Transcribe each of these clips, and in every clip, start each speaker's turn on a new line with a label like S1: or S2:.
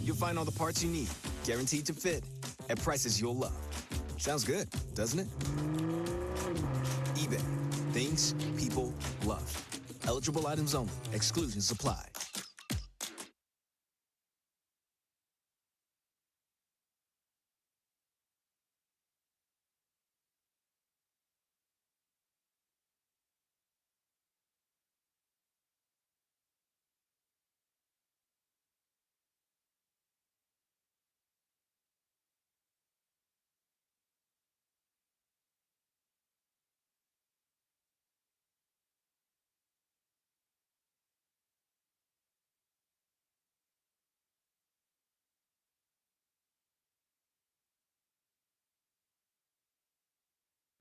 S1: you'll find all the parts you need, guaranteed to fit, at prices you'll love. Sounds good, doesn't it? eBay. Things people love. Eligible items only. Exclusions apply.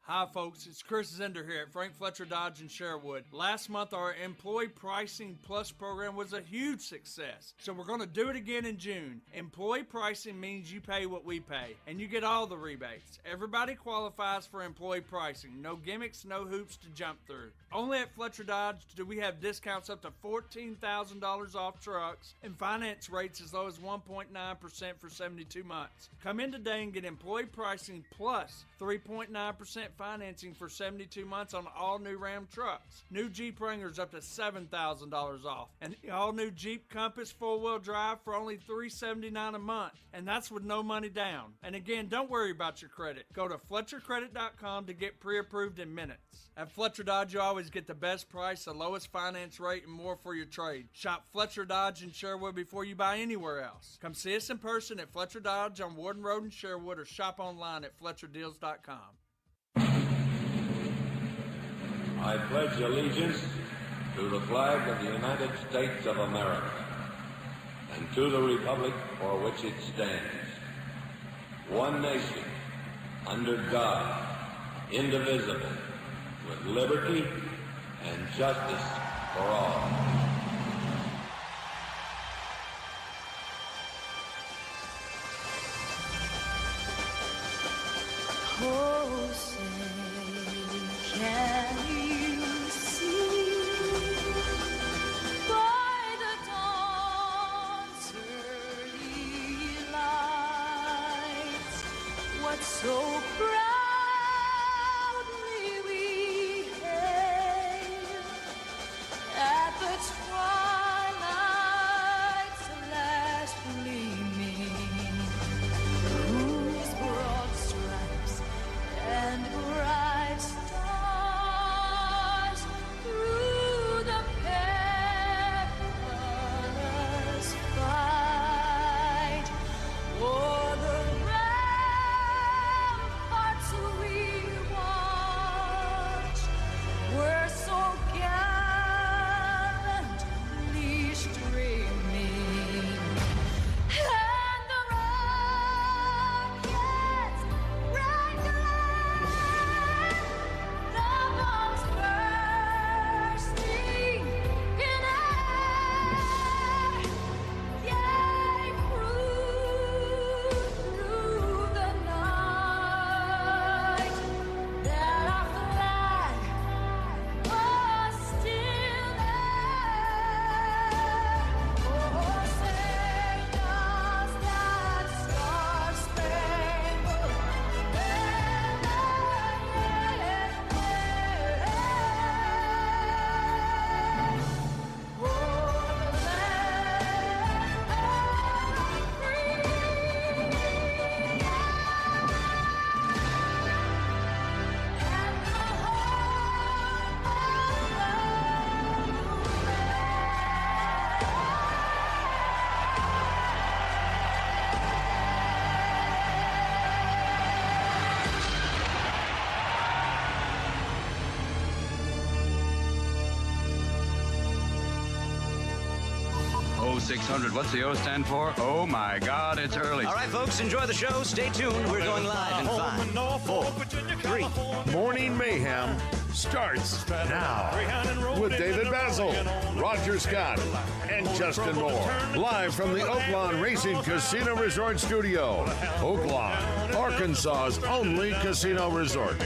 S2: Hi folks, it's Chris Zender here at Frank Fletcher Dodge in Sherwood. Last month our Employee Pricing Plus program was a huge success, so we're going to do it again in June. Employee pricing means you pay what we pay, and you get all the rebates. Everybody qualifies for employee pricing. No gimmicks, no hoops to jump through. Only at Fletcher Dodge do we have discounts up to $14,000 off trucks and finance rates as low as 1.9% for 72 months. Come in today and get employee pricing plus 3.9% financing for 72 months on all new Ram trucks. New Jeep Wranglers up to $7,000 off. And the all new Jeep Compass 4-wheel drive for only $379 a month. And that's with no money down. And again, don't worry about your credit. Go to FletcherCredit.com to get pre-approved in minutes. At Fletcher Dodge, you always get the best price, the lowest finance rate, and more for your trade. Shop Fletcher Dodge in Sherwood before you buy anywhere else. Come see us in person at Fletcher Dodge on Warden Road in Sherwood or shop online at FletcherDeals.com.
S3: I pledge allegiance to the flag of the United States of America and to the republic for which it stands, one nation, under God, indivisible, with liberty and justice for all.
S4: Oh, say, can you see by the dawn's early light what so proudly we hailed at the twilight's last gleaming, whose broad stripes and bright stars through the perilous fight o'er the ramparts we watched were so gallantly streaming, and the rockets' bright glare, the bombs bursting in air, gave proof through the night that our flag was still there. Oh, say does that star-spangled banner yet wave o'er the land of freedom and the
S5: Oh, 600. What's the O stand for? Oh, my God, it's early.
S6: All right, folks, enjoy the show. Stay tuned. We're going live in 5, 4, 3.
S7: Morning Mayhem starts now with David BAZZEL, Roger Scott, and Justin Moore. Live from the Oaklawn Racing Casino Resort Studio. Oaklawn, Arkansas's only casino resort.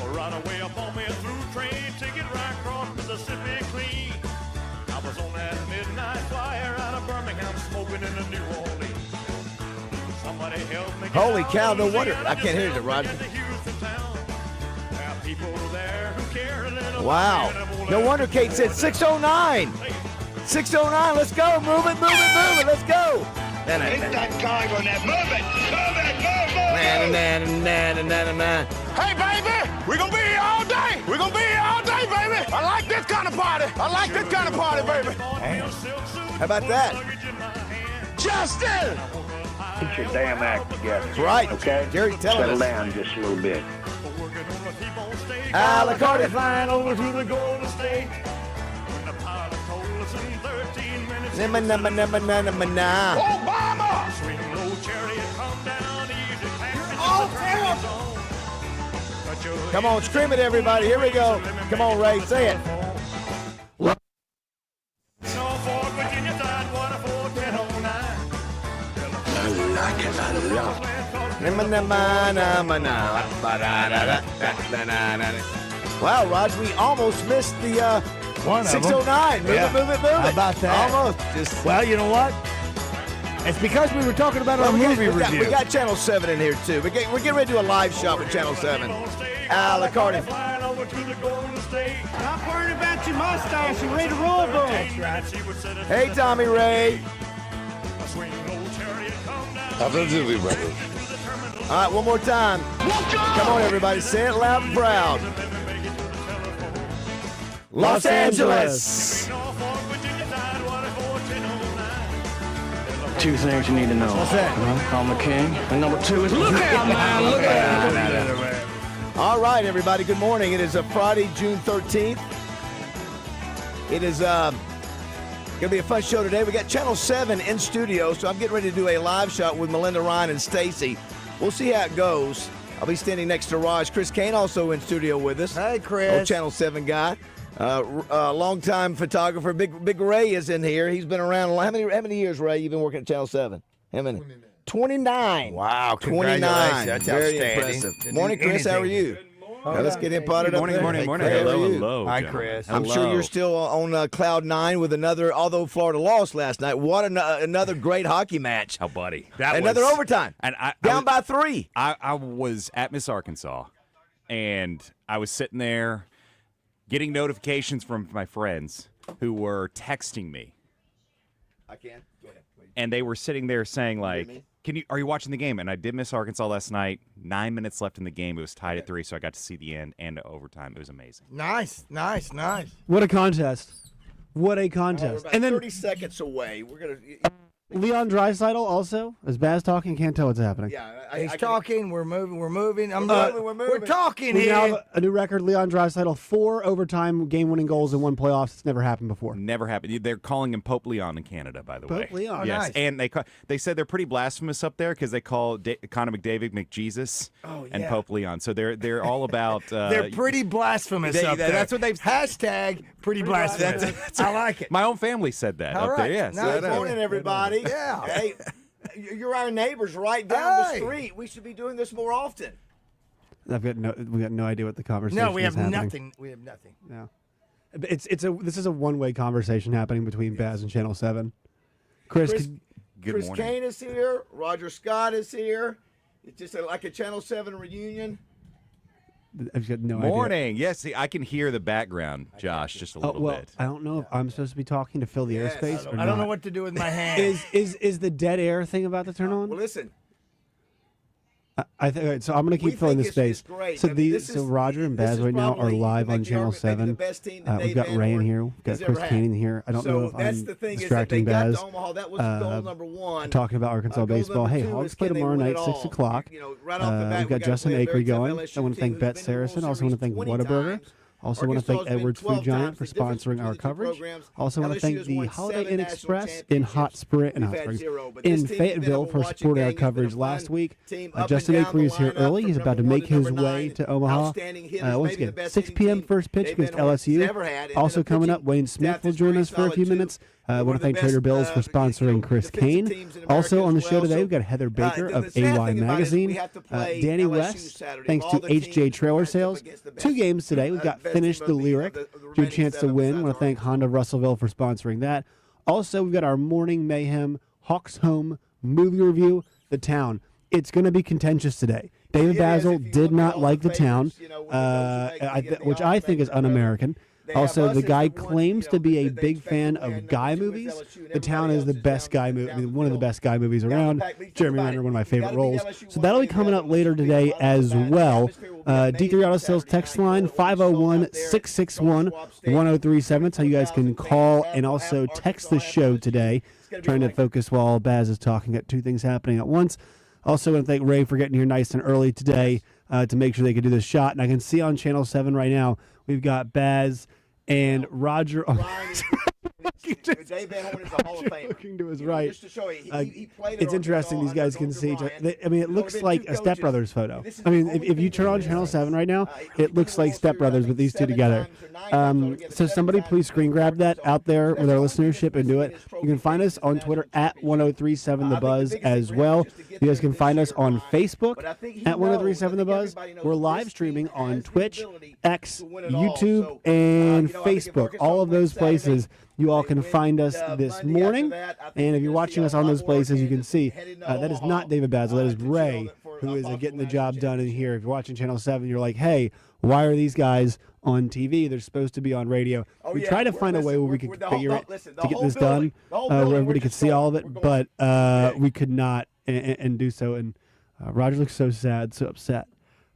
S8: Right away up on me through train ticket right across Mississippi clean. I was on that midnight flyer out of Birmingham, smoking in the New
S9: Holy cow, no wonder. I can't hear it, Roger. Wow. No wonder Kate said 609. 609, let's go. Move it. Let's go.
S10: Hit that guy on that. Move it.
S8: Hey, baby, we're going to be here all day. We're going to be here all day, baby. I like this kind of party. Baby.
S9: How about that?
S8: Justin!
S10: Get your damn act together.
S9: That's right.
S10: Okay?
S9: Jerry's telling
S10: Settle
S9: us.
S10: down just a little bit.
S9: A la carte.
S8: Flying over to the Golden State. When the pilot told us in 13 minutes. Obama! Swing low, chariot, come down easy. Oh, terrible!
S9: Come on, scream it, everybody. Here we go. Come on, Ray, say it.
S8: Norfolk, Virginia, Tidewater, 41009.
S10: I like it. I love it.
S9: Wow, Raj, we almost missed the
S11: One of
S9: 609. Move it.
S11: How about that?
S9: Almost.
S11: Well, you know what? It's because we were talking about our movie review.
S9: We got Channel 7 in here, too. We're getting ready to do a live shot with Channel 7. A la carte.
S8: Stop
S11: worrying about your mustache and read the rule book.
S9: Hey, Tommy Ray. All right, one more time. Come on, everybody. Say it loud and proud. Los Angeles.
S6: Two things you need to know.
S11: What's that?
S6: I'm the king. And number two is look out, man. Look out.
S9: All right, everybody. Good morning. It is a Friday, June 13th. It is going to be a fun show today. We got Channel 7 in studio, so I'm getting ready to do a live shot with Melinda Ryan and Stacy. We'll see how it goes. I'll be standing next to Raj. Chris Kane also in studio with us.
S11: Hey, Chris.
S9: Old Channel 7 guy. Longtime photographer. Big Ray is in here. He's been around. How many years, Ray, you've been working at Channel 7? How many? 29.
S11: Wow,
S9: 29.
S11: congratulations. That's
S9: Very
S11: outstanding.
S9: impressive. Morning, Chris. How are you? Now, let's get him potted up.
S12: Morning.
S9: Hey, Craig, how are you?
S11: Hi, Chris.
S9: I'm sure you're still on cloud nine with another, although Florida lost last night. What another great hockey match.
S12: Oh, buddy.
S9: Another overtime.
S12: And
S9: down by 3.
S12: I was at Miss Arkansas, and I was sitting there getting notifications from my friends who were texting me.
S9: I can. Go ahead.
S12: And they were sitting there saying, like, are you watching the game? And I did miss Arkansas last night. 9 minutes left in the game. It was tied at 3, so I got to see the end and overtime. It was amazing.
S11: Nice.
S13: What a contest. What a contest.
S9: And then 30 seconds away. We're going to...
S13: Leon Draisaitl also. Is Baz talking? Can't tell what's happening.
S9: Yeah,
S11: He's talking. We're moving.
S9: We're moving.
S11: We're talking
S13: We now
S11: here.
S13: have a new record. Leon Draisaitl, 4 overtime game-winning goals in one playoffs. It's never happened before.
S12: Never happened. They're calling him Pope Leon in Canada, by the way.
S13: Pope Leon.
S12: Yes,
S11: nice.
S12: and they said they're pretty blasphemous up there because they call Connor McDavid McJesus and Pope Leon. So they're all about.
S11: They're pretty blasphemous up there.
S12: That's what they've.
S11: Hashtag pretty blasphemous. I like it.
S12: My own family said that
S11: All
S12: up
S11: right.
S12: there. Yes.
S11: Nice.
S9: Good morning, everybody.
S11: Yeah.
S9: Hey, you're our neighbors right down the street. We should be doing this more often.
S13: We got no idea what the conversation
S11: No, we have
S13: is happening.
S11: nothing. We have nothing.
S13: No. This is a one-way conversation happening between Baz and Channel 7. Chris
S9: Chris Kane is here. Roger Scott is here. It's just like a Channel 7 reunion.
S13: I've got no idea.
S12: Morning. Yes, see, I can hear the background, Josh, just a little bit.
S13: I don't know if I'm supposed to be talking to fill the airspace or not.
S11: I don't know what to do with my hands.
S13: Is the dead air thing about to turn on?
S9: Well, listen.
S13: I think so. I'm going to keep filling the space.
S9: Great.
S13: So
S9: I mean,
S13: so Roger and Baz right now are live on Channel 7. We've got Ray in here. We've got Chris Kane in here. I don't know if I'm distracting Baz.
S9: That was goal number 1.
S13: Talking about Arkansas baseball. Hey, Hogs play tomorrow night, 6 o'clock. We've got Justin Acree going. I want to thank Bet Saracen. Also want to thank Whataburger. Also want to thank Edwards Food Giant for sponsoring our coverage. Also want to thank the Holiday Inn Express in Hot Springs in Fayetteville for supporting our coverage last week. Justin Acree is here early. He's about to make his way to Omaha. Once again, 6 p.m. first pitch against LSU. Also coming up, Wayne Smith will join us for a few minutes. I want to thank Trader Bill's for sponsoring Chris Kane. Also on the show today, we've got Heather Baker of AY Magazine. Danny West, thanks to HJ Trailer Sales. 2 games today. We've got Finish the Lyric. Your chance to win. I want to thank Honda Russellville for sponsoring that. Also, we've got our morning Mayhem Hawks Home movie review, The Town. it's going to be contentious today. David BAZZEL did not like the town, which I think is un-American. Also, the guy claims to be a big fan of guy movies. The Town is the best guy movie, one of the best guy movies around. Jeremy Renner, one of my favorite roles. So that'll be coming up later today as well. D3 Auto Sales text line 501-661-1037. That's how you guys can call and also text the show today. Trying to focus while Baz is talking at two things happening at once. Also, want to thank Ray for getting here nice and early today to make sure they could do this shot. And I can see on Channel 7 right now, we've got Baz and Roger.
S9: Dave Van Horn is a Hall of Famer.
S13: Looking to his right.
S9: Just to show you, he played it
S13: it's interesting. These guys can see each other. I mean, it looks like a Step Brothers photo. I mean, if you turn on Channel 7 right now, it looks like Step Brothers with these two together. So somebody please screen grab that out there with our listenership and do it. You can find us on Twitter at 1037thebuzz as well. You guys can find us on Facebook at 1037thebuzz. We're live streaming on Twitch, X, YouTube, and Facebook. All of those places. You all can find us this morning, and if you're watching us on those places, you can see that is not David BAZZEL, that is Ray, who is getting the job done in here. If you're watching Channel 7, you're like, hey, why are these guys on TV? They're supposed to be on radio. We try to find a way where we could configure it to get this done, where everybody could see all of it, but we could not and do so. And Roger looks so sad, so upset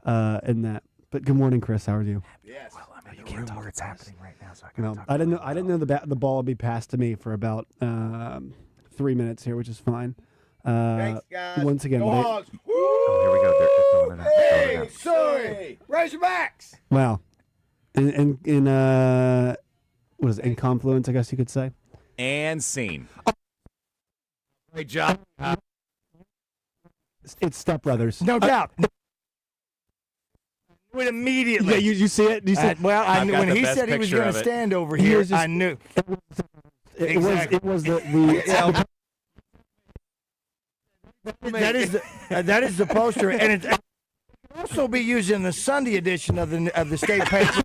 S13: in that. But good morning, Chris. How are you?
S9: Yes.
S12: Well, I'm in the room where it's happening right now, so I
S13: can I didn't know the ball would be passed to me for about 3 minutes here, which is fine.
S9: Thanks, guys.
S13: Once again,
S9: Go Hogs.
S12: Oh, here we go. They're throwing it out.
S9: Hey, sorry. Razorbacks.
S13: Wow. In what is it? In confluence, I guess you could say.
S12: And scene. Oh. Great job.
S13: It's Step Brothers.
S11: No doubt. It immediately.
S13: Yeah, you see it? You see it?
S11: Well, I knew when he said he was going to stand over here, I knew.
S13: It was the
S11: that is the poster, and it will also be used in the Sunday edition of the state paper.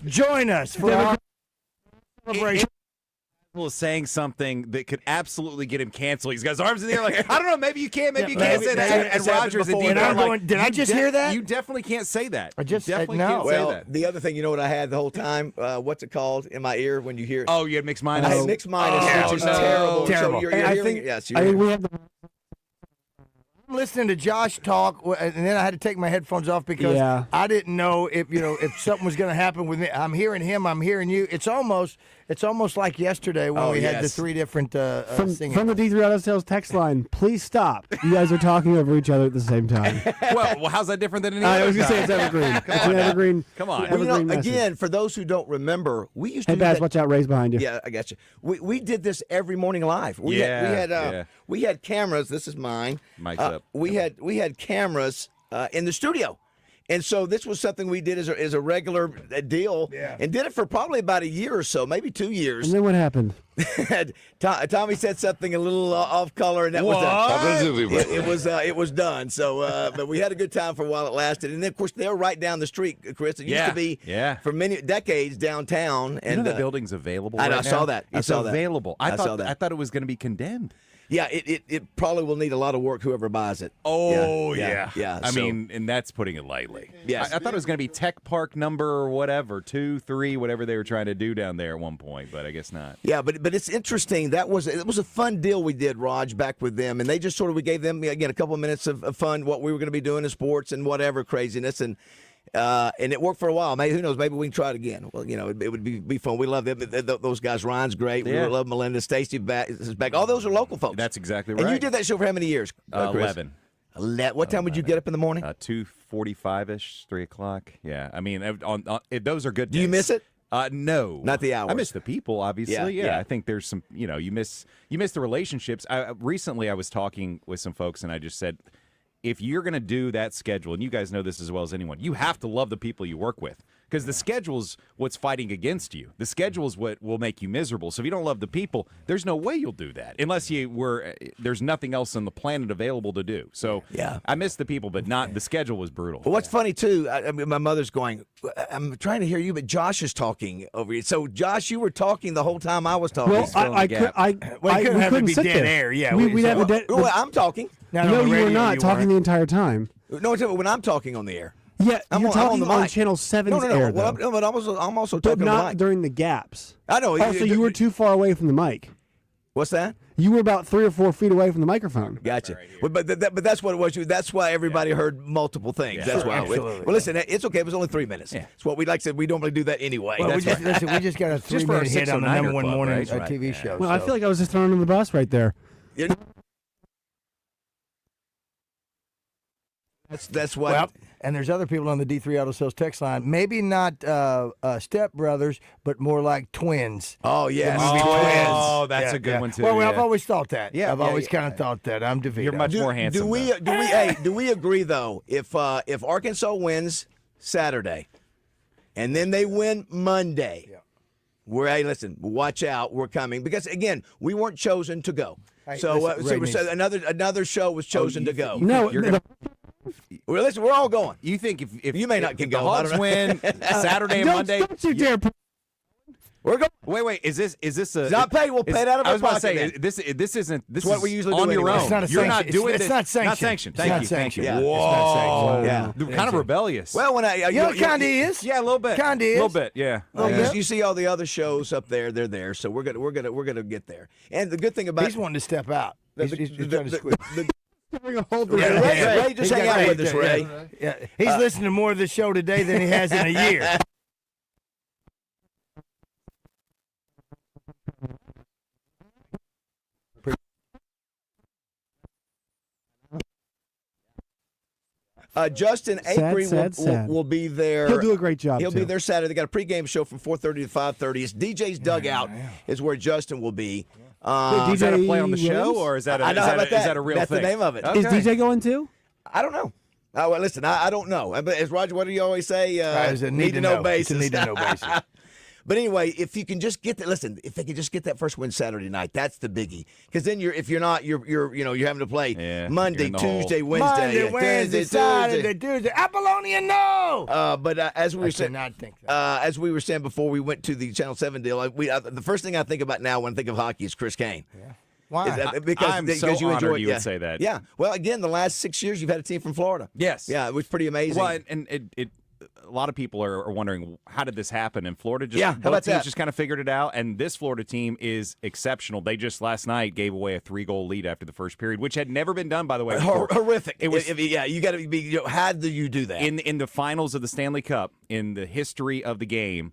S11: Join us for our celebration.
S12: Was saying something that could absolutely get him canceled. He's got his arms in the air like, I don't know, maybe you can, maybe you can't say that. And Roger's in
S11: did I just hear that?
S12: You definitely can't say that.
S11: I just
S12: definitely
S11: no.
S12: can't say that.
S9: The other thing, you know what I had the whole time? What's it called in my ear when you hear it?
S12: Oh, you had mixed minus?
S9: I had mixed minus, which is terrible.
S11: Terrible.
S9: So you're hearing it? Yes,
S13: I think we have
S11: listening to Josh talk, and then I had to take my headphones off because I didn't know if something was going to happen with me. I'm hearing him, I'm hearing you. It's almost like yesterday when we had the three different singing.
S13: From the D3 Auto Sales text line. Please stop. You guys are talking over each other at the same time.
S12: well, how's that different than any other?
S13: I was going to say it's evergreen. It's an evergreen.
S12: Come on.
S9: Well, again, for those who don't remember, we used to.
S13: Hey, Baz, watch out! Ray's behind you.
S9: Yeah, I got you. We did this every morning live. We had cameras. This is mine.
S12: Mic's up.
S9: We had cameras in the studio. And so this was something we did as a regular deal and did it for probably about a year or so, maybe 2 years.
S13: And then what happened?
S9: Tommy said something a little off color, and that was done. It was done. So, but we had a good time for a while. It lasted, and then of course they're right down the street, Chris. It used to be for many decades downtown. And
S12: you know the building's available.
S9: I
S12: right
S9: saw that.
S12: It's available. I thought it was going to be condemned.
S9: Yeah, it probably will need a lot of work, whoever buys it.
S12: Oh, yeah. I
S9: so,
S12: mean, and that's putting it lightly.
S9: Yes.
S12: I thought it was going to be Tech Park number whatever, 2, 3, whatever they were trying to do down there at one point, but I guess not.
S9: Yeah, but it's interesting. It was a fun deal we did, Raj, back with them, and they just we gave them, again, a couple of minutes of fun, what we were going to be doing in sports and whatever craziness, and it worked for a while. Maybe, who knows? Maybe we can try it again. Well, it would be fun. We love them. Those guys. Ryan's great. We love Melinda. Stacy is back. All those are local folks.
S12: That's exactly right.
S9: And you did that show for how many years, Chris?
S12: 11.
S9: What time would you get up in the morning?
S12: 2:45ish, 3 o'clock. Yeah, I mean, those are good days.
S9: Do you miss it?
S12: No,
S9: not the hours.
S12: I miss the people, obviously. Yeah. I think there's some. You miss the relationships. Recently, I was talking with some folks, and I just said, if you're going to do that schedule, and you guys know this as well as anyone, you have to love the people you work with. because the schedule's what's fighting against you. The schedule's what will make you miserable. So if you don't love the people, there's no way you'll do that unless there's nothing else on the planet available to do. So I miss the people, but not the schedule was brutal.
S9: Well, what's funny too, I mean, my mother's going, I'm trying to hear you, but Josh is talking over you. So Josh, you were talking the whole time I was talking.
S13: Well, we couldn't
S11: be
S13: sit
S11: dead
S13: there.
S11: air. Yeah,
S13: we'd have a dead.
S9: Well, I'm talking.
S13: No, you were not talking the entire time.
S9: No, when I'm talking on the air.
S13: Yeah, you're talking
S9: on
S13: on Channel 7's air, though.
S9: Well, but I'm also
S13: But
S9: talking on the
S13: not
S9: mic.
S13: during the gaps.
S9: I know.
S13: Also, you were too far away from the mic.
S9: What's that?
S13: You were about 3 or 4 feet away from the microphone.
S9: Gotcha. But that's what it was. That's why everybody heard multiple things.
S11: Yeah.
S9: That's
S11: Sure,
S9: why.
S11: absolutely.
S9: Well, listen, it's okay. It was only 3 minutes. Yeah. It's what we like to say. We normally do that anyway.
S11: Well,
S9: That's
S11: we just got a 3-minute hit on the number one morning
S9: right?
S11: TV show.
S13: Well, I feel like I was just thrown on the bus right there.
S9: That's why.
S11: Well, and there's other people on the D3 Auto Sales text line. Maybe not step brothers, but more like twins.
S9: Oh yes.
S11: The movie Twins.
S12: Oh, that's a good one too.
S11: Well,
S12: yeah.
S11: I've always thought that.
S9: Yeah,
S11: I've always kind of thought that. I'm DeVito.
S12: You're much more handsome.
S9: Do we agree though? If Arkansas wins Saturday, and then they win Monday, listen, watch out, we're coming because again, we weren't chosen to go.
S11: Hey,
S9: So
S11: listen,
S9: another show was chosen to go.
S13: No,
S9: Well, listen, we're all going.
S12: You think if
S9: You may not get
S12: the
S9: going. I don't
S12: Hogs
S9: know.
S12: win Saturday and Monday?
S13: Don't you dare.
S9: We're going.
S12: Wait. Is this a?
S9: It's not paid. We'll pay it out of
S12: I
S9: our
S12: was about to
S9: pocket
S12: say
S9: then.
S12: this isn't. This
S9: It's what
S12: is
S9: we usually
S12: on
S9: do
S12: your
S9: anyway.
S12: own.
S11: It's not a
S12: You're
S11: sanction.
S12: not doing
S11: It's
S12: this.
S11: not sanctioned.
S12: Not sanctioned.
S11: It's
S12: Thank
S11: not
S12: you.
S11: sanctioned.
S12: Thank you.
S9: Yeah.
S11: It's not sanctioned.
S9: Yeah.
S12: They're kind of rebellious.
S9: Well, when
S11: Kind of is.
S12: yeah, a little bit.
S11: Kinda
S12: A
S11: is.
S12: little bit. Yeah.
S9: You see all the other shows up there. They're there. So we're gonna get there. And the good thing about
S11: He's wanting to step out. He's trying to squeeze.
S9: Ray, just hang out with us, Ray.
S11: Yeah. He's listening to more of the show today than he has in a year.
S9: Justin Acree will be there.
S13: He'll do a great job.
S9: He'll be there Saturday. They got a pregame show from 4:30 to 5:30. It's DJ's Dugout is where Justin will be.
S12: Is that a play on the show, or is that a,
S9: I know
S12: is that a real
S9: That's
S12: thing?
S9: the name of it.
S13: Is DJ going too?
S9: I don't know. Well, listen, I don't know. But as Roger, what do you always say?
S11: It's a need to know basis. Need to know basis.
S9: But anyway, if you can just get that, listen, if they can just get that first win Saturday night, that's the biggie. Because then you're having to play Monday, Tuesday, Wednesday,
S11: Wednesday, Saturday, Tuesday. Apollonian, no.
S9: But as we were saying,
S11: think
S9: as we were saying before we went to the Channel 7 deal, the first thing I think about now when I think of hockey is Chris Kane.
S11: Yeah. Why?
S9: Because
S12: you honored you would say that.
S9: Yeah. Well, again, the last 6 years you've had a team from Florida.
S12: Yes.
S9: Yeah, it was pretty amazing.
S12: Well, and it a lot of people are wondering how did this happen, and Florida just
S9: how about
S12: both teams
S9: that?
S12: just kind of figured it out. And this Florida team is exceptional. They just last night gave away a 3-goal lead after the first period, which had never been done, by the way.
S9: Horrific.
S12: It was
S9: you got to be. How do you do that
S12: in the finals of the Stanley Cup in the history of the game?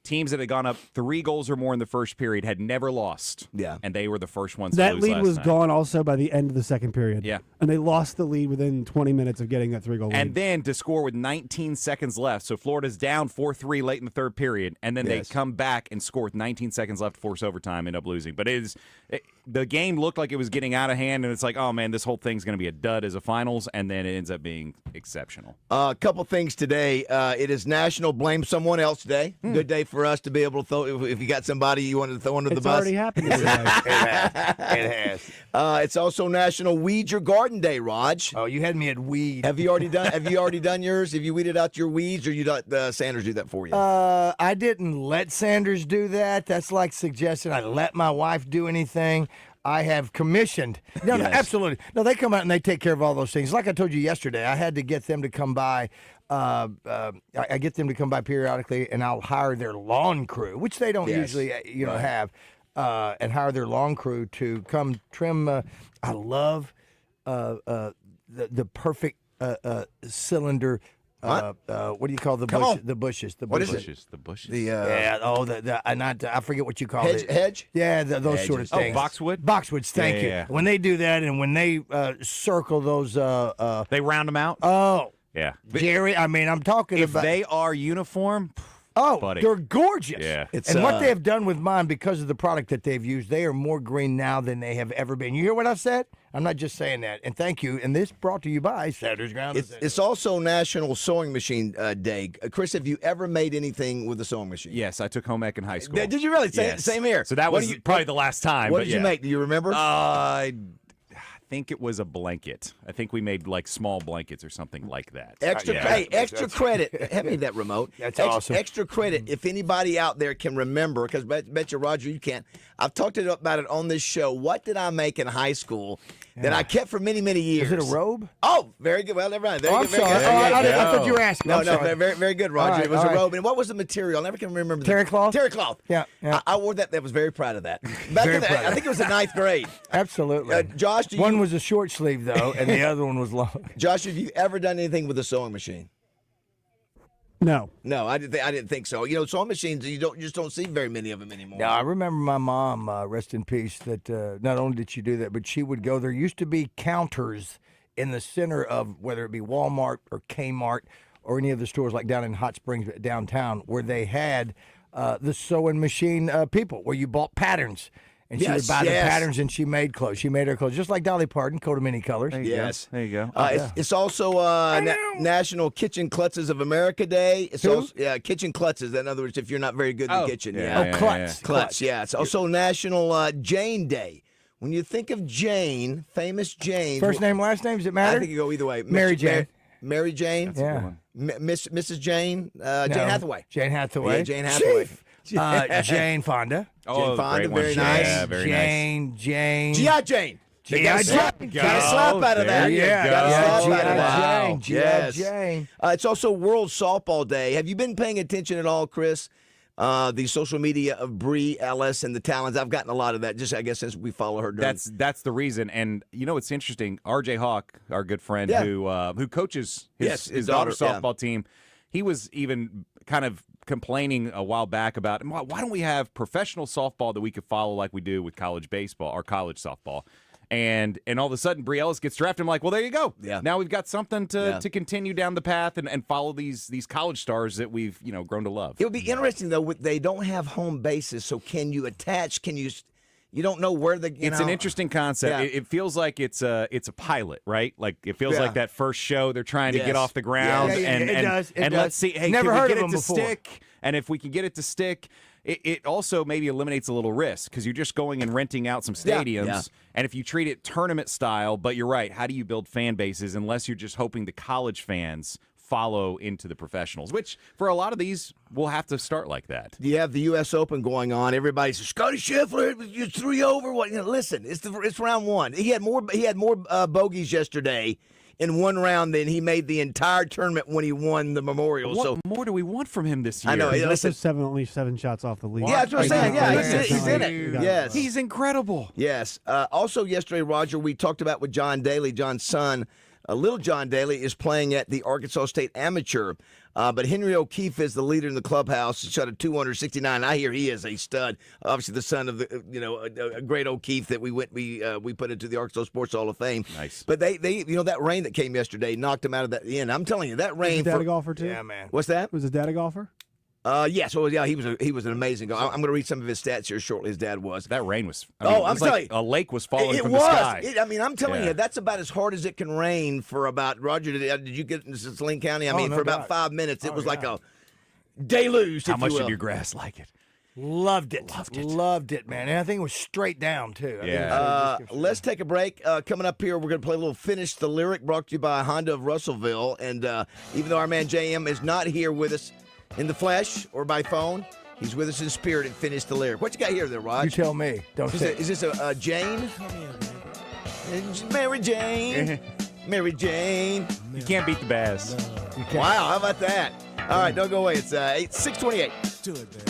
S12: Teams that had gone up 3 goals or more in the first period had never lost.
S9: Yeah.
S12: And they were the first ones to
S13: That
S12: lose
S13: lead
S12: last
S13: was
S12: night.
S13: gone also by the end of the second period.
S12: Yeah.
S13: And they lost the lead within 20 minutes of getting that 3-goal lead.
S12: And then to score with 19 seconds left. So Florida's down 4-3 late in the third period, and then they come back and score with 19 seconds left to force overtime, end up losing. But the game looked like it was getting out of hand, and it's like, oh, man, this whole thing's going to be a dud as a finals, and then it ends up being exceptional.
S9: A couple things today. It is National Blame Someone Else Day. Good day for us to be able to throw, if you got somebody you wanted to throw under the bus.
S13: It's already happened today.
S9: It has. It's also National Weed Your Garden Day, Raj.
S11: Oh, you had me at weed.
S9: Have you already done yours? Have you weeded out your weeds, or you let Sanders do that for you?
S11: I didn't let Sanders do that. That's like suggesting I let my wife do anything. I have commissioned. No, absolutely. No, they come out and they take care of all those things. Like I told you yesterday, I had to get them to come by. I get them to come by periodically, and I'll hire their lawn crew, which they don't usually, have, and hire their lawn crew to come trim. I love the perfect cylinder. What do you call the bush? The bushes. The
S9: What
S11: bushes.
S9: is it?
S12: The bushes.
S11: I forget what you call it.
S9: Hedge?
S11: Yeah, those sort of things.
S12: Boxwood?
S11: Boxwoods, thank you.
S12: Yeah.
S11: When they do that and when they circle those.
S12: They round them out?
S11: Oh.
S12: Yeah.
S11: Jerry, I mean, I'm talking
S12: If
S11: about.
S12: they are uniform,
S11: Oh,
S12: buddy.
S11: they're gorgeous.
S12: Yeah.
S11: And what they have done with mine, because of the product that they've used, they are more green now than they have ever been. You hear what I said? I'm not just saying that. And thank you. And this brought to you by Saturday's Ground.
S9: It's also National Sewing Machine Day. Chris, have you ever made anything with a sewing machine?
S12: Yes, I took home ec in high school.
S9: Did you really?
S12: Yes.
S9: Same here.
S12: So that was probably the last time.
S9: What
S12: but
S9: did you make? Do you remember?
S12: I think it was a blanket. I think we made like small blankets or something like that.
S9: Extra credit. Hand me that remote.
S11: That's awesome.
S9: Extra credit. If anybody out there can remember, because bet you, Roger, you can't. I've talked about it on this show. What did I make in high school that I kept for many, many years?
S11: Is it a robe?
S9: Oh, very good. Well, never mind.
S11: I'm sorry. I thought you were asking.
S9: No, very, very good, Roger. Right, it was a robe. And what was the material? I never can remember.
S11: Terry cloth?
S9: Terry cloth.
S11: Yeah.
S9: I wore that. I was very proud of that. I think it was the 9th grade.
S11: Absolutely.
S9: Josh,
S11: one was a short sleeve, though, and the other one was long.
S9: Josh, have you ever done anything with a sewing machine?
S13: No.
S9: No, I didn't think so. You know, sewing machines, you just don't see very many of them anymore.
S11: Now, I remember my mom, rest in peace, that not only did she do that, but she would go. There used to be counters in the center of whether it be Walmart or Kmart or any of the stores like down in Hot Springs downtown where they had the sewing machine people where you bought patterns. And she would buy the patterns, and she made clothes. She made her clothes, just like Dolly Parton, coat of many colors.
S12: There you go.
S9: It's also National Kitchen Klutzes of America Day. It's also Kitchen Klutzes. In other words, if you're not very good in the kitchen. Klutz. Yeah. It's also National Jane Day. When you think of Jane, famous Jane.
S11: First name, last name, does it matter?
S9: I think you go either way.
S11: Mary Jane.
S9: Mary Jane.
S12: That's a good one.
S9: Mrs. Jane. Jane Hathaway.
S11: Jane Hathaway.
S9: Yeah, Jane Hathaway.
S11: Jane Fonda.
S9: Jane Fonda, very nice.
S12: Yeah, very
S11: Jane.
S9: G.I. Jane.
S11: G.I. Jane.
S9: Got a slap out of that.
S11: Got a slap out of that.
S9: Yes.
S11: G.I. Jane.
S9: It's also World Softball Day. Have you been paying attention at all, Chris? The social media of Bree Ellis and the Talons. I've gotten a lot of that, just I guess since we follow her.
S12: That's the reason. And you know what's interesting? R.J. Hawk, our good friend who coaches his daughter's softball team, he was even kind of complaining a while back about why don't we have professional softball that we could follow like we do with college baseball or college softball. And all of a sudden, Bree Ellis gets drafted. I'm like, well, there you go.
S9: Yeah.
S12: Now we've got something to continue down the path and follow these college stars that we've grown to love.
S9: It would be interesting though. They don't have home bases, so can you attach? You don't know where the.
S12: It's an interesting concept.
S9: Yeah.
S12: It feels like it's a pilot, right? Like it feels like that first show they're trying to get off the ground.
S11: It does.
S12: Let's see. Hey,
S11: never
S12: can we
S11: heard
S12: get
S11: of
S12: it
S11: them
S12: to
S11: before.
S12: stick? And if we can get it to stick. It also maybe eliminates a little risk because you're just going and renting out some stadiums.
S9: Yeah.
S12: And if you treat it tournament style, but you're right, how do you build fan bases unless you're just hoping the college fans follow into the professionals, which for a lot of these will have to start like that.
S9: You have the U.S. Open going on. Everybody says, Scotty Scheffler, you're 3 over. What? Listen, it's round one. He had more bogeys yesterday in one round than he made the entire tournament when he won the Memorial.
S12: What more do we want from him this year?
S9: I know.
S13: He's also only 7 shots off the lead.
S9: Yeah, that's what I'm saying. Yeah, he's in it. Yes.
S12: He's incredible.
S9: Yes. Also yesterday, Roger, we talked about with John Daly, John's son. Little John Daly is playing at the Arkansas State Amateur, but Henry O'Keefe is the leader in the clubhouse. He shot a 269. I hear he is a stud. Obviously, the son of a great O'Keefe that we put into the Arkansas Sports Hall of Fame.
S12: Nice.
S9: But they that rain that came yesterday knocked him out of that end. I'm telling you, that rain.
S13: Was his dad a golfer too?
S11: Yeah, man.
S9: What's that?
S13: Was his dad a golfer?
S9: Yes. Well, yeah, he was an amazing guy. I'm going to read some of his stats here shortly. His dad was.
S12: That rain was.
S9: I'm telling you,
S12: a lake was falling
S9: it
S12: from
S9: was.
S12: the sky.
S9: I'm telling you, that's about as hard as it can rain for about. Roger, did you get into Saline County? I mean, for about 5 minutes, it was like a deluge.
S12: How much did your grass like it?
S11: Loved it, man. And I think it was straight down too.
S9: Let's take a break. Coming up here, we're going to play a little Finish the Lyric, brought to you by Honda of Russellville. And even though our man JM is not here with us in the flesh or by phone, he's with us in spirit and Finish the Lyric. What you got here there, Rod?
S11: You tell me.
S9: Is this a Jane? Mary Jane. Mary Jane.
S12: You can't beat the Baz.
S9: Wow, how about that? All right, don't go away. It's 6:28.
S4: Do it, baby.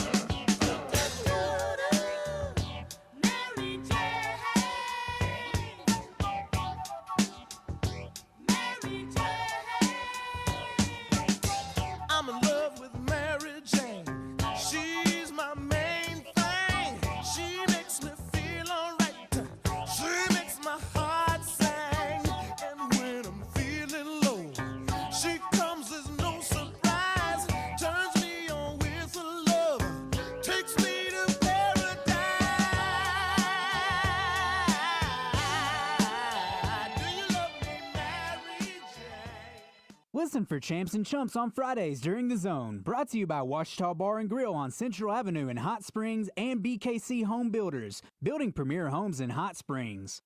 S14: Listen for Champs and Chumps on Fridays during The Zone. Brought to you by Washita Bar and Grill on Central Avenue in Hot Springs and BKC Home Builders, building premier homes in Hot Springs.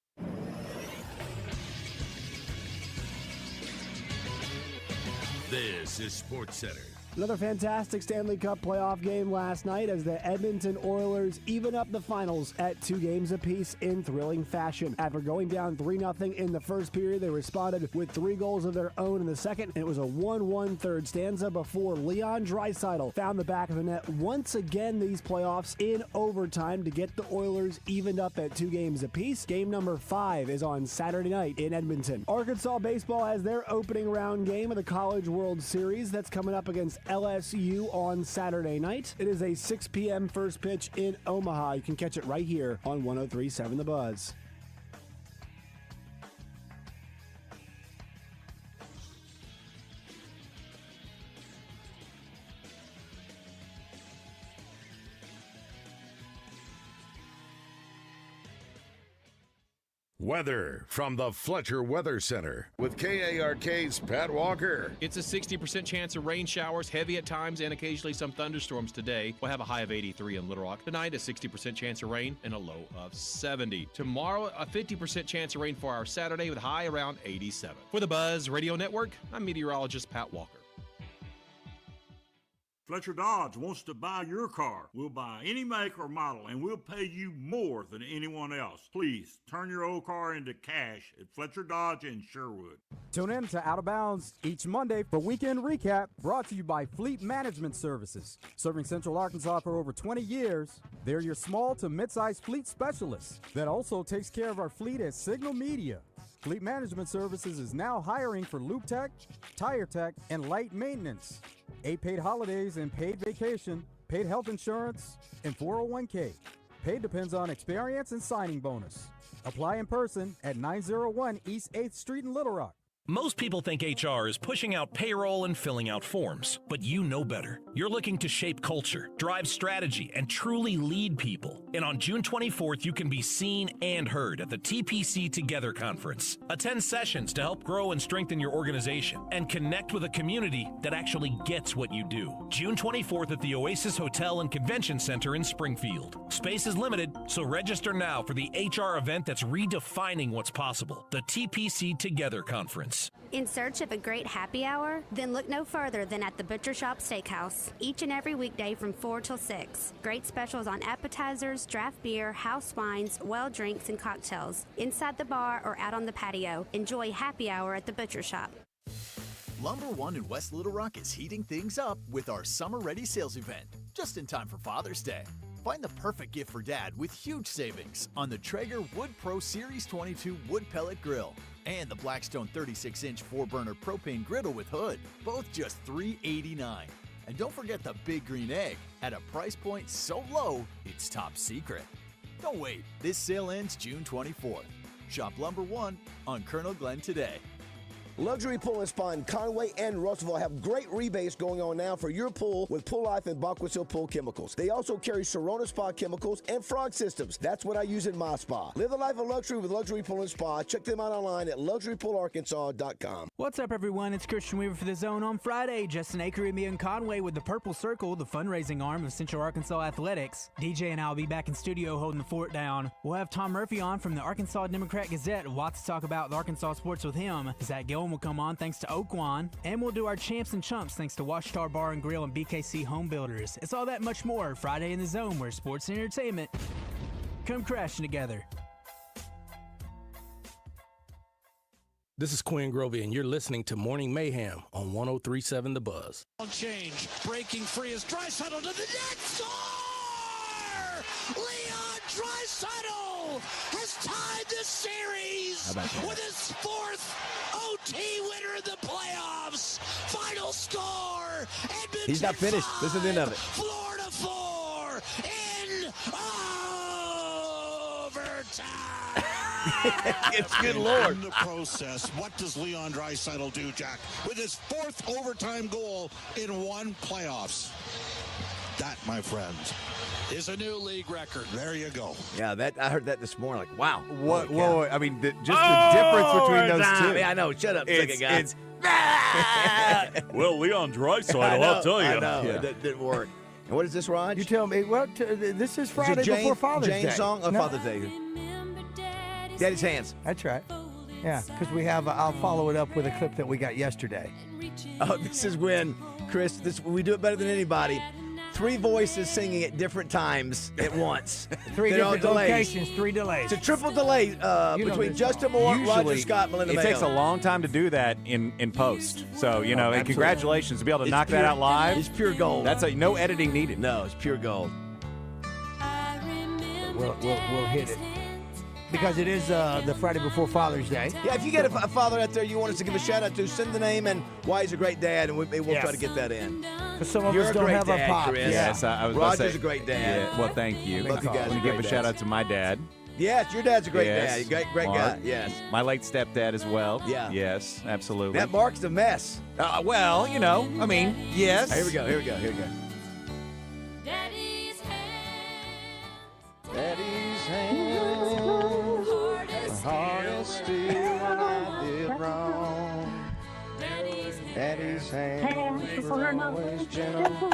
S7: This is SportsCenter.
S13: Another fantastic Stanley Cup playoff game last night as the Edmonton Oilers even up the finals at 2 games apiece in thrilling fashion. After going down 3-0 in the first period, they responded with 3 goals of their own in the second, and it was a 1-1 third stanza before Leon Draisaitl found the back of the net once again these playoffs in overtime to get the Oilers evened up at 2 games apiece. Game number 5 is on Saturday night in Edmonton. Arkansas baseball has their opening round game of the College World Series that's coming up against LSU on Saturday night. It is a 6 p.m. first pitch in Omaha. You can catch it right here on 103.7 The Buzz.
S7: Weather from the Fletcher Weather Center with KARK's Pat Walker.
S15: It's a 60% chance of rain showers, heavy at times, and occasionally some thunderstorms today. We'll have a high of 83 in Little Rock. Tonight, a 60% chance of rain and a low of 70. Tomorrow, a 50% chance of rain for our Saturday with a high around 87. For the Buzz Radio Network, I'm meteorologist Pat Walker.
S16: Fletcher Dodge wants to buy your car. We'll buy any make or model, and we'll pay you more than anyone else. Please, turn your old car into cash at Fletcher Dodge in Sherwood.
S17: Tune in to Out of Bounds each Monday for Weekend Recap, brought to you by Fleet Management Services. Serving Central Arkansas for over 20 years, they're your small to mid-sized fleet specialists that also takes care of our fleet at Signal Media. Fleet Management Services is now hiring for Loop Tech, Tire Tech, and light maintenance. 8 paid holidays and paid vacation, paid health insurance, and 401k. Pay depends on experience and signing bonus. Apply in person at 901 East 8th Street in Little Rock.
S18: Most people think HR is pushing out payroll and filling out forms, but you know better. You're looking to shape culture, drive strategy, and truly lead people. And on June 24th, you can be seen and heard at the TPC Together Conference. Attend sessions to help grow and strengthen your organization and connect with a community that actually gets what you do. June 24th at the Oasis Hotel and Convention Center in Springfield. Space is limited, so register now for the HR event that's redefining what's possible. The TPC Together Conference.
S19: In search of a great happy hour? Then look no further than at the Butcher Shop Steakhouse. Each and every weekday from 4 till 6. Great specials on appetizers, draft beer, house wines, well drinks, and cocktails. Inside the bar or out on the patio. Enjoy happy hour at the Butcher Shop.
S20: Lumber One in West Little Rock is heating things up with our Summer Ready sales event, just in time for Father's Day. Find the perfect gift for Dad with huge savings on the Traeger Wood Pro Series 22 Wood Pellet Grill and the Blackstone 36-inch 4-burner propane griddle with hood, both just $389. And don't forget the Big Green Egg at a price point so low, it's top secret. Don't wait, this sale ends June 24th. Shop Lumber One on Colonel Glenn today.
S9: Luxury Pool and Spa in Conway and Russellville have great rebates going on now for your pool with Pool Life and Bacquasil Pool Chemicals. They also carry Serona Spa Chemicals and Frog Systems. That's what I use in my spa. Live the life of luxury with Luxury Pool and Spa. Check them out online at luxurypoolarkansas.com.
S14: What's up, everyone? It's Christian Weaver for The Zone on Friday. Justin Akery and me in Conway with the Purple Circle, the fundraising arm of Central Arkansas Athletics. DJ and I will be back in studio holding the fort down. We'll have Tom Murphy on from the Arkansas Democrat Gazette. Lots to talk about the Arkansas sports with him. Zach Gillen will come on thanks to Oaklawn. And we'll do our Champs and Chumps thanks to Washita Bar and Grill and BKC Home Builders. It's all that much more Friday in The Zone, where sports and entertainment come crashing together.
S21: This is Quinn Grovey, and you're listening to Morning Mayhem on 103.7 The Buzz.
S22: Change, breaking free is Draisaitl to the net, score! Leon Draisaitl has tied the series with his 4th OT winner in the playoffs. Final score, Edmonton.
S9: He's not finished.
S22: 5,
S9: Listen to the end of it.
S22: Florida 4 in overtime.
S9: It's good Lord.
S22: In the process, what does Leon Draisaitl do, Jack, with his 4th overtime goal in one playoffs? That, my friends, is a new league record. There you go.
S9: Yeah, that I heard that this morning. Like, wow.
S12: What? Whoa! I mean, just the difference between those two.
S9: I know. Shut up, second guy.
S1: Well, Leon Draisaitl, I'll tell you.
S9: I know. That didn't work. And what is this, Raj?
S11: You tell me. Well, this is Friday before Father's Day.
S9: Jane's song or
S11: No.
S9: Father's Day? Daddy's Hands.
S11: That's right. Yeah, because we have. I'll follow it up with a clip that we got yesterday.
S9: Oh, this is when, Chris, we do it better than anybody. 3 voices singing at different times at once.
S11: 3
S9: They're
S11: different
S9: on delays.
S11: locations, 3 delays.
S9: It's a triple delay between Justin Moore, Roger Scott, Melinda
S12: It
S9: Mayo.
S12: takes a long time to do that in post. So, and
S9: absolutely.
S12: congratulations to be able to knock
S9: pure-
S12: that out live.
S9: It's pure gold.
S12: That's no editing needed.
S9: No, it's pure gold.
S11: We'll hit it. Because it is the Friday before Father's Day.
S9: Yeah, if you get a father out there you want us to give a shout out to, send the name and why he's a great dad, and we'll try to get that in.
S11: Because some of
S9: You're
S11: us
S9: a
S11: don't
S9: great
S11: have
S9: dad,
S11: our pops.
S9: Chris.
S12: Yes, I was about to
S9: Roger's
S12: say,
S9: a great dad.
S12: Yeah, well, thank you.
S9: Both you guys
S12: I want
S9: are
S12: to give
S9: great
S12: a shout
S9: dads.
S12: out to my dad.
S9: Yes, your dad's a great
S12: Yes.
S9: dad. Great
S12: Mark.
S9: guy. Yes.
S12: My late stepdad as well.
S9: Yeah.
S12: Yes, absolutely.
S9: That Mark's the mess.
S12: Well, I mean, yes.
S9: Here we go.
S4: Daddy's
S8: Daddy's hand, heart is steel when I did wrong. Daddy's hand, were always gentle.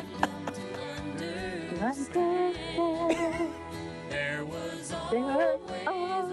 S4: There was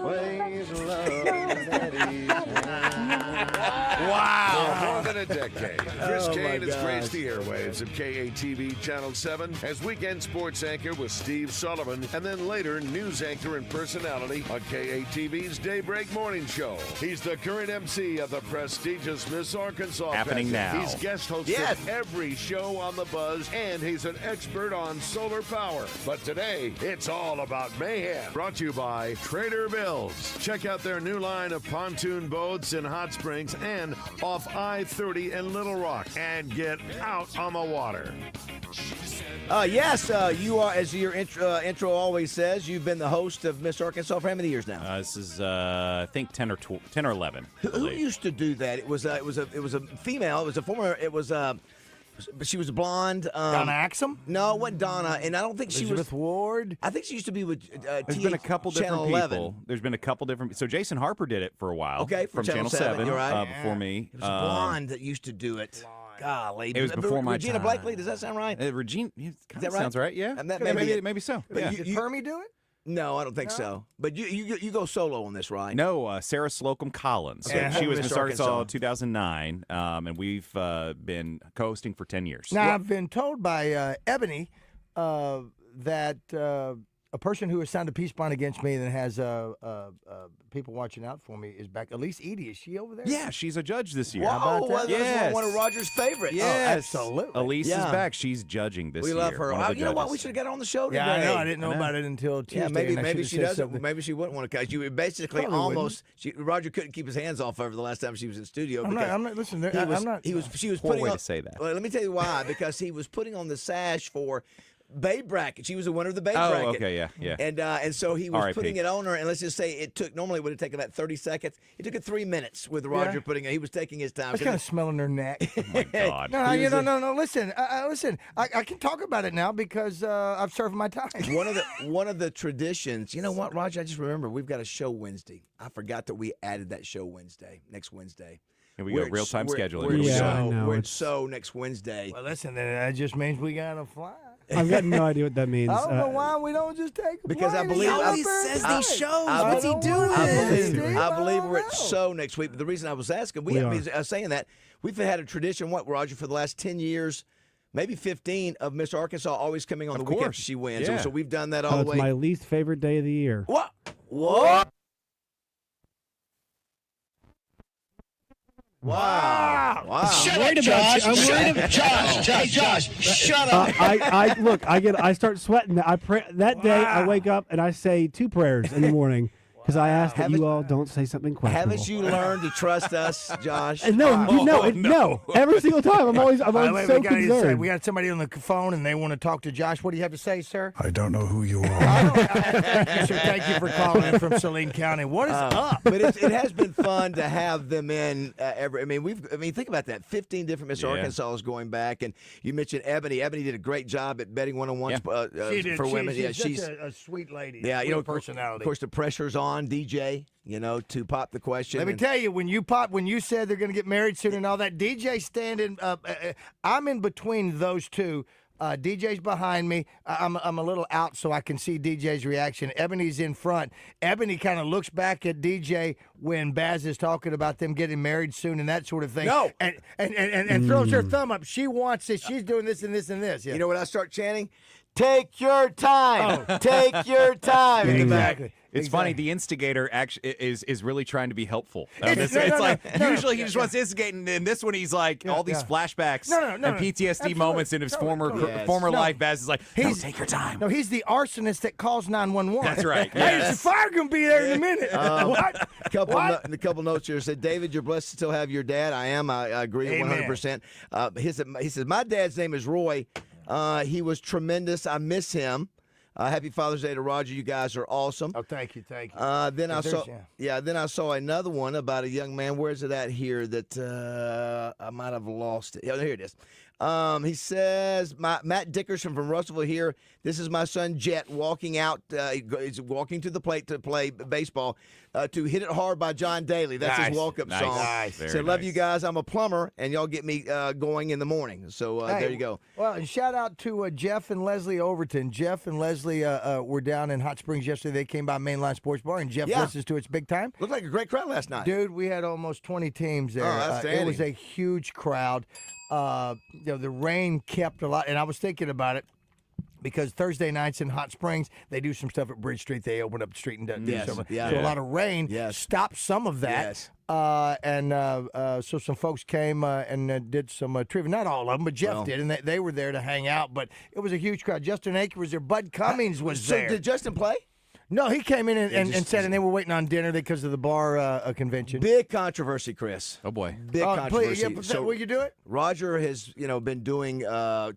S8: Ways of love, Daddy's hand.
S7: For more than a decade, Chris
S9: Oh,
S7: Kane
S9: my
S7: has
S9: gosh.
S7: graced the airwaves of KATV Channel 7 as weekend sports anchor with Steve Sullivan, and then later news anchor and personality on KATV's Daybreak Morning Show. He's the current MC of the prestigious Miss Arkansas
S12: Happening
S7: pageant.
S12: now.
S7: He's guest hosted
S9: Yes.
S7: every show on The Buzz, and he's an expert on solar power. But today, it's all about mayhem. Brought to you by Trader Bills. Check out their new line of pontoon boats in Hot Springs and off I-30 in Little Rock, and get out on the water.
S9: Yes, you are, as your intro always says, you've been the host of Miss Arkansas for how many years now?
S12: This is, I think, 10 or 11.
S9: Who used to do that? It was a female. It was a former. But she was a blonde.
S11: Donna Axum?
S9: No, it wasn't Donna, and I don't think she was.
S11: Elizabeth Ward?
S9: I think she used to be with
S12: There's been a couple
S9: Channel
S12: different
S9: 11.
S12: people. There's been a couple different. So Jason Harper did it for a while.
S9: Okay,
S12: from
S9: Channel 7, you're right.
S12: before me.
S9: It was a blonde that used to do it. Golly,
S12: It was before my
S9: Regina
S12: time.
S9: Blakely. Does that sound right?
S12: Regina,
S9: Is that right?
S12: sounds right. Yeah,
S9: And that
S12: maybe so.
S9: But
S12: Yeah.
S11: Did Hermie do it?
S9: No, I don't think so. But you go solo on this, right?
S12: No, Sarah Slocum Collins. So
S9: Yeah.
S12: she was
S9: Miss
S12: Miss Arkansas
S9: Arkansas.
S12: 2009, and we've been co-hosting for 10 years.
S11: Now, I've been told by Ebony that a person who has signed a peace bond against me and has people watching out for me is back. At least Edie, is she over there?
S12: Yeah, she's a judge this year.
S9: Whoa,
S12: How about that?
S9: that's
S12: Yes.
S9: one of Roger's favorites.
S12: Yes,
S11: absolutely.
S12: Elise
S9: Yeah.
S12: is back. She's judging this
S9: We
S12: year.
S9: love her.
S12: One of the
S9: You know what?
S12: judges.
S9: We should have got her on the show today.
S11: Yeah, I know. I didn't know about it until Tuesday.
S9: Yeah,
S11: and I
S9: maybe
S11: should've
S9: she
S11: said
S9: doesn't.
S11: something.
S9: Maybe she wouldn't want to. Because you basically
S11: Probably
S9: almost. Roger couldn't keep his hands off her the last time she was in studio.
S11: I'm
S9: because
S11: not. Listen,
S9: he was,
S11: I'm not.
S9: She was
S12: Poor
S9: putting
S12: way
S9: on.
S12: to say that.
S9: Well, let me tell you why. Because he was putting on the sash for Babe Bracket. She was the winner of the Babe
S12: Oh,
S9: Bracket.
S12: okay, yeah.
S9: And so he was
S12: R.I.P.
S9: putting it on her, and let's just say it took. Normally, it would have taken about 30 seconds. It took it 3 minutes with Roger putting it. He was taking his time.
S11: I was kind of smelling her neck.
S12: Oh my God.
S11: No. Listen, listen. I can talk about it now because I've served my time.
S9: One of the traditions. You know what, Roger? I just remember we've got a show Wednesday. I forgot that we added that show next Wednesday.
S12: Here we go, real-time scheduling.
S9: We're at so next Wednesday.
S11: Well, listen, then that just means we gotta fly.
S13: I've got no idea what that means.
S11: I don't know why we don't just take a
S9: Because I
S11: plane
S9: believe
S11: and go
S9: I-
S11: up there and
S9: says
S11: fly.
S9: these shows.
S11: I
S9: What's he
S11: don't
S9: doing?
S11: know.
S9: I believe we're
S11: don't
S9: at
S11: know.
S9: so next week. But the reason I was asking,
S13: We are.
S9: saying that we've had a tradition, Roger, for the last 10 years, maybe 15, of Miss Arkansas always coming on the weekend after she wins.
S12: Yeah.
S9: So we've done that all
S13: Oh,
S9: the
S13: it's
S9: way.
S13: my least favorite day of the year.
S9: What? What? Wow.
S8: Shut up, Josh. Josh, shut up.
S13: I start sweating. I pray that day. I wake up and I say 2 prayers in the morning because I ask that you all don't say something questionable.
S9: Haven't you learned to trust us, Josh?
S13: No. Every single time. I'm always
S11: Wait,
S13: so
S11: we gotta say,
S13: concerned.
S11: we got somebody on the phone and they want to talk to Josh. What do you have to say, sir?
S2: I don't know who you are.
S11: Thank you, sir. Thank you for calling in from Saline County. What is up?
S9: But it has been fun to have them in every. I mean, think about that. 15 different Miss Arkansas going back, and you mentioned Ebony. Ebony did a great job at betting 1-on-1s
S11: She did.
S9: for women.
S11: She's a sweet lady.
S9: Yeah,
S11: sweet personality.
S9: Of course, the pressure's on on DJ, to pop the question.
S11: Let me tell you, when you said they're going to get married soon and all that, DJ standing, I'm in between those two. DJ's behind me. I'm a little out so I can see DJ's reaction. Ebony's in front. Ebony kind of looks back at DJ when Baz is talking about them getting married soon and that sort of thing.
S9: No.
S11: And throws her thumb up. She wants this. She's doing this and this and this. Yeah.
S9: You know what I start chanting? Take your time. Take your time.
S11: Exactly.
S12: It's funny. The instigator actually is really trying to be helpful.
S11: No,
S12: Usually he just wants to instigate, and in this one he's like all these flashbacks and PTSD
S11: Absolutely.
S12: moments in his former life. Baz is like, no, take your time.
S11: No, he's the arsonist that calls 911.
S12: That's right.
S11: Hey, the fire gonna be there in a minute. What?
S9: A couple notes here said, David, you're blessed to still have your dad. I am. I agree 100%. He says, my dad's name is Roy. He was tremendous. I miss him. Happy Father's Day to Roger. You guys are awesome.
S11: Oh, thank you. Then
S9: I saw another one about a young man. Where's it at here that I might have lost it? Yeah, here it is. He says, Matt Dickerson from Russellville here. This is my son Jet walking out. He's walking to the plate to play baseball. To Hit It Hard by John Daly. That's his walk-up song.
S11: Nice.
S9: Said, love you guys. I'm a plumber, and y'all get me going in the morning. So there you go.
S11: Well, and shout out to Jeff and Leslie Overton. Jeff and Leslie were down in Hot Springs yesterday. They came by Mainline Sports Bar, and Jeff listens to It's Big Time.
S9: Looked like a great crowd last night.
S11: Dude, we had almost 20 teams there.
S9: Outstanding.
S11: It was a huge crowd. The rain kept a lot, and I was thinking about it. Because Thursday nights in Hot Springs, they do some stuff at Bridge Street. They open up the street and do some. So a lot of rain stopped some of that. So some folks came and did some trivia. Not all of them, but Jeff did, and they were there to hang out. But it was a huge crowd. Justin Aker was there. Bud Cummings was there.
S9: So did Justin play?
S11: No, he came in and said, and they were waiting on dinner because of the bar convention.
S9: Big controversy, Chris.
S12: Oh boy,
S9: big controversy.
S11: Will you do it?
S9: Roger has been doing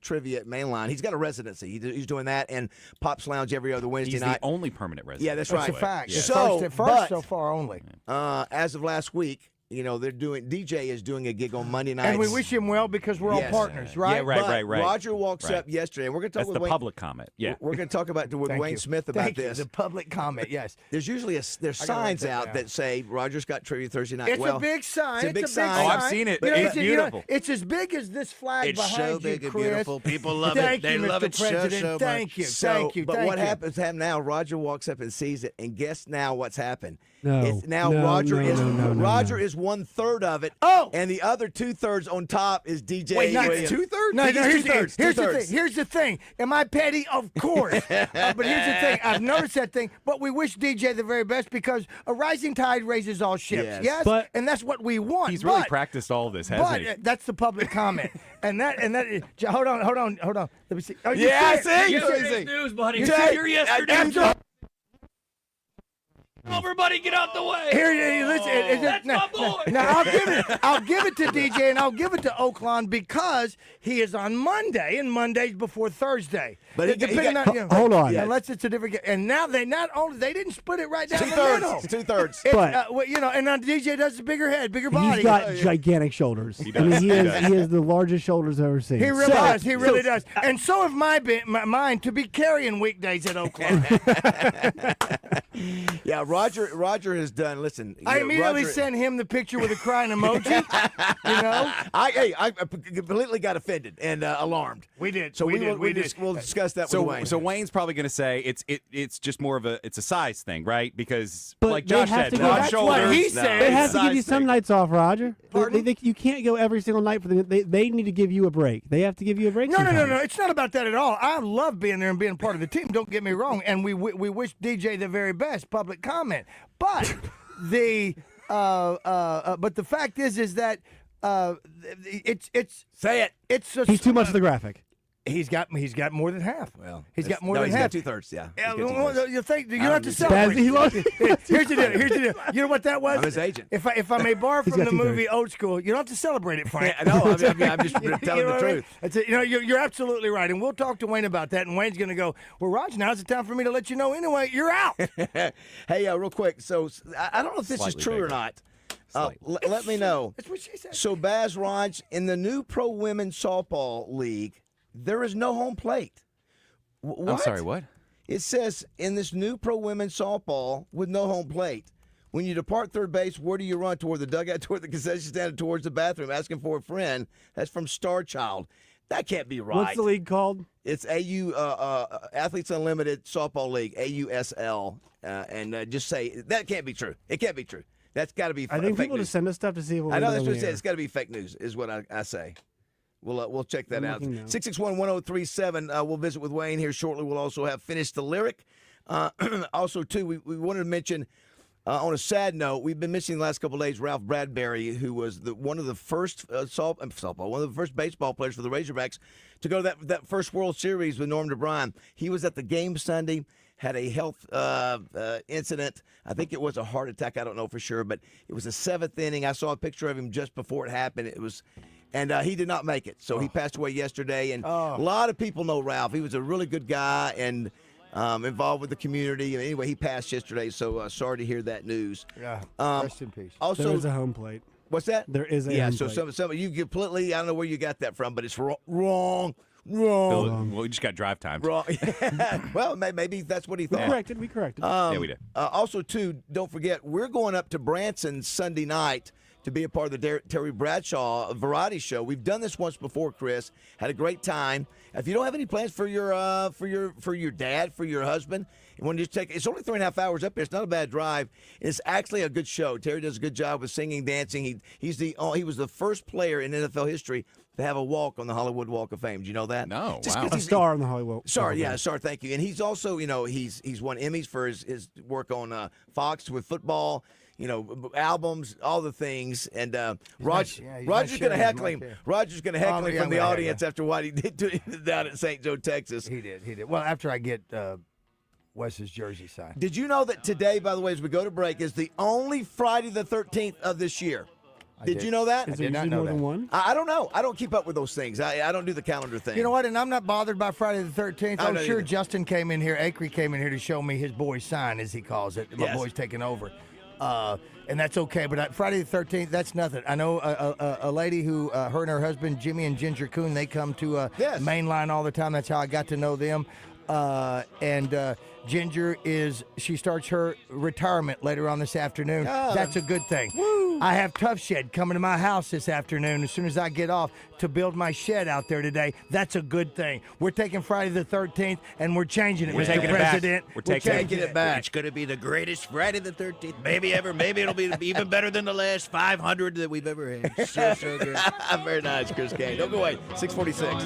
S9: trivia at Mainline. He's got a residency. He's doing that and Pops Lounge every other Wednesday night.
S12: He's the only permanent resident.
S9: Yeah, that's right.
S11: That's a fact.
S9: Yeah.
S11: At first, so far only.
S9: As of last week. They're doing. DJ is doing a gig on Monday nights,
S11: and we wish him well because we're all partners, right?
S12: Yeah, right.
S9: Roger walks up yesterday, and we're going to talk
S12: with
S9: the
S12: Wayne. Public comment. Yeah,
S9: we're going to talk with Wayne Smith about this.
S11: The public comment, yes.
S9: There's usually there's signs out that say Roger's got trivia Thursday night.
S11: It's a big sign.
S9: It's a big sign.
S12: Oh, I've seen it. It's beautiful.
S11: It's as big as this flag behind you,
S9: It's so big and
S11: Chris.
S9: beautiful. People love it. They love it so much.
S11: Thank you.
S9: But what happens now? Roger walks up and sees it, and guess now what's happened.
S13: No.
S9: Roger is 1/3 of it. And the other 2/3 on top is DJ.
S11: Wait, not
S9: Williams.
S11: 2/3? No, here's the thing. Am I petty? Of course. But here's the thing. I've noticed that thing. But we wish DJ the very best because a rising tide raises all ships. Yes. And that's what we want.
S12: He's really practiced all this, hasn't he?
S11: That's the public comment. and that. Hold on. Let me see. Oh,
S9: see.
S1: You see news, buddy. You're yesterday. Everybody get out the way!
S11: That's my boy. Now I'll give it to DJ and I'll give it to Oaklawn because he is on Monday and Monday's before Thursday.
S9: But
S13: hold on.
S11: Unless it's a different. And now they didn't split it right down the middle.
S9: 2/3.
S11: And now DJ does a bigger head, bigger body.
S13: He's got gigantic shoulders. He has the largest shoulders I've ever seen.
S11: He really does. He really does. And so have mine to be carrying weekdays at Oaklawn.
S9: Yeah, Roger has done. Listen,
S11: I immediately sent him the picture with a crying emoji.
S9: I completely got offended and alarmed.
S11: We did.
S9: So we'll discuss that with Wayne.
S12: So Wayne's probably going to say it's just more of a size thing, right? Because
S13: but
S12: like Josh said,
S11: that's what he said.
S13: They have to give you some nights off, Roger. You can't go every single night for them. They need to give you a break. They have to give you a break.
S11: No. It's not about that at all. I love being there and being part of the team. Don't get me wrong. And we wish DJ the very best. Public comment. But the fact is that it's
S9: say it.
S13: He's too much of the graphic.
S11: He's got more than half.
S9: Well,
S11: he's got more than half.
S9: He's got 2/3. Yeah.
S11: You think you don't have to celebrate. Here's the deal. You know what that was?
S9: I'm his agent.
S11: If I may borrow from the movie Old School, you don't have to celebrate it, Frank.
S9: No, I'm just telling the truth.
S11: You're absolutely right, and we'll talk to Wayne about that. And Wayne's going to go, well, Roger, now's the time for me to let you know. Anyway, you're out.
S9: Hey, real quick. So I don't know if this is true or not. Let me know.
S11: That's what she said.
S9: So Baz Raj, in the new Pro Women's Softball League, there is no home plate. What?
S12: I'm sorry, what?
S9: It says, in this new pro women's softball with no home plate, when you depart third base, where do you run? Toward the dugout, toward the concession stand, towards the bathroom, asking for a friend? That's from Star Child. That can't be right.
S13: What's the league called?
S9: It's Athletes Unlimited Softball League, AUSL. And just say, that can't be true. It can't be true. That's got to be
S13: I think
S9: fake
S13: people
S9: news.
S13: just send us stuff to see if we'll
S9: I know
S13: read it
S9: that's
S13: on
S9: what
S13: the
S9: it says.
S13: air.
S9: It's got to be fake news, is what I say. We'll check that
S13: I'm
S9: out.
S13: looking now.
S9: 661-1037. We'll visit with Wayne here shortly. We'll also have Finish the Lyric. Also, too, we wanted to mention, on a sad note, we've been missing the last couple of days Ralph Bradbury, who was one of the first softball, one of the first baseball players for the Razorbacks to go to that first World Series with Norm DeBryan. He was at the game Sunday, had a health incident. I think it was a heart attack. I don't know for sure, but it was the 7th inning. I saw a picture of him just before it happened. And he did not make it, so he passed away yesterday. And a lot of people know Ralph. He was a really good guy and involved with the community. Anyway, he passed yesterday, so sorry to hear that news.
S11: Yeah, rest in peace.
S9: Also,
S13: there is a home plate.
S9: What's that?
S13: There is a home plate.
S9: So some of you completely, I don't know where you got that from, but it's wrong.
S12: Well, we just got drive time.
S9: Wrong. Well, maybe that's what he thought.
S13: We corrected.
S12: Yeah, we did.
S9: Also, too, don't forget, we're going up to Branson Sunday night to be a part of the Terry Bradshaw variety show. We've done this once before, Chris. Had a great time. If you don't have any plans for your dad, for your husband, and when you take, it's only 3.5 hours up there. It's not a bad drive. It's actually a good show. Terry does a good job with singing, dancing. He was the first player in NFL history to have a walk on the Hollywood Walk of Fame. Do you know that?
S12: No.
S9: Just
S12: Wow.
S13: A star on the Hollywood.
S9: Sorry, thank you. And he's also, he's won Emmys for his work on Fox with football, albums, all the things. And Roger's going to heckle him. Roger's going to heckle him from the audience after what he did to him down at St. Joe, Texas.
S11: He did. Well, after I get Wes's jersey signed.
S9: Did you know that today, by the way, as we go to break, is the only Friday the 13th of this year? Did you know that?
S13: Is there usually more than one?
S9: I don't know. I don't keep up with those things. I don't do the calendar thing.
S11: You know what? And I'm not bothered by Friday the 13th. I'm
S9: not
S11: sure
S9: either.
S11: Justin came in here, Acree came in here to show me his boy's sign, as he calls it. My
S9: Yes.
S11: boy's taking over. And that's okay. But Friday the 13th, that's nothing. I know a lady who, her and her husband, Jimmy and Ginger Coon, they come to Mainline all the time. That's how I got to know them. And Ginger she starts her retirement later on this afternoon. That's a good thing. I have Tough Shed coming to my house this afternoon as soon as I get off to build my shed out there today. That's a good thing. We're taking Friday the 13th and we're changing it,
S12: We're
S11: Mr.
S12: taking it back.
S11: President.
S12: We're taking
S11: it back.
S1: It's going to be the greatest Friday the 13th. Maybe ever. Maybe it'll be even better than the last 500 that we've ever had. So good.
S9: Very nice, Chris Kane. Don't go away. 646.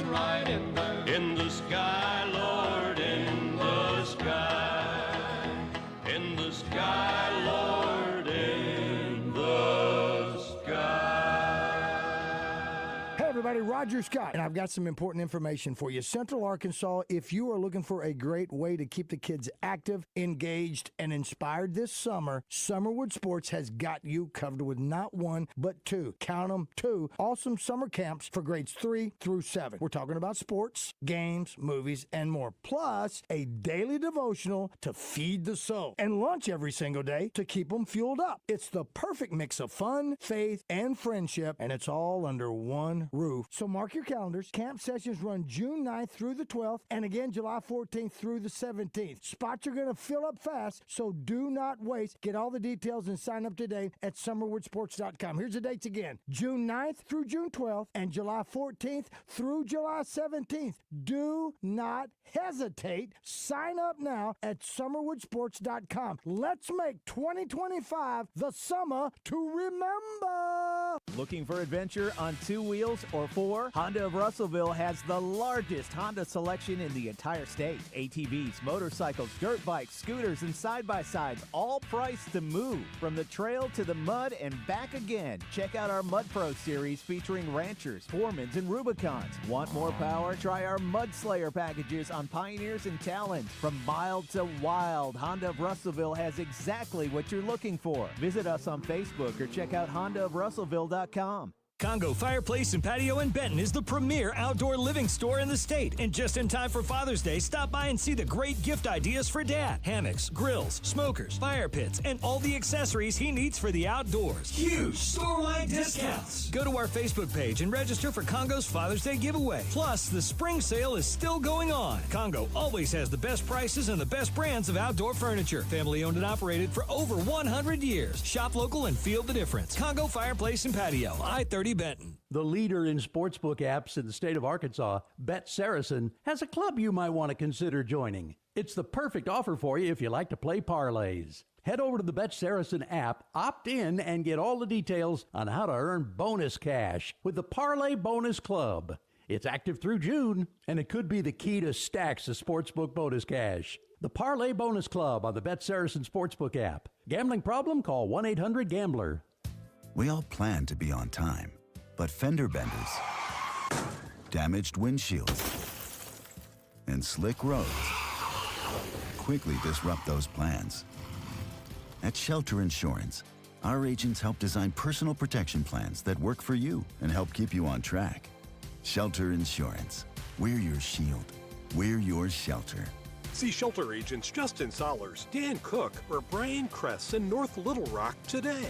S8: In the sky, Lord, in the sky. In the sky, Lord, in the sky.
S11: Hey everybody, Roger Scott, and I've got some important information for you. Central Arkansas, if you are looking for a great way to keep the kids active, engaged, and inspired this summer, Summerwood Sports has got you covered with not one, but two, count them, two, awesome summer camps for grades 3 through 7. We're talking about sports, games, movies, and more, plus a daily devotional to feed the soul, and lunch every single day to keep them fueled up. It's the perfect mix of fun, faith, and friendship, and it's all under one roof. So mark your calendars. Camp sessions run June 9th through the 12th, and again July 14th through the 17th. Spots are going to fill up fast, so do not waste. Get all the details and sign up today at summerwoodsports.com. Here's the dates again. June 9th through June 12th, and July 14th through July 17th. Do not hesitate. Sign up now at summerwoodsports.com. Let's make 2025 the summer to remember.
S2: Looking for adventure on 2 wheels or 4? Honda of Russellville has the largest Honda selection in the entire state. ATVs, motorcycles, dirt bikes, scooters, and side-by-sides, all priced to move. From the trail to the mud and back again. Check out our Mud Pro series featuring Ranchers, Foremans, and Rubicons. Want more power? Try our Mud Slayer packages on Pioneers and Talons. From mild to wild, Honda of Russellville has exactly what you're looking for. Visit us on Facebook or check out HondaofRussellville.com.
S3: Congo Fireplace and Patio in Benton is the premier outdoor living store in the state. And just in time for Father's Day, stop by and see the great gift ideas for Dad. Hammocks, grills, smokers, fire pits, and all the accessories he needs for the outdoors. Huge store-wide discounts. Go to our Facebook page and register for Congo's Father's Day giveaway. Plus, the spring sale is still going on. Congo always has the best prices and the best brands of outdoor furniture. Family owned and operated for over 100 years. Shop local and feel the difference. Congo Fireplace and Patio, I-30 Benton.
S5: The leader in sportsbook apps in the state of Arkansas, Bet Saracen, has a club you might want to consider joining. It's the perfect offer for you if you like to play parlays. Head over to the Bet Saracen app, opt in, and get all the details on how to earn bonus cash with the Parlay Bonus Club. It's active through June, and it could be the key to stacks of sportsbook bonus cash. The Parlay Bonus Club on the Bet Saracen Sportsbook app. Gambling problem? Call 1-800-GAMBLER.
S23: We all plan to be on time, but fender benders, damaged windshields, and slick roads quickly disrupt those plans. At Shelter Insurance, our agents help design personal protection plans that work for you and help keep you on track. Shelter Insurance. We're your shield. We're your shelter.
S24: See Shelter agents Justin Sollers, Dan Cook, or Brian Kress in North Little Rock today.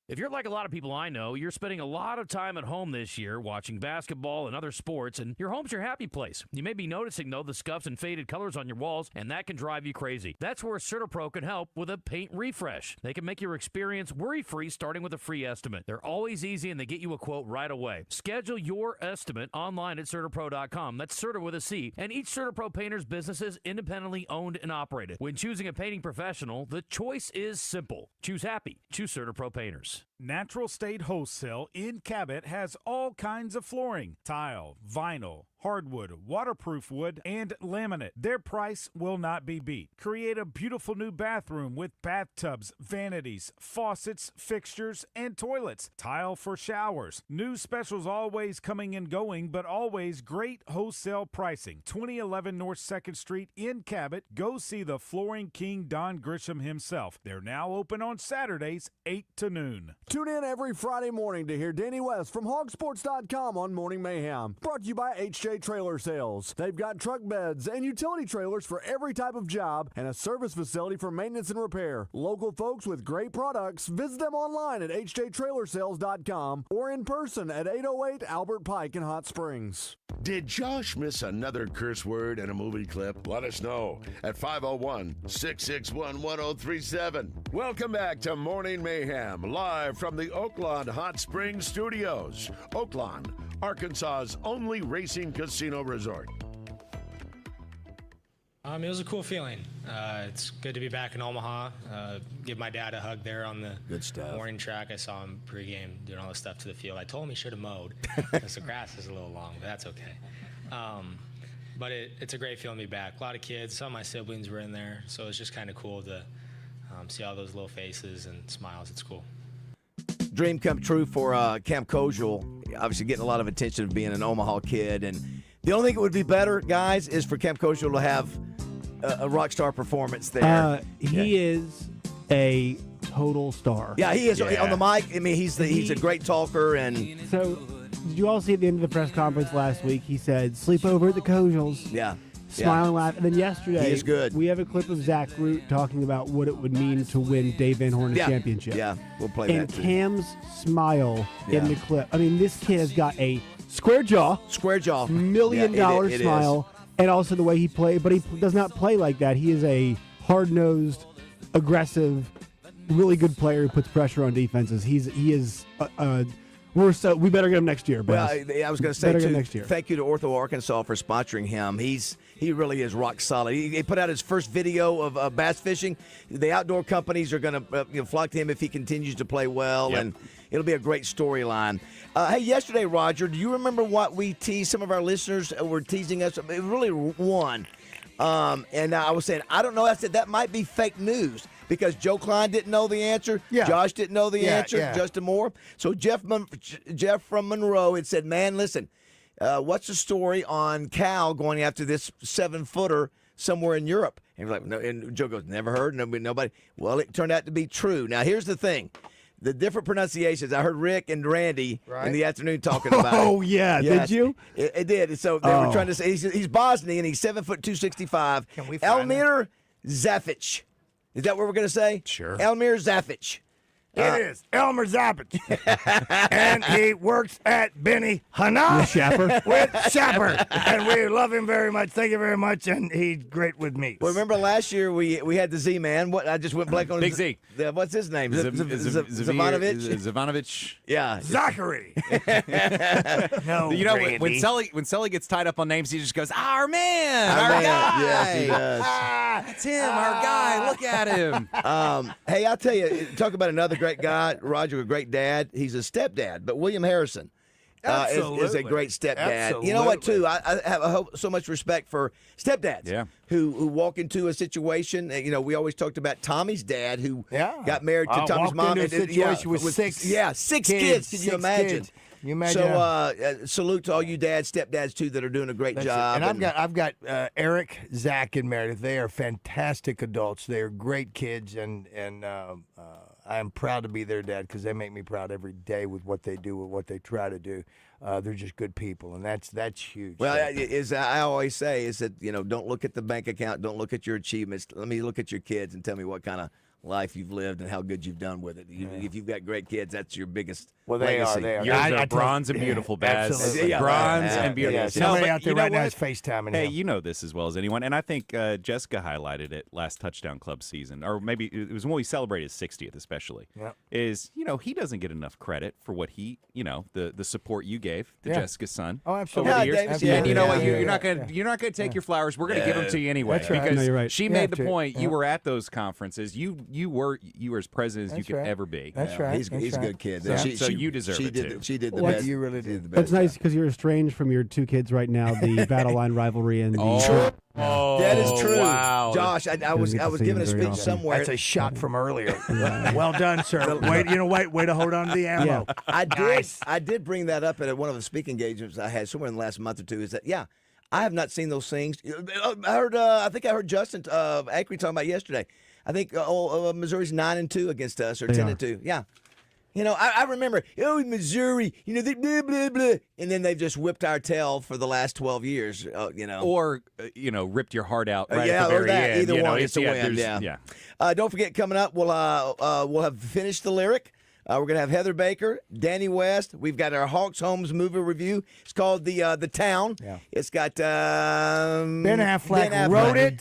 S25: If you're like a lot of people I know, you're spending a lot of time at home this year watching basketball and other sports, and your home's your happy place. You may be noticing, though, the scuffs and faded colors on your walls, and that can drive you crazy. That's where CertaPro can help with a paint refresh. They can make your experience worry-free, starting with a free estimate. They're always easy, and they get you a quote right away. Schedule your estimate online at CertaPro.com. That's Certa with a C. And each CertaPro painter's business is independently owned and operated. When choosing a painting professional, the choice is simple. Choose happy. Choose CertaPro Painters.
S26: Natural State Wholesale in Cabot has all kinds of flooring, tile, vinyl, hardwood, waterproof wood, and laminate. Their price will not be beat. Create a beautiful new bathroom with bathtubs, vanities, faucets, fixtures, and toilets. Tile for showers. New specials always coming and going, but always great wholesale pricing. 2011 North 2nd Street in Cabot. Go see the Flooring King Don Grisham himself. They're now open on Saturdays, 8 to noon.
S27: Tune in every Friday morning to hear Danny West from hogsports.com on Morning Mayhem. Brought to you by HJ Trailer Sales. They've got truck beds and utility trailers for every type of job and a service facility for maintenance and repair. Local folks with great products. Visit them online at hjtrailersales.com or in person at 808 Albert Pike in Hot Springs.
S7: Did Josh miss another curse word in a movie clip? Let us know at 501-661-1037. Welcome back to Morning Mayhem, live from the Oaklawn Hot Springs Studios. Oaklawn, Arkansas's only racing casino resort.
S28: It was a cool feeling. It's good to be back in Omaha. Give my dad a hug there on the morning track. I saw him pregame doing all the stuff to the field. I told him he should have mowed because the grass is a little long, but that's okay. But it's a great feeling to be back. A lot of kids. Some of my siblings were in there, so it's just kind of cool to see all those little faces and smiles. It's cool.
S9: Dream come true for Cam Kozel. Obviously getting a lot of attention of being an Omaha kid. And the only thing that would be better, guys, is for Cam Kozel to have a rock star performance there.
S13: He is a total star.
S9: Yeah, he is on the mic. I mean, he's a great talker. And
S13: so, did you all see at the end of the press conference last week? He said, "Sleep over at the Kozels."
S9: Yeah.
S13: Smiling, laugh. And then yesterday,
S9: he is good.
S13: We have a clip of Zach Root talking about what it would mean to win Dave Van Horn a championship.
S9: Yeah, we'll play that too.
S13: And Cam's smile in the clip. I mean, this kid has got a square jaw,
S9: $1
S13: million
S9: it
S13: smile, and also the way he plays. But he does not play like that. He is a hard-nosed, aggressive, really good player who puts pressure on defenses. We better get him next year.
S9: Well, I was going to say too,
S13: next year.
S9: Thank you to Ortho Arkansas for sponsoring him. He really is rock solid. He put out his first video of bass fishing. The outdoor companies are going to flock to him if he continues to play well, and it'll be a great storyline. Hey, yesterday, Roger, do you remember what we teased? Some of our listeners were teasing us. It really won. And I was saying, I don't know. I said that might be fake news because Joe Klein didn't know the answer. Yeah. Josh didn't know the answer. Yeah. Justin Moore. So Jeff from Monroe had said, man, listen, what's the story on Cal going after this 7-footer somewhere in Europe? And we're like, no, and Joe goes, never heard, nobody. Well, it turned out to be true. Now, here's the thing. the different pronunciations. I heard Rick and Randy in the afternoon talking about it.
S13: Oh, yeah.
S9: Yes,
S13: Did you?
S9: It did. So they were trying to say he's Bosnian. He's 7 foot 265.
S11: Can we find
S9: Elmir Zafic. Is that what we're going to say?
S12: Sure.
S9: Elmir Zafic.
S11: It is Elmer Zappich. And he works at Benny Hanna
S13: With Shapper.
S11: with Shapper. And we love him very much. Thank you very much. And he's great with me.
S9: Well, remember last year we had the Z-Man. What I just went blank on
S12: Big Z.
S9: What's his name? Zavanovich?
S12: Zavanovich.
S9: Yeah.
S11: Zachary. No,
S12: You know,
S11: Randy.
S12: when Sully gets tied up on names, he just goes, "Our man,
S9: Our
S12: our
S9: man."
S12: guy."
S9: Yes, he does.
S12: That's him, our guy. Look at him.
S9: Hey, I'll tell you, talk about another great guy, Roger, a great dad. He's a stepdad, but William Harrison is a great stepdad.
S11: Absolutely.
S9: You know what, too? I have so much respect for stepdads who walk into a situation. You know, we always talked about Tommy's dad who got married to Tommy's mom.
S11: Into a situation with six
S9: kids. Can you
S11: six
S9: imagine?
S11: kids. You imagine?
S9: So salute to all you dads, stepdads, too, that are doing a great job.
S11: And I've got Eric, Zach, and Meredith. They are fantastic adults. They are great kids, and I am proud to be their dad because they make me proud every day with what they do, with what they try to do. They're just good people, and that's huge.
S9: Well, as I always say, is that, you know, don't look at the bank account, don't look at your achievements. Let me look at your kids and tell me what kind of life you've lived and how good you've done with it. If you've got great kids, that's your biggest legacy.
S11: They are.
S12: Yours are bronze and beautiful, Baz.
S11: Absolutely.
S12: Bronze and beautiful.
S11: Yeah, somebody out there
S12: you know
S11: right now
S12: what?
S11: is FaceTiming
S12: Hey,
S11: him.
S12: you know this as well as anyone, and I think Jessica highlighted it last Touchdown Club season, or maybe it was when we celebrated his 60th especially, is, you know, he doesn't get enough credit for what he, you know, the support you gave to Jessica's son over the years. And you know what? You're not gonna take your flowers. We're gonna give them to you anyway.
S11: That's right.
S12: Because
S13: you're right.
S12: she made the point. You were at those conferences. You were as president as you could ever be.
S11: That's right.
S9: He's a good kid.
S12: So you deserve it too.
S9: She did the
S11: Well,
S9: best.
S11: you really did.
S9: the best.
S13: It's nice because you're estranged from your two kids right now, the battle line rivalry and the.
S9: That is true.
S12: Wow.
S9: Josh, I was giving a speech somewhere.
S11: That's a shot from earlier. Well done, sir. Way to hold on to the ammo.
S9: I did bring that up at one of the speaking engagements I had somewhere in the last month or two. Is that I have not seen those things. I think I heard Justin Acri talking about yesterday. I think Missouri's 9-2 against us, or 10-2. Yeah. You know, I remember, Missouri, you know, they blah, blah, blah. And then they've just whipped our tail for the last 12 years, you know.
S12: Or, ripped your heart out right at the
S9: or
S12: very
S9: that.
S12: end.
S9: Either one, it's a win.
S12: Yeah.
S9: Don't forget, coming up, we'll have finished the lyric. We're going to have Heather Baker, Danny West. We've got our Hawks Homes movie review. It's called The Town. Yeah. It's got
S11: Ben Affleck wrote it,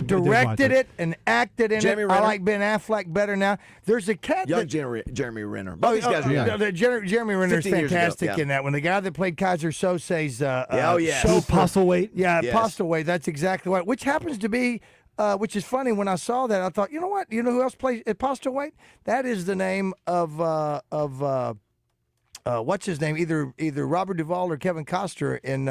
S11: directed it, and acted in
S9: Jeremy
S11: it.
S9: Renner.
S11: I like Ben Affleck better now. There's a cat
S9: Young
S11: that,
S9: Jeremy Renner. Both these guys are young.
S11: Jeremy Renner is
S9: 15 years ago,
S11: fantastic in that. When the guy that played Kaiser Sose's
S13: Postlewaite.
S11: Yeah,
S9: Yes.
S11: Postlewaite. That's exactly right. Which happens to be, which is funny. When I saw that, I thought, you know what? You know who else plays Postlewaite? That is the name of what's his name? Either Robert Duvall or Kevin Costner in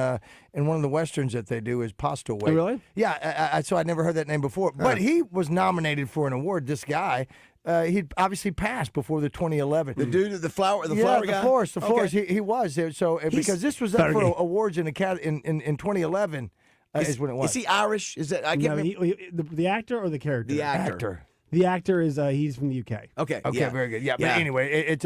S11: one of the westerns that they do is Postlewaite.
S13: Oh, really?
S11: Yeah. So I'd never heard that name before. But he was nominated for an award. This guy. He obviously passed before the 2011.
S9: The dude, the flower guy?
S11: The florist. He was. So because this was up for awards in 2011 is when it was.
S9: Is he Irish? Is that? I can't remember.
S13: The actor or the character?
S9: The actor.
S13: The actor is he's from the UK.
S9: Okay.
S11: Okay. Very good. Yeah. But anyway,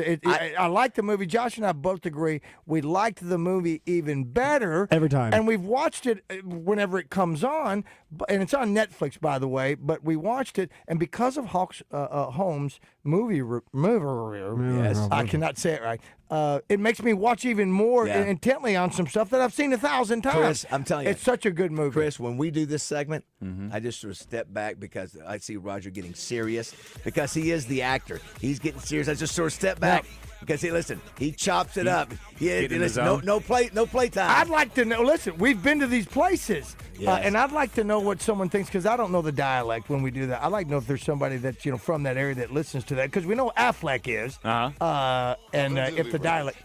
S11: I like the movie. Josh and I both agree. We liked the movie even better
S13: every time,
S11: and we've watched it whenever it comes on. And it's on Netflix, by the way. But we watched it, and because of Hawks Holmes' movie yes, I cannot say it right. It makes me watch even more intently on some stuff that I've seen 1,000 times.
S9: Chris, I'm telling you,
S11: it's such a good movie.
S9: Chris, when we do this segment, I just sort of step back because I see Roger getting serious because he is the actor. He's getting serious. I just sort of step back. Because he chops it up. No play time.
S11: I'd like to know. Listen, we've been to these places, and I'd like to know what someone thinks because I don't know the dialect when we do that. I'd like to know if there's somebody that's from that area that listens to that because we know Affleck is, and if the dialect.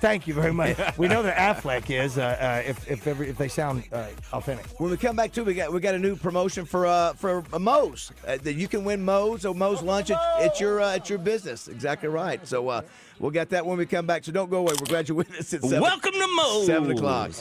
S11: Thank you very much. We know that Affleck is if they sound authentic.
S9: When we come back to, we got a new promotion for Moe's. That you can win Moe's lunch at your business. Exactly right. So. We'll get that when we come back, so don't go away. We're glad you're with us at 7.
S25: Welcome to Moe's.
S9: 7 o'clock.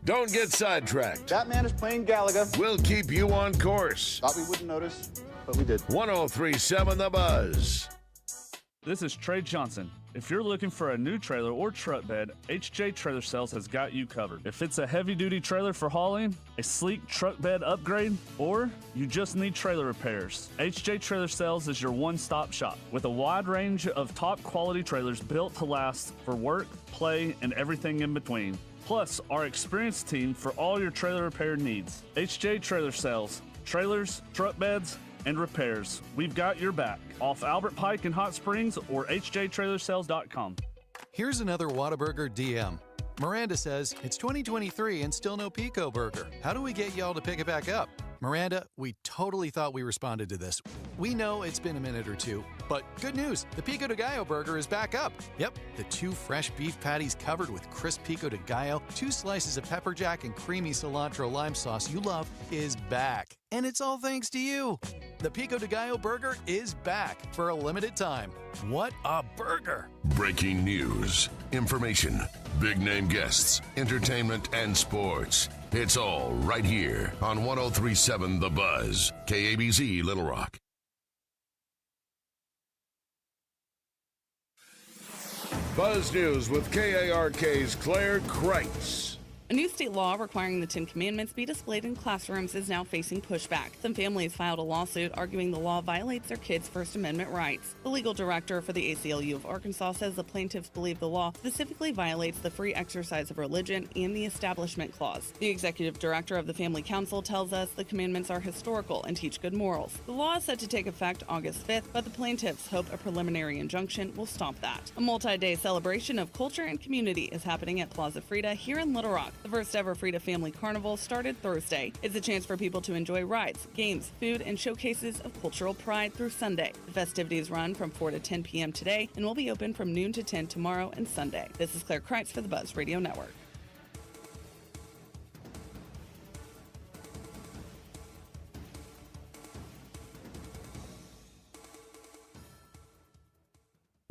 S7: Don't get sidetracked.
S6: That man is playing Galaga.
S7: We'll keep you on course.
S6: Thought we wouldn't notice, but we did.
S7: 103.7 The Buzz.
S10: This is Trey Johnson. If you're looking for a new trailer or truck bed, HJ Trailer Sales has got you covered. If it's a heavy-duty trailer for hauling, a sleek truck bed upgrade, or you just need trailer repairs, HJ Trailer Sales is your one-stop shop. With a wide range of top-quality trailers built to last for work, play, and everything in between. Plus, our experienced team for all your trailer repair needs. HJ Trailer Sales. Trailers, truck beds, and repairs. We've got your back. Off Albert Pike in Hot Springs or hjtrailersales.com.
S15: Here's another Whataburger DM. Miranda says, it's 2023 and still no Pico Burger. How do we get y'all to pick it back up? Miranda, we totally thought we responded to this. We know it's been a minute or two, but good news, the Pico de Gallo burger is back up. Yep, the 2 fresh beef patties covered with crisp Pico de Gallo, 2 slices of pepper jack and creamy cilantro lime sauce you love is back. And it's all thanks to you. The Pico de Gallo burger is back for a limited time. What a burger!
S7: Breaking news, information, big name guests, entertainment, and sports. It's all right here on 103.7 The Buzz, KABZ Little Rock. Buzz News with KARK's Claire Kreitz.
S16: A new state law requiring the 10 Commandments be displayed in classrooms is now facing pushback. Some families filed a lawsuit arguing the law violates their kids' First Amendment rights. The legal director for the ACLU of Arkansas says the plaintiffs believe the law specifically violates the free exercise of religion and the Establishment Clause. The executive director of the Family Council tells us the commandments are historical and teach good morals. The law is set to take effect August 5th, but the plaintiffs hope a preliminary injunction will stop that. A multi-day celebration of culture and community is happening at Plaza Frida here in Little Rock. The first ever Frida Family Carnival started Thursday. It's a chance for people to enjoy rides, games, food, and showcases of cultural pride through Sunday. The festivities run from 4 to 10 p.m. today and will be open from noon to 10 tomorrow and Sunday. This is Claire Kreitz for the Buzz Radio Network.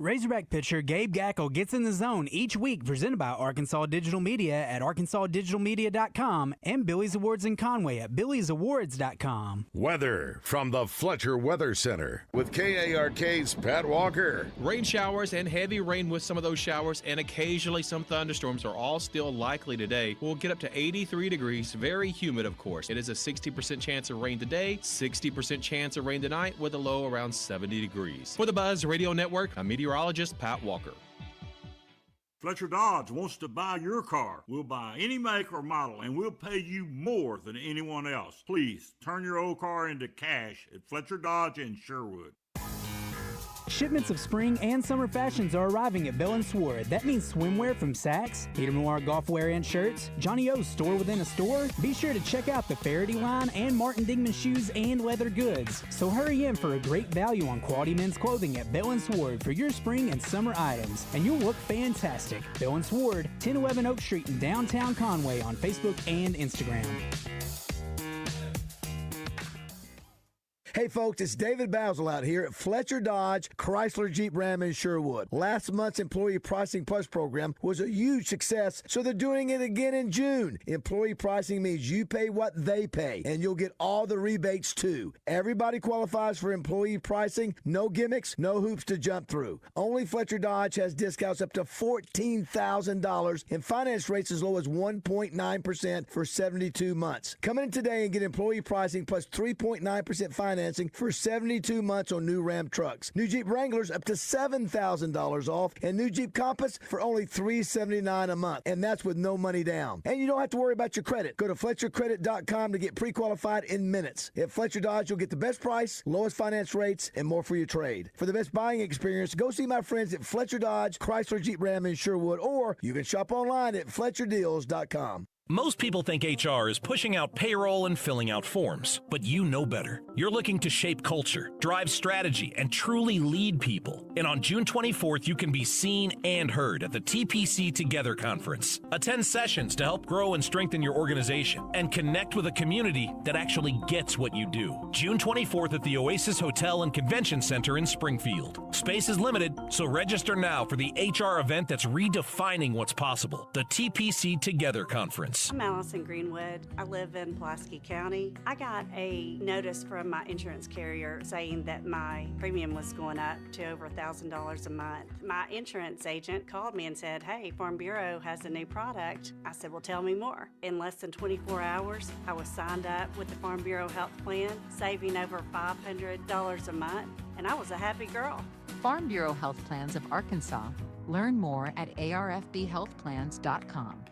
S14: Razorback pitcher Gabe Gackle gets in the zone each week, presented by Arkansas Digital Media at arkansasdigitalmedia.com and Billy's Awards in Conway at billysawards.com.
S7: Weather from the Fletcher Weather Center with KARK's Pat Walker.
S17: Rain showers and heavy rain with some of those showers and occasionally some thunderstorms are all still likely today. We'll get up to 83 degrees, very humid of course. It is a 60% chance of rain today, 60% chance of rain tonight with a low around 70 degrees. For the Buzz Radio Network, I'm meteorologist Pat Walker.
S18: Fletcher Dodge wants to buy your car. We'll buy any make or model, and we'll pay you more than anyone else. Please turn your old car into cash at Fletcher Dodge in Sherwood.
S14: Shipments of spring and summer fashions are arriving at Bell & Sword. That means swimwear from Saks, Peter Noir golf wear and shirts, Johnny O's store within a store. Be sure to check out the Faraday line and Martin Dingman shoes and leather goods. So hurry in for a great value on quality men's clothing at Bell & Sword for your spring and summer items, and you'll look fantastic. Bell & Sword, 1011 Oak Street in downtown Conway on Facebook and Instagram.
S9: Hey folks, it's David BAZZEL out here at Fletcher Dodge, Chrysler Jeep Ram in Sherwood. Last month's Employee Pricing Plus program was a huge success, so they're doing it again in June. Employee pricing means you pay what they pay, and you'll get all the rebates too. Everybody qualifies for employee pricing, no gimmicks, no hoops to jump through. Only Fletcher Dodge has discounts up to $14,000 and finance rates as low as 1.9% for 72 months. Come in today and get employee pricing plus 3.9% financing for 72 months on new Ram trucks. New Jeep Wranglers up to $7,000 off, and new Jeep Compass for only $379 a month, and that's with no money down. And you don't have to worry about your credit. Go to FletcherCredit.com to get pre-qualified in minutes. At Fletcher Dodge, you'll get the best price, lowest finance rates, and more for your trade. For the best buying experience, go see my friends at Fletcher Dodge, Chrysler Jeep Ram in Sherwood, or you can shop online at FletcherDeals.com.
S19: Most people think HR is pushing out payroll and filling out forms, but you know better. You're looking to shape culture, drive strategy, and truly lead people. And on June 24th, you can be seen and heard at the TPC Together Conference. Attend sessions to help grow and strengthen your organization and connect with a community that actually gets what you do. June 24th at the Oasis Hotel and Convention Center in Springfield. Space is limited, so register now for the HR event that's redefining what's possible, the TPC Together Conference.
S1: experts.
S2: I'm Allison Greenwood. I live in Pulaski County. I got a notice from my insurance carrier saying that my premium was going up to over $1,000 a month. My insurance agent called me and said, hey, Farm Bureau has a new product. I said, well, tell me more. In less than 24 hours, I was signed up with the Farm Bureau health plan, saving over $500 a month, and I was a happy girl.
S3: Farm Bureau Health Plans of Arkansas. Learn more at arfbhealthplans.com.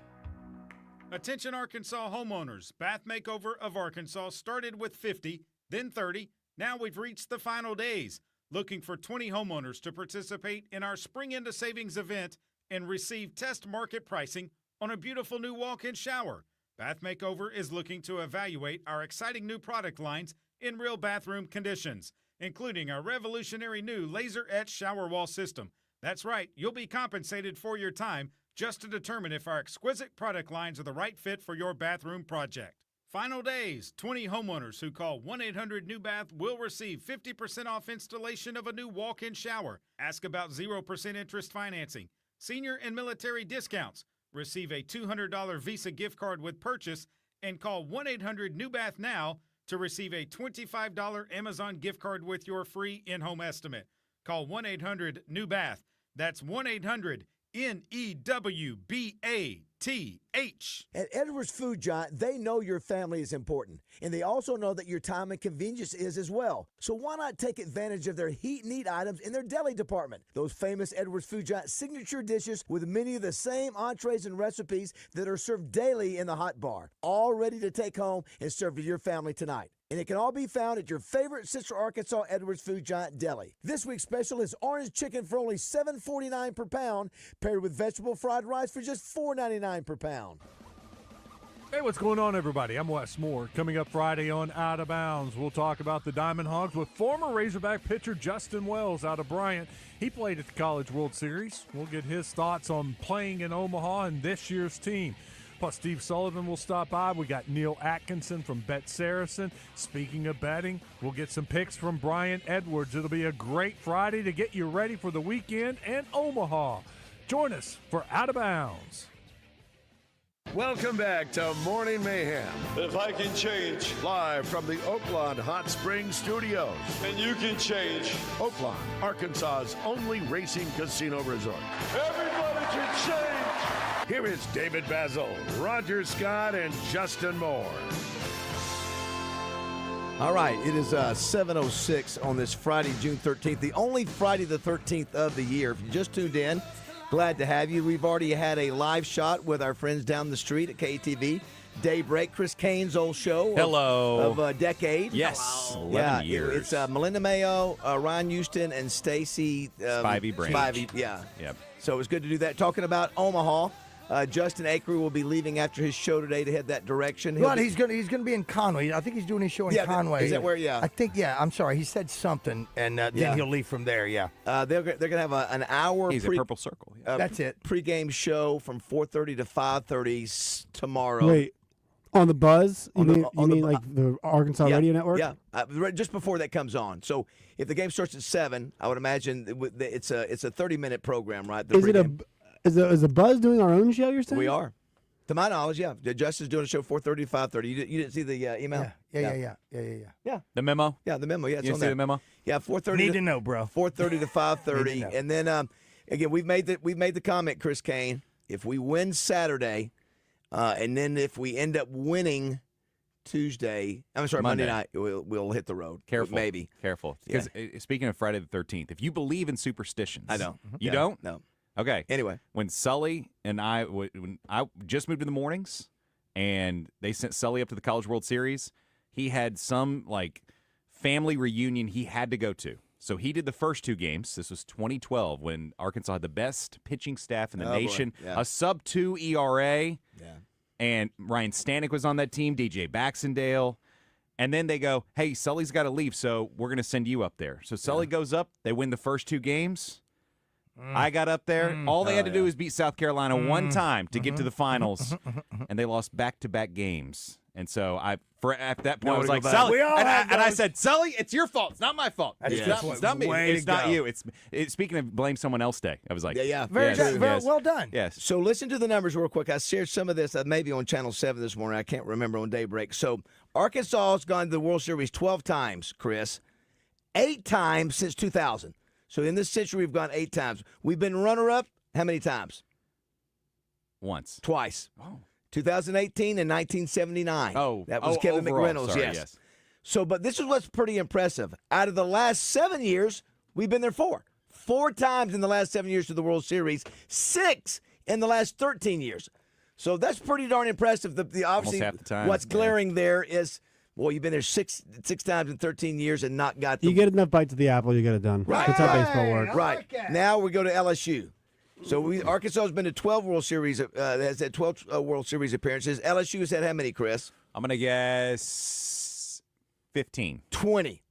S26: Attention Arkansas homeowners. Bath Makeover of Arkansas started with 50, then 30. Now we've reached the final days. Looking for 20 homeowners to participate in our Spring Into Savings event and receive test market pricing on a beautiful new walk-in shower. Bath Makeover is looking to evaluate our exciting new product lines in real bathroom conditions, including our revolutionary new laser-etched shower wall system. That's right, you'll be compensated for your time just to determine if our exquisite product lines are the right fit for your bathroom project. Final days, 20 homeowners who call 1-800-NEW-BATH will receive 50% off installation of a new walk-in shower. Ask about 0% interest financing, senior and military discounts, receive a $200 Visa gift card with purchase, and call 1-800-NEW-BATH now to receive a $25 Amazon gift card with your free in-home estimate. Call 1-800-NEW-BATH. That's 1-800-NEWBATH.
S9: At Edwards Food Giant, they know your family is important, and they also know that your time and convenience is as well. So why not take advantage of their heat and eat items in their deli department? Those famous Edwards Food Giant signature dishes with many of the same entrees and recipes that are served daily in the hot bar, all ready to take home and serve to your family tonight. And it can all be found at your favorite Central Arkansas Edwards Food Giant deli. This week's special is orange chicken for only $7.49 per pound, paired with vegetable fried rice for just $4.99 per pound.
S4: Hey, what's going on, everybody? I'm Wes Moore. Coming up Friday on Out of Bounds, we'll talk about the Diamond Hogs with former Razorback pitcher Justin Wells out of Bryant. He played at the College World Series. We'll get his thoughts on playing in Omaha and this year's team. Plus, Steve Sullivan will stop by. We got Neil Atkinson from Bet Saracen. Speaking of betting, we'll get some picks from Brian Edwards. It'll be a great Friday to get you ready for the weekend and Omaha. Join us for Out of Bounds.
S7: Welcome back to Morning Mayhem.
S8: If I can change.
S7: Live from the Oaklawn Hot Springs Studios.
S8: And you can change.
S7: Oaklawn, Arkansas's only racing casino resort.
S8: Everybody can change.
S7: Here is David BAZZEL, Roger Scott, and Justin Moore.
S9: All right, it is 7:06 on this Friday, June 13th, the only Friday the 13th of the year. If you just tuned in, glad to have you. We've already had a live shot with our friends down the street at KTV. Daybreak, Chris Kane's old show.
S12: Hello.
S9: Of a decade.
S12: Yes.
S9: 11
S12: years.
S9: It's Melinda Mayo, Ryan Houston, and Stacy
S12: Spivey Branch.
S9: Spivey, yeah.
S12: Yep.
S9: So it was good to do that. Talking about Omaha. Justin Akery will be leaving after his show today to head that direction.
S11: He's going to be in Conway. I think he's doing his show in Conway.
S9: Is that where? Yeah.
S11: I think. Yeah. I'm sorry. He said something, and then he'll leave from there. Yeah.
S9: They're going to have an hour.
S12: He's a Purple Circle.
S11: Yeah. That's it.
S9: Pregame show from 4:30 to 5:30 tomorrow.
S13: Wait. On the Buzz? You mean like the Arkansas Radio Network?
S9: Yeah, just before that comes on. So if the game starts at 7, I would imagine it's a 30-minute program, right?
S13: Is the Buzz doing our own show, you're saying?
S9: We are. To my knowledge, yeah. Justin's doing a show 4:30 to 5:30. You didn't see the email?
S11: Yeah.
S12: The memo?
S9: Yeah, the memo. Yeah, it's
S12: you
S9: on
S12: see
S9: there.
S12: the memo?
S9: Yeah, 4:30.
S11: Need to know, bro.
S9: 4:30 to 5:30, and then again, we've made the comment, Chris Kane. If we win Saturday, and then if we end up winning Monday night, we'll hit the road.
S12: Careful,
S9: maybe.
S12: Careful, because speaking of Friday the 13th, if you believe in superstitions,
S9: I don't.
S12: You don't?
S9: No.
S12: Okay.
S9: Anyway,
S12: when Sully and when I just moved in the mornings, and they sent Sully up to the College World Series, he had some family reunion he had to go to. So he did the first 2 games. This was 2012 when Arkansas had the best pitching staff in the nation, a sub-2 ERA.
S9: Yeah.
S12: And Ryan Stanek was on that team, DJ Baxendale. And then they go, hey, Sully's got to leave, so we're going to send you up there. So Sully goes up. They win the first 2 games. I got up there. All they had to do was beat South Carolina one time to get to the finals, and they lost back-to-back games. And so at that point, I was like, Sully, and I said, Sully, it's your fault. It's not my fault. It's not me. It's not you. It's speaking of blame someone else day. I was like,
S11: very well done.
S12: Yes.
S9: So listen to the numbers real quick. I shared some of this maybe on Channel 7 this morning. I can't remember on Daybreak. So Arkansas has gone to the World Series 12 times, Chris. 8 times since 2000. So in this century, we've gone 8 times. We've been runner-up how many times?
S12: Once.
S9: Twice.
S12: Oh.
S9: 2018 and 1979.
S12: Oh,
S9: that was Kevin
S12: overall,
S9: McReynolds.
S12: sorry,
S9: yes. So, but this is what's pretty impressive. Out of the last 7 years, we've been there 4 times in the last 7 years to the World Series, 6 in the last 13 years. So that's pretty darn impressive. The obviously,
S12: half the time,
S9: what's glaring there is, well, you've been there six times in 13 years and not got the.
S13: You get enough bites of the apple, you get it done.
S9: Right.
S13: That's how baseball works.
S9: Right. Now we go to LSU. So Arkansas has been to 12 World Series. Has had 12 World Series appearances. LSU has had how many, Chris?
S12: I'm gonna guess 15.
S9: 20.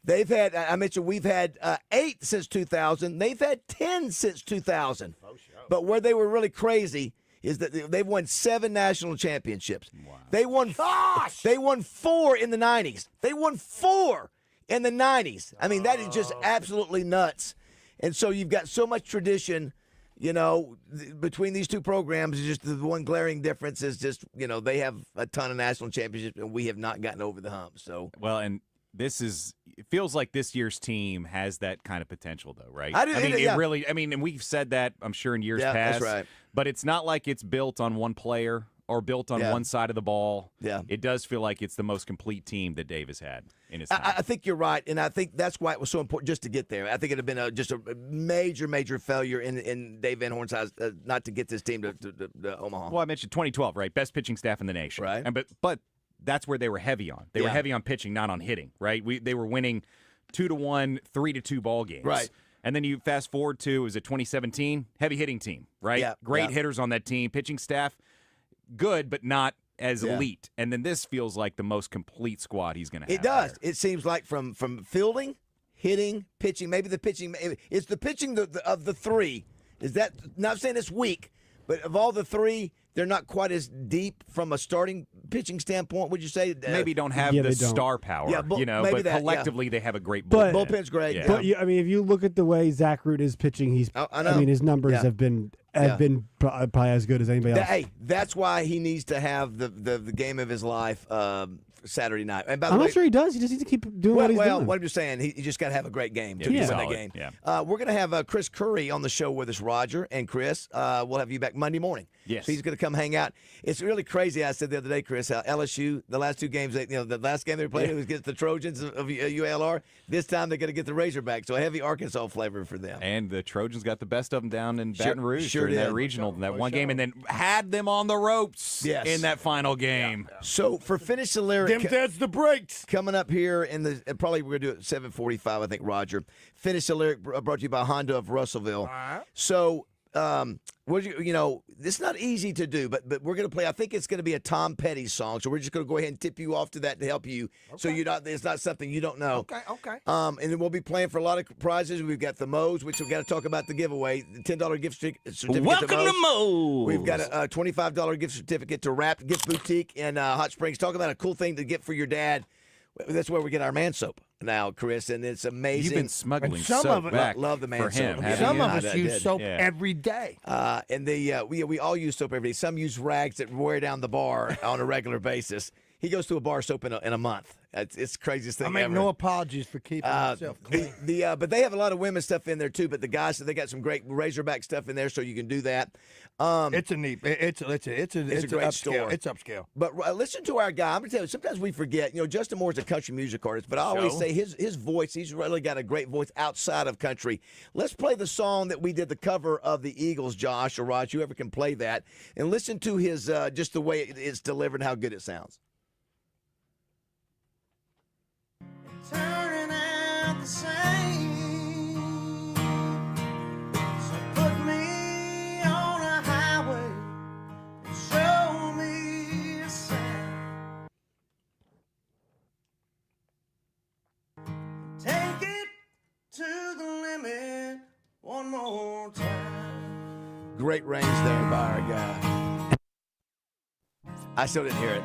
S9: They've had. I mentioned we've had 8 since 2000. They've had 10 since 2000. But where they were really crazy is that they've won 7 national championships. Wow. They won 4 in the 90s. They won 4 in the 90s. I mean, that is just absolutely nuts. And so you've got so much tradition, between these two programs. Just the one glaring difference is just, they have a ton of national championships and we have not gotten over the hump. So
S12: and it feels like this year's team has that kind of potential, though, right? And we've said that, I'm sure, in years past.
S9: That's right.
S12: But it's not like it's built on one player or built on one side of the ball.
S9: Yeah.
S12: It does feel like it's the most complete team that Dave has had in his time.
S9: I think you're right, and I think that's why it was so important just to get there. I think it would have been just a major, major failure in Dave Van Horn's eyes not to get this team to Omaha.
S12: Well, I mentioned 2012, right? Best pitching staff in the nation.
S9: Right.
S12: But that's where they were heavy on. They were heavy on pitching, not on hitting, right? They were winning 2-1, 3-2 ball games.
S9: Right.
S12: And then you fast forward to, was it 2017? Heavy hitting team, right?
S9: Yeah.
S12: Great hitters on that team. Pitching staff, good, but not as elite. And then this feels like the most complete squad he's going to have.
S9: It does.
S12: There.
S9: It seems like from fielding, hitting, pitching, maybe the pitching. It's the pitching of the 3. Is that, not saying it's weak, but of all the 3, they're not quite as deep from a starting pitching standpoint, would you say?
S12: Maybe don't have the star power, but collectively they have a great bullpen.
S9: Bullpen's great.
S12: Yeah.
S13: But if you look at the way Zach Root is pitching, his numbers have been probably as good as anybody else.
S9: Hey, that's why he needs to have the game of his life Saturday night. And by the
S13: I'm
S9: way,
S13: not sure he does. He just needs to keep doing what he's doing.
S9: What I'm just saying, he just got to have a great game to win that game.
S12: Yeah.
S9: We're going to have Chris Curry on the show with us, Roger and Chris. We'll have you back Monday morning.
S12: Yes.
S9: So he's going to come hang out. It's really crazy. I said the other day, Chris, how LSU, the last 2 games, the last game they played, it was against the Trojans of UALR. This time they're going to get the Razorbacks. So a heavy Arkansas flavor for them.
S12: And the Trojans got the best of them down in Baton Rouge during that regional, that one game, and then had them on the ropes in that final game.
S9: Yeah. So for Finish the Lyric,
S11: that's the breaks.
S9: Coming up here probably we're going to do it at 7:45, I think, Roger. Finish the Lyric brought to you by Honda of Russellville. So it's not easy to do, but we're going to play. I think it's going to be a Tom Petty song, so we're just going to go ahead and tip you off to that to help you, so it's not something you don't know.
S11: Okay.
S9: And then we'll be playing for a lot of prizes. We've got the Moe's, which we've got to talk about the giveaway, the $10 gift certificate.
S12: Welcome to Moe's.
S9: We've got a $25 gift certificate to Wrapped Gift Boutique in Hot Springs. Talk about a cool thing to get for your dad. That's where we get our man soap now, Chris, and it's amazing.
S12: You've been smuggling
S11: some
S12: soap
S11: of it,
S12: back
S9: love the man
S12: for him.
S9: soap.
S11: Some of us use soap every day.
S9: And we all use soap every day. Some use rags that wear down the bar on a regular basis. He goes to a bar soap in a month. It's the craziest thing
S11: I make
S9: ever.
S11: no apologies for keeping myself clean.
S9: But they have a lot of women's stuff in there too. But the guys, they got some great Razorback stuff in there, so you can do that.
S11: It's a
S9: great store.
S11: It's upscale.
S9: But listen to our guy. I'm gonna tell you. Sometimes we forget. Justin Moore's a country music artist, but I always say his voice. He's really got a great voice outside of country. Let's play the song that we did the cover of the Eagles, Josh or Raj, whoever can play that, and listen to his just the way it's delivered and how good it sounds.
S1: Turning out the same. So put me on a highway and show me a sign. Take it to the limit. one more time.
S9: Great range there by our guy. I still didn't hear it.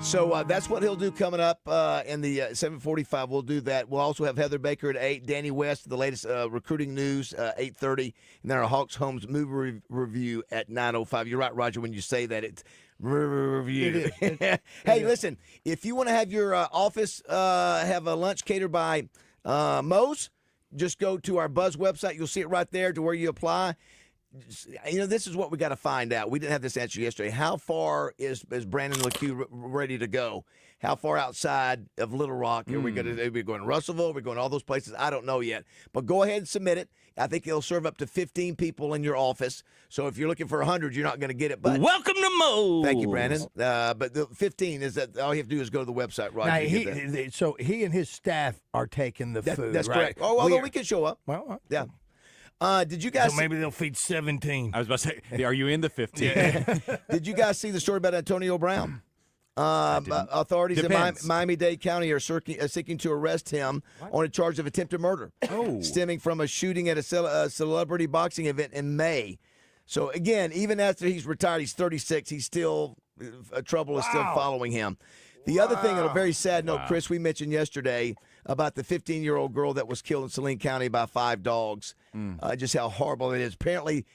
S9: So that's what he'll do coming up in the 7:45. We'll do that. We'll also have Heather Baker at 8, Danny West, the latest recruiting news, 8:30, and then our Hawks Homes movie review at 9:05. You're right, Roger, when you say that. It's review.
S11: It is.
S9: Hey, listen, if you want to have your office have a lunch catered by Moe's, just go to our Buzz website. You'll see it right there to where you apply. You know, this is what we got to find out. We didn't have this answer yesterday. How far is Brandon LeCue ready to go? How far outside of Little Rock are we going to? Are we going to Russellville? Are we going to all those places? I don't know yet. But go ahead and submit it. I think it'll serve up to 15 people in your office. So if you're looking for 100, you're not going to get it. But
S5: welcome to Moe's.
S9: Thank you, Brandon. But the 15 is that all you have to do is go to the website, Roger.
S11: Now, so he and his staff are taking the food.
S9: That's
S11: right?
S9: correct. Oh, although we can show up.
S11: Well,
S9: yeah. Did you guys?
S11: So maybe they'll feed 17.
S12: I was about to say, are you in the 15?
S9: Did you guys see the story about Antonio Brown? Authorities
S12: Depends.
S9: in Miami-Dade County are seeking to arrest him on a charge of attempted murder, stemming from a shooting at a celebrity boxing event in May. So again, even after he's retired, he's 36. He's still trouble is still following him. The other thing, on a very sad note, Chris, we mentioned yesterday about the 15-year-old girl that was killed in Saline County by 5 dogs. Just how horrible it is. Apparently,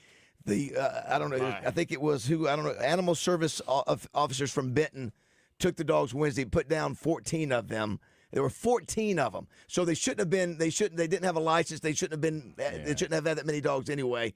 S9: I don't know. I think it was animal service officers from Benton took the dogs Wednesday, put down 14 of them. There were 14 of them, so they shouldn't have been. They didn't have a license. They shouldn't have been. They shouldn't have had that many dogs anyway.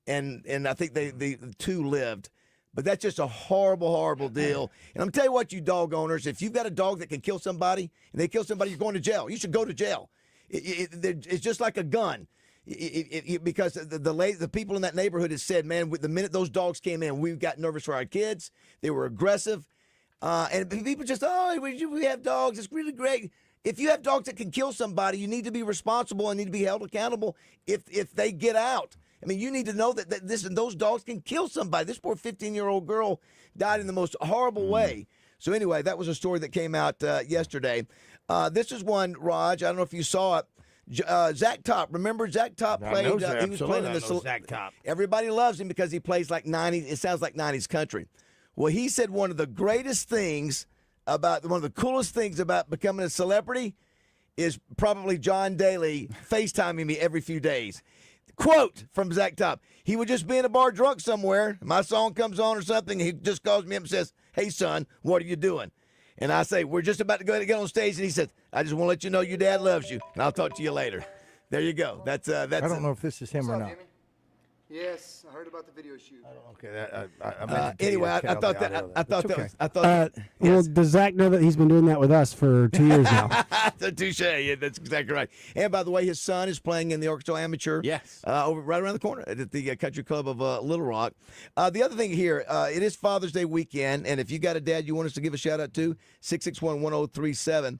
S9: And I think the 2 lived. But that's just a horrible, horrible deal. And I'm telling you what, you dog owners, if you've got a dog that can kill somebody and they kill somebody, you're going to jail. You should go to jail. It's just like a gun. Because the people in that neighborhood have said, man, the minute those dogs came in, we got nervous for our kids. They were aggressive. And people just, we have dogs. It's really great. If you have dogs that can kill somebody, you need to be responsible and need to be held accountable if they get out. I mean, you need to know that those dogs can kill somebody. This poor 15-year-old girl died in the most horrible way. So anyway, that was a story that came out yesterday. This is one, Raj. I don't know if you saw it. Zach Top. Remember Zach Top played? He was playing in the
S11: Zach Top.
S9: Everybody loves him because he plays like 90s. It sounds like 90s country. Well, he said one of the coolest things about becoming a celebrity is probably John Daly FaceTiming me every few days. Quote from Zach Top: he would just be in a bar drunk somewhere. My song comes on or something. And he just calls me up and says, "Hey, son, what are you doing?" And I say, "We're just about to go to get on stage." And he says, "I just want to let you know your dad loves you, and I'll talk to you later." There you go. That's.
S11: I don't know if this is him or not.
S6: Yes, I heard about the video shoot.
S11: Okay.
S9: Anyway, I thought that.
S13: Well, does Zach know that he's been doing that with us for 2 years now?
S9: Touche. Yeah, that's exactly right. And by the way, his son is playing in the Arkansas Amateur.
S12: Yes.
S9: Over right around the corner at the Country Club of Little Rock. The other thing here, it is Father's Day weekend, and if you got a dad you want us to give a shout out to, 661-1037.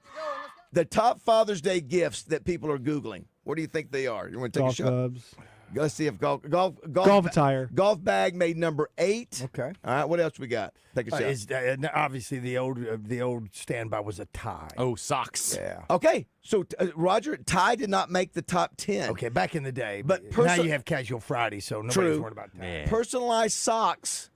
S9: The top Father's Day gifts that people are Googling. What do you think they are? You want to take a shot?
S13: Golf clubs.
S9: Let's see if golf
S13: attire.
S9: Golf bag made number 8.
S11: Okay.
S9: All right. What else we got? Take a shot.
S11: Obviously, the old standby was a tie.
S12: Oh, socks.
S11: Yeah.
S9: Okay. So Roger, tie did not make the top 10.
S11: Okay, back in the day.
S9: But
S11: now you have Casual Friday, so nobody's worried about that.
S9: Personalized socks.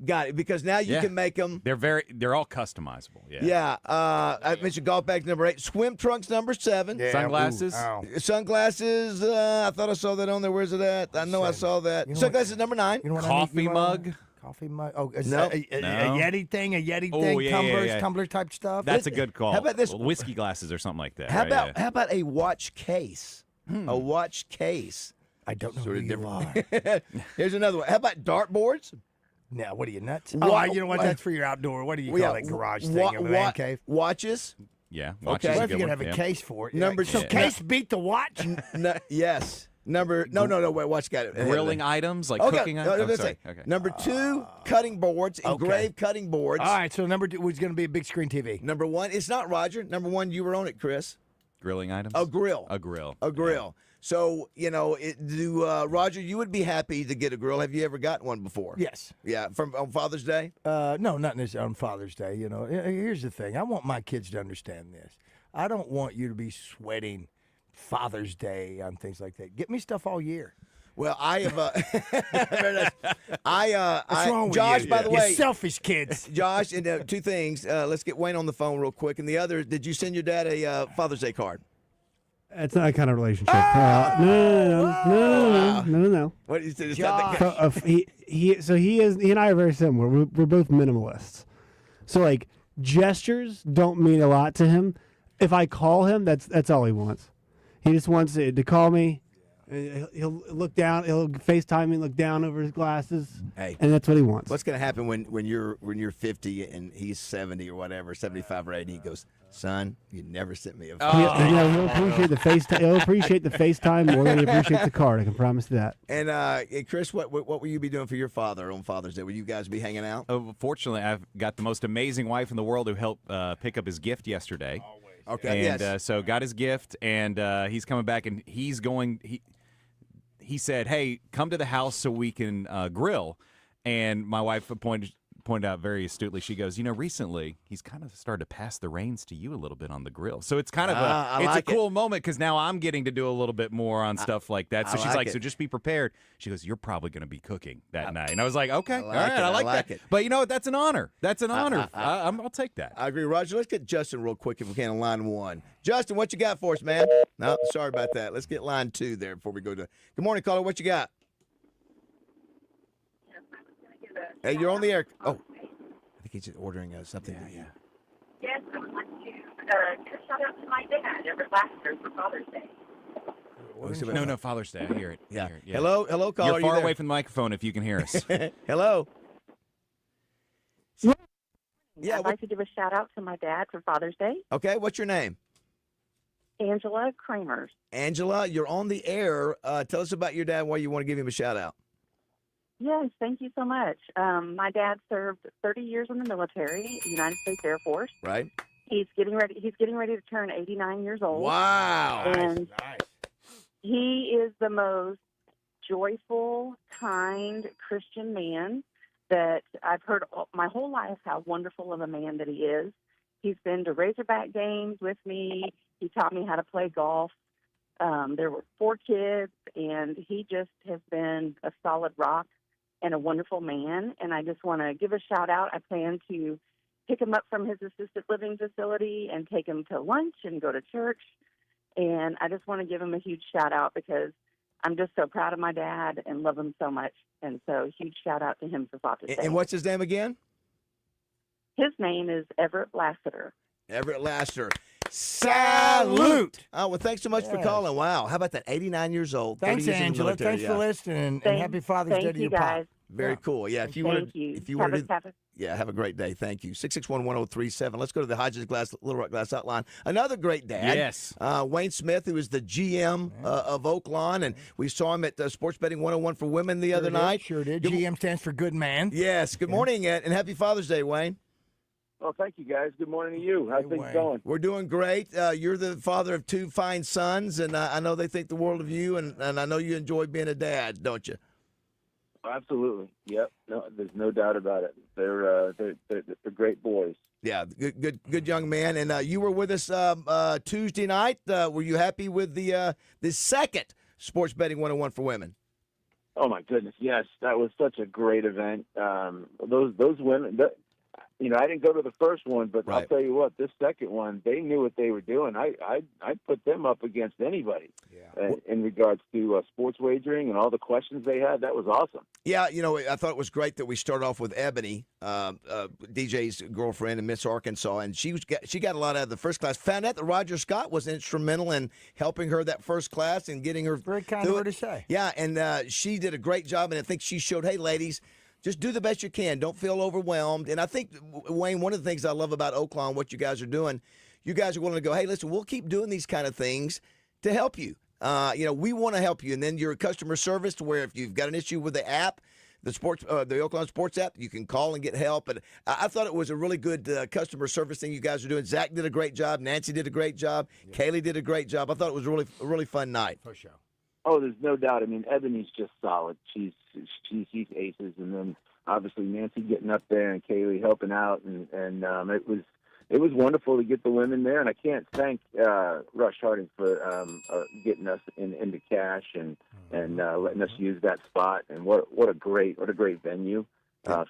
S9: Got it, because now you can make them.
S12: They're all customizable. Yeah.
S9: Yeah. I mentioned golf bags number 8. Swim trunks number 7.
S12: Yeah. Sunglasses.
S9: Sunglasses. I thought I saw that on there. Where's it at? I know I saw that. Sunglasses number 9.
S12: Coffee mug.
S11: Coffee mug. Oh, a
S9: Yeti
S11: thing.
S12: Yeah.
S11: Tumbler type stuff.
S12: That's a good call.
S9: How about this?
S12: Whiskey glasses or something like that.
S9: How about a watch case? A watch case.
S11: I don't know
S9: sort
S11: who
S9: of
S11: you
S9: different.
S11: are.
S9: Here's another one. How about dartboards?
S11: Now, what are you, nuts?
S9: You know
S11: what? That's for your outdoor. What do you call that garage thing in the man cave?
S9: Watches.
S12: Yeah.
S9: Okay.
S11: What if you're going to have a case for it?
S9: Number
S11: so case beat the watch?
S9: Yes. No. Wait, watch got it.
S12: Grilling items, like cooking items? Okay.
S9: Number 2, cutting boards, engraved cutting boards.
S11: All right, so number 2 was going to be a big screen TV.
S9: Number 1, it's not Roger. Number 1, you were on it, Chris.
S12: Grilling items?
S9: A grill.
S12: A grill.
S9: Yeah. So, Roger, you would be happy to get a grill. Have you ever gotten one before?
S11: Yes.
S9: Yeah, on Father's Day?
S11: No, not on Father's Day. Here's the thing. I want my kids to understand this. I don't want you to be sweating Father's Day, on things like that. Get me stuff all year.
S9: Well, I have.
S11: What's wrong with
S9: Josh,
S11: you?
S9: by the
S11: You
S9: way,
S11: selfish kids.
S9: Josh, and two things. Let's get Wayne on the phone real quick. And the other, did you send your dad a Father's Day card?
S13: It's not a kind of relationship. No.
S9: What is it?
S13: He and I are very similar. We're both minimalists. So like gestures don't mean a lot to him. If I call him, that's all he wants. He just wants to call me. He'll look down. He'll FaceTime me, look down over his glasses, and that's what he wants.
S9: What's going to happen when you're 50 and he's 70 or whatever, 75 or 80? He goes, son, you never sent me a.
S13: He'll appreciate the FaceTime. He'll appreciate the FaceTime more than he appreciates the card. I can promise you that.
S9: And Chris, what will you be doing for your father on Father's Day? Will you guys be hanging out?
S12: Oh, fortunately, I've got the most amazing wife in the world who helped pick up his gift yesterday.
S9: Okay.
S12: And so got his gift, and he's coming back, and he's going. He said, hey, come to the house so we can grill. And my wife pointed out very astutely, she goes, recently he's kind of started to pass the reins to you a little bit on the grill. So it's kind of a cool moment because now I'm getting to do a little bit more on stuff like that. So she's like, so just be prepared. She goes, you're probably going to be cooking that night. And I was like, okay, all right, I like that. But you know what? That's an honor. That's an honor. I'll take that.
S9: I agree, Roger. Let's get Justin real quick if we can on line one. Justin, what you got for us, man? No, sorry about that. Let's get line two there before we go to. Good morning, caller. What you got? Hey, you're on the air. Oh, I think he's just ordering something. Yeah.
S5: Yes, I would like to give a shout out to my dad, Everett Lassiter, for Father's Day.
S12: No, Father's Day. I hear it.
S9: Yeah.
S12: I hear it.
S9: Hello, caller.
S12: You're far away from the microphone if you can hear us.
S9: Hello.
S5: Yeah, I'd like to give a shout out to my dad for Father's Day.
S9: Okay, what's your name?
S5: Angela Kramer.
S9: Angela, you're on the air. Tell us about your dad, why you want to give him a shout out.
S5: Yes, thank you so much. My dad served 30 years in the military, United States Air Force.
S9: Right.
S5: He's getting ready to turn 89 years old.
S9: Wow.
S5: And
S9: nice.
S5: He is the most joyful, kind Christian man that I've heard my whole life how wonderful of a man that he is. He's been to Razorback games with me. He taught me how to play golf. There were 4 kids, and he just has been a solid rock and a wonderful man. And I just want to give a shout out. I plan to pick him up from his assisted living facility and take him to lunch and go to church. And I just want to give him a huge shout out because I'm just so proud of my dad and love him so much. And so huge shout out to him for Father's Day.
S9: And what's his name again?
S5: His name is Everett Lassiter.
S9: Everett Lassiter. Salute! Oh, well, thanks so much for calling. Wow. How about that? 89 years old.
S11: Thanks, Angela. Thanks for listening, and happy Father's Day to your
S5: guys.
S11: pop.
S9: Very cool. Yeah, if you want to, have a great day. Thank you. 661-1037. Let's go to the Hodges Little Rock Glass Outline. Another great dad.
S12: Yes.
S9: Wayne Smith, who is the GM of Oaklawn, and we saw him at Sports Betting 101 for Women the other night.
S11: Sure did. GM stands for good man.
S9: Yes. Good morning, and happy Father's Day, Wayne.
S20: Oh, thank you, guys. Good morning to you. How's things going?
S9: We're doing great. You're the father of 2 fine sons, and I know they think the world of you, and I know you enjoy being a dad, don't you?
S20: Absolutely. Yep. No, there's no doubt about it. They're great boys.
S9: Yeah, good young man. And you were with us Tuesday night. Were you happy with the second Sports Betting 101 for Women?
S20: Oh my goodness, yes, that was such a great event. Those women. I didn't go to the first one, but I'll tell you what, this second one, they knew what they were doing. I put them up against anybody in regards to sports wagering and all the questions they had. That was awesome.
S9: Yeah, I thought it was great that we started off with Ebony, DJ's girlfriend in Miss Arkansas, and she got a lot out of the first class. Found out that Roger Scott was instrumental in helping her that first class and getting her.
S11: Very kind of her to say.
S9: Yeah, and she did a great job, and I think she showed, hey, ladies, just do the best you can. Don't feel overwhelmed. And I think, Wayne, one of the things I love about Oaklawn, what you guys are doing, you guys are willing to go, hey, listen, we'll keep doing these kind of things to help you. We want to help you. And then your customer service to where if you've got an issue with the app, the Oaklawn Sports app, you can call and get help. And I thought it was a really good customer service thing you guys are doing. Zach did a great job. Nancy did a great job. Yeah. Kaylee did a great job. I thought it was a really fun night.
S11: For sure.
S20: Oh, there's no doubt. I mean, Ebony's just solid. She's aces, and then obviously Nancy getting up there and Kaylee helping out, and it was it was wonderful to get the women there, and I can't thank Rush Harding for getting us into cash and letting us use that spot. And what a great venue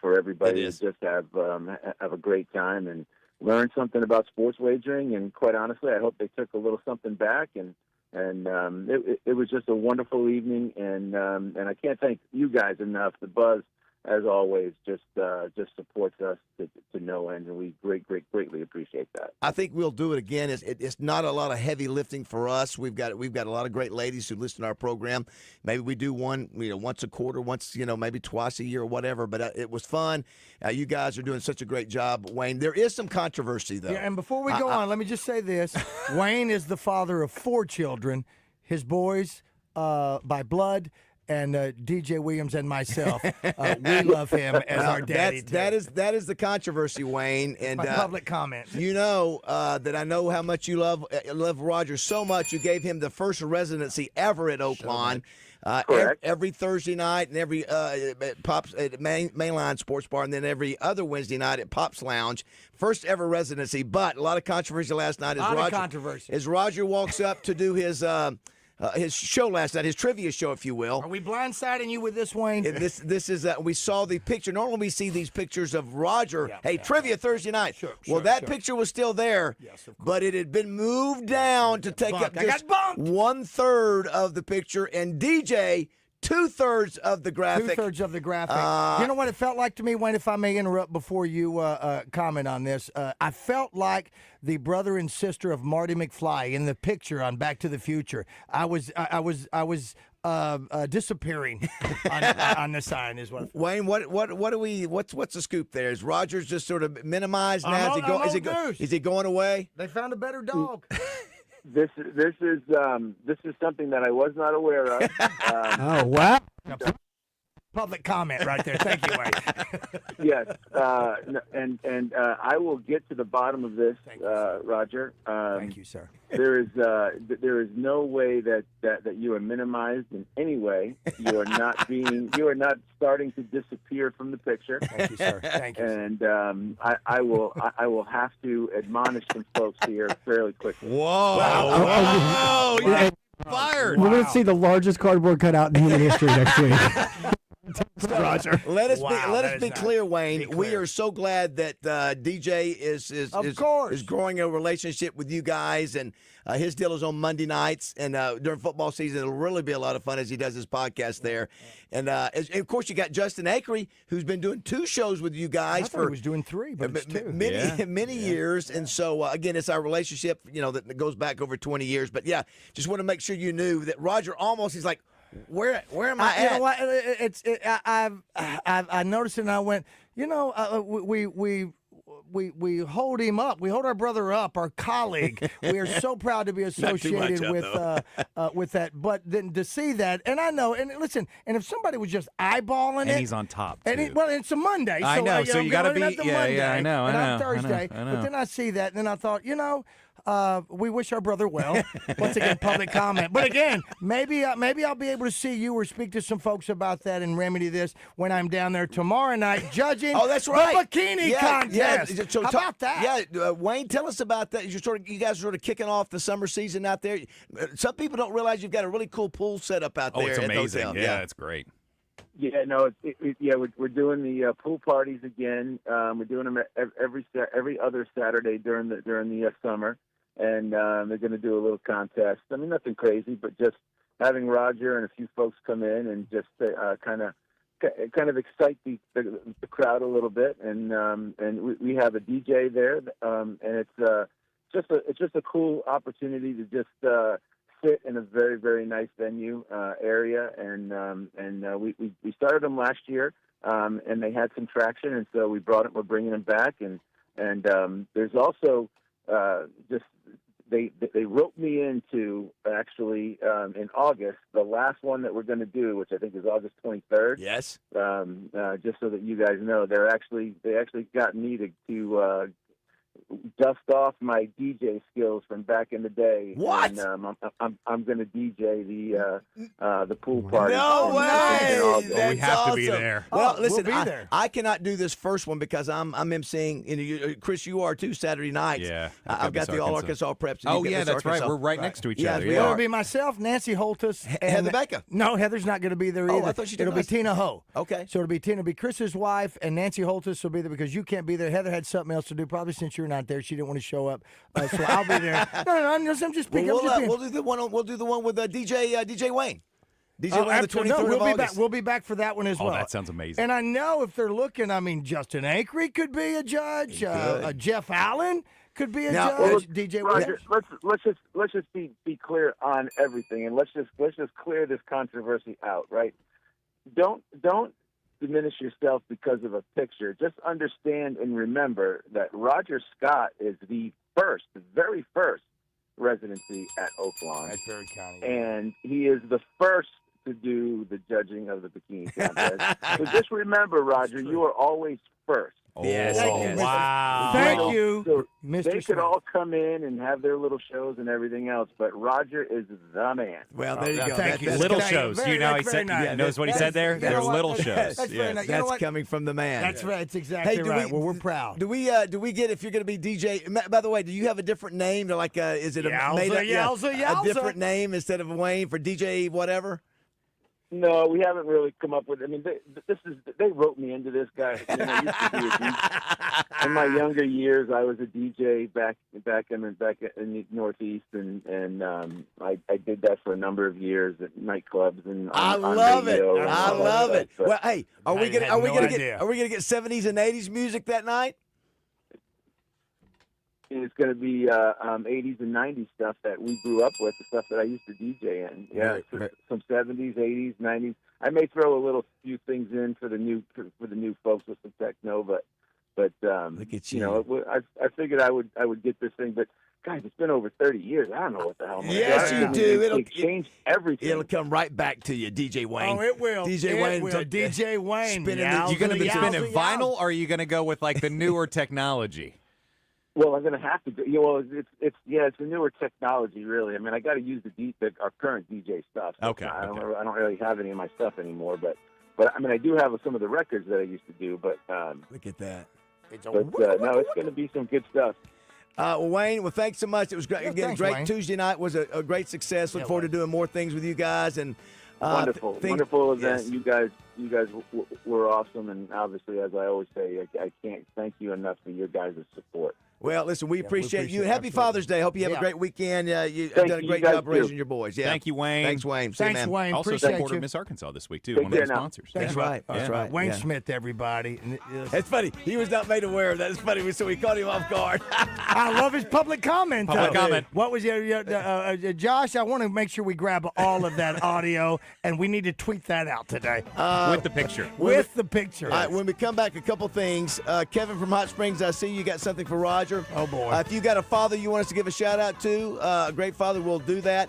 S20: for everybody to just have a great time and learn something about sports wagering. And quite honestly, I hope they took a little something back. And it was just a wonderful evening. And I can't thank you guys enough. The Buzz, as always, just supports us to no end, and we greatly appreciate that.
S9: I think we'll do it again. It's not a lot of heavy lifting for us. We've got a lot of great ladies who listen to our program. Maybe we do one, once a quarter, maybe twice a year or whatever. But it was fun. You guys are doing such a great job, Wayne. There is some controversy though.
S11: Yeah, and before we go on, let me just say this: Wayne is the father of 4 children. His boys by blood. And DJ Williams and myself, we love him as our daddy.
S9: That is the controversy, Wayne. And
S11: my public comment.
S9: You know that I know how much you love Roger so much. You gave him the first residency ever at Oaklawn. Every Thursday night and every Pops at Mainline Sports Bar, and then every other Wednesday night at Pops Lounge. First ever residency, but a lot of controversy last night. As Roger walks up to do his show last night, his trivia show, if you will.
S11: Are we blindsiding you with this, Wayne?
S9: This is we saw the picture. Normally we see these pictures of Roger. Trivia Thursday night. That picture was still there, but it had been moved down to take up just 1/3 of the picture, and DJ 2/3 of the graphic.
S11: 2/3 of the graphic. You know what it felt like to me, Wayne, if I may interrupt before you comment on this? I felt like the brother and sister of Marty McFly in the picture on Back to the Future. I was disappearing on the sign is what.
S9: Wayne, what's the scoop there? Is Rogers just sort of minimized now? Is he going away?
S11: They found a better dog.
S20: This is something that I was not aware of.
S13: Oh wow!
S11: Public comment right there. Thank you, Wayne.
S20: Yes, and I will get to the bottom of this, Roger.
S11: Thank you, sir.
S20: There is no way that you are minimized in any way. You are not starting to disappear from the picture.
S11: Thank you, sir. Thank you.
S20: And I will have to admonish some folks here fairly quickly.
S12: Whoa!
S13: Wow.
S12: Wow. Fired.
S13: We're going to see the largest cardboard cutout in human history next week.
S9: Roger. Let us be clear, Wayne. We are so glad that DJ is growing a relationship with you guys, and his deal is on Monday nights, and during football season, it'll really be a lot of fun as he does his podcast there. And of course, you got Justin Akery, who's been doing 2 shows with you guys
S11: he was doing 3, but it's 2.
S9: Many years. And so again, it's our relationship, that goes back over 20 years. But yeah, just want to make sure you knew that Roger he's like, Where am I at?
S11: You know what? I noticed it and I went, we hold him up. We hold our brother up, our colleague. We are so proud to be associated with that. But then to see that, and I know, and listen, and if somebody was just eyeballing it,
S12: and he's on top.
S11: And it's a Monday.
S12: I know. So you got to be.
S11: Monday,
S12: I know.
S11: On Thursday. But then I see that, and then I thought, we wish our brother well. Once again, public comment. But again, maybe I'll be able to see you or speak to some folks about that and remedy this when I'm down there tomorrow night judging.
S9: Oh, that's right.
S11: The bikini contest.
S9: Yeah. So
S11: how about that?
S9: Yeah, Wayne, tell us about that. You guys are sort of kicking off the summer season out there. Some people don't realize you've got a really cool pool set up out there.
S12: Oh, it's amazing.
S9: At the hotel.
S12: Yeah, it's great.
S20: Yeah, no, we're doing the pool parties again. We're doing them every other Saturday during the summer. And they're going to do a little contest. I mean, nothing crazy, but just having Roger and a few folks come in and just kind of excite the crowd a little bit. And we have a DJ there, and it's just a cool opportunity to just sit in a very, very nice venue area. And we started them last year, and they had some traction, and so we're bringing them back. And there's also they roped me into actually in August, the last one that we're going to do, which I think is August 23rd.
S9: Yes.
S20: Just so that you guys know, they actually got me to dust off my DJ skills from back in the day.
S9: What?
S20: And, I'm going to DJ the pool party.
S9: No way!
S20: That's
S4: we have
S9: awesome.
S4: to be there.
S9: Well, listen,
S11: we'll be there.
S9: I cannot do this first one because I'm emceeing. Chris, you are too Saturday night.
S12: Yeah,
S9: I've got the All Arkansas Preps. and
S12: Oh
S9: you've got
S12: yeah,
S9: Miss
S12: that's right.
S9: Arkansas.
S12: We're right next to each
S9: Yes,
S12: other.
S9: we
S12: yeah.
S11: It'll be myself, Nancy Holtus, and
S9: Heather Baker.
S11: No, Heather's not going to be there
S9: Oh,
S11: either.
S9: I thought she did
S11: It'll be
S9: last-
S11: Tina Ho.
S9: Okay.
S11: So it'll be Chris's wife, and Nancy Holtus will be there because you can't be there. Heather had something else to do. Probably since you're not there, she didn't want to show up. So I'll be there. No, I'm just speaking.
S9: We'll do the one. We'll do the one with DJ Wayne. DJ Wayne, the 23rd
S11: we'll
S9: of
S11: be
S9: August.
S11: back. We'll be back for that one as well.
S12: Oh, that sounds amazing.
S11: And I know if they're looking, I mean, Justin Akery could be a judge. Jeff Allen could be a judge. DJ
S20: Roger,
S11: Wayne.
S20: let's just be clear on everything, and let's just clear this controversy out, right? Don't diminish yourself because of a picture. Just understand and remember that Roger Scott is the very first residency at Oaklawn.
S11: That's very kind.
S20: And he is the first to do the judging of the bikini contest. So just remember, Roger, you are always first.
S9: Yes.
S4: Wow.
S11: Thank you,
S20: So
S11: Mr.
S20: they could
S11: Smith.
S20: all come in and have their little shows and everything else, but Roger is the man.
S9: Well, there you go.
S11: Thank you.
S12: Little
S11: That's
S12: shows.
S11: very-
S12: You know, he
S11: that's very
S12: said.
S11: nice.
S12: Yeah, knows what he said there.
S11: You
S12: They're
S11: know what?
S12: little shows.
S11: That's very nice. You know
S9: That's
S11: what?
S9: coming from the man.
S11: That's right. It's exactly right. Well, we're proud.
S9: Do we get if you're going to be DJ? By the way, do you have a different name? Like, is it
S11: Yowza,
S9: a
S11: yowza.
S9: different name instead of Wayne for DJ whatever?
S20: No, we haven't really come up with. I mean, they wrote me into this guy. You know, I used to be a DJ. In my younger years, I was a DJ back in the Northeast, and I did that for a number of years at nightclubs and.
S9: I
S20: on
S9: love it.
S20: radio and
S9: I
S20: all that
S9: love
S20: stuff.
S9: it.
S20: But
S9: Well, hey, are we gonna get 70s and 80s music that night?
S20: it's going to be 80s and 90s stuff that we grew up with, the stuff that I used to DJ in. Yeah, some 70s, 80s, 90s. I may throw a little few things in for the new folks with some techno, but
S9: look at you.
S20: You know, I figured I would get this thing, but. Guys, it's been over 30 years. I don't know what the hell.
S9: Yes, you do.
S20: It'll change everything.
S9: It'll come right back to you, DJ Wayne.
S11: Oh, it will.
S9: DJ Wayne.
S11: DJ Wayne.
S12: You going to be spinning vinyl, or are you going to go with like the newer technology?
S20: Well, I'm going to have to. Well, it's the newer technology, really. I mean, I got to use our current DJ stuff. So
S12: Okay.
S20: I don't really have any of my stuff anymore, but I mean, I do have some of the records that I used to do. But
S9: look at that.
S20: No, it's going to be some good stuff.
S9: Wayne, well, thanks so much. It was great.
S11: Yeah,
S9: Again,
S11: thanks,
S9: great
S11: Wayne.
S9: Tuesday night was a great success. Look forward to doing more things with you guys. And
S20: Wonderful event.
S9: Yes.
S20: You guys were awesome, and obviously, as I always say, I can't thank you enough for your guys' support.
S9: Well, listen, we appreciate you. Happy Father's Day. Hope you have a great weekend. You've
S20: Thank
S9: done a
S20: you.
S9: great
S20: You guys
S9: job raising
S20: too.
S9: your boys. Yeah.
S12: Thank you, Wayne.
S9: Thanks, Wayne. See you,
S11: Thanks,
S9: man.
S11: Wayne.
S12: Also
S11: Appreciate
S12: supporter
S11: you.
S12: of Miss Arkansas this week, too.
S20: Take
S12: One of
S20: care
S12: the
S20: now.
S12: sponsors.
S9: That's
S12: Yeah.
S9: right. That's right.
S11: Wayne
S9: Yeah.
S11: Smith, everybody. And
S9: It's funny. He was not made aware of that. It's funny. So we caught him off guard.
S11: I love his public comment.
S12: Public
S11: though.
S12: comment.
S11: What was Josh? I want to make sure we grab all of that audio, and we need to tweet that out today
S12: With the picture.
S11: with the picture.
S9: All right, when we come back, a couple things. Kevin from Hot Springs, I see you got something for Roger.
S11: Oh, boy.
S9: If you got a father you want us to give a shout out to, a great father, we'll do that.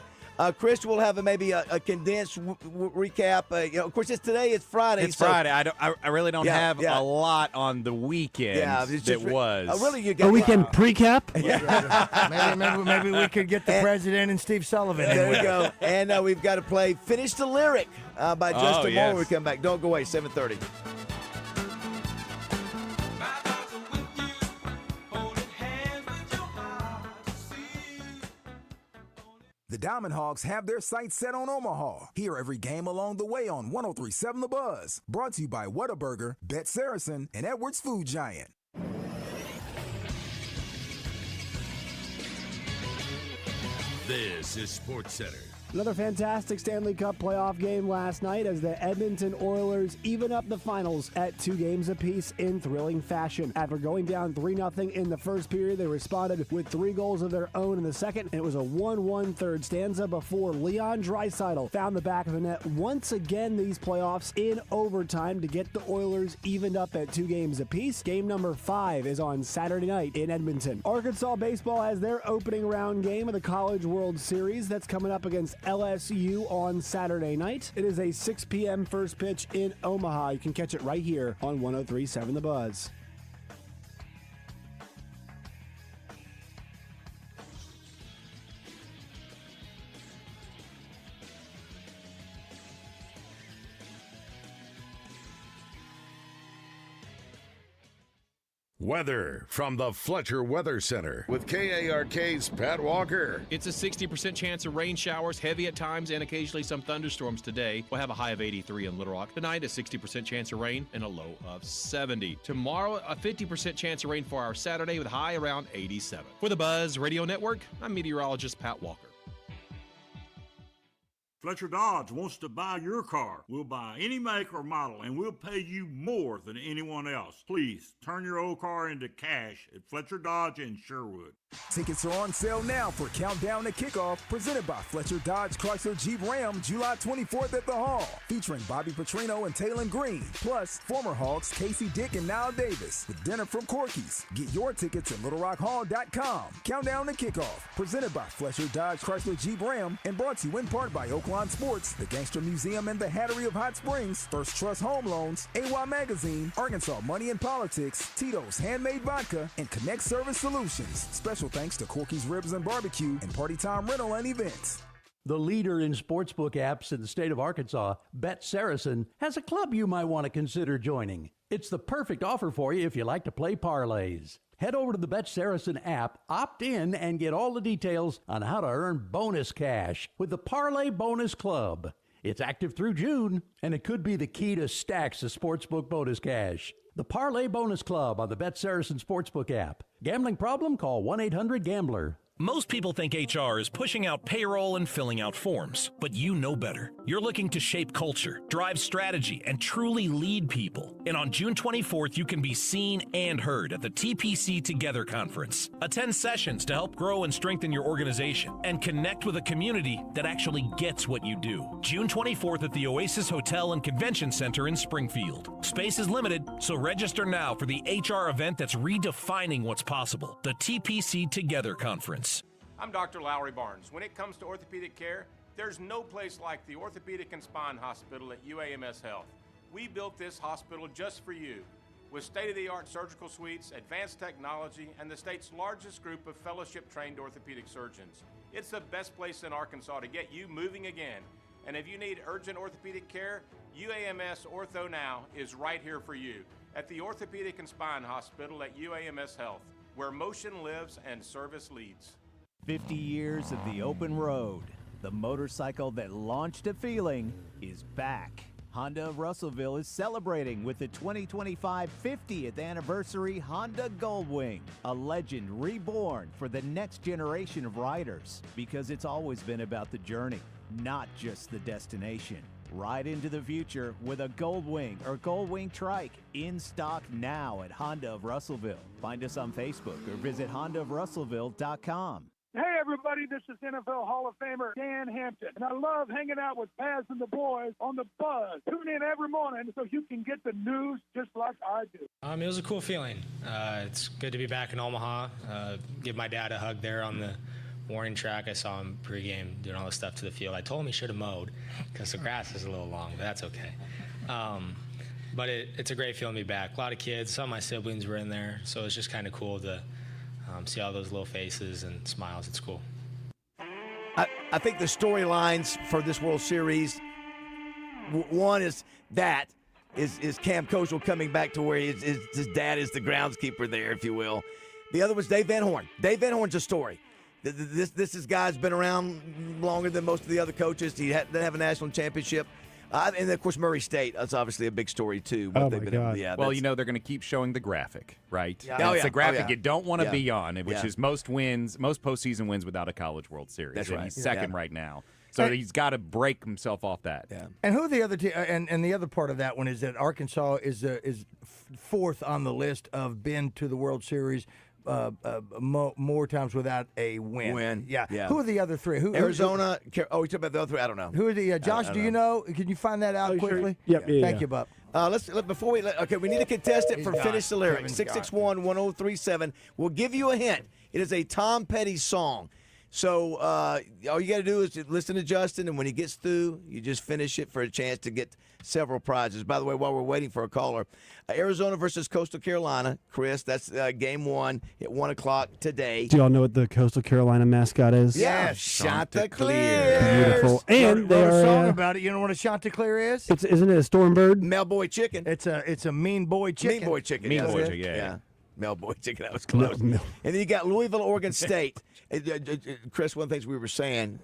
S9: Chris, we'll have maybe a condensed recap. Of course, it's Friday.
S12: It's Friday. I really don't have a lot on the weekend that was.
S9: Really, you got
S13: a weekend precap.
S11: Maybe we could get the president and Steve Sullivan.
S9: There we go. And we've got to play Finish the Lyric by Justin Moore when we come back. Don't go away, 7:30.
S10: The Diamond Hogs have their sights set on Omaha. Hear every game along the way on 103.7 The Buzz. Brought to you by Whataburger, Bet Saracen, and Edwards Food Giant.
S7: This is Sports Center.
S13: Another fantastic Stanley Cup playoff game last night as the Edmonton Oilers even up the finals at 2 games apiece in thrilling fashion. After going down 3-0 in the first period, they responded with 3 goals of their own in the second, and it was a 1-1 third stanza before Leon Draisaitl found the back of the net once again these playoffs in overtime to get the Oilers evened up at 2 games apiece. Game number 5 is on Saturday night in Edmonton. Arkansas baseball has their opening round game of the College World Series that's coming up against LSU on Saturday night. It is a 6 p.m. first pitch in Omaha. You can catch it right here on 103.7 The Buzz.
S7: Weather from the Fletcher Weather Center with KARK's Pat Walker.
S17: It's a 60% chance of rain showers, heavy at times, and occasionally some thunderstorms today. We'll have a high of 83 in Little Rock. Tonight, a 60% chance of rain and a low of 70. Tomorrow, a 50% chance of rain for our Saturday with a high around 87. For the Buzz Radio Network, I'm meteorologist Pat Walker.
S18: Fletcher Dodge wants to buy your car. We'll buy any make or model, and we'll pay you more than anyone else. Please turn your old car into cash at Fletcher Dodge in Sherwood.
S10: Tickets are on sale now for Countdown to Kickoff, presented by Fletcher Dodge Chrysler Jeep Ram, July 24th at the Hall, featuring Bobby Petrino and Taylon Green, plus former Hawks Casey Dick and Niall Davis, with dinner from Corky's. Get your tickets at LittleRockHall.com. Countdown to Kickoff, presented by Fletcher Dodge Chrysler Jeep Ram, and brought to you in part by Oaklawn Sports, the Gangster Museum and the Hattery of Hot Springs, First Trust Home Loans, AY Magazine, Arkansas Money and Politics, Tito's Handmade Vodka, and Connect Service Solutions. Special thanks to Corky's Ribs and Barbecue and Party Time Rental and Events.
S15: The leader in sportsbook apps in the state of Arkansas, Bet Saracen, has a club you might want to consider joining. It's the perfect offer for you if you like to play parlays. Head over to the Bet Saracen app, opt in, and get all the details on how to earn bonus cash with the Parlay Bonus Club. It's active through June, and it could be the key to stacks of sportsbook bonus cash. The Parlay Bonus Club on the Bet Saracen Sportsbook app. Gambling problem? Call 1-800-GAMBLER.
S19: Most people think HR is pushing out payroll and filling out forms, but you know better. You're looking to shape culture, drive strategy, and truly lead people. And on June 24th, you can be seen and heard at the TPC Together Conference. Attend sessions to help grow and strengthen your organization and connect with a community that actually gets what you do. June 24th at the Oasis Hotel and Convention Center in Springfield. Space is limited, so register now for the HR event that's redefining what's possible. The TPC Together Conference.
S21: I'm Dr. Lowry Barnes. When it comes to orthopedic care, there's no place like the Orthopedic and Spine Hospital at UAMS Health. We built this hospital just for you, with state-of-the-art surgical suites, advanced technology, and the state's largest group of fellowship-trained orthopedic surgeons. It's the best place in Arkansas to get you moving again. And if you need urgent orthopedic care, UAMS Ortho Now is right here for you at the Orthopedic and Spine Hospital at UAMS Health, where motion lives and service leads.
S22: 50 years of the open road. The motorcycle that launched a feeling is back. Honda of Russellville is celebrating with the 2025 50th anniversary Honda Goldwing, a legend reborn for the next generation of riders, because it's always been about the journey, not just the destination. Ride into the future with a Goldwing or Goldwing Trike in stock now at Honda of Russellville. Find us on Facebook or visit hondaofrussellville.com.
S23: Hey, everybody, this is NFL Hall of Famer Dan Hampton, and I love hanging out with Baz and the boys on the Buzz. Tune in every morning so you can get the news just like I do.
S24: It was a cool feeling. It's good to be back in Omaha. Give my dad a hug there on the warning track. I saw him pregame doing all this stuff to the field. I told him he should have mowed because the grass is a little long, but that's okay. But it's a great feeling to be back. A lot of kids, some of my siblings were in there, so it's just kind of cool to see all those little faces and smiles. It's cool.
S9: I think the storylines for this World Series, one is Cam Kozel coming back to where his dad is the groundskeeper there, if you will. The other was Dave Van Horn. Dave Van Horn's a story. This guy's been around longer than most of the other coaches. He didn't have a national championship. And, of course, Murray State. That's obviously a big story, too.
S12: Well, they're going to keep showing the graphic, right? Yeah. It's a graphic you don't want to be on, which is most postseason wins without a College World Series.
S9: That's right.
S12: He's second right now. So he's got to break himself off that.
S9: Yeah.
S11: And who are the other and the other part of that one is that Arkansas is fourth on the list of been to the World Series more times without a win. Yeah. Who are the other three?
S9: Arizona. We talked about the other three. I don't know.
S11: Who are the Josh? Do you know? Can you find that out quickly?
S13: Sure. Yep.
S11: Thank you, Bub.
S9: We need a contestant for Finish the Lyrics. 661-1037. We'll give you a hint. It is a Tom Petty song. So all you got to do is listen to Justin, and when he gets through, you just finish it for a chance to get several prizes. By the way, while we're waiting for a caller, Arizona versus Coastal Carolina, Chris, that's game one at 1 o'clock today.
S13: Do y'all know what the Coastal Carolina mascot is?
S9: Yeah, Chanticleer.
S13: Beautiful. And they
S11: wrote
S13: are
S11: a song about it. You know what a Chanticleer is?
S13: Isn't it a storm bird?
S9: Male boy chicken.
S11: It's a mean boy chicken.
S9: Mean boy chicken.
S12: Mean boy chicken. Yeah.
S9: Melboy chicken. That was close. And then you got Louisville, Oregon State. Chris, one of the things we were saying,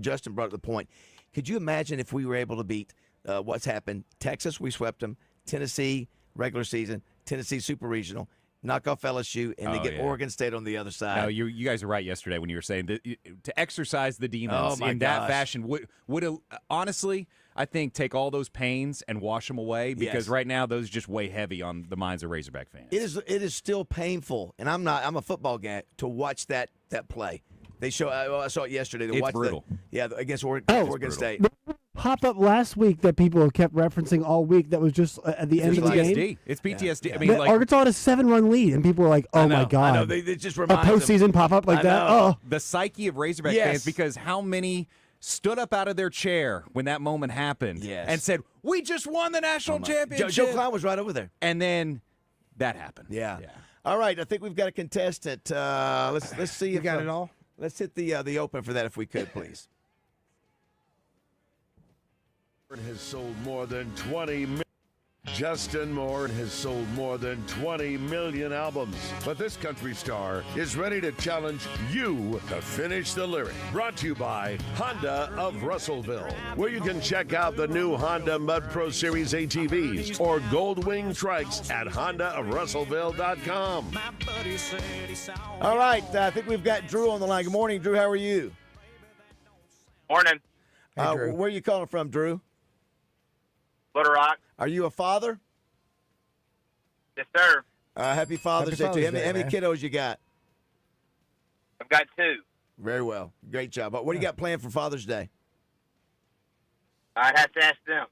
S9: Justin brought up the point. Could you imagine if we were able to beat what's happened? Texas, we swept them. Tennessee, regular season. Tennessee, super regional. Knock off LSU, and they get Oregon State on the other side.
S12: No, you guys are right yesterday when you were saying to exercise the demons in that fashion would honestly, I think, take all those pains and wash them away because right now those just weigh heavy on the minds of Razorback fans.
S9: It is still painful, and I'm a football guy, to watch that play. They show. I saw it yesterday.
S12: It's brutal.
S9: Against Oregon State.
S13: Pop up last week that people kept referencing all week that was just at the end of the game.
S12: It's PTSD.
S13: Yeah.
S12: I mean,
S13: Arkansas had a 7-run lead, and people were like, "Oh my god!"
S9: I know. They just
S13: a
S9: remind
S13: postseason pop up like that. Oh,
S12: the psyche of Razorback fans, because how many stood up out of their chair when that moment happened and said, "We just won the national championship."
S9: Joe Klein was right over there,
S12: and then that happened.
S9: Yeah. All right, I think we've got a contestant. Let's see.
S11: You got it all.
S9: Let's hit the open for that if we could, please.
S7: Has sold more than 20 million. Justin Moore has sold more than 20 million albums. But this country star is ready to challenge you to finish the lyric. Brought to you by Honda of Russellville, where you can check out the new Honda Mud Pro Series ATVs or Goldwing trikes at HondaofRussellville.com.
S9: All right, I think we've got Drew on the line. Good morning, Drew. How are you?
S2: Morning.
S9: Hey, Drew. Where are you calling from, Drew?
S2: Little Rock.
S9: Are you a father?
S2: Yes, sir.
S9: Happy Father's Day to you. How many kiddos you got?
S2: I've got 2.
S9: Very well. Great job. What do you got planned for Father's Day?
S2: I'd have to ask them.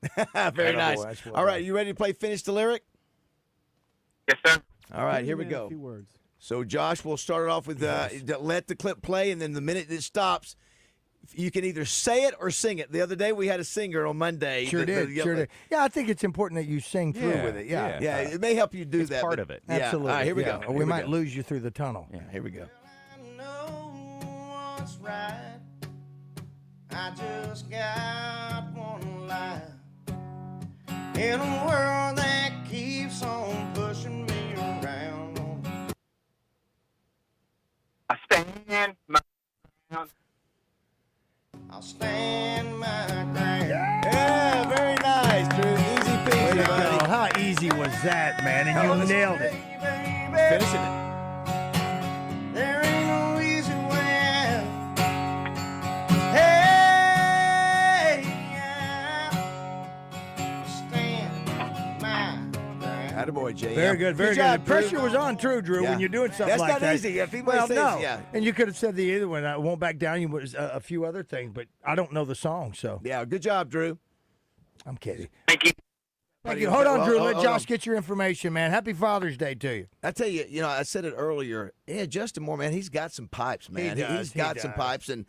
S9: Very nice. All right, you ready to play Finish the Lyric?
S2: Yes, sir.
S9: All right, here we go.
S13: A few words.
S9: So, Josh, we'll start it off with let the clip play, and then the minute it stops, you can either say it or sing it. The other day we had a singer on Monday.
S11: Sure did. Yeah, I think it's important that you sing through with it. Yeah.
S9: It may help you do that.
S12: Part of it.
S11: Absolutely.
S9: All right, here we go.
S11: Or we might lose you through the tunnel.
S9: Yeah, here we go.
S1: I know what's right. I just got one life in a world that keeps on pushing me around.
S2: I stand my ground.
S1: I'll stand my ground.
S9: Yeah, very nice, Drew. Easy peasy, buddy.
S11: How easy was that, man? And you nailed it.
S9: Finishing it.
S1: There ain't no easy way out. Hey, I'll stand my ground.
S9: Attaboy, Jay.
S11: Very good, very
S9: good.
S11: good. Pressure was on, Drew,
S9: Yeah.
S11: when you're doing something
S9: That's
S11: like
S9: not
S11: that.
S9: easy. If people
S11: well,
S9: say
S11: no.
S9: yeah.
S11: And you could have said the other one. I won't back down. You was a few other things, but I don't know the song, so.
S9: Yeah, good job, Drew.
S11: I'm kidding.
S2: Thank you.
S11: Thank you. Hold on, Drew. Let Josh get your information, man. Happy Father's Day to you.
S9: I tell you, I said it earlier. Yeah, Justin Moore, man, he's got some pipes, man. He's got some pipes. And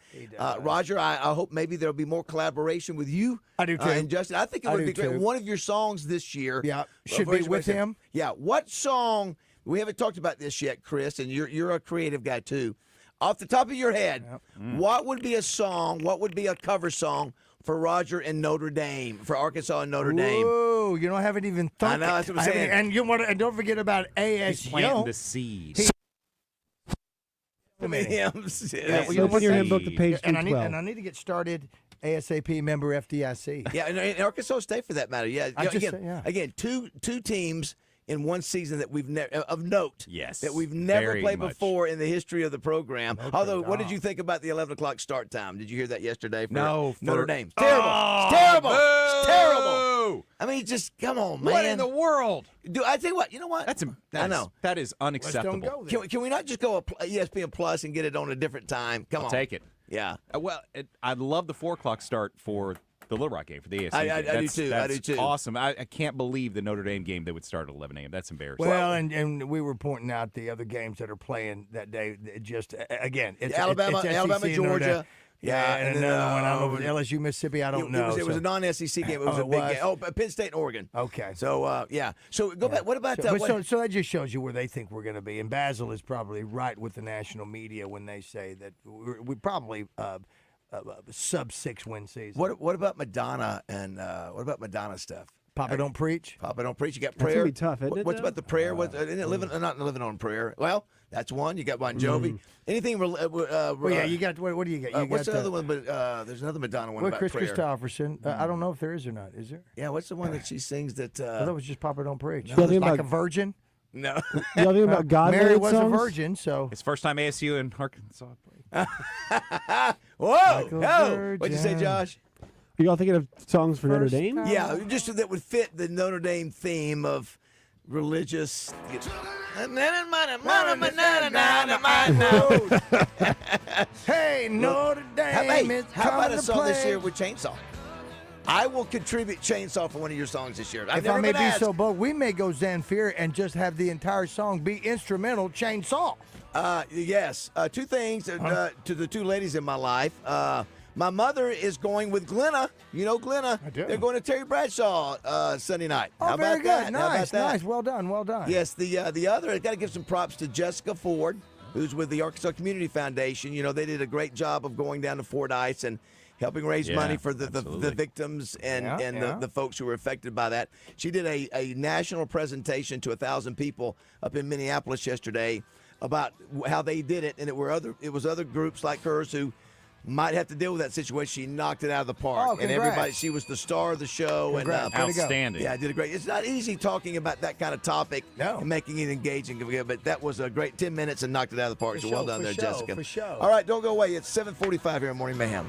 S9: Roger, I hope maybe there'll be more collaboration with you.
S11: I do too.
S9: And Justin, I think it would be great.
S11: Too.
S9: One of your songs this year,
S11: should be with him.
S9: Yeah, what song? We haven't talked about this yet, Chris, and you're a creative guy too. Off the top of your head, what would be a song? What would be a cover song for Roger and Notre Dame, for Arkansas and Notre Dame?
S11: Whoa, you don't have it even thought.
S9: I know, that's what I'm saying.
S11: And you want to, and don't forget about
S12: He's
S11: ASU.
S12: planting the seed.
S9: Open
S13: your handbook to page 212.
S11: And I need to get started ASAP, member FDIC.
S9: Yeah, and Arkansas State for that matter. Yeah, again, two teams in one season that we've of note.
S12: Yes,
S9: that we've never
S12: very
S9: played
S12: much.
S9: before in the history of the program. Although, what did you think about the 11 o'clock start time? Did you hear that yesterday? For Notre Dame. Terrible. It's terrible. It's terrible. I mean, just come on, man.
S12: What in the world?
S9: I tell you what. You know what? I know
S12: that is unacceptable.
S11: Let's don't go there.
S9: Can we not just go ESPN Plus and get it on a different time? Come on,
S12: I'll take it.
S9: Yeah.
S12: Well, I love the 4 o'clock start for the Little Rock game for the ASU.
S9: I do too.
S12: That's
S9: I do too.
S12: Awesome. I can't believe the Notre Dame game that would start at 11 a.m. That's embarrassing.
S11: Well, and we were pointing out the other games that are playing that day. Just again, it's
S9: Alabama,
S11: SEC,
S9: Georgia.
S11: Yeah, and another one. I don't know, LSU, Mississippi. I don't know.
S9: It was a non-SEC game. It was a big game. Oh, Penn State and Oregon.
S11: Okay.
S9: So yeah. So go back. What about that?
S11: So that just shows you where they think we're going to be. And BAZZEL is probably right with the national media when they say that we probably. Sub 6 win season.
S9: What about Madonna and what about Madonna stuff?
S11: Papa Don't Preach.
S9: Papa Don't Preach. You got
S13: That's
S9: prayer.
S13: gonna be tough, isn't it?
S9: What's
S13: though?
S9: about the prayer? Isn't it living? Not living on prayer. Well, that's one. You got Bon Jovi. Anything?
S11: Well, yeah, you got what do you got? You
S9: what's
S11: got
S9: the other one? But there's another Madonna one
S11: Well,
S9: about
S11: Chris
S9: prayer.
S11: Christopherson. I don't know if there is or not. Is there?
S9: Yeah, what's the one that she sings that?
S11: I thought it was just Papa Don't Preach.
S13: You think
S11: Like
S13: about-
S11: a virgin.
S9: No.
S13: You know about God
S11: Mary
S13: lyric
S11: was
S13: songs?
S11: a virgin, so.
S12: It's first time ASU in Arkansas played.
S9: Whoa! What'd you say, Josh?
S13: Are y'all thinking of songs for Notre Dame?
S9: Yeah, just that would fit the Notre Dame theme of religious.
S11: Hey, Notre Dame is
S9: how about
S11: coming
S9: a
S11: to
S9: song this
S11: play.
S9: year with Chainsaw? I will contribute Chainsaw for one of your songs this year. I've
S11: If
S9: never
S11: I may
S9: been
S11: be
S9: asked.
S11: so bold, we may go Zanfir and just have the entire song be instrumental Chainsaw.
S9: Yes. Two things to the two ladies in my life. My mother is going with Glenna. You know Glenna.
S11: I do.
S9: They're going to Terry Bradshaw Sunday night.
S11: Oh,
S9: How
S11: very
S9: about
S11: good.
S9: that? How about
S11: Nice,
S9: that?
S11: nice. Well done, well done.
S9: Yes, the other, I got to give some props to Jessica Ford, who's with the Arkansas Community Foundation. You know, they did a great job of going down to Fordyce and helping raise money for the victims and the folks who were affected by that. She did a national presentation to 1,000 people up in Minneapolis yesterday about how they did it, and it was other groups like hers who might have to deal with that situation. She knocked it out of the park.
S11: Oh,
S9: and
S11: congrats.
S9: everybody, she was the star of the show.
S11: Congrats.
S9: And
S11: Way to go.
S12: Outstanding.
S9: Yeah, did a great. It's not easy talking about that kind of topic
S11: No.
S9: and making it engaging, but that was a great 10 minutes and knocked it out of the park.
S11: For
S9: So well
S11: sure,
S9: done
S11: for
S9: there,
S11: sure,
S9: Jessica.
S11: for sure.
S9: All right, don't go away. It's 7:45 here in Morning Mayhem.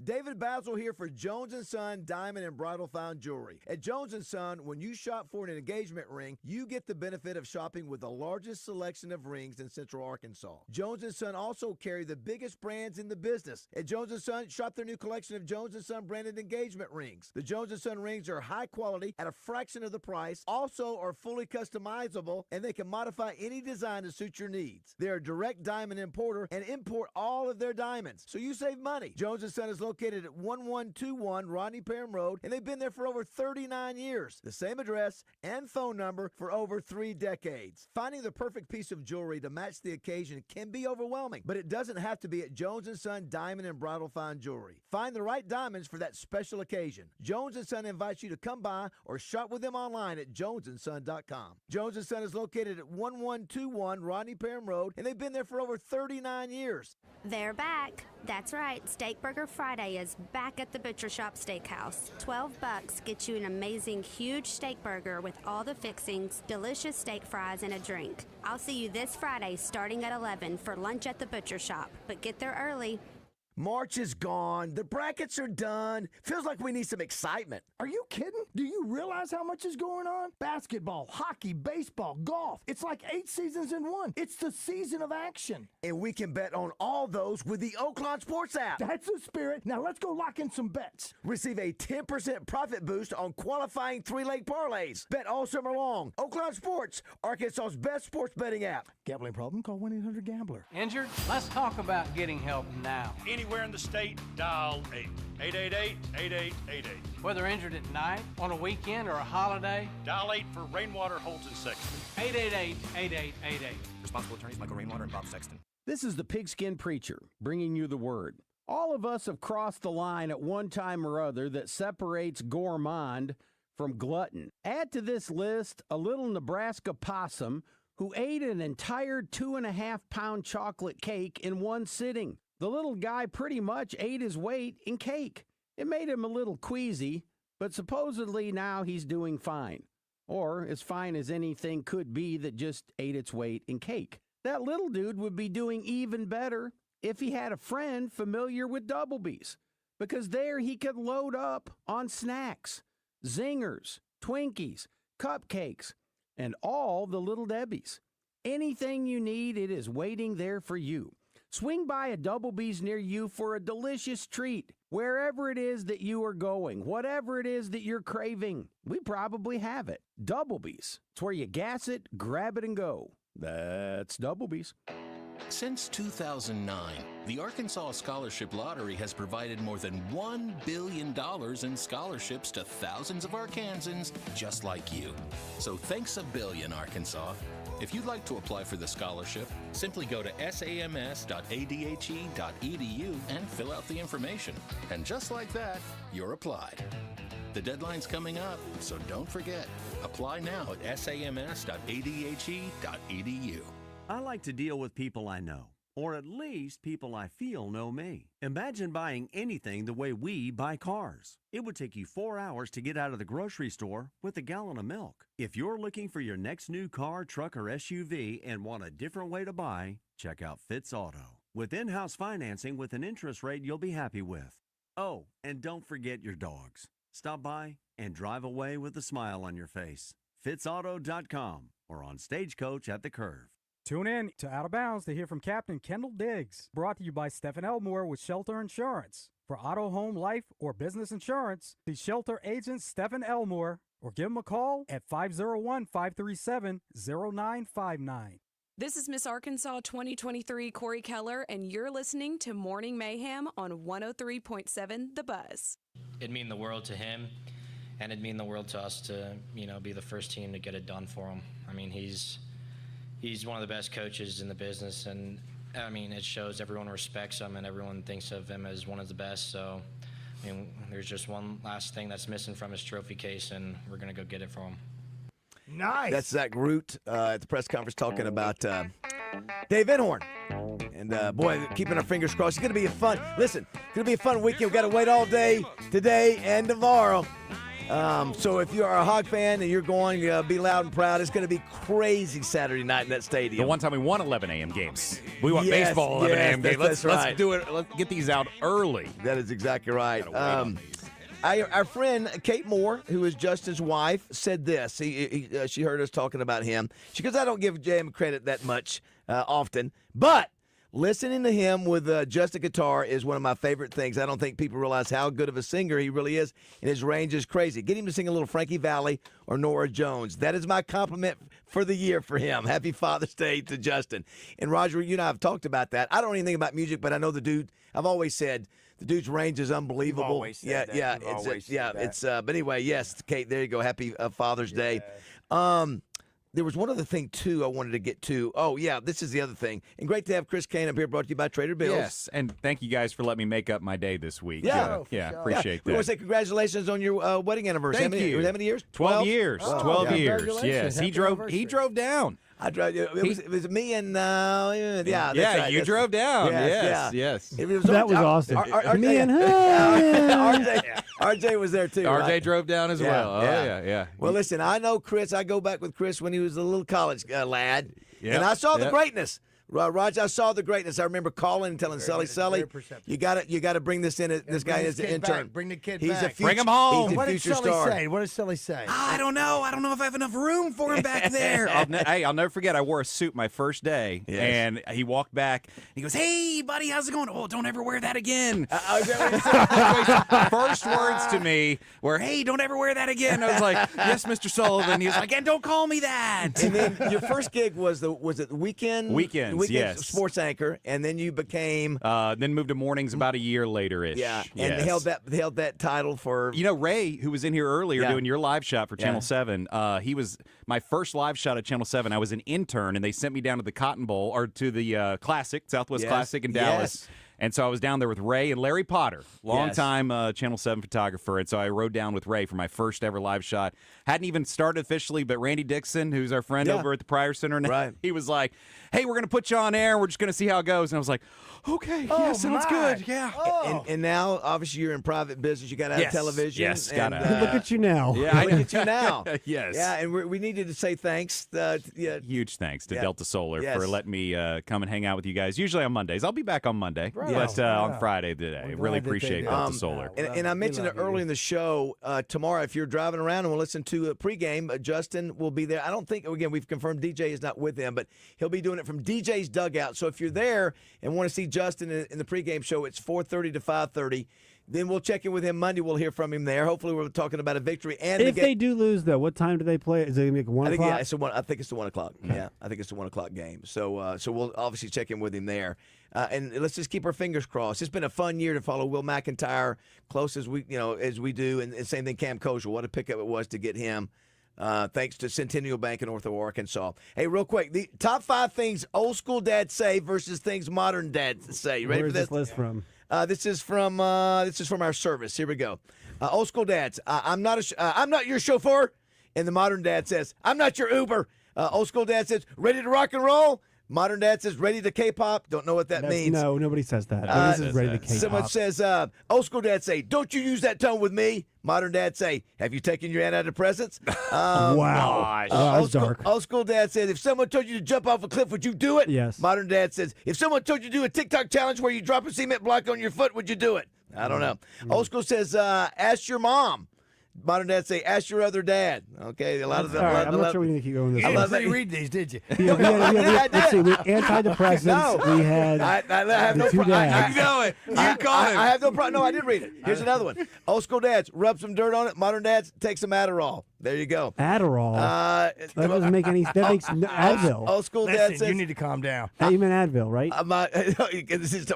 S9: David BAZZEL here for Jones & Son Diamond and Bridal Fine Jewelry. At Jones & Son, when you shop for an engagement ring, you get the benefit of shopping with the largest selection of rings in Central Arkansas. Jones & Son also carry the biggest brands in the business. At Jones & Son, shop their new collection of Jones & Son branded engagement rings. The Jones & Son rings are high quality at a fraction of the price, also are fully customizable, and they can modify any design to suit your needs. They're a direct diamond importer and import all of their diamonds, so you save money. Jones & Son is located at 1121 Rodney Parham Road, and they've been there for over 39 years. The same address and phone number for over 3 decades. Finding the perfect piece of jewelry to match the occasion can be overwhelming, but it doesn't have to be at Jones & Son Diamond and Bridal Fine Jewelry. Find the right diamonds for that special occasion. Jones & Son invites you to come by or shop with them online at jonesandson.com. Jones & Son is located at 1121 Rodney Parham Road, and they've been there for over 39 years.
S3: They're back. That's right. Steak Burger Friday is back at the Butcher Shop Steakhouse. $12 gets you an amazing huge steak burger with all the fixings, delicious steak fries, and a drink. I'll see you this Friday starting at 11 for lunch at the Butcher Shop, but get there early.
S9: March is gone. The brackets are done. Feels like we need some excitement.
S11: Are you kidding? Do you realize how much is going on? Basketball, hockey, baseball, golf. It's like 8 seasons in one. It's the season of action.
S9: And we can bet on all those with the Oaklawn Sports app.
S11: That's the spirit. Now let's go lock in some bets.
S9: Receive a 10% profit boost on qualifying 3-leg parlays. Bet all summer long. Oaklawn Sports, Arkansas's best sports betting app.
S11: Gambling problem? Call 1-800-GAMBLER.
S8: Injured? Let's talk about getting help now.
S14: Anywhere in the state, dial 888-8888.
S8: Whether injured at night, on a weekend, or a holiday,
S14: Dial 8 for Rainwater Holds and Sexton.
S8: 888-8888.
S16: Responsible attorneys Michael Rainwater and Bob Sexton.
S25: This is the Pigskin Preacher, bringing you the word. All of us have crossed the line at one time or other that separates gourmand from glutton. Add to this list a little Nebraska possum who ate an entire 2.5-pound chocolate cake in one sitting. The little guy pretty much ate his weight in cake. It made him a little queasy, but supposedly now he's doing fine. Or as fine as anything could be that just ate its weight in cake. That little dude would be doing even better if he had a friend familiar with Doublebees, because there he could load up on snacks, zingers, Twinkies, cupcakes, and all the Little Debbies. Anything you need, it is waiting there for you. Swing by a Doublebees near you for a delicious treat. Wherever it is that you are going, whatever it is that you're craving, we probably have it. Doublebee's. It's where you gas it, grab it, and go. That's Doublebee's.
S4: Since 2009, the Arkansas Scholarship Lottery has provided more than $1 billion in scholarships to thousands of Arkansans just like you. So thanks a billion, Arkansas. If you'd like to apply for the scholarship, simply go to sams.adhe.edu and fill out the information. And just like that, you're applied. The deadline's coming up, so don't forget. Apply now at sams.adhe.edu.
S5: I like to deal with people I know, or at least people I feel know me. Imagine buying anything the way we buy cars. It would take you 4 hours to get out of the grocery store with a gallon of milk. If you're looking for your next new car, truck, or SUV and want a different way to buy, check out Fitz Auto. With in-house financing with an interest rate you'll be happy with. Oh, and don't forget your dogs. Stop by and drive away with a smile on your face. FitzAuto.com or on Stagecoach at the Curve.
S6: Tune in to Out of Bounds to hear from Captain Kendall Diggs. Brought to you by Stephen Elmore with Shelter Insurance. For auto, home, life, or business insurance, see Shelter Agent Stephen Elmore or give him a call at 501-537-0959.
S17: This is Miss Arkansas 2023 Corey Keller, and you're listening to Morning Mayhem on 103.7 The Buzz.
S24: It'd mean the world to him, and it'd mean the world to us to, be the first team to get it done for him. I mean, he's one of the best coaches in the business, and it shows. Everyone respects him, and everyone thinks of him as one of the best. So, there's just one last thing that's missing from his trophy case, and we're going to go get it for him.
S9: Nice. That's Zach Root at the press conference talking about Dave Enhorn. And, boy, keeping our fingers crossed. It's going to be a fun – listen, it's going to be a fun weekend. We've got to wait all day today and tomorrow. So if you are a Hog fan and you're going to be loud and proud, it's going to be crazy Saturday night in that stadium.
S12: The one time we won 11 a.m. games. We want baseball 11 a.m. games. Let's do it. Let's get these out early.
S9: That is exactly right. Our friend Kate Moore, who is Justin's wife, said this. She heard us talking about him. She goes, I don't give Jam credit that much often, but listening to him with just a guitar is one of my favorite things. I don't think people realize how good of a singer he really is, and his range is crazy. Get him to sing a little Frankie Valli or Nora Jones. That is my compliment for the year for him. Happy Father's Day to Justin. And Roger, you and I have talked about that. I don't know anything about music, but I know the dude. I've always said the dude's range is unbelievable.
S11: You've always said that.
S9: But anyway, yes, Kate, there you go. Happy Father's Day. There was one other thing, too, I wanted to get to. Oh, yeah, this is the other thing. And great to have Chris Kane up here, brought to you by Trader Bill's.
S12: Yes, and thank you guys for letting me make up my day this week.
S9: Yeah,
S12: appreciate that.
S9: We want to say congratulations on your wedding anniversary.
S12: Thank you.
S9: How many years?
S12: 12 years.
S9: Oh,
S12: 12 years, yes. He drove down.
S9: I drove. It was me and that's right.
S12: You drove down. Yes.
S13: That was awesome. Me and
S9: RJ was there too.
S12: RJ drove down as well. Oh yeah.
S9: Well, listen, I know Chris. I go back with Chris when he was a little college lad,
S12: Yep.
S9: and I saw the greatness. Roger, I saw the greatness. I rember calling and telling Sully, you got to bring this in. This guy is an intern.
S11: Bring the kid
S9: He's
S11: back.
S9: a future,
S12: Bring him home.
S9: He's a
S11: What did
S9: future
S11: Sully
S9: star.
S11: say? What does Sully say?
S12: I don't know. I don't know if I have enough room for him back there. I'll never forget. I wore a suit my first day, and he walked back. He goes, "Hey, buddy, how's it going? Oh, don't ever wear that again." First words to me were, "Hey, don't ever wear that again." I was like, "Yes, Mr. Sullivan." He was like, "And don't call me that."
S9: And then your first gig was it the weekend?
S12: Weekends, yes.
S9: Sports anchor, and then you became
S12: then moved to mornings about a year later-ish.
S9: Yeah, and held that title for
S12: Ray, who was in here earlier doing your live shot for Channel 7. He was my first live shot at Channel 7. I was an intern, and they sent me down to the Cotton Bowl or to the Southwest Classic in Dallas. And so I was down there with Ray and Larry Potter, longtime Channel 7 photographer. And so I rode down with Ray for my first ever live shot. Hadn't even started officially, but Randy Dixon, who's our friend over at the Pryor Center, he was like, "Hey, we're going to put you on air. We're just going to see how it goes." And I was like, "Okay, sounds good." Yeah.
S9: And now, obviously, you're in private business. You got to have television.
S12: Yes,
S9: got to.
S13: Look at you now.
S9: Yeah, look at you now.
S12: Yes.
S9: Yeah, and we needed to say thanks.
S12: Huge thanks to Delta Solar for letting me come and hang out with you guys. Usually on Mondays. I'll be back on Monday, but on Friday today. Really appreciate Delta Solar.
S9: And I mentioned it early in the show. Tomorrow, if you're driving around and will listen to a pregame, Justin will be there. I don't think, again, we've confirmed DJ is not with him, but he'll be doing it from DJ's dugout. So if you're there and want to see Justin in the pregame show, it's 4:30 to 5:30. Then we'll check in with him Monday. We'll hear from him there. Hopefully, we're talking about a victory. And
S13: if they do lose, though, what time do they play? Is it going to be 1 o'clock?
S9: I think it's the 1 o'clock. Okay. Yeah, I think it's the 1 o'clock game. So we'll obviously check in with him there. And let's just keep our fingers crossed. It's been a fun year to follow Will McIntyre close as we do, and same thing Cam Kosher. What a pickup it was to get him. Thanks to Centennial Bank in Ortho, Arkansas. Hey, real quick, the top 5 things old school dads say versus things modern dads say. You ready
S13: Where's
S9: for this?
S13: This list from?
S9: This is from our service. Here we go. Old school dads. I'm not your chauffeur, and the modern dad says, I'm not your Uber. Old school dad says, ready to rock and roll. Modern dad says, ready to K-pop. Don't know what that means.
S13: No, nobody says that. This is ready to K-pop.
S9: Someone says, old school dad say, don't you use that tone with me. Modern dad say, have you taken your antidepressants?
S13: Wow. That's dark.
S9: Old school dad says, if someone told you to jump off a cliff, would you do it?
S13: Yes.
S9: Modern dad says, if someone told you to do a TikTok challenge where you drop a cement block on your foot, would you do it? I don't know. Old school says, ask your mom. Modern dad say, ask your other dad. Okay, a lot of them.
S13: I'm not sure we need to keep going.
S11: You didn't really read these, did you?
S13: Let's see. We antidepressants.
S9: No.
S13: We had.
S9: I have no
S13: problem.
S9: You know it. You call him. I have no problem. No, I didn't read it. Here's another one. Old school dads, rub some dirt on it. Modern dads, take some Adderall. There you go.
S13: Adderall. That doesn't make any. That makes no, Advil.
S9: Old school dad says,
S11: you need to calm down.
S13: You meant Advil, right?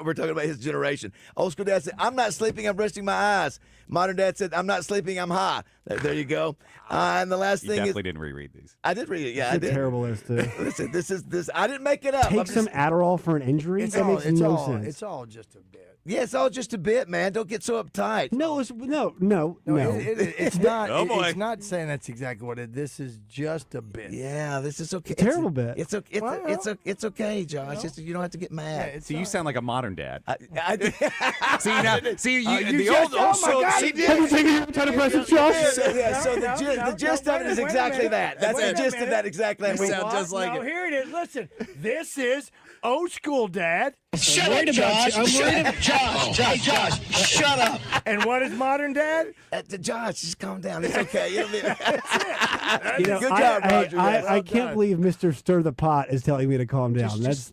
S9: We're talking about his generation. Old school dad said, I'm not sleeping. I'm resting my eyes. Modern dad said, I'm not sleeping. I'm high. There you go. And the last thing
S12: definitely didn't reread these.
S9: I did read it. Yeah,
S13: it's
S9: I did.
S13: Terrible list too.
S9: Listen, this. I didn't make it up.
S13: Take some Adderall for an injury. That makes no sense.
S11: It's all just a bit.
S9: Yeah, it's all just a bit, man. Don't get so uptight.
S13: No.
S11: It's not.
S12: Oh, boy.
S11: It's not saying that's exactly what it. This is just a bit.
S9: Yeah, this is okay.
S13: It's a terrible bit.
S9: It's okay, Josh. You don't have to get mad.
S12: Yeah, so you sound like a modern dad.
S9: See
S12: now, the old
S11: soul.
S13: Have you taken your antidepressants, Josh?
S9: So the gist of it is exactly that. That's the gist of that exactly.
S12: You sound just like it.
S11: Here it is. Listen, this is old school dad.
S1: Shut up, Josh. I'm worried about Josh. Shut up.
S11: And what is modern dad?
S9: Josh, just calm down. It's okay.
S13: Good
S9: job, Roger.
S13: I can't believe Mr. Stir the Pot is telling me to calm down. That's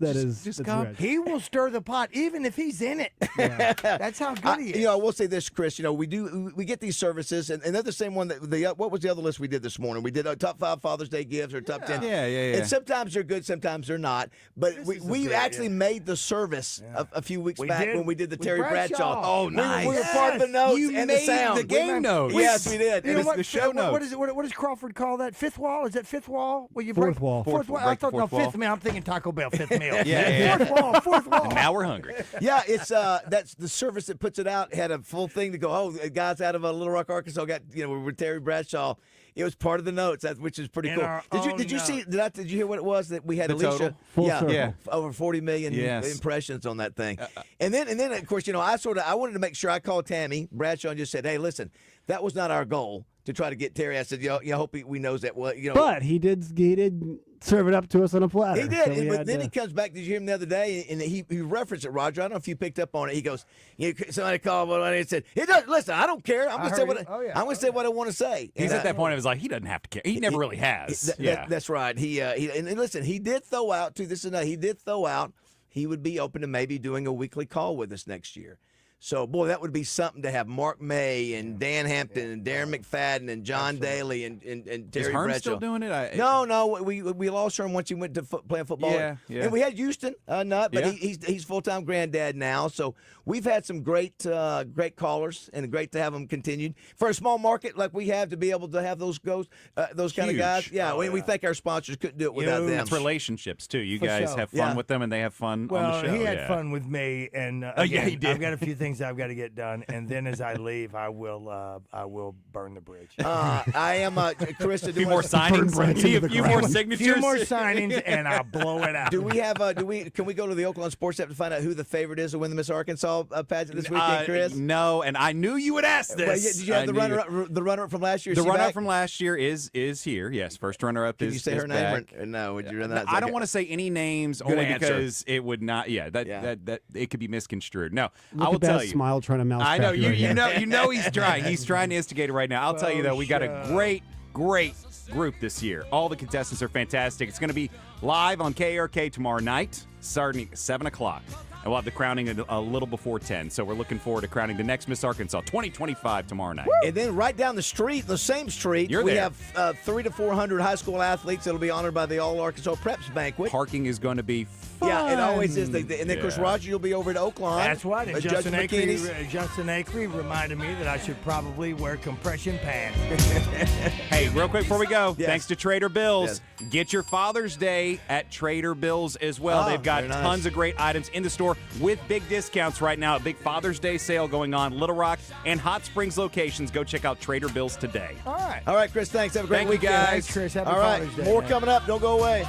S11: calm.
S13: rich.
S11: He will stir the pot even if he's in it. Yeah. That's how good he is.
S9: I will say this, Chris. We get these services, and they're the same one that what was the other list we did this morning? We did our top 5 Father's Day gifts or top 10.
S12: Yeah.
S9: And sometimes they're good, sometimes they're not. But we actually made the service a few weeks back when we did the Terry Bradshaw.
S12: Oh, nice.
S9: We were part of the notes and the sound.
S12: The game notes.
S9: Yes, we did.
S11: You know what?
S12: The show notes.
S11: What is it? What does Crawford call that? Fifth wall? Is that fifth wall?
S13: Fourth wall.
S11: Fourth wall. I thought fifth meal. I'm thinking Taco Bell. Fifth meal.
S12: Yeah.
S11: Fourth wall.
S12: And now we're hungry.
S9: Yeah, it's that's the service that puts it out. Had a full thing to go. Oh, guys out of Little Rock, Arkansas got with Terry Bradshaw. It was part of the notes, which is pretty cool. Did you see? Did you hear what it was that we had? Alicia, over 40 million impressions on that thing. And then of course I wanted to make sure I called Tammy Bradshaw and just said, hey, listen, that was not our goal to try to get Terry. I said, I hope we knows that.
S13: But he did serve it up to us on a platter.
S9: He did. But then he comes back. Did you hear him the other day? And he referenced it, Roger. I don't know if you picked up on it. He goes, somebody called and said, listen, I don't care. I'm going to say what I want to say.
S12: He's at that point. I was like, he doesn't have to care. He never really has.
S9: That's right. And listen, he did throw out too. He did throw out. He would be open to maybe doing a weekly call with us next year. So, boy, that would be something to have Mark May and Dan Hampton and Darren McFadden and John Daly and Terry Bradshaw.
S12: Is Hearn still doing it?
S9: No, we lost Hearn once he went to playing football.
S12: Yeah.
S9: And we had Houston, he's full-time granddad now. So we've had some great callers, and great to have them continued. For a small market like we have, to be able to have those kind of guys. Yeah, we think our sponsors couldn't do it without them.
S12: It's relationships, too. You guys have fun with them, and they have fun on the show.
S11: He had fun with me, and
S12: he did.
S11: I've got a few things I've got to get done, and then as I leave, I will burn the bridge.
S9: I am Carissa.
S12: A few more signings, a few more signatures,
S11: a few more signings, and I'll blow it out.
S9: Do we have? Can we go to the Oaklawn Sports App to find out who the favorite is to win the Miss Arkansas pageant this weekend, Chris?
S12: No, and I knew you would ask this.
S9: Did you have the runner-up from last year?
S12: The runner-up from last year is here. Yes, first runner-up is.
S9: Did you say her
S12: back.
S9: name? No, would you run that?
S12: I don't want to say any names, only because it would not. That it could be misconstrued. No, I will tell you.
S13: Smile trying to mouth.
S12: I know you know he's trying. He's trying to instigate it right now. I'll tell you though, we got a great group this year. All the contestants are fantastic. It's going to be live on KRK tomorrow night, starting at 7 o'clock. And we'll have the crowning a little before 10. So we're looking forward to crowning the next Miss Arkansas 2025 tomorrow night.
S9: And then right down the street, the same street, we have 300 to 400 high school athletes that will be honored by the All-Arkansas Preps Banquet.
S12: Parking is going to be fun.
S9: Yeah, it always is. And then, of course, Roger, you'll be over at Oaklawn.
S11: That's right. And Justin Akery reminded me that I should probably wear compression pants.
S12: Hey, real quick before we go, thanks to Trader Bill's. Yes. Get your Father's Day at Trader Bill's as well. They've got tons of great items in the store with big discounts right now. A big Father's Day sale going on. Little Rock and Hot Springs locations. Go check out Trader Bill's today.
S11: All right.
S9: All right, Chris, thanks. Have a great
S12: Thank
S9: weekend.
S12: you guys.
S11: Thanks, Chris. Happy
S9: All right,
S11: Father's Day,
S9: more
S11: man.
S9: coming up. Don't go away.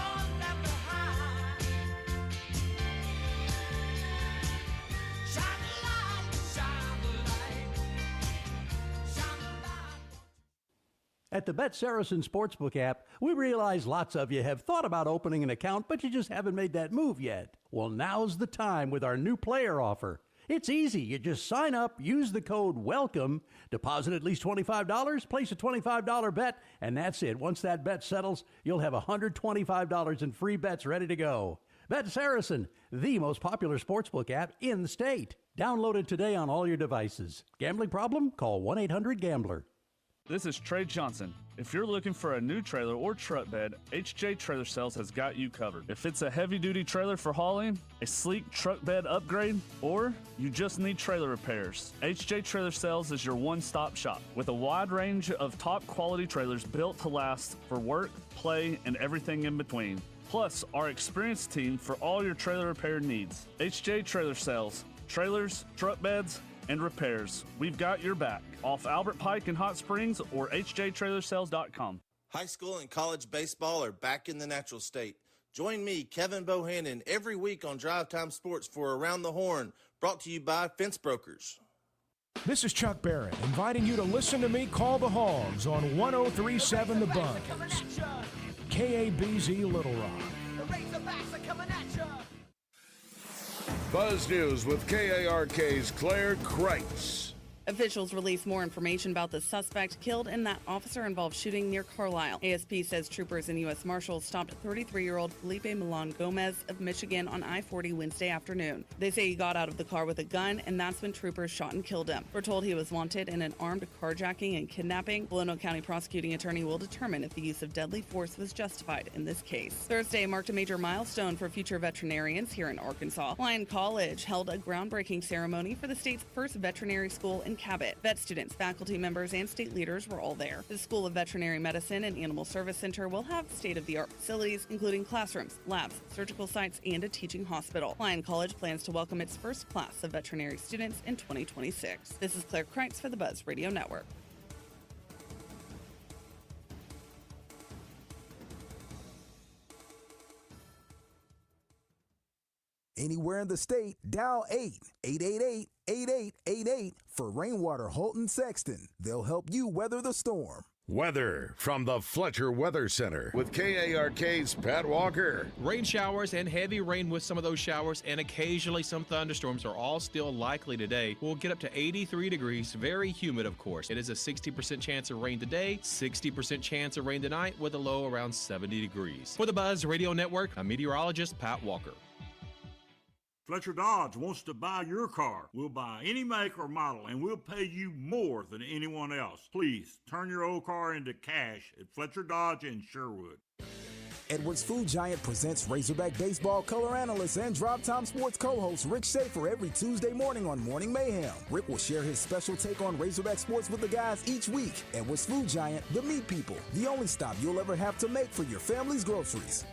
S10: At the Bet Saracen Sportsbook app, we realize lots of you have thought about opening an account, but you just haven't made that move yet. Well, now's the time with our new player offer. It's easy. You just sign up, use the code WELCOME, deposit at least $25, place a $25 bet, and that's it. Once that bet settles, you'll have $125 in free bets ready to go. Bet Saracen, the most popular sportsbook app in the state. Download it today on all your devices. Gambling problem? Call 1-800-GAMBLER.
S15: This is Trey Johnson. If you're looking for a new trailer or truck bed, HJ Trailer Sales has got you covered. If it's a heavy-duty trailer for hauling, a sleek truck bed upgrade, or you just need trailer repairs, HJ Trailer Sales is your one-stop shop with a wide range of top-quality trailers built to last for work, play, and everything in between. Plus, our experienced team for all your trailer repair needs. HJ Trailer Sales, trailers, truck beds, and repairs. We've got your back. Off Albert Pike in Hot Springs or hjtrailersales.com.
S18: High school and college baseball are back in the natural state. Join me, Kevin Bohannon, every week on Drive Time Sports for Around the Horn, brought to you by Fence Brokers.
S19: This is Chuck Barrett, inviting you to listen to me call the Hogs on 103.7 The Buzz. KABZ Little Rock.
S7: Buzz News with KARK's Claire Kreitz.
S20: Officials released more information about the suspect killed in that officer-involved shooting near Carlisle. ASP says troopers and U.S. Marshals stopped 33-year-old Felipe Milan Gomez of Michigan on I-40 Wednesday afternoon. They say he got out of the car with a gun, and that's when troopers shot and killed him. We're told he was wanted in an armed carjacking and kidnapping. Roanoke County prosecuting attorney will determine if the use of deadly force was justified in this case. Thursday marked a major milestone for future veterinarians here in Arkansas. Lyon College held a groundbreaking ceremony for the state's first veterinary school in Cabot. Vet students, faculty members, and state leaders were all there. The School of Veterinary Medicine and Animal Service Center will have state-of-the-art facilities, including classrooms, labs, surgical sites, and a teaching hospital. Lyon College plans to welcome its first class of veterinary students in 2026. This is Claire Kreitz for the Buzz Radio Network.
S26: Anywhere in the state, dial 888-8888 for Rainwater Holton Sexton. They'll help you weather the storm.
S7: Weather from the Fletcher Weather Center with KARK's Pat Walker.
S27: Rain showers and heavy rain with some of those showers and occasionally some thunderstorms are all still likely today. We'll get up to 83 degrees, very humid of course. It is a 60% chance of rain today, 60% chance of rain tonight with a low around 70 degrees. For the Buzz Radio Network, I'm meteorologist Pat Walker.
S28: Fletcher Dodge wants to buy your car. We'll buy any make or model, and we'll pay you more than anyone else. Please, turn your old car into cash at Fletcher Dodge in Sherwood.
S26: Edwards Food Giant presents Razorback Baseball color analyst and Drive Time Sports co-host Rick Schaefer every Tuesday morning on Morning Mayhem. Rick will share his special take on Razorback sports with the guys each week. Edwards Food Giant, the meat people, the only stop you'll ever have to make for your family's groceries.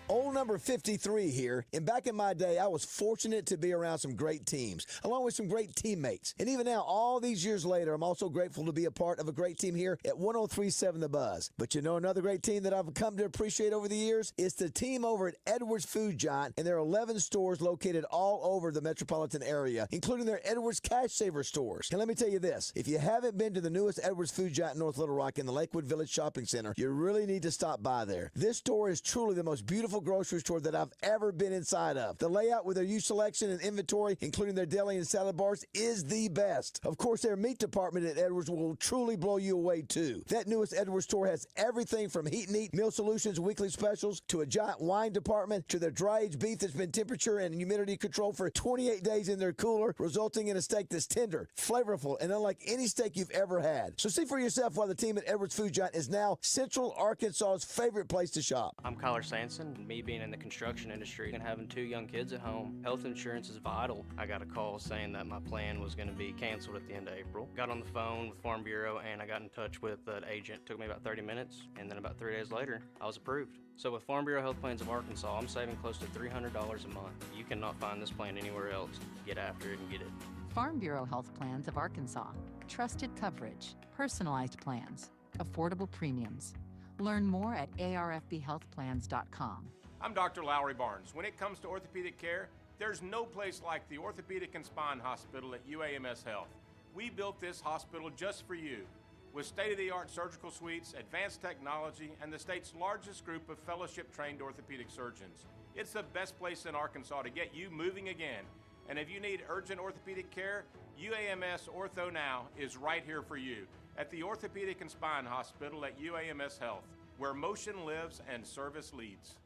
S9: Old number 53 here, and back in my day, I was fortunate to be around some great teams, along with some great teammates. And even now, all these years later, I'm also grateful to be a part of a great team here at 103.7 The Buzz. But you know another great team that I've come to appreciate over the years? It's the team over at Edwards Food Giant, and there are 11 stores located all over the metropolitan area, including their Edwards Cash Saver stores. And let me tell you this, if you haven't been to the newest Edwards Food Giant in North Little Rock in the Lakewood Village Shopping Center, you really need to stop by there. This store is truly the most beautiful beautiful grocery store that I've ever been inside of. The layout with their used selection and inventory, including their deli and salad bars, is the best. Of course, their meat department at Edwards will truly blow you away, too. That newest Edwards store has everything from heat and eat, meal solutions, weekly specials, to a giant wine department, to their dry-aged beef that's been temperature and humidity controlled for 28 days in their cooler, resulting in a steak that's tender, flavorful, and unlike any steak you've ever had. So see for yourself why the team at Edwards Food Giant is now Central Arkansas's favorite place to shop.
S2: I'm Kyler Sanson. Me being in the construction industry and having 2 young kids at home, health insurance is vital. I got a call saying that my plan was going to be canceled at the end of April. Got on the phone with Farm Bureau and I got in touch with an agent. It took me about 30 minutes, and then about 3 days later, I was approved. So with Farm Bureau Health Plans of Arkansas, I'm saving close to $300 a month. You cannot find this plan anywhere else. Get after it and get it.
S3: Farm Bureau Health Plans of Arkansas. Trusted coverage, personalized plans, affordable premiums. Learn more at arfbhealthplans.com.
S8: I'm Dr. Lowry Barnes. When it comes to orthopedic care, there's no place like the Orthopedic and Spine Hospital at UAMS Health. We built this hospital just for you, with state-of-the-art surgical suites, advanced technology, and the state's largest group of fellowship-trained orthopedic surgeons. It's the best place in Arkansas to get you moving again. And if you need urgent orthopedic care, UAMS Ortho Now is right here for you at the Orthopedic and Spine Hospital at UAMS Health, where motion lives and service leads.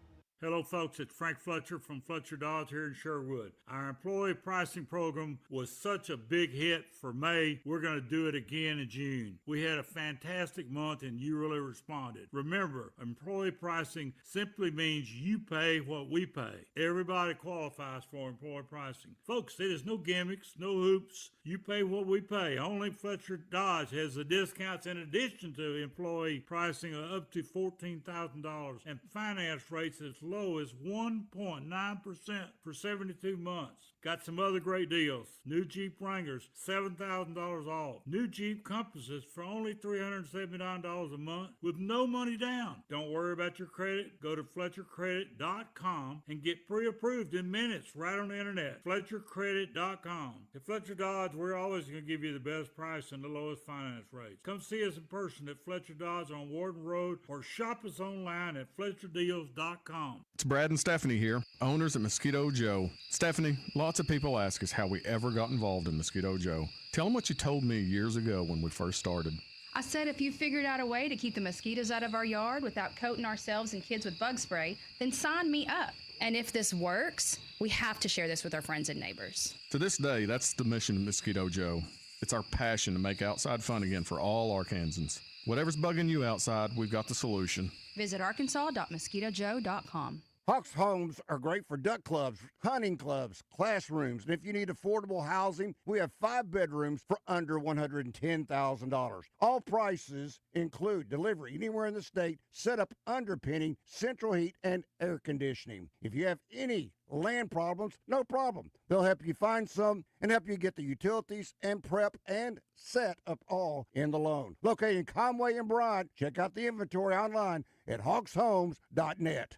S28: Hello, folks. It's Frank Fletcher from Fletcher Dodge here in Sherwood. Our employee pricing program was such a big hit for May. We're going to do it again in June. We had a fantastic month and you really responded. Remember, employee pricing simply means you pay what we pay. Everybody qualifies for employee pricing. Folks, there's no gimmicks, no hoops. You pay what we pay. Only Fletcher Dodge has the discounts in addition to employee pricing of up to $14,000 and finance rates as low as 1.9% for 72 months. Got some other great deals. New Jeep Wranglers, $7,000 off. New Jeep Compasses for only $379 a month with no money down. Don't worry about your credit. Go to FletcherCredit.com and get pre-approved in minutes right on the internet. FletcherCredit.com. At Fletcher Dodge, we're always going to give you the best price and the lowest finance rates. Come see us in person at Fletcher Dodge on Warden Road or shop us online at FletcherDeals.com.
S14: It's Brad and Stephanie here, owners at Mosquito Joe. Stephanie, lots of people ask us how we ever got involved in Mosquito Joe. Tell them what you told me years ago when we first started.
S16: I said if you figured out a way to keep the mosquitoes out of our yard without coating ourselves and kids with bug spray, then sign me up. And if this works, we have to share this with our friends and neighbors.
S14: To this day, that's the mission of Mosquito Joe. It's our passion to make outside fun again for all Arkansans. Whatever's bugging you outside, we've got the solution.
S16: Visit arkansas.mosquitojoe.com.
S11: Hawks Homes are great for duck clubs, hunting clubs, classrooms, and if you need affordable housing, we have 5 bedrooms for under $110,000. All prices include delivery anywhere in the state, setup, underpinning, central heat, and air conditioning. If you have any land problems, no problem. They'll help you find some and help you get the utilities and prep and set up all in the loan. Located in Conway and Bryant, check out the inventory online at hawkshomes.net.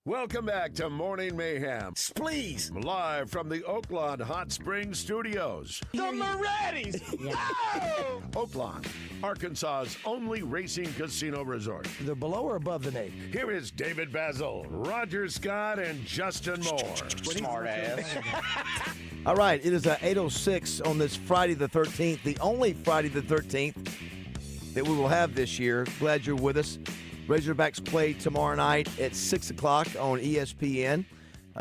S7: Welcome back to Morning Mayhem. Please. Live from the Oaklawn Hot Springs Studios.
S1: The Moretti's!
S7: Oaklawn, Arkansas's only racing casino resort.
S9: They're below or above the name?
S7: Here is David BAZZEL, Roger Scott, and Justin Moore.
S9: Smart ass. All right, it is 8:06 on this Friday the 13th, the only Friday the 13th that we will have this year. Glad you're with us. Razorbacks play tomorrow night at 6 o'clock on ESPN.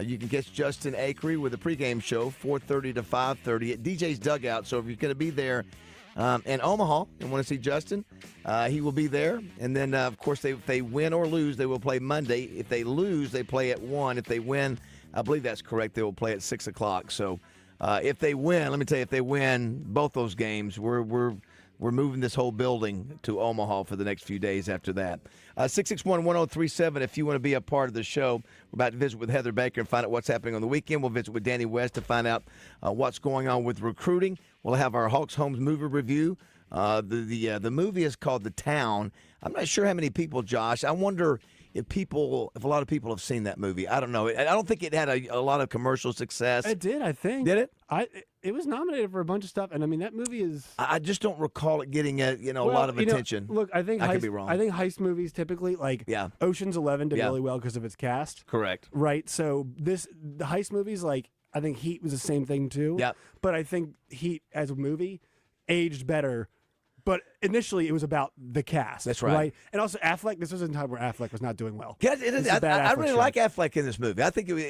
S9: You can catch Justin Acree with a pregame show, 4:30 to 5:30 at DJ's Dugout. So if you're going to be there in Omaha and want to see Justin, he will be there. And then, of course, if they win or lose, they will play Monday. If they lose, they play at 1. If they win, I believe that's correct, they will play at 6 o'clock. So if they win, let me tell you, if they win both those games, we're moving this whole building to Omaha for the next few days after that. 661-1037 if you want to be a part of the show. We're about to visit with Heather Baker and find out what's happening on the weekend. We'll visit with Danny West to find out what's going on with recruiting. We'll have our Hawks Homes movie review. The movie is called The Town. I'm not sure how many people, Josh. I wonder if a lot of people have seen that movie. I don't know. I don't think it had a lot of commercial success.
S13: It did, I think.
S9: Did it?
S13: It was nominated for a bunch of stuff, and I mean that movie is.
S9: I just don't recall it getting a lot of attention.
S13: Look, I think
S9: I could be wrong.
S13: I think heist movies typically Ocean's 11 did really well because of its cast.
S9: Correct.
S13: Right. So the heist movies, like I think Heat was the same thing too.
S9: Yeah.
S13: But I think Heat as a movie aged better. But initially, it was about the cast.
S9: That's right.
S13: Right? And also, Affleck, this was a time where Affleck was not doing well.
S9: Yeah, I really like Affleck in this movie. I think it was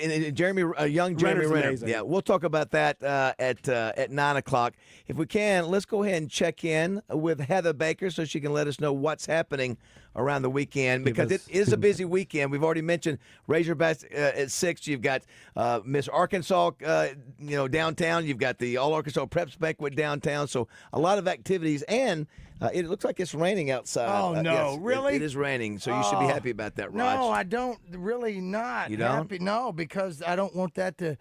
S9: young Jeremy Renner.
S13: Amazing.
S9: Yeah, we'll talk about that at 9 o'clock. If we can, let's go ahead and check in with Heather Baker so she can let us know what's happening around the weekend, because it is a busy weekend. We've already mentioned Razorbacks at 6. You've got Miss Arkansas, downtown. You've got the All Arkansas Preps Banquet downtown. So a lot of activities, and it looks like it's raining outside.
S11: Oh, no.
S9: Yes,
S11: really?
S9: It is raining, so you should be happy about that, Raj.
S11: No, I don't really not.
S9: You don't?
S11: Happy. No, because I don't want that to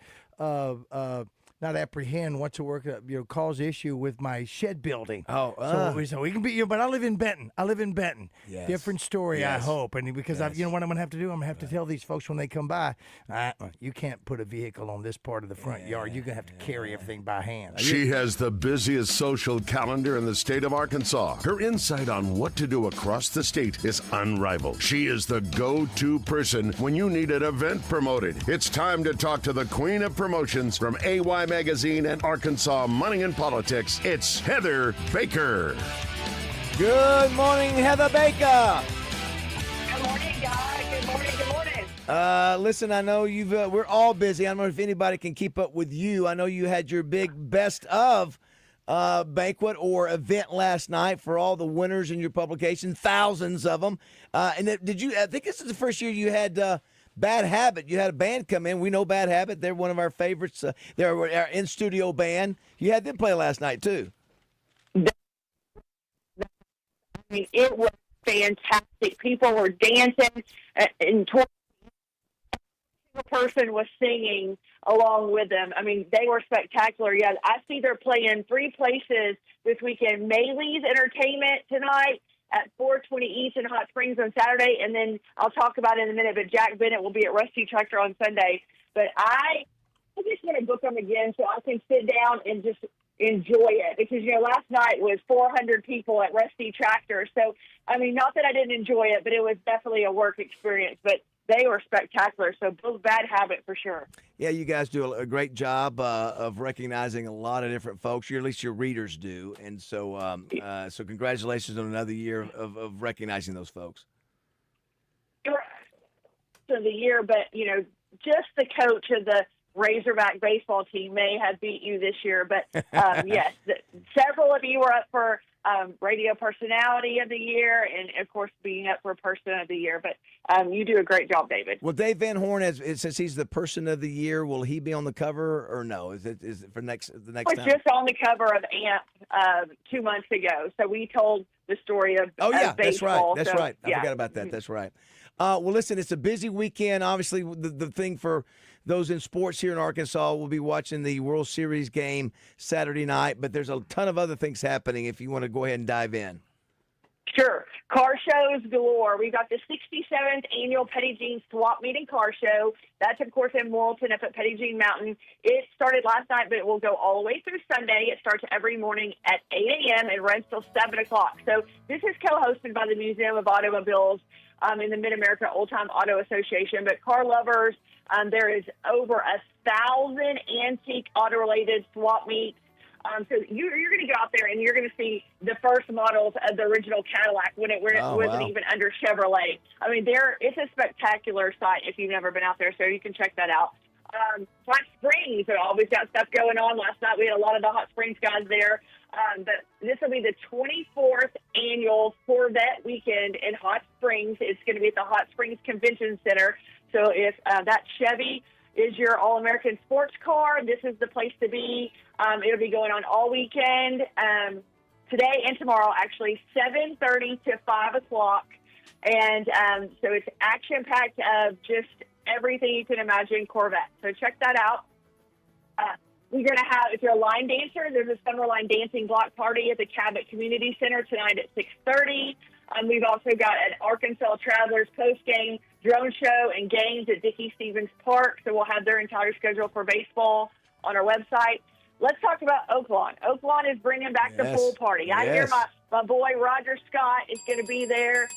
S11: not apprehend what's a work cause issue with my shed building. So we can be but I live in Benton.
S9: Yes.
S11: Different story,
S9: Yes.
S11: I hope. And because
S9: Yes.
S11: you know what I'm gonna have to do? I'm gonna have to tell these folks when they come by, you can't put a vehicle on this part of the front yard. You're gonna have to carry everything by hand.
S7: She has the busiest social calendar in the state of Arkansas. Her insight on what to do across the state is unrivaled. She is the go-to person when you need an event promoted. It's time to talk to the queen of promotions from AY Magazine and Arkansas Money and Politics. It's Heather Baker.
S9: Good morning, Heather Baker.
S4: Good morning, guys. Good morning.
S9: Listen, I know we're all busy. I don't know if anybody can keep up with you. I know you had your big best of banquet or event last night for all the winners in your publication, thousands of them. And did you? I think this is the first year you had. Bad Habit. You had a band come in. We know Bad Habit. They're one of our favorites. They're our in-studio band. You had them play last night, too.
S4: I mean, it was fantastic. People were dancing, and every person was singing along with them. I mean, they were spectacular. Yeah, I see they're playing 3 places this weekend. Maylee's Entertainment tonight at 420 East in Hot Springs on Saturday, and then I'll talk about it in a minute, but Jack Bennett will be at Rusty Tractor on Sunday. But I just want to book them again so I can sit down and just enjoy it, because, last night was 400 people at Rusty Tractor. So, I mean, not that I didn't enjoy it, but it was definitely a work experience. But they were spectacular, so both Bad Habit for sure.
S9: Yeah, you guys do a great job of recognizing a lot of different folks. At least your readers do, and so so congratulations on another year of recognizing those folks.
S4: Of the year, but just the coach of the Razorback baseball team may have beat you this year, but yes, several of you were up for radio personality of the year, and of course being up for person of the year. But you do a great job, David.
S9: Well, Dave Van Horn, since he's the person of the year, will he be on the cover or no? Is it for the next
S4: I
S9: time?
S4: was just on the cover of AMP 2 months ago, so we told the story of baseball.
S9: That's right. I forgot about that. That's right. Well, listen, it's a busy weekend. Obviously, the thing for those in sports here in Arkansas will be watching the World Series game Saturday night, but there's a ton of other things happening if you want to go ahead and dive in.
S4: Sure. Car shows galore. We've got the 67th annual Petty Jean Swap Meet and Car Show. That's, of course, in Morrilton up at Petty Jean Mountain. It started last night, but it will go all the way through Sunday. It starts every morning at 8 a.m. and runs till 7 o'clock. So this is co-hosted by the Museum of Automobiles in the Mid-America Old Time Auto Association. But car lovers, there is over 1,000 antique auto-related swap meets. So you're going to go out there and you're going to see the first models of the original Cadillac when it wasn't even under Chevrolet. I mean, it's a spectacular sight if you've never been out there, so you can check that out. Hot Springs have always got stuff going on. Last night we had a lot of the Hot Springs guys there. But this will be the 24th annual Corvette weekend in Hot Springs. It's going to be at the Hot Springs Convention Center. So if that Chevy is your all-American sports car, this is the place to be. It'll be going on all weekend, today and tomorrow, actually, 7:30 to 5 o'clock. And so it's action-packed of just everything you can imagine Corvette. So check that out. We're going to have, if you're a line dancer, there's a summer line dancing block party at the Cabot Community Center tonight at 6:30. We've also got an Arkansas Travelers post-game drone show and games at Dickey Stevens Park. So we'll have their entire schedule for baseball on our website. let's talk about Oaklawn. Oaklawn is bringing back the pool party. I hear my boy Roger Scott is going to be there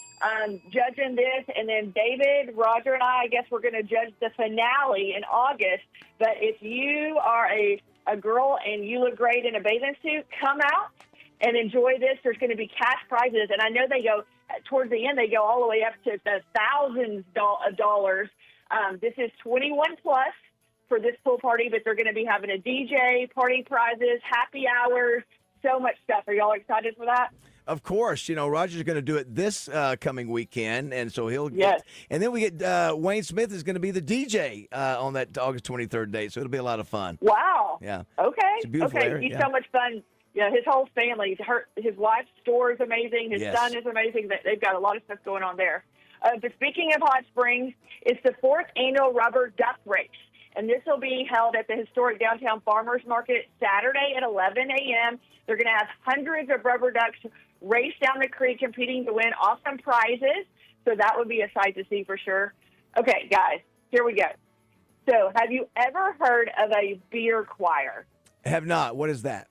S4: judging this, and then David, Roger, and I guess we're going to judge the finale in August. But if you are a girl and you look great in a bathing suit, come out and enjoy this. There's going to be cash prizes, and I know they go towards the end. They go all the way up to the thousands of dollars. This is 21 plus for this pool party, but they're going to be having a DJ, party prizes, happy hours, so much stuff. Are y'all excited for that?
S9: Of course, Roger's going to do it this coming weekend, and so he'll get. And then we get Wayne Smith is going to be the DJ on that August 23rd date, so it'll be a lot of fun.
S4: Wow.
S9: Yeah.
S4: Okay.
S9: It's a beautiful
S4: okay.
S9: area.
S4: He's so much fun. Yeah, his whole family. His wife's store is amazing. His son is amazing. They've got a lot of stuff going on there. But speaking of hot springs, it's the 4th annual rubber duck race. And this will be held at the historic downtown farmers market Saturday at 11 a.m. They're going to have hundreds of rubber ducks race down the creek competing to win awesome prizes. So that would be a sight to see for sure. Okay, guys, here we go. So have you ever heard of a beer choir?
S9: Have not. What is that?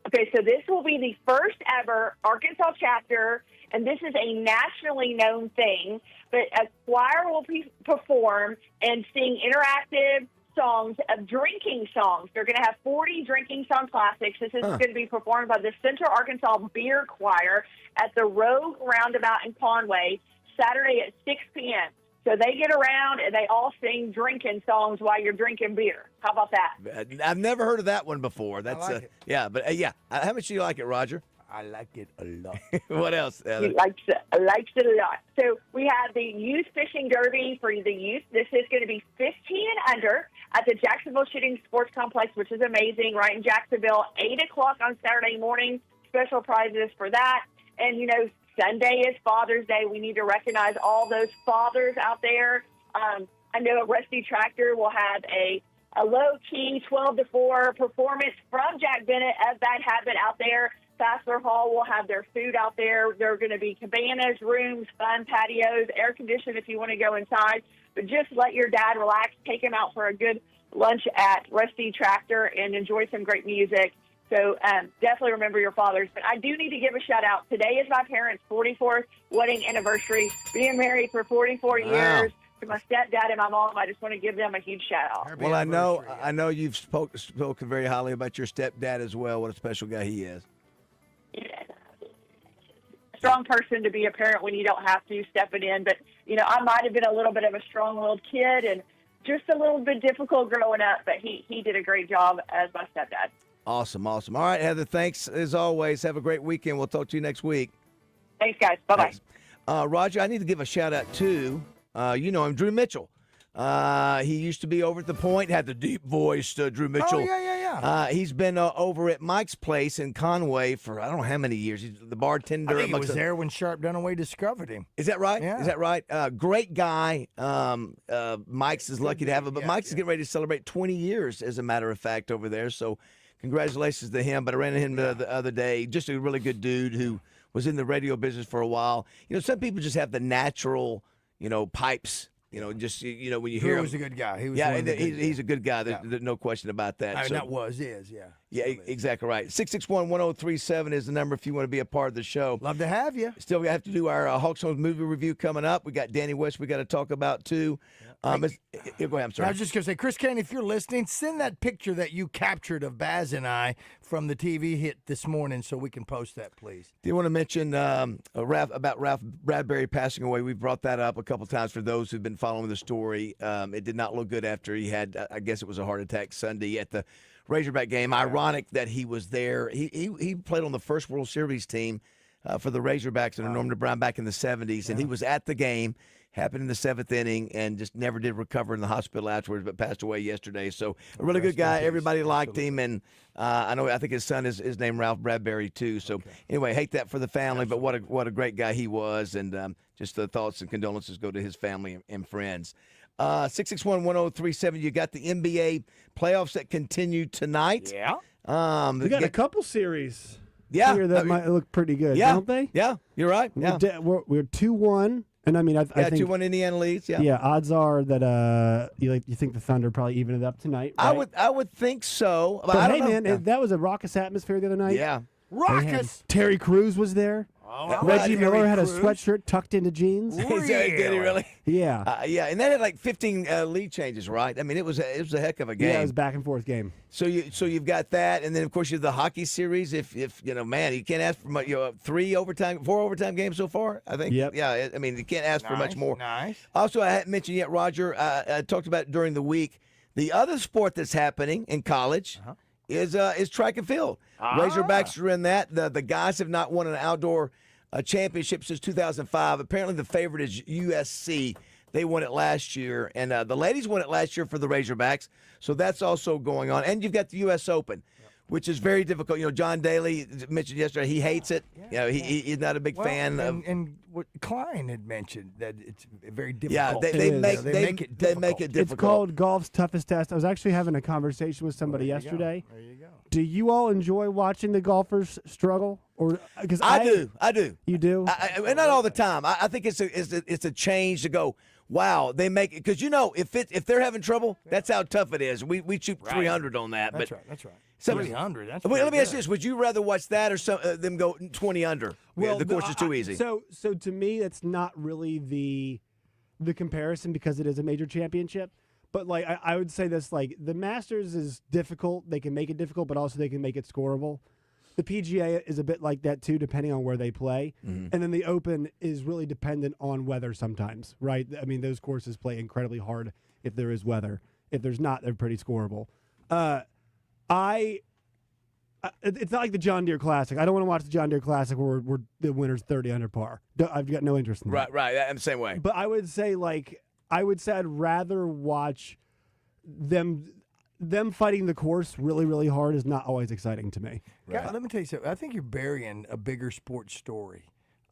S4: Okay, so this will be the first ever Arkansas chapter, and this is a nationally known thing, but a choir will perform and sing interactive songs of drinking songs. They're going to have 40 drinking song classics. This is going to be performed by the Central Arkansas Beer Choir at the Rogue Roundabout in Conway, Saturday at 6 p.m. So they get around and they all sing drinking songs while you're drinking beer. How about that?
S9: I've never heard of that one before. That's
S11: like it.
S9: Yeah, but yeah. How much do you like it, Roger?
S11: I like it a lot.
S9: What else?
S4: He likes it a lot. So we have the youth fishing derby for the youth. This is going to be 15 and under at the Jacksonville Shooting Sports Complex, which is amazing, right in Jacksonville, 8 o'clock on Saturday morning. Special prizes for that. And, Sunday is Father's Day. We need to recognize all those fathers out there. I know Rusty Tractor will have a low-key 12-4 performance from Jack Bennett of Bad Habit out there. Fassler Hall will have their food out there. There are going to be cabanas, rooms, fun patios, air conditioned if you want to go inside. But just let your dad relax. Take him out for a good lunch at Rusty Tractor and enjoy some great music. So definitely remember your fathers. But I do need to give a shout-out. Today is my parents' 44th wedding anniversary, being married for 44 years. To my stepdad and my mom, I just want to give them a huge shout-out.
S9: Well, I know you've spoken very highly about your stepdad as well. What a special guy he is.
S4: Strong person to be a parent when you don't have to, stepping in. But, I might have been a little bit of a strong-willed kid and just a little bit difficult growing up, but he did a great job as my stepdad.
S9: Awesome. All right, Heather, thanks as always. Have a great weekend. We'll talk to you next week.
S4: Thanks, guys. Bye-bye.
S9: Roger, I need to give a shout-out to, him, Drew Mitchell. He used to be over at the Point, had the deep voice, Drew Mitchell.
S11: Oh, yeah.
S9: He's been over at Mike's Place in Conway for I don't know how many years. He's the bartender.
S11: I think he was there when Sharp Dunaway discovered him.
S9: Is that right?
S11: Yeah.
S9: Is that right? Great guy. Mike's is lucky to have him, but Mike's is getting ready to celebrate 20 years, as a matter of fact, over there. So congratulations to him. But I ran into him the other day. Just a really good dude who was in the radio business for a while. Some people just have the natural, pipes. When you hear him.
S11: He was a good guy.
S9: He's a good guy. There's no question about that.
S11: Is.
S9: Yeah, exactly right. 661-1037 is the number if you want to be a part of the show.
S11: Love to have you.
S9: Still have to do our Hawks Home movie review coming up. We got Danny West we got to talk about, too. Go ahead, I'm sorry.
S11: I was just going to say, Chris Kane, if you're listening, send that picture that you captured of Baz and I from the TV hit this morning so we can post that, please.
S9: Do you want to mention about Ralph Bradbury passing away? We brought that up a couple times for those who've been following the story. It did not look good after he had, I guess it was a heart attack Sunday at the Razorback game. Ironic that he was there. He played on the first World Series team for the Razorbacks under Norman Brown back in the 70s, and he was at the game. Happened in the 7th inning and just never did recover in the hospital afterwards, but passed away yesterday. So a really good guy. Everybody liked him, and I think his son is named Ralph Bradbury too. So anyway, hate that for the family, but what a great guy he was, and just the thoughts and condolences go to his family and friends. 661-1037. You got the NBA playoffs that continue tonight.
S11: Yeah.
S13: We got a couple series.
S9: Yeah,
S13: here that might look pretty good, don't they?
S9: Yeah, you're right. Yeah.
S13: We're 2-1. And I mean, I think
S9: 2-1 Indiana leads. Yeah.
S13: Yeah. Odds are that you think the Thunder probably even it up tonight. Right?
S9: I would think so.
S13: But
S9: I
S13: hey,
S9: don't know.
S13: man, that was a raucous atmosphere the other night.
S9: Yeah.
S11: Raucous.
S13: Terry Crews was there. Reggie Miller had a sweatshirt tucked into jeans.
S9: Did he really?
S13: Yeah.
S9: Yeah, and that had like 15 lead changes, right? I mean, it was a heck of a game.
S13: Yeah, it was a back and forth game.
S9: So you've got that, and then of course you have the hockey series. If man, you can't ask for much. 4 overtime games so far. I think.
S13: Yep.
S9: Yeah, I mean you can't ask for much more.
S11: Nice.
S9: Also, I hadn't mentioned yet, Roger. I talked about it during the week. The other sport that's happening in college is track and field. Razorbacks are in that. The guys have not won an outdoor championship since 2005. Apparently, the favorite is USC. They won it last year, and the ladies won it last year for the Razorbacks. So that's also going on. And you've got the U.S. Open, which is very difficult. John Daly mentioned yesterday he hates it. He's not a big fan of.
S11: And what Klein had mentioned that it's very difficult.
S9: Yeah, they make it difficult.
S13: It's called golf's toughest test. I was actually having a conversation with somebody yesterday.
S11: There you go.
S13: Do you all enjoy watching the golfers struggle? Or because
S9: I do.
S13: You do?
S9: And not all the time. I think it's a change to go. Wow, they make it because if they're having trouble, that's how tough it is. We shoot 300 on that.
S11: That's
S9: but
S11: right. That's right.
S9: 300. That's let me ask you this: would you rather watch that or them go 20 under?
S13: Well,
S9: the course is too easy.
S13: So to me, that's not really the comparison because it is a major championship. But like I would say this: like the Masters is difficult. They can make it difficult, but also they can make it scoreable. The PGA is a bit like that too, depending on where they play.
S9: Mm-hmm.
S13: And then the Open is really dependent on weather sometimes, right? I mean, those courses play incredibly hard if there is weather. If there's not, they're pretty scoreable. It's not like the John Deere Classic. I don't want to watch the John Deere Classic where the winner's 30 under par. I've got no interest in that.
S9: Right. I'm the same way.
S13: But I would say I'd rather watch them fighting the course really, really hard is not always exciting to me.
S11: Right. Let me tell you something. I think you're burying a bigger sports story,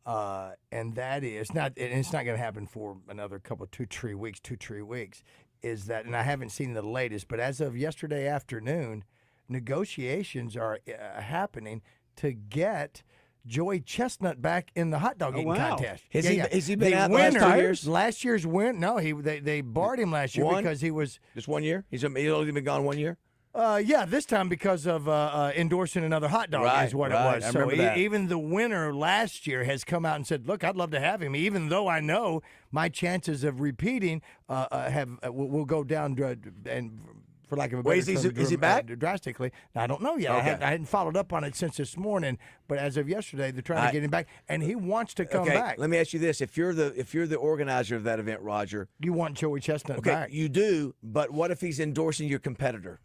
S11: and that is not. And it's not going to happen for another two, 3 weeks. Is that? And I haven't seen the latest, but as of yesterday afternoon, negotiations are happening to get Joey Chestnut back in the hot dog eating contest.
S9: Has he been out last 2 years?
S11: Last year's win? No, they barred him last year because he was
S9: just 1 year. He's only been gone 1 year.
S11: This time because of endorsing another hot dog is what it was. So even the winner last year has come out and said, "Look, I'd love to have him, even though I know my chances of repeating will go down and." For lack of a better term,
S9: is he back?
S11: Drastically. Now, I don't know yet.
S9: Okay.
S11: I hadn't followed up on it since this morning, but as of yesterday, they're trying to get him back, and he wants to come back.
S9: Let me ask you this: if you're the organizer of that event, Roger,
S11: you want Joey Chestnut back.
S9: You do, but what if he's endorsing your competitor?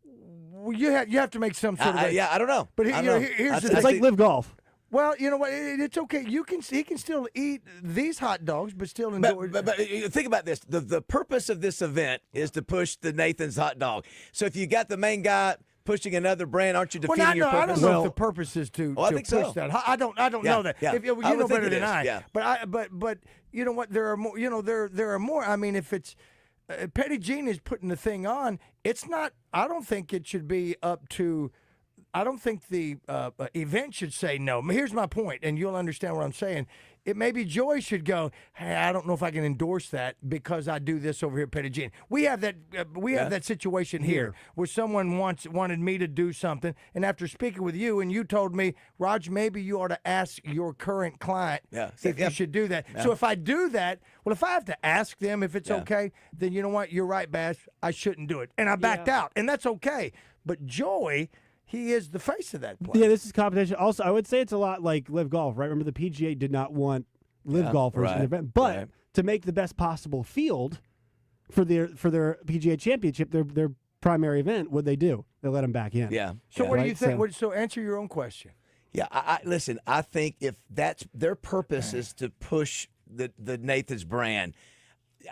S11: Well, you have to make some sort of.
S9: I don't know.
S11: But here's the
S13: it's like Live Golf.
S11: Well, you know what? It's okay. He can still eat these hot dogs, but still enjoy.
S9: But think about this: the purpose of this event is to push the Nathan's hot dog. So if you got the main guy pushing another brand, aren't you defeating your purpose?
S11: I don't know if the purpose is to push that. I don't know that.
S9: Yeah.
S11: If you know better than I.
S9: Yeah.
S11: But you know what? There are more. There are more. I mean, if it's Petty Jean is putting the thing on, it's not. I don't think it should be up to. I don't think the event should say no. Here's my point, and you'll understand what I'm saying. It maybe Joy should go, hey, I don't know if I can endorse that because I do this over here at Petty Jean. We have that have that situation here where someone wanted me to do something, and after speaking with you, and you told me, Raj, maybe you ought to ask your current client if you should do that. Yeah. So if I do that, if I have to ask them if it's okay, then you know what? You're right, Bass. I shouldn't do it. And I backed out, and that's okay. But Joy... He is the face of that play.
S13: Yeah, this is competition. Also, I would say it's a lot like Live Golf, right? Remember, the PGA did not want Live Golfers in the event, but to make the best possible field for their PGA Championship, their primary event, what they do? They let them back in.
S9: Yeah.
S11: So what do you think? So answer your own question.
S9: Yeah, listen. I think if that's their purpose is to push the Nathan's brand.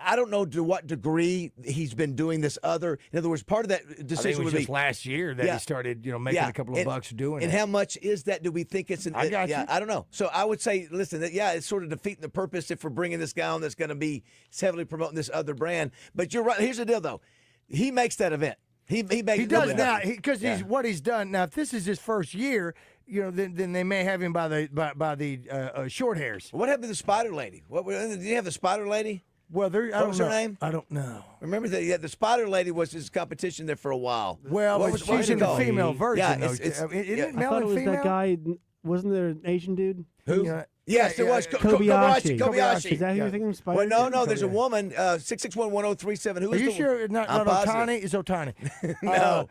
S9: I don't know to what degree he's been doing this other. In other words, part of that decision
S11: was
S9: would
S11: just
S9: be
S11: last year that he started, making a couple of bucks doing it.
S9: And how much is that? Do we think it's?
S11: I got you.
S9: I don't know. So I would say, listen, it's sort of defeating the purpose if we're bringing this guy on that's going to be heavily promoting this other brand. But you're right. Here's the deal, though. He makes that event. He does
S11: now because he's what he's done. Now, if this is his first year. then they may have him by the short hairs.
S9: What happened to the Spider Lady? Did you have the Spider Lady?
S11: Well,
S9: what was her name?
S11: I don't know.
S9: Remember that? The Spider Lady was his competition there for a while.
S11: Well, she's in the female version.
S9: Yeah,
S11: isn't it
S13: I
S11: male
S13: thought
S11: and
S13: it was
S11: female?
S13: that guy. Wasn't there an Asian dude?
S9: Who? Yes, there was.
S13: Kobayashi. Is that who you're thinking of? Spider?
S9: Well, no. There's a woman. 6611037. Who
S11: Are
S9: is
S11: you
S9: the
S11: sure not Otani? It's Otani.
S9: No.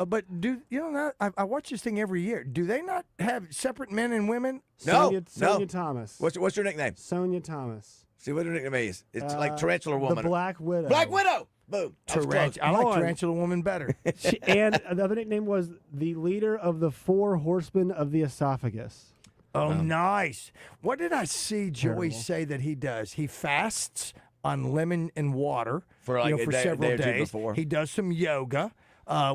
S11: But do you know? I watch this thing every year. Do they not have separate men and women?
S13: Sonia Thomas.
S9: What's her nickname?
S13: Sonia Thomas.
S9: See what her nickname is? It's like Tarantula Woman.
S13: The Black Widow.
S9: Black Widow. Boom.
S11: I like Tarantula Woman better.
S13: And the other nickname was the leader of the 4 horsemen of the esophagus.
S11: Oh, nice. What did I see Joey say that he does? He fasts on lemon and water
S9: for
S11: several days.
S9: Before.
S11: He does some yoga.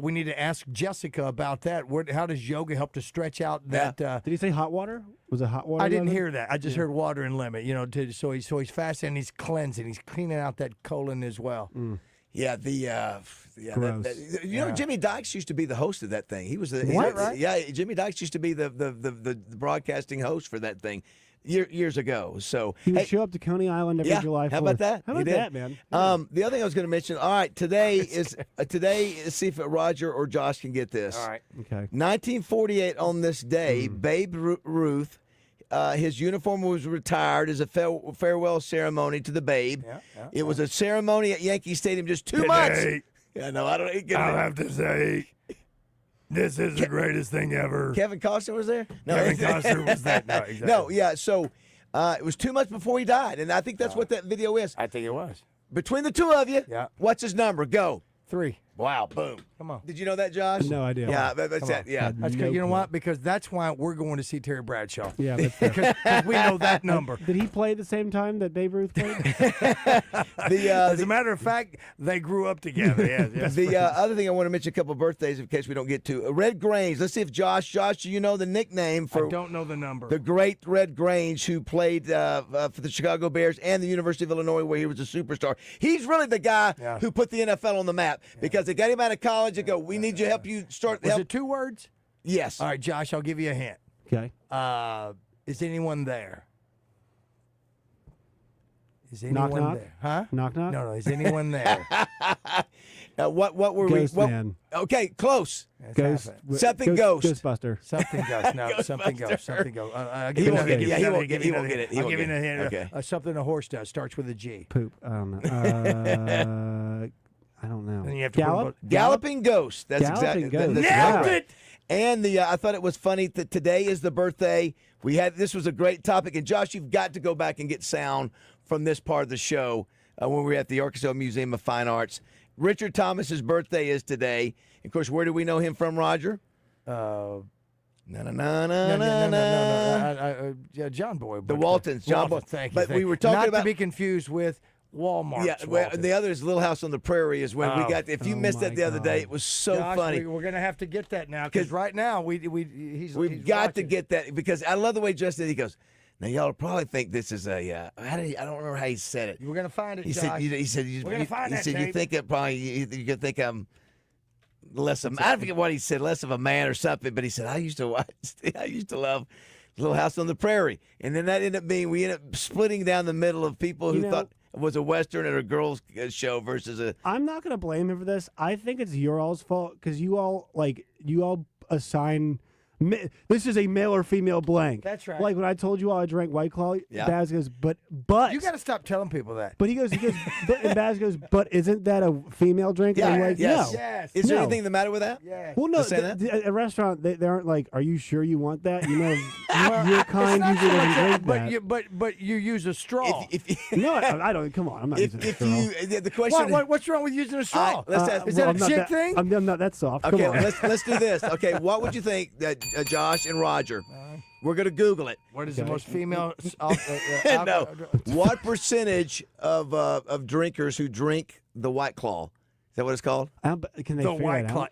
S11: We need to ask Jessica about that. How does yoga help to stretch out that?
S13: Did he say hot water? Was it hot water?
S11: I didn't hear that. I just heard water and lemon. So he's fasting and he's cleansing. He's cleaning out that colon as well.
S9: Yeah, Jimmy Dykes used to be the host of that thing. He was right? Yeah, Jimmy Dykes used to be the broadcasting host for that thing years ago. So
S13: he would show up to Coney Island every July 4th.
S9: How about that?
S13: How about that, man?
S9: The other thing I was going to mention. All right, today is see if Roger or Josh can get this.
S11: All right.
S13: Okay.
S9: 1948 on this day, Babe Ruth. His uniform was retired as a farewell ceremony to the Babe. It was a ceremony at Yankee Stadium just 2 months. Yeah, no, I don't.
S11: I'll have to say, this is the greatest thing ever.
S9: Kevin Costner was there? No,
S11: Kevin Costner was that. No, exactly.
S9: No, yeah. So it was 2 months before he died, and I think that's what that video is.
S11: I think it was.
S9: Between the two of you,
S11: Yeah.
S9: what's his number? Go.
S11: 3.
S9: Wow, boom.
S11: Come on.
S9: Did you know that, Josh?
S13: No idea.
S9: Yeah, that's it. Yeah.
S11: That's good. You know what? Because that's why we're going to see Terry Bradshaw.
S13: Yeah, that's fair.
S11: Because we know that number.
S13: Did he play at the same time that Babe Ruth played?
S11: As a matter of fact, they grew up together. Yes.
S9: The other thing I want to mention a couple of birthdays in case we don't get to. Red Grange. Let's see if Josh, do you know the nickname for
S11: I don't know the number.
S9: The great Red Grange who played for the Chicago Bears and the University of Illinois where he was a superstar. He's really the guy who put the NFL on the map because they got him out of college and go, we need to help you start.
S11: Was it 2 words?
S9: Yes.
S11: All right, Josh, I'll give you a hint.
S13: Okay.
S11: Is anyone there? Is anyone
S13: knock,
S11: there? Huh?
S13: Knock, knock?
S11: No, is anyone there?
S9: Now, what were
S13: Ghost
S9: we?
S13: Man.
S9: Okay, close.
S13: Ghost.
S9: Something ghost.
S13: Ghostbuster.
S11: Something ghost. No, something ghost. Something ghost.
S9: He won't get it. He won't get it.
S11: I'll give you a hint.
S9: Okay.
S11: Something a horse does. Starts with a G.
S13: Poop. I don't know. I don't know.
S11: And you have to
S9: Galloping Ghost. That's
S13: Galloping
S9: exactly.
S13: Ghost.
S11: Nailed it.
S9: And I thought it was funny that today is the birthday. This was a great topic. And Josh, you've got to go back and get sound from this part of the show when we were at the Arkansas Museum of Fine Arts. Richard Thomas's birthday is today. Of course, where do we know him from, Roger?
S11: No. John Boy.
S9: The Waltons. John Boy.
S11: Thank you.
S9: But we were talking
S11: not
S9: about
S11: to be confused with Walmart.
S9: Yeah, well, the other is Little House on the Prairie is when we got. If you missed that the other day, it was so
S11: Josh,
S9: funny.
S11: We're going to have to get that now because right now
S9: we've got to get that because I love the way Justin he goes. Now y'all probably think this is a. I don't remember how he said it.
S11: We're going to find it.
S9: He
S11: Josh.
S9: said.
S11: We're going to find that tape.
S9: You think it probably. You could think I'm less of. I forget what he said. Less of a man or something. But he said I used to love Little House on the Prairie, and then that ended up being we ended up splitting down the middle of people who thought it was a Western or a girls' show versus a.
S13: I'm not going to blame him for this. I think it's your all's fault because you all assign. This is a male or female blank.
S11: That's right.
S13: Like when I told you all I drank White Claw, Baz goes, but
S11: you got to stop telling people that.
S13: But he goes, and Baz goes, but isn't that a female drink?
S9: Yeah,
S13: I'm like,
S9: yes.
S13: no.
S11: Yes.
S9: Is there anything the matter with that?
S11: Yes.
S13: Well, no. At a restaurant, they aren't like, are you sure you want that? You know, your kind usually doesn't drink that.
S11: But you use a straw.
S13: No, I don't. Come on, I'm not using a straw.
S9: The question.
S11: What's wrong with using a straw?
S9: Is
S11: that a chick thing?
S13: I'm not that soft.
S9: Okay,
S13: Come on.
S9: let's do this. Okay, what would you think, Josh and Roger? We're going to Google it.
S11: What is the most female?
S9: No. What percentage of drinkers who drink the White Claw? Is that what it's called?
S13: Can they
S11: the
S13: figure
S11: White
S13: that
S11: Claw.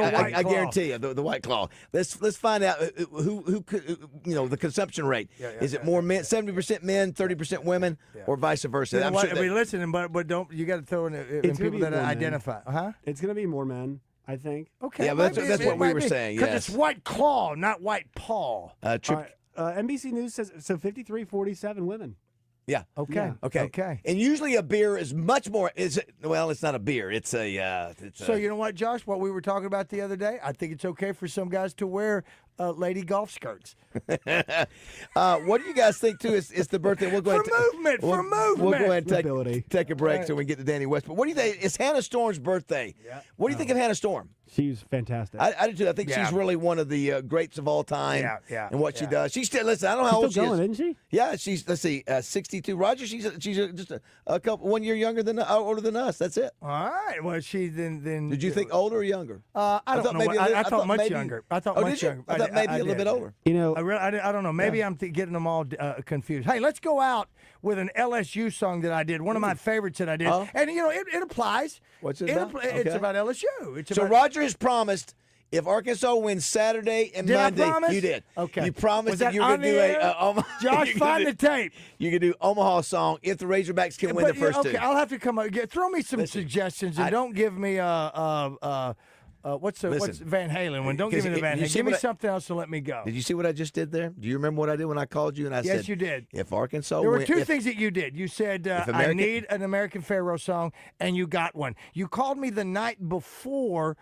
S13: out?
S9: I guarantee you, the White Claw. Let's find out who the consumption rate. Is it more men, 70% men, 30% women, or vice versa?
S11: I'm sure listening, but don't you got to throw in people that identify?
S13: It's going to be more men. I think.
S11: Okay.
S9: Yeah, but that's what we were saying,
S11: Because
S9: yes.
S11: it's White Claw, not White Paw.
S13: NBC News says, so 53-47 women.
S9: Yeah.
S11: Okay.
S9: Okay. And usually a beer is much more. It's not a beer. It's a.
S11: So you know what, Josh? What we were talking about the other day. I think it's okay for some guys to wear lady golf skirts.
S9: What do you guys think too? Is the birthday? We'll go
S11: movement. We'll go
S9: ahead and take a break so we can get to Danny West. But what do you think? It's Hannah Storm's birthday. Yeah. What do you think of Hannah Storm?
S13: She's fantastic.
S9: I do too. I think she's really one of the greats of all time.
S11: Yeah.
S9: And what she does. She's still, listen, I don't know how old she is.
S13: Isn't she?
S9: Yeah, she's, 62. Roger, she's just a couple, 1 year younger than, older than us. That's it.
S11: All right. Well, she then.
S9: Did you think older or younger?
S11: I don't know. I thought much younger. I thought much younger.
S9: I thought maybe a little bit older.
S13: You know,
S11: I don't know. Maybe I'm getting them all confused. Hey, let's go out with an LSU song that I did. One of my favorites that I did. And, it applies.
S9: What's it about?
S11: It's about LSU.
S9: So Roger has promised if Arkansas wins Saturday and Monday,
S11: I promise?
S9: you did.
S11: Okay.
S9: You promised that
S11: that
S9: you were going to do
S11: Josh, find the tape.
S9: You can do Omaha song if the Razorbacks can win the first two.
S11: Okay, I'll have to come up. Throw me some suggestions and don't give me what's Van Halen one? Don't give me the Van Halen. Give me something else to let me go.
S9: Did you see what I just did there? Do you remember what I did when I called you and I said?
S11: Yes, you did.
S9: If Arkansas
S11: there were two things that you did. You said
S9: I
S11: need an American Pharaoh song, and you got one. You called me the night before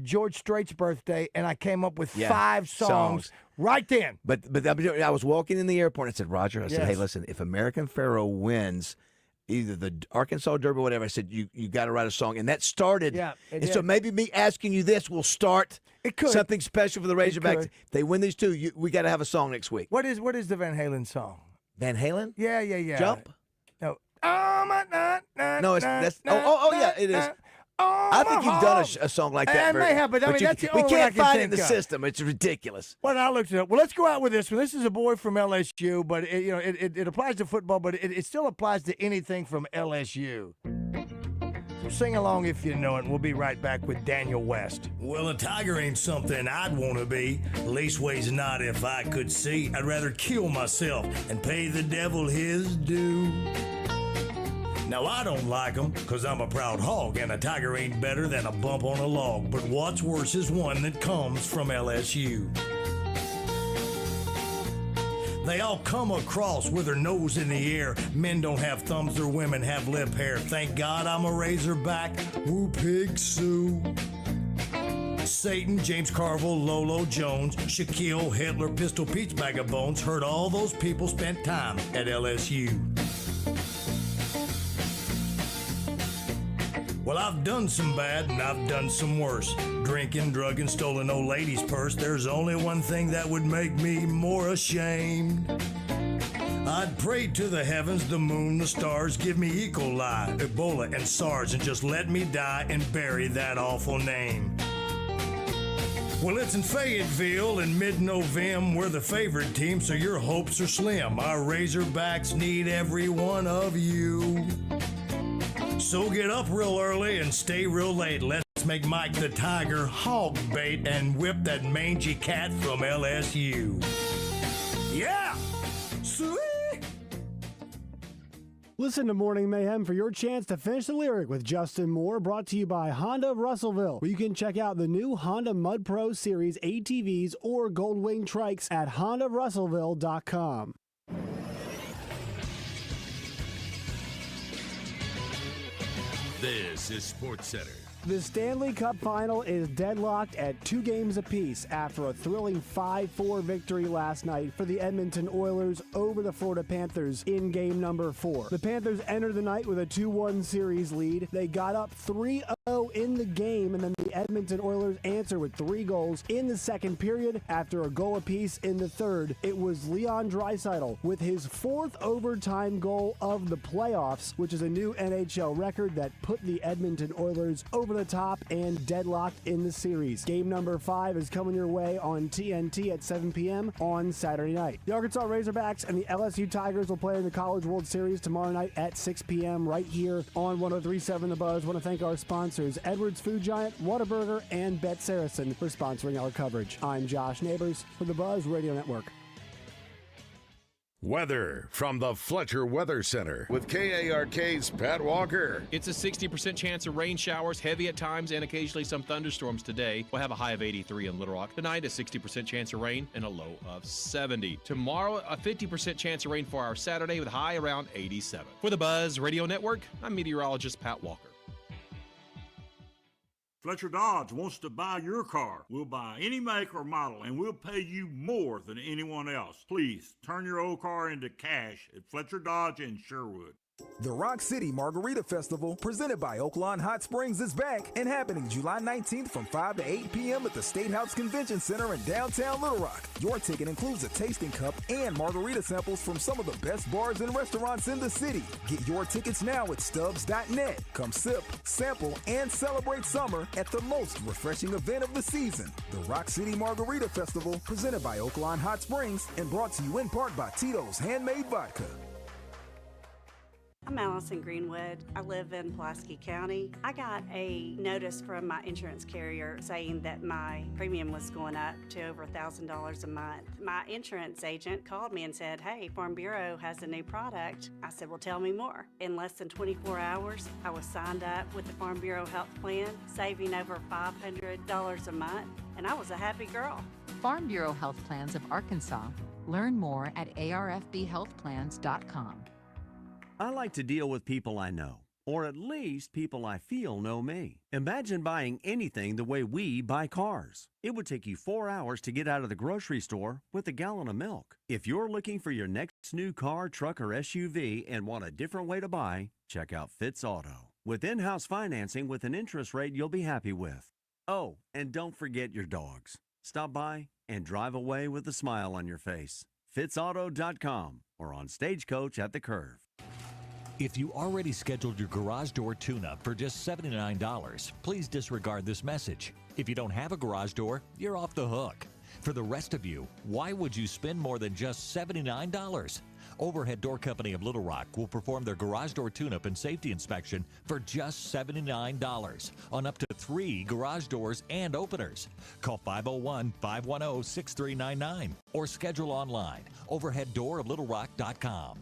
S11: George Strait's birthday, and I came up with 5 songs right then.
S9: But I was walking in the airport and I said, Roger, I said, hey, listen, if American Pharaoh wins either the Arkansas Derby or whatever, I said, you got to write a song. And that started.
S11: Yeah,
S9: so maybe me asking you this will start something special for the Razorbacks. If they win these two, we got to have a song next week.
S11: What is the Van Halen song?
S9: Van Halen?
S11: Yeah.
S9: Jump?
S11: No.
S9: No, it is. I think you've done a song like that.
S11: I may have, but I mean, that's the only one I
S9: can't
S11: can
S9: find
S11: think
S9: it in the
S11: of.
S9: system. It's ridiculous.
S11: Well, I looked it up. Well, let's go out with this one. This is a boy from LSU, but it applies to football, but it still applies to anything from LSU. So sing along if you know it. We'll be right back with Daniel West.
S5: Well, a tiger ain't something I'd want to be. Leastways not if I could see. I'd rather kill myself and pay the devil his due. Now, I don't like them, because I'm a proud hog, and a tiger ain't better than a bump on a log. But what's worse is one that comes from LSU. They all come across with their nose in the air. Men don't have thumbs, their women have lip hair. Thank God I'm a Razorback. Woo pig Sue. Satan, James Carville, Lolo Jones, Shaquille, Hitler, Pistol Pete's Bag of Bones. Heard all those people spent time at LSU. Well, I've done some bad and I've done some worse. Drinking, drugging, stolen old lady's purse. There's only one thing that would make me more ashamed. I'd pray to the heavens, the moon, the stars. Give me E. coli, Ebola, and SARS, and just let me die and bury that awful name. Well, it's in Fayetteville in mid-November. We're the favorite team, so your hopes are slim. Our Razorbacks need every one of you. So get up real early and stay real late. Let's make Mike the Tiger hog bait and whip that mangy cat from LSU. Yeah! Sweet!
S13: Listen to Morning Mayhem for your chance to finish the lyric with Justin Moore, brought to you by Honda of Russellville, where you can check out the new Honda Mud Pro Series ATVs or Goldwing trikes at hondarussellville.com.
S6: This is SportsCenter.
S13: The Stanley Cup Final is deadlocked at 2 games apiece after a thrilling 5-4 victory last night for the Edmonton Oilers over the Florida Panthers in game number 4. The Panthers entered the night with a 2-1 series lead. They got up 3-0 in the game, and then the Edmonton Oilers answered with 3 goals in the second period after a goal apiece in the third. It was Leon Draisaitl with his 4th overtime goal of the playoffs, which is a new NHL record that put the Edmonton Oilers over the top and deadlocked in the series. Game number 5 is coming your way on TNT at 7 p.m. on Saturday night. The Arkansas Razorbacks and the LSU Tigers will play in the College World Series tomorrow night at 6 p.m. right here on 103.7 The Buzz. I want to thank our sponsors, Edwards Food Giant, Whataburger, and Bet Saracen, for sponsoring our coverage. I'm Josh Neighbors for the Buzz Radio Network.
S7: Weather from the Fletcher Weather Center with KARK's Pat Walker.
S27: It's a 60% chance of rain showers, heavy at times, and occasionally some thunderstorms today. We'll have a high of 83 in Little Rock. Tonight, a 60% chance of rain and a low of 70. Tomorrow, a 50% chance of rain for our Saturday with a high around 87. For the Buzz Radio Network, I'm meteorologist Pat Walker.
S28: Fletcher Dodge wants to buy your car. We'll buy any make or model, and we'll pay you more than anyone else. Please turn your old car into cash at Fletcher Dodge in Sherwood.
S26: The Rock City Margarita Festival, presented by Oaklawn Hot Springs, is back and happening July 19th from 5 to 8 p.m. at the State House Convention Center in downtown Little Rock. Your ticket includes a tasting cup and margarita samples from some of the best bars and restaurants in the city. Get your tickets now at Stubbs.net. Come sip, sample, and celebrate summer at the most refreshing event of the season. The Rock City Margarita Festival, presented by Oaklawn Hot Springs and brought to you in part by Tito's Handmade Vodka.
S6: I'm Allison Greenwood. I live in Pulaski County. I got a notice from my insurance carrier saying that my premium was going up to over $1,000 a month. My insurance agent called me and said, "Hey, Farm Bureau has a new product." I said, "Well, tell me more." In less than 24 hours, I was signed up with the Farm Bureau health plan, saving over $500 a month, and I was a happy girl.
S3: Farm Bureau Health Plans of Arkansas. Learn more at arfbhealthplans.com.
S12: I like to deal with people I know, or at least people I feel know me. Imagine buying anything the way we buy cars. It would take you 4 hours to get out of the grocery store with a gallon of milk. If you're looking for your next new car, truck, or SUV and want a different way to buy, check out Fitz Auto. With in-house financing with an interest rate you'll be happy with. Oh, and don't forget your dogs. Stop by and drive away with a smile on your face. FitzAuto.com or on Stagecoach at the Curve.
S17: If you already scheduled your garage door tune-up for just $79, please disregard this message. If you don't have a garage door, you're off the hook. For the rest of you, why would you spend more than just $79? Overhead Door Company of Little Rock will perform their garage door tune-up and safety inspection for just $79 on up to 3 garage doors and openers. Call 501-510-6399 or schedule online, overheaddooroflittlerock.com.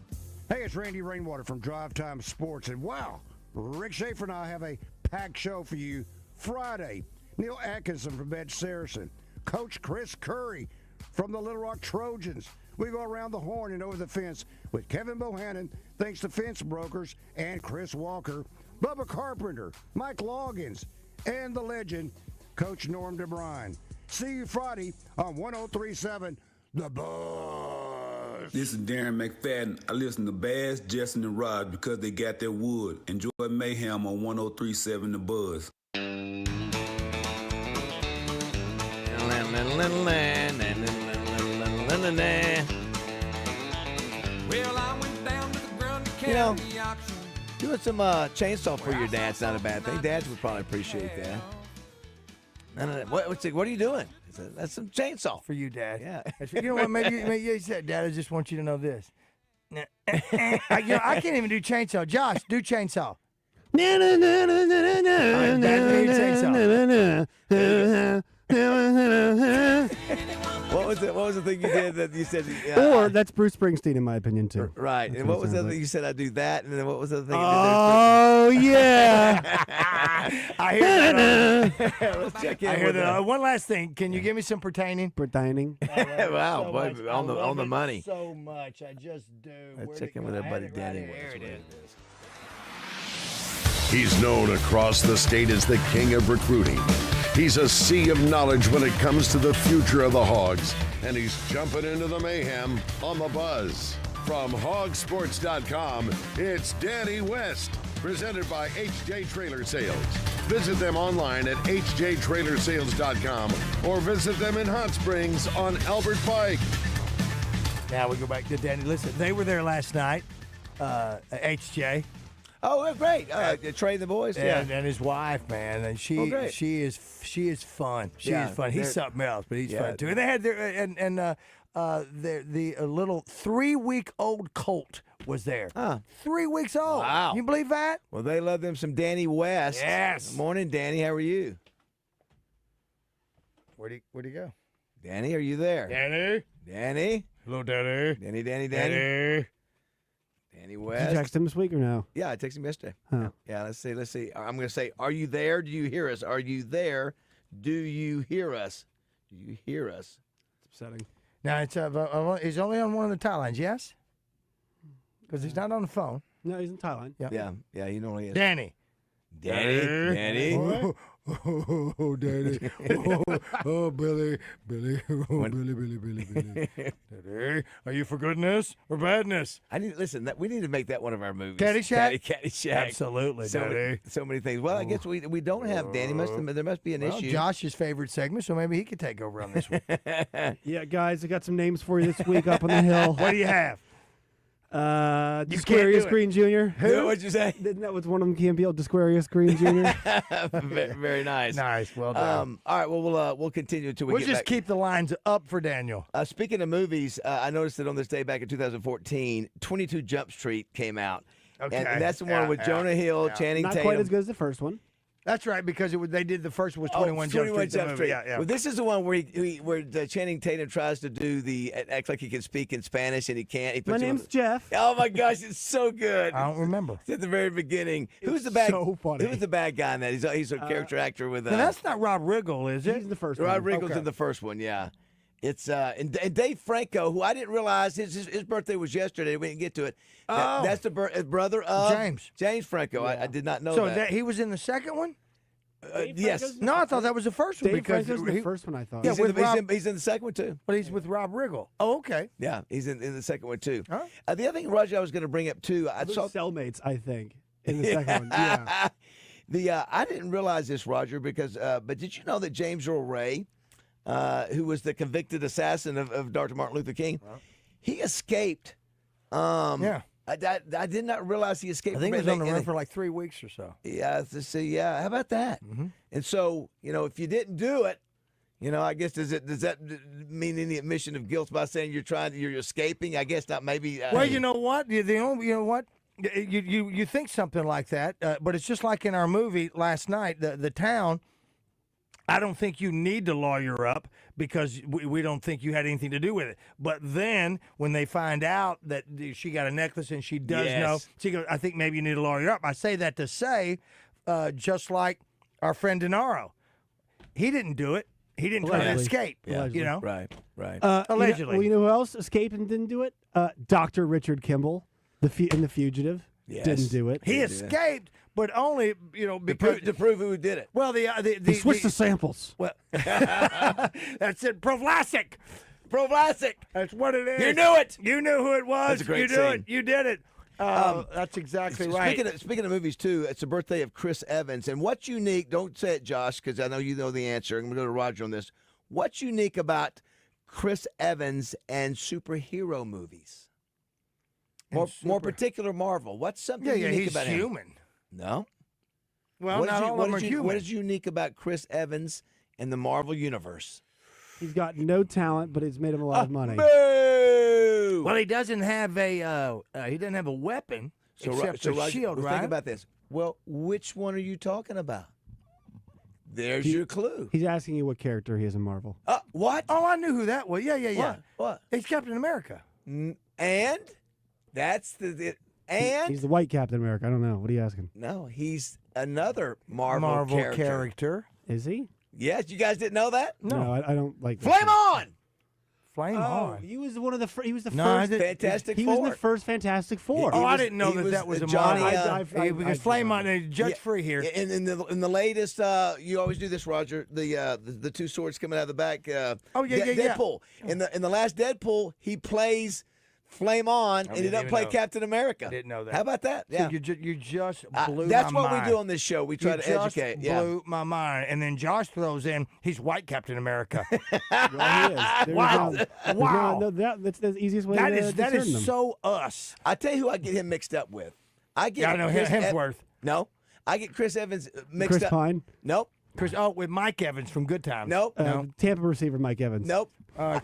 S21: Hey, it's Randy Rainwater from Drive Time Sports, and wow, Rick Schaefer and I have a packed show for you Friday. Neil Atkinson from Bed Saracen, Coach Chris Curry from the Little Rock Trojans. We go around the horn and over the fence with Kevin Bohannon, thanks to Fence Brokers, and Chris Walker, Bubba Carpenter, Mike Loggins, and the legend, Coach Norm DeBrine. See you Friday on 103.7 The Buzz.
S22: This is Darren McFadden. I listen to Baz, Justin, and Rod because they got their wood. Enjoy Mayhem on 103.7 The Buzz.
S11: Well, I went down to the Grundy auction. Doing some chainsaw for your dad's not a bad thing. Dads would probably appreciate that. No. What are you doing? That's some chainsaw
S9: For you, Dad.
S11: Yeah.
S9: You know what? Maybe you said, Dad, I just want you to know this. I can't even do chainsaw. Josh, do chainsaw. Dad, do chainsaw.
S11: What was the thing you did that you said?
S13: Or that's Bruce Springsteen, in my opinion, too.
S11: Right.
S13: That's
S11: and what was the other thing
S13: like.
S11: you said? I do that. And then what was the other thing?
S13: Oh, yeah.
S9: I hear that.
S11: Let's check in.
S9: I hear
S11: with
S9: that. One last thing. Can you give me some pertaining?
S13: Pertaining.
S11: Wow,
S9: So
S11: boy,
S9: much.
S11: on the money.
S9: So much. I just do.
S11: Let's check in with our buddy Danny.
S9: There it is.
S7: He's known across the state as the king of recruiting. He's a sea of knowledge when it comes to the future of the Hogs, and he's jumping into the mayhem on the Buzz. From hogsports.com, it's Danny West, presented by HJ Trailer Sales. Visit them online at hjtrailersales.com or visit them in Hot Springs on Albert Pike.
S9: Now we go back to Danny. Listen, they were there last night, HJ.
S11: Oh, great. Trey and the boys.
S9: And his wife, man, and she is fun. She is fun. He's something else, but he's fun too. And they had their the little 3-week-old colt was there. 3 weeks old.
S11: Wow.
S9: Can you believe that?
S11: Well, they love them some Danny West.
S9: Yes.
S11: Morning, Danny. How are you?
S9: Where'd he go?
S11: Danny, are you there?
S9: Danny.
S11: Hello, Daddy.
S9: Danny.
S11: Daddy.
S9: Danny
S13: Did
S9: West.
S13: you text him this week or no?
S9: Yeah, I texted him yesterday.
S13: Huh.
S9: Yeah, let's see. I'm going to say, are you there? Do you hear us? Are you there? Do you hear us? Do you hear us?
S13: It's upsetting.
S11: Now, he's only on one of the tie lines, yes? Because he's not on the phone.
S13: No, he's in Thailand.
S9: Yeah, he normally is.
S11: Danny.
S9: Danny.
S11: Oh, Daddy. Oh, Billy. Billy. Oh, Billy. Daddy, are you for goodness or badness?
S9: We need to make that one of our movies.
S11: Caddyshack?
S9: Caddyshack.
S11: Absolutely, Daddy.
S9: So many things. Well, I guess we don't have Danny. There must be an issue.
S11: Josh's favorite segment, so maybe he could take over on this one.
S13: Yeah, guys, I got some names for you this week up on the hill.
S11: What do you have?
S13: Desquarius Green Jr.
S9: Who? What'd you say?
S13: Isn't that was one of them Campbell, Desquarius Green Jr.?
S9: Very nice.
S11: Nice. Well done.
S9: All right. Well, we'll continue until we
S11: We'll
S9: get
S11: just
S9: back.
S11: keep the lines up for Daniel.
S9: Speaking of movies, I noticed that on this day back in 2014, 22 Jump Street came out.
S11: Okay.
S9: And that's the one with Jonah Hill, Channing
S13: Not
S9: Tatum.
S13: quite as good as the first one.
S11: That's right, because they did the first one was 21 Jump Street. Yeah.
S9: Well, this is the one where Channing Tatum tries to act like he can speak in Spanish and he can't. He
S13: My name's Jeff.
S9: Oh my gosh, it's so good.
S11: I don't remember.
S9: It's at the very beginning. Who's the bad?
S13: So funny.
S9: Who's the bad guy in that? He's a character actor with.
S11: Now, that's not Rob Riggle, is it?
S13: He's the first
S9: Rob
S13: one.
S9: Riggle's in the first one. Yeah. It's and Dave Franco, who I didn't realize his birthday was yesterday. We didn't get to it. That's the brother of James Franco.
S11: Yeah.
S9: I did not know
S11: so
S9: that.
S11: He was in the second one?
S9: Yes.
S11: No, I thought that was the first one.
S13: Dave
S11: because
S13: Franco's the first one, I thought.
S11: Yeah,
S9: he's in the second one too.
S11: But he's with Rob Riggle. Oh, okay.
S9: Yeah, he's in the second one too.
S11: Huh?
S9: The other thing, Roger, I was going to bring up too. I saw
S13: Cellmates, I think, in the second one. Yeah.
S9: I didn't realize this, Roger, because but did you know that James Earl Ray, who was the convicted assassin of Dr. Martin Luther King, he escaped. I did not realize he escaped.
S11: I think he was on the run for like 3 weeks or so.
S9: Yeah, how about that? Mm-hmm. And so, if you didn't do it, I guess does that mean any admission of guilt by saying you're escaping? I guess not. Maybe.
S11: Well, you know what? You know what? You think something like that, but it's just like in our movie last night, the town. I don't think you need to lawyer up because we don't think you had anything to do with it. But then when they find out that she got a necklace and she does know, she goes, I think maybe you need to lawyer up. I say that to say, just like our friend Denaro, he didn't do it. He didn't try to escape.
S9: Yeah. Right.
S11: Allegedly.
S13: You know who else escaped and didn't do it? Dr. Richard Kimball, in The Fugitive.
S9: Yes.
S13: Didn't do it.
S11: He escaped, but only because
S9: to prove who did it.
S11: Well,
S13: he switched the samples.
S11: Well, that's it. Prophylactic. That's what it is.
S9: You knew it.
S11: You knew who it was.
S9: That's a great
S11: you knew
S9: scene.
S11: it. You did it. That's exactly right.
S9: Speaking of movies, too, it's the birthday of Chris Evans. And what's unique, don't say it, Josh, because I know you know the answer. I'm going to go to Roger on this. What's unique about Chris Evans and superhero movies? More particular Marvel. What's something unique about him?
S11: He's human.
S9: No.
S11: Well, not all of them are human.
S9: What is unique about Chris Evans and the Marvel Universe?
S13: He's got no talent, but it's made him a lot of money.
S9: Boo!
S11: Well, he doesn't have a weapon except a shield, right?
S9: Think about this. Well, which one are you talking about? There's your clue.
S13: He's asking you what character he is in Marvel.
S9: What?
S11: Oh, I knew who that was. Yeah.
S9: What?
S11: He's Captain America.
S9: And that's and
S13: he's the white Captain America. I don't know. What are you asking?
S9: No, he's another Marvel
S11: character.
S13: Is he?
S9: Yes, you guys didn't know that?
S13: No, I don't like that.
S9: Flame on!
S11: Flame on.
S13: He was one of the. He was the
S9: No,
S13: first
S9: Fantastic
S13: He
S9: Four.
S13: was in the first Fantastic Four.
S11: I didn't know that was a
S9: Johnny.
S11: because Flame on judge free here.
S9: In the latest, you always do this, Roger. The two swords coming out of the back. Deadpool. In the last Deadpool, he plays Flame on, and he doesn't play Captain America.
S11: I didn't know that.
S9: How about that? Yeah.
S11: So you just blew
S9: that's
S11: my
S9: what
S11: mind.
S9: we do on this show. We try to educate.
S11: Blew my mind, and then Josh throws in he's white Captain America.
S13: Well, he is.
S11: Wow.
S13: No, that's the easiest way
S11: that
S13: to
S11: is
S13: discern them.
S11: so us.
S9: I tell you who I get him mixed up with. I know
S11: Hemsworth.
S9: No, I get Chris Evans mixed
S13: Chris
S9: up.
S13: Pine.
S9: Nope.
S11: With Mike Evans from Good Times.
S9: Nope.
S13: Tampa receiver Mike Evans.
S9: Nope.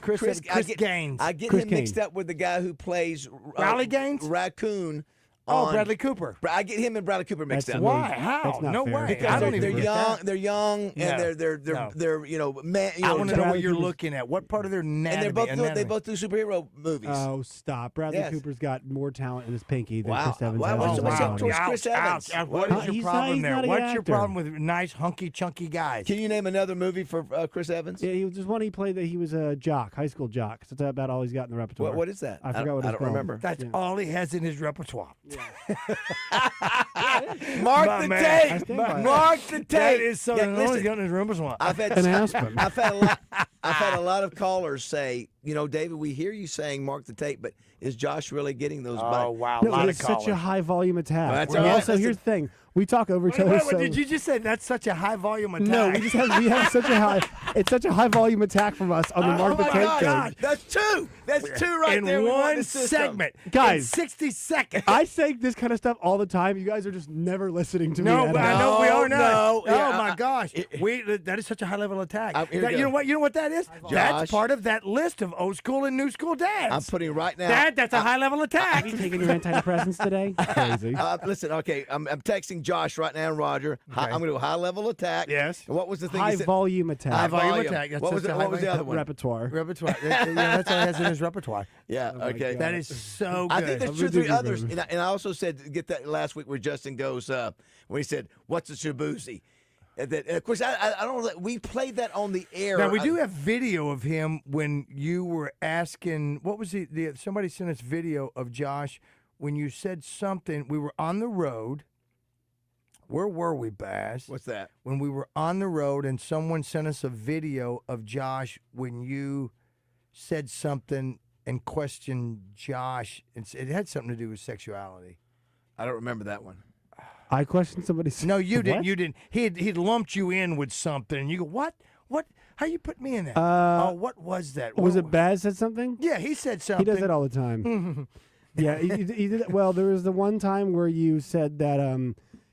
S11: Chris Gaines.
S9: I get
S13: Chris
S9: him mixed up with the guy who plays
S11: Riley Gaines?
S9: Raccoon
S11: Bradley Cooper.
S9: I get him and Bradley Cooper mixed up.
S11: Why? How? No
S13: fair.
S11: way.
S9: Because
S11: I don't
S9: they're
S11: even
S9: young.
S11: get
S9: They're young, and they're man.
S11: I want to know what you're looking at. What part of their anatomy?
S9: And they both do superhero movies.
S13: Oh, stop! Bradley Cooper's got more talent in his pinky than Chris Evans
S9: Wow.
S13: has.
S9: What's up towards Chris Evans?
S11: What is your problem there? What's your
S13: actor.
S11: problem with nice, hunky, chunky guys?
S9: Can you name another movie for Chris Evans?
S13: Yeah, he was just one he played that he was a jock, high school jock. That's about all he's got in the repertoire.
S9: What is that?
S13: I forgot what it's called.
S9: Remember.
S11: That's all he has in his repertoire.
S9: Mark the tape. Mark the tape.
S11: That is so.
S9: Yeah,
S11: Only got in his repertoire.
S9: I've had a lot of callers say, David, we hear you saying mark the tape, but is Josh really getting those?
S11: Oh wow,
S13: no, it's such a high volume attack.
S9: That's
S13: and
S9: all right.
S13: also, here's the thing: we talk over each other.
S11: Wait, did you just say that's such a high volume attack?
S13: No, we have such a high. It's such a high volume attack from us on the mark the tape thing.
S9: That's two. That's two right
S11: in
S9: there.
S11: In one segment,
S13: guys.
S11: In 60 seconds.
S13: I say this kind of stuff all the time. You guys are just never listening to me.
S11: No, but I know we are not.
S9: No,
S11: oh my gosh, that is such a high level attack. You know what? You know what that is?
S9: Josh,
S11: that's part of that list of old school and new school dads.
S9: I'm putting right now.
S11: That's a high level attack.
S13: Are you taking your antidepressants today? Crazy.
S9: Listen, okay, I'm texting Josh right now and Roger.
S11: Okay.
S9: I'm going to do a high level attack.
S11: Yes.
S9: And what was the thing?
S13: High volume attack.
S11: High volume attack.
S9: What was the other one?
S13: Repertoire.
S11: That's all he has in his repertoire.
S9: Yeah. Okay.
S11: That is so good.
S9: I think there's 2 or 3 others, and I also said get that last week where Justin goes when he said, "What's a shabuzi?" Of course, I don't know. We played that on the air.
S11: Now we do have video of him when you were asking. What was somebody sent us video of Josh when you said something. We were on the road. Where were we, Baz?
S9: What's that?
S11: When we were on the road and someone sent us a video of Josh when you said something and questioned Josh. It had something to do with sexuality.
S9: I don't remember that one.
S13: I questioned somebody.
S11: No, you didn't.
S13: What?
S11: You didn't. He'd lumped you in with something, and you go, "What? What? How you put me in that?" What was that?
S13: Was it Baz said something?
S11: Yeah, he said something.
S13: He does it all the time. Yeah, he did. Well, there was the one time where you said that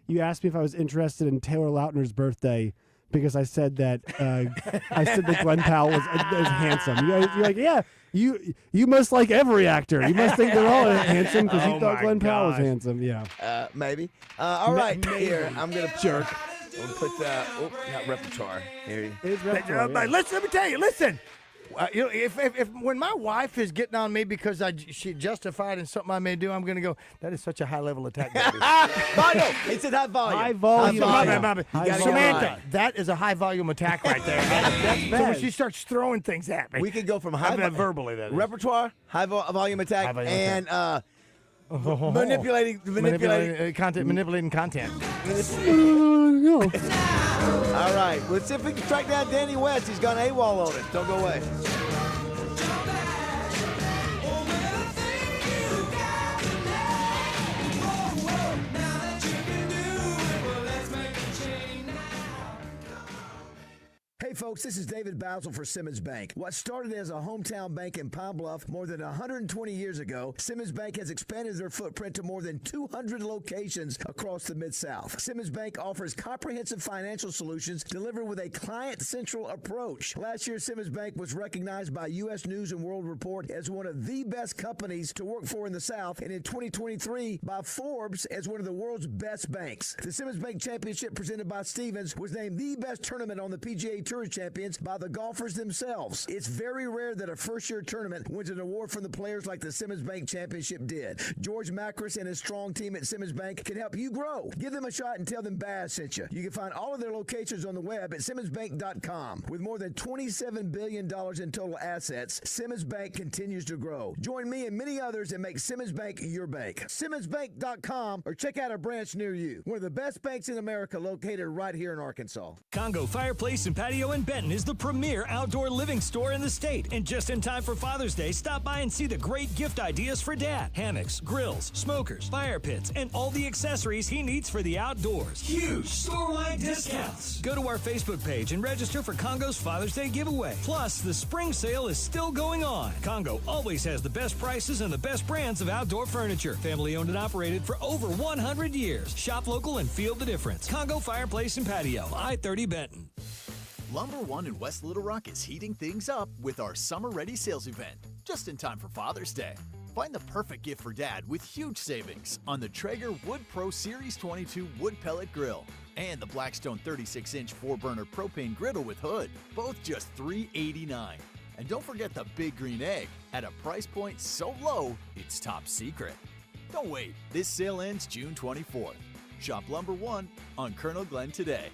S13: you asked me if I was interested in Taylor Lautner's birthday because I said that Glenn Powell was handsome. You're like, yeah, you must like every actor. You must think they're all handsome because you thought Glenn Powell was handsome. Yeah,
S9: maybe. All right, here I'm gonna jerk. We'll put not repertoire. Here.
S13: It's repertoire.
S11: Let me tell you. Listen. If when my wife is getting on me because she justified in something I may do, I'm going to go, that is such a high level attack, baby.
S9: No, it said high volume.
S13: High volume.
S11: Samantha, that is a high volume attack right there. So when she starts throwing things at me,
S9: we could go from high
S11: verbally that is.
S9: repertoire, high volume attack, and manipulating content. All right, let's see if we can track down Danny West. He's gone AWOL on it. Don't go away.
S10: Hey folks, this is David BAZZEL for Simmons Bank. What started as a hometown bank in Pine Bluff more than 120 years ago, Simmons Bank has expanded their footprint to more than 200 locations across the Mid-South. Simmons Bank offers comprehensive financial solutions delivered with a client-central approach. Last year, Simmons Bank was recognized by U.S. News & World Report as one of the best companies to work for in the South, and in 2023 by Forbes as one of the world's best banks. The Simmons Bank Championship presented by Stevens was named the best tournament on the PGA Tour Champions by the golfers themselves. It's very rare that a first-year tournament wins an award from the players like the Simmons Bank Championship did. George Macris and his strong team at Simmons Bank can help you grow. Give them a shot and tell them Baz sent you. You can find all of their locations on the web at SimmonsBank.com. With more than $27 billion in total assets, Simmons Bank continues to grow. Join me and many others and make Simmons Bank your bank. SimmonsBank.com or check out a branch near you. One of the best banks in America located right here in Arkansas.
S15: Congo Fireplace and Patio in Benton is the premier outdoor living store in the state. And just in time for Father's Day, stop by and see the great gift ideas for Dad. Hammocks, grills, smokers, fire pits, and all the accessories he needs for the outdoors. Huge store-wide discounts. Go to our Facebook page and register for Congo's Father's Day giveaway. Plus, the spring sale is still going on. Congo always has the best prices and the best brands of outdoor furniture. Family owned and operated for over 100 years. Shop local and feel the difference. Congo Fireplace and Patio, I-30 Benton.
S18: Lumber One in West Little Rock is heating things up with our Summer Ready sales event, just in time for Father's Day. Find the perfect gift for Dad with huge savings on the Traeger Wood Pro Series 22 Wood Pellet Grill and the Blackstone 36-inch 4-burner propane griddle with hood, both just $389. And don't forget the Big Green Egg at a price point so low, it's top secret. Don't wait. This sale ends June 24th. Shop Lumber One on Colonel Glenn today.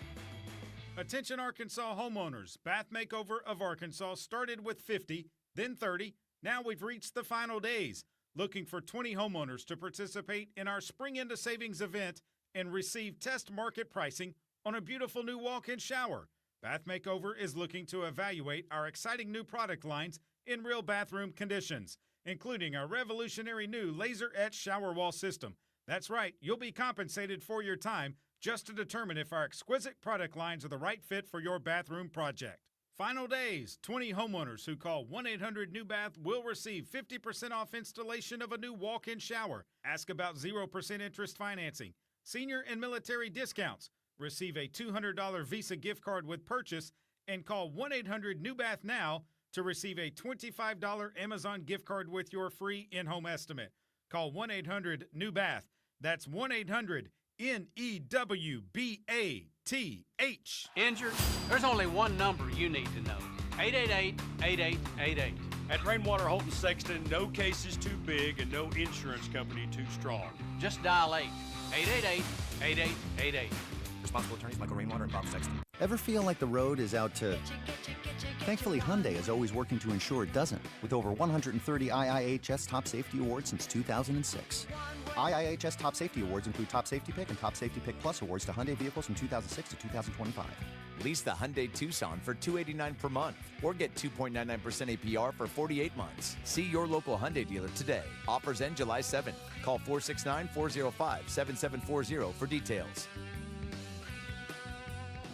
S2: Attention Arkansas homeowners. Bath Makeover of Arkansas started with 50, then 30. Now we've reached the final days. Looking for 20 homeowners to participate in our Spring Into Savings event and receive test market pricing on a beautiful new walk-in shower. Bath Makeover is looking to evaluate our exciting new product lines in real bathroom conditions, including our revolutionary new laser-etched shower wall system. That's right, you'll be compensated for your time just to determine if our exquisite product lines are the right fit for your bathroom project. Final days, 20 homeowners who call 1-800-NEW-BATH will receive 50% off installation of a new walk-in shower. Ask about 0% interest financing, senior and military discounts. Receive a $200 Visa gift card with purchase and call 1-800-NEW-BATH now to receive a $25 Amazon gift card with your free in-home estimate. Call 1-800-NEW-BATH. That's 1-800-NEWBATH.
S8: Injured? There's only one number you need to know. 888-8888.
S28: At Rainwater Holton Sexton, no case is too big and no insurance company too strong.
S8: Just dial 888-8888.
S14: Responsible attorneys Michael Rainwater and Bob Sexton. Ever feel like the road is out to... Thankfully, Hyundai is always working to ensure it doesn't, with over 130 IIHS Top Safety Awards since 2006. IIHS Top Safety Awards include Top Safety Pick and Top Safety Pick Plus awards to Hyundai vehicles from 2006 to 2025.
S19: Lease the Hyundai Tucson for $289 per month or get 2.99% APR for 48 months. See your local Hyundai dealer today. Offers end July 7th. Call 469-405-7740 for details.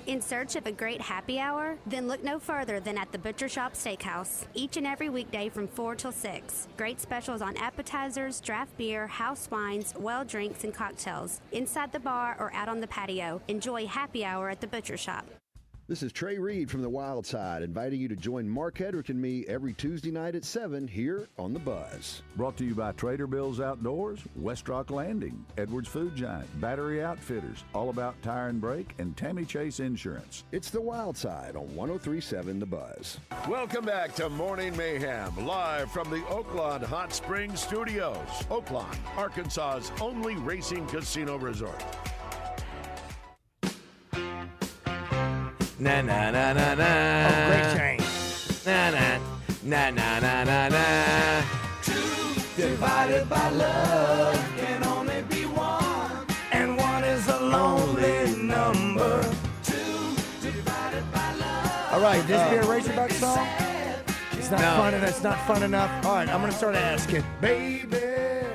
S20: In search of a great happy hour? Then look no further than at the Butcher Shop Steakhouse. Each and every weekday from 4 till 6. Great specials on appetizers, draft beer, house wines, well drinks, and cocktails. Inside the bar or out on the patio. Enjoy happy hour at the Butcher Shop.
S23: This is Trey Reed from the Wild Side, inviting you to join Mark Hedrick and me every Tuesday night at 7 here on The Buzz.
S24: Brought to you by Trader Bill's Outdoors, West Rock Landing, Edwards Food Giant, Battery Outfitters, All About Tire and Brake, and Tammy Chase Insurance.
S23: It's The Wild Side on 103.7 The Buzz.
S7: Welcome back to Morning Mayhem, live from the Oaklawn Hot Springs Studios. Oaklawn, Arkansas's only racing casino resort.
S25: Na na na na na.
S11: Oh, great change.
S25: Na na na na na na na.
S1: Two divided by love can only be one, and one is a lonely number. Two divided by love.
S11: All right, this be a Razorback song? It's not fun, and it's not fun enough. All right, I'm going to start asking. Baby.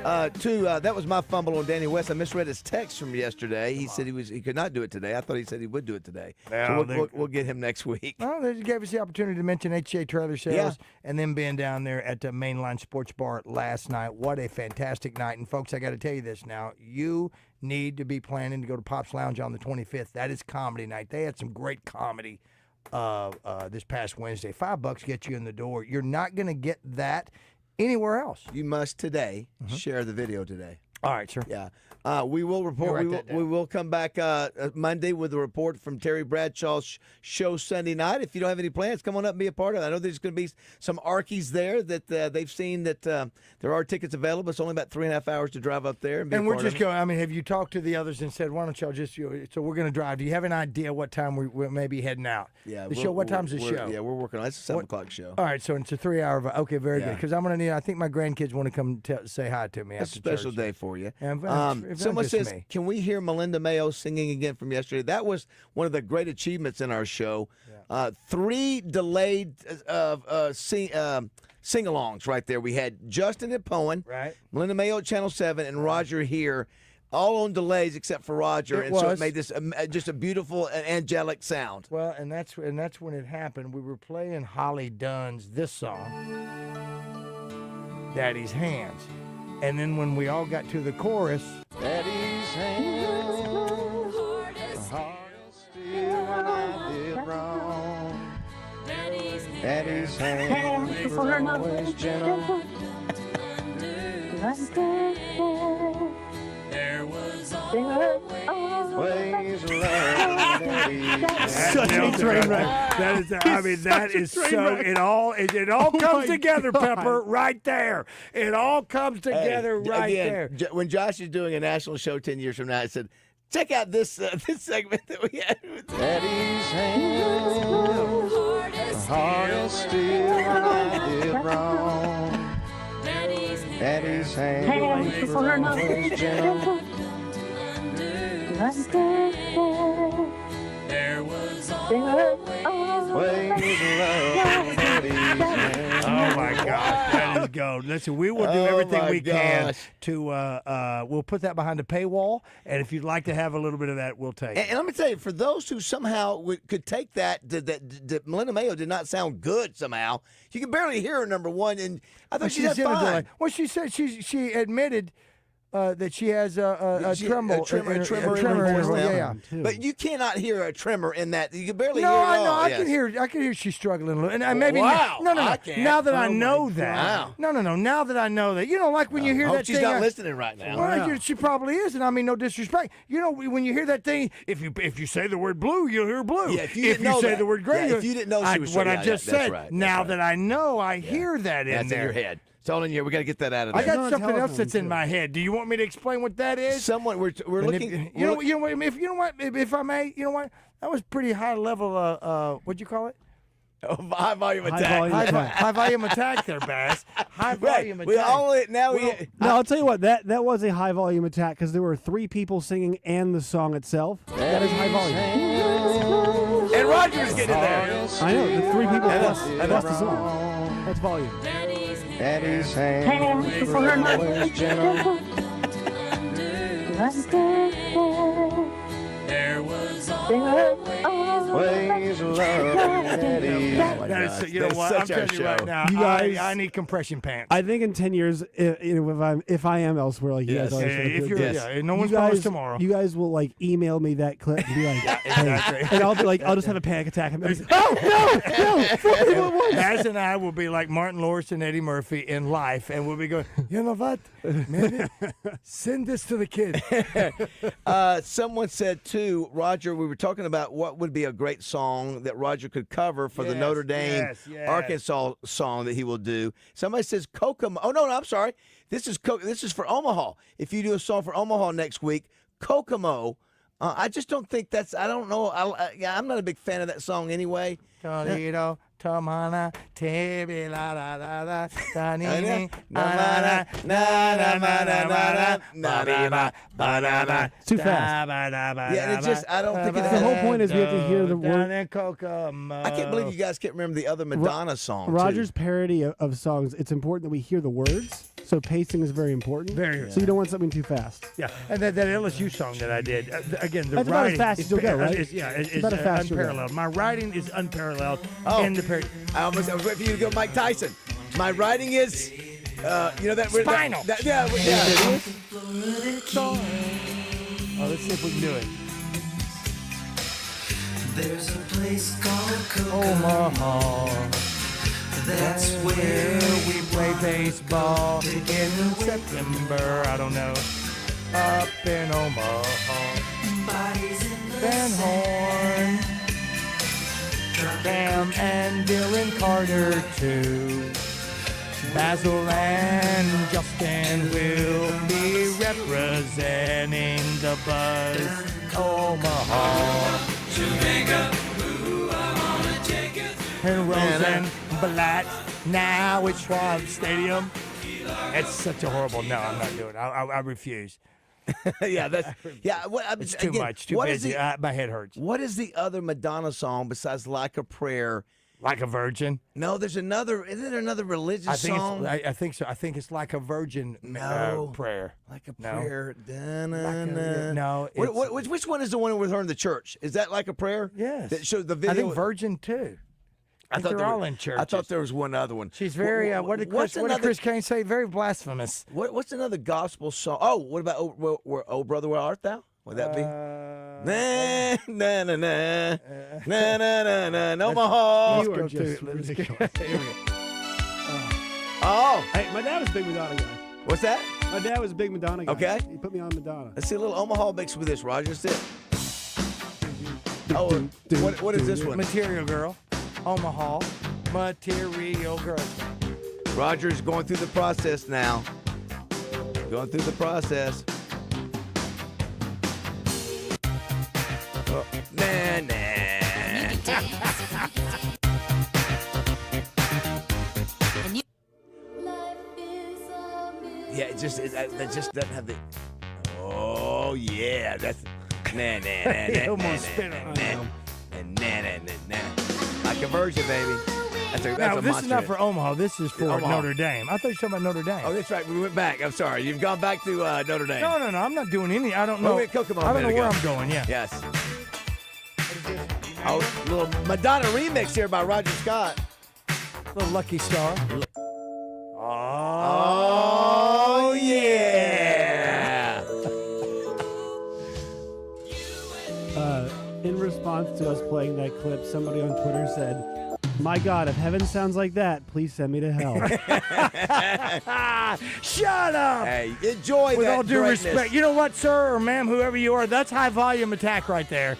S9: That was my fumble on Danny West. I misread his text from yesterday. He said he could not do it today. I thought he said he would do it today.
S11: Well,
S9: so we'll get him next week.
S11: Well, they gave us the opportunity to mention HJ Trailer Sales and then being down there at the Mainline Sports Bar last night. What a fantastic night. And, folks, I got to tell you this now. You need to be planning to go to Pop's Lounge on the 25th. That is comedy night. They had some great comedy this past Wednesday. $5 gets you in the door. You're not going to get that anywhere else.
S9: You must today share the video today.
S11: All right, sir.
S9: Yeah. We will report. We will come back Monday with a report from Terry Bradshaw's show Sunday night. If you don't have any plans, come on up and be a part of it. I know there's going to be some Arkies there that they've seen that there are tickets available. It's only about 3.5 hours to drive up there. And
S11: we're just going. I mean, have you talked to the others and said, why don't y'all just? So we're going to drive. Do you have an idea what time we may be heading out?
S9: Yeah.
S11: The show. What time's the show?
S9: Yeah, we're working on it. It's a 7 o'clock show.
S11: All right, so it's a 3-hour. Okay, very good. Because I'm going to need. I think my grandkids want to come say hi to me.
S9: It's a special day for you.
S11: And
S9: someone says, can we hear Melinda Mayo singing again from yesterday? That was one of the great achievements in our show. 3 delayed sing-alongs right there. We had Justin at Poen, Melinda Mayo at Channel 7, and Roger here, all on delays except for Roger. So it made this just a beautiful and angelic sound.
S11: Well, and that's when it happened. We were playing Holly Dunn's this song, Daddy's Hands. And then when we all got to the chorus, Daddy's hands, the heart is still when I did wrong. Daddy's hands were always gentle.
S1: There was
S11: Such a train wreck. That is, I mean, that is so. It all comes together, Pepper, right there. It all comes together right there.
S9: When Josh is doing a national show 10 years from now, I said, check out this this segment that we had with
S1: Daddy's hand, hard as steel, I did wrong. Daddy's hand, always gentle. There was always love.
S11: Oh my gosh, that is gold. Listen, we will do everything we can to. We'll put that behind the paywall, and if you'd like to have a little bit of that, we'll take it.
S9: And let me tell you, for those who somehow could take that Melinda Mayo did not sound good somehow. You can barely hear her, number one, and I thought she did fine.
S11: Well, she said she admitted that she has a tremor in her voice. Yeah.
S9: But you cannot hear a tremor in that. You can barely hear it
S11: all.
S9: No,
S11: I can hear she's struggling a little. And maybe no. Now that I know that.
S9: Wow.
S11: No. Now that I know that. You know, like when you hear that
S9: she's
S11: thing.
S9: She's not listening right now.
S11: Well, she probably is, and I mean no disrespect. You know, when you hear that thing, if you say the word blue, you'll hear blue.
S9: Yeah, if you say
S11: the word gray,
S9: if you didn't know she was
S11: what I just said. Now that I know, I hear that in there.
S9: That's in your head. It's all in here. We got to get that out of there.
S11: I got something else that's in my head. Do you want me to explain what that is?
S9: Someone we're looking.
S11: If I may, you know what? That was pretty high level. What'd you call it?
S9: High volume attack.
S11: High volume attack there, Bass. High volume attack.
S13: No, I'll tell you what. That was a high volume attack because there were 3 people singing and the song itself. That is high volume.
S9: And Roger's getting in there.
S13: I know the 3 people plus the song. That's volume.
S1: Daddy's hand, always gentle. There was always love.
S11: You know what? I'm telling you right now.
S13: You guys,
S11: I need compression pants.
S13: I think in 10 years, if I am elsewhere, like you guys are,
S11: no one's promised tomorrow.
S13: You guys will like email me that clip and be like, and I'll be like, I'll just have a panic attack. And be like, no.
S11: Baz and I will be like Martin Lawrence and Eddie Murphy in life, and we'll be going, you know what? Maybe send this to the kid.
S9: Someone said too, Roger, we were talking about what would be a great song that Roger could cover for the Notre Dame Arkansas song that he will do. Somebody says Kokomo. Oh no, I'm sorry. This is for Omaha. If you do a song for Omaha next week, Kokomo. I just don't think that's. I don't know. I'm not a big fan of that song anyway.
S11: Toledo, Tomana, Tebi, la la la la, Danini,
S13: too fast.
S9: Yeah, it's just I don't think
S13: the whole point is we have to hear the word.
S9: I can't believe you guys can't remember the other Madonna song.
S13: Roger's parody of songs. It's important that we hear the words. So pacing is very important.
S11: Very.
S13: So you don't want something too fast.
S11: Yeah, and that LSU song that I did again. The
S13: that's
S11: writing
S13: about as fast as you'll go, right?
S11: It's unparalleled. My writing is unparalleled. In the
S9: I was waiting for you to go, Mike Tyson. My writing is,
S11: spinal.
S9: Yeah.
S11: Oh, let's see if we can do it.
S1: There's a place called
S11: Omaha.
S1: That's where
S11: we play baseball in September. I don't know. Up in Omaha. Van Horn. Cam and Dylan Carter too. Basil and Justin will be representing the Buzz. Omaha. And Rosenblatt. Now it's Schwab Stadium. It's such a horrible. No, I'm not doing it. I refuse.
S9: It's
S11: too much. Too busy. My head hurts.
S9: What is the other Madonna song besides "Like a Prayer"?
S11: Like a Virgin?
S9: No, there's another. Isn't there another religious song?
S11: I think so. I think it's Like a Virgin prayer.
S9: Like a prayer.
S11: No.
S9: Which one is the one with her in the church? Is that Like a Prayer?
S11: Yes.
S9: That shows the video.
S11: I think Virgin too. I thought they're all in church.
S9: I thought there was one other one.
S11: She's very. What did Chris Kane say? Very blasphemous.
S9: What's another gospel song? Oh, what about "Oh Brother, Where Art Thou"? Would that be? Na na na na na na na na Omaha.
S13: You are just ridiculous.
S9: Oh,
S13: hey, my dad is a big Madonna guy.
S9: What's that?
S13: My dad was a big Madonna guy.
S9: Okay.
S13: He put me on Madonna.
S9: Let's see a little Omaha mix with this, Roger. Let's see it. Oh, what is this one?
S11: Material Girl. Omaha. Material Girl.
S9: Roger's going through the process now. Going through the process. Oh, nah. Yeah, it just doesn't have the. Oh yeah, that's nah.
S11: Almost spit it.
S9: Like a virgin, baby. That's
S11: No,
S9: a
S11: this
S9: monster.
S11: is not for Omaha. This is for
S9: Omaha.
S11: Notre Dame. I thought you were talking about Notre Dame.
S9: Oh, that's right. We went back. I'm sorry. You've gone back to Notre Dame.
S11: No. I'm not doing any. I don't know.
S9: Wait, Kokomo a
S11: I don't know
S9: minute
S11: where
S9: ago.
S11: I'm going. Yeah.
S9: Yes. Oh, little Madonna remix here by Roger Scott.
S11: Little Lucky Star.
S9: Oh yeah.
S13: In response to us playing that clip, somebody on Twitter said, "My God, if heaven sounds like that, please send me to hell."
S11: Shut up.
S9: Hey, enjoy
S11: With
S9: that
S11: all due
S9: greatness.
S11: respect. You know what, sir or ma'am, whoever you are, that's high volume attack right there.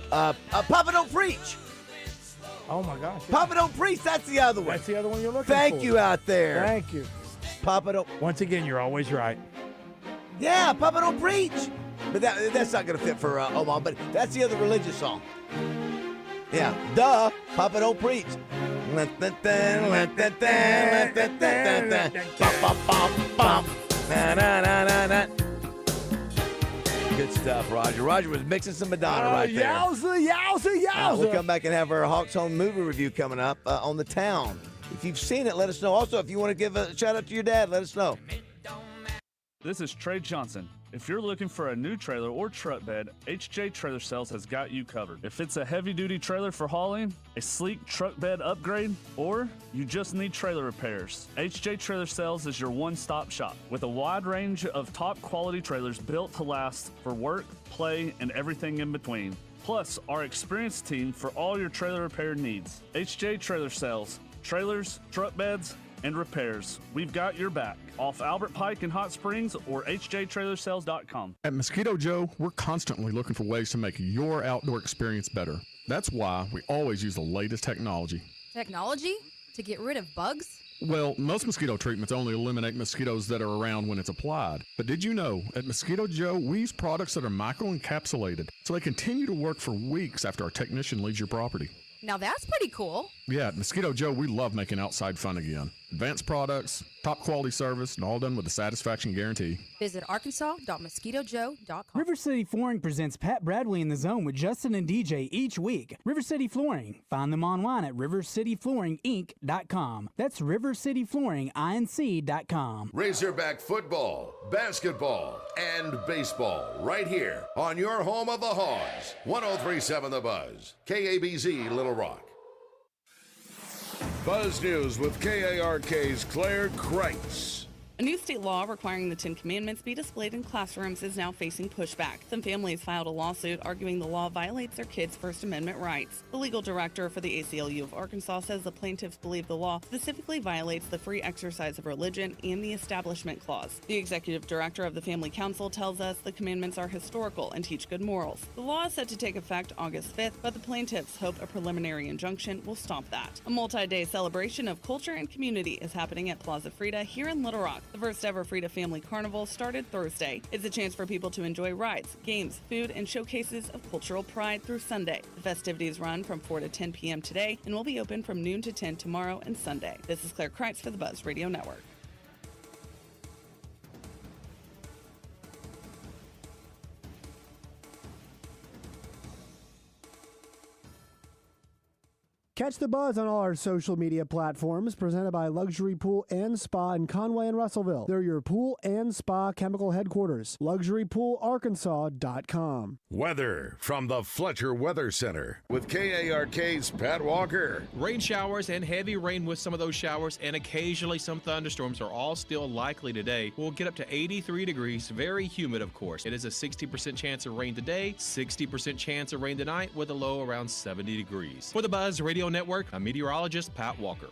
S9: Papa Don't Preach.
S11: Oh my gosh.
S9: Papa Don't Preach. That's the other one.
S11: That's the other one you're looking for.
S9: Thank you out there.
S11: Thank you.
S9: Papa Don't.
S11: Once again, you're always right.
S9: Yeah, Papa Don't Preach. But that's not going to fit for Omaha, but that's the other religious song. Yeah, duh, Papa Don't Preach. Good stuff, Roger. Roger was mixing some Madonna right there.
S11: Yowza.
S9: We'll come back and have our Hawks Home movie review coming up on The Town. If you've seen it, let us know. Also, if you want to give a shout out to your dad, let us know.
S3: This is Trey Johnson. If you're looking for a new trailer or truck bed, HJ Trailer Sales has got you covered. If it's a heavy-duty trailer for hauling, a sleek truck bed upgrade, or you just need trailer repairs, HJ Trailer Sales is your one-stop shop. With a wide range of top-quality trailers built to last for work, play, and everything in between. Plus, our experienced team for all your trailer repair needs. HJ Trailer Sales. Trailers, truck beds, and repairs. We've got your back. Off Albert Pike in Hot Springs or hjtrailersales.com.
S4: At Mosquito Joe, we're constantly looking for ways to make your outdoor experience better. That's why we always use the latest technology.
S5: Technology? To get rid of bugs?
S4: Well, most mosquito treatments only eliminate mosquitoes that are around when it's applied. But did you know, at Mosquito Joe, we use products that are microencapsulated, so they continue to work for weeks after our technician leaves your property.
S5: Now that's pretty cool.
S4: Yeah, at Mosquito Joe, we love making outside fun again. Advanced products, top quality service, and all done with a satisfaction guarantee.
S5: Visit arkansas.mosquitojoe.com.
S6: River City Flooring presents Pat Bradley in the Zone with Justin and DJ each week. River City Flooring. Find them online at rivercityflooringinc.com. That's rivercityflooringinc.com.
S7: Razorback football, basketball, and baseball right here on your home of the Hogs. 103.7 The Buzz. KABZ Little Rock. Buzz News with KARK's Claire Kreitz.
S12: A new state law requiring the 10 Commandments be displayed in classrooms is now facing pushback. Some families filed a lawsuit arguing the law violates their kids' First Amendment rights. The legal director for the ACLU of Arkansas says the plaintiffs believe the law specifically violates the free exercise of religion and the Establishment Clause. The executive director of the Family Council tells us the commandments are historical and teach good morals. The law is set to take effect August 5th, but the plaintiffs hope a preliminary injunction will stop that. A multi-day celebration of culture and community is happening at Plaza Frida here in Little Rock. The first ever Frida Family Carnival started Thursday. It's a chance for people to enjoy rides, games, food, and showcases of cultural pride through Sunday. The festivities run from 4 to 10 p.m. today and will be open from noon to 10 tomorrow and Sunday. This is Claire Kreitz for the Buzz Radio Network.
S13: Catch the buzz on all our social media platforms, presented by Luxury Pool and Spa in Conway and Russellville. They're your pool and spa chemical headquarters. LuxuryPoolArkansas.com.
S7: Weather from the Fletcher Weather Center with KARK's Pat Walker.
S16: Rain showers and heavy rain with some of those showers and occasionally some thunderstorms are all still likely today. We'll get up to 83 degrees, very humid of course. It is a 60% chance of rain today, 60% chance of rain tonight with a low around 70 degrees. For the Buzz Radio Network, I'm meteorologist Pat Walker.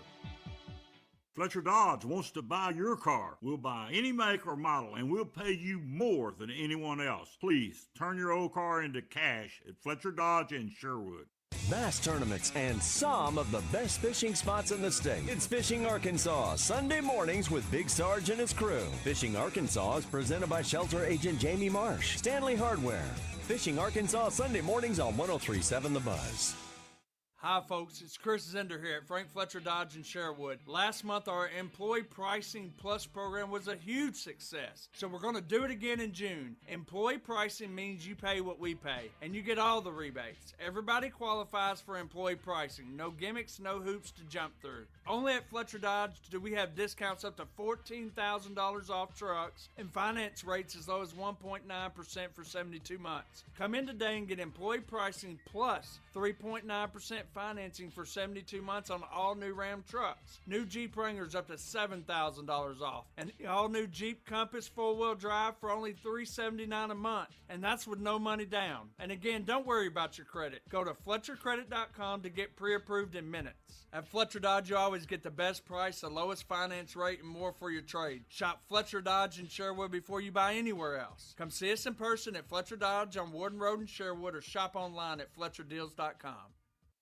S28: Fletcher Dodge wants to buy your car. We'll buy any make or model, and we'll pay you more than anyone else. Please turn your old car into cash at Fletcher Dodge in Sherwood.
S10: Bass tournaments and some of the best fishing spots in the state. It's Fishing Arkansas, Sunday mornings with Big Sarge and his crew. Fishing Arkansas is presented by Shelter Agent Jamie Marsh, Stanley Hardware. Fishing Arkansas, Sunday mornings on 103.7 The Buzz.
S15: Hi folks, it's Chris Zender here at Frank Fletcher Dodge in Sherwood. Last month our Employee Pricing Plus program was a huge success, so we're going to do it again in June. Employee pricing means you pay what we pay, and you get all the rebates. Everybody qualifies for employee pricing. No gimmicks, no hoops to jump through. Only at Fletcher Dodge do we have discounts up to $14,000 off trucks and finance rates as low as 1.9% for 72 months. Come in today and get employee pricing plus 3.9% financing for 72 months on all new Ram trucks. New Jeep Wranglers up to $7,000 off. And the all new Jeep Compass 4-wheel drive for only $379 a month. And that's with no money down. And again, don't worry about your credit. Go to FletcherCredit.com to get pre-approved in minutes. At Fletcher Dodge, you always get the best price, the lowest finance rate, and more for your trade. Shop Fletcher Dodge in Sherwood before you buy anywhere else. Come see us in person at Fletcher Dodge on Warden Road in Sherwood or shop online at FletcherDeals.com.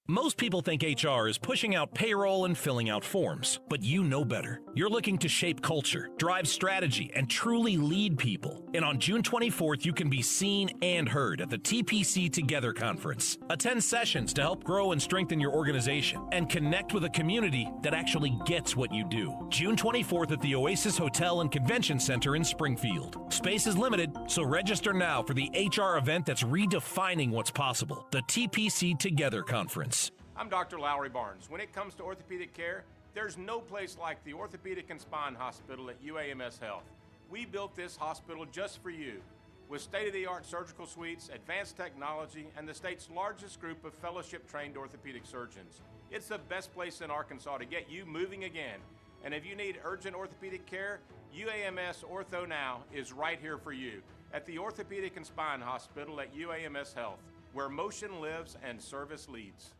S17: Most people think HR is pushing out payroll and filling out forms, but you know better. You're looking to shape culture, drive strategy, and truly lead people. And on June 24th, you can be seen and heard at the TPC Together Conference. Attend sessions to help grow and strengthen your organization and connect with a community that actually gets what you do. June 24th at the Oasis Hotel and Convention Center in Springfield. Space is limited, so register now for the HR event that's redefining what's possible. The TPC Together Conference.
S18: I'm Dr. Lowry Barnes. When it comes to orthopedic care, there's no place like the Orthopedic and Spine Hospital at UAMS Health. We built this hospital just for you, with state-of-the-art surgical suites, advanced technology, and the state's largest group of fellowship-trained orthopedic surgeons. It's the best place in Arkansas to get you moving again. And if you need urgent orthopedic care, UAMS Ortho Now is right here for you at the Orthopedic and Spine Hospital at UAMS Health, where motion lives and service leads.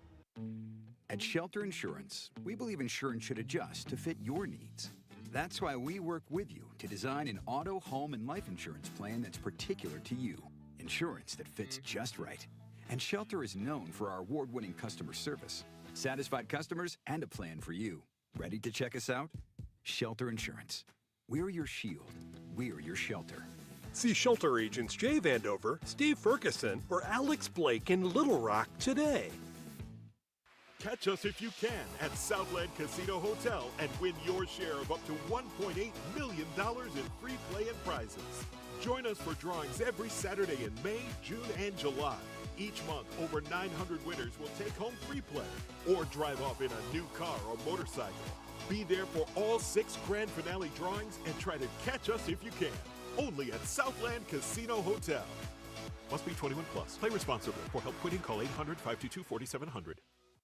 S21: At Shelter Insurance, we believe insurance should adjust to fit your needs. That's why we work with you to design an auto, home, and life insurance plan that's particular to you. Insurance that fits just right. And Shelter is known for our award-winning customer service, satisfied customers, and a plan for you. Ready to check us out? Shelter Insurance. We're your shield. We're your shelter.
S22: See Shelter agents Jay Vandover, Steve Ferguson, or Alex Blake in Little Rock today.
S26: Catch us if you can at Southland Casino Hotel and win your share of up to $1.8 million in free play and prizes. Join us for drawings every Saturday in May, June, and July. Each month, over 900 winners will take home free play or drive off in a new car or motorcycle. Be there for all 6 grand finale drawings and try to catch us if you can. Only at Southland Casino Hotel. Must be 21 plus. Play responsibly. For help quitting, call 800-522-4700.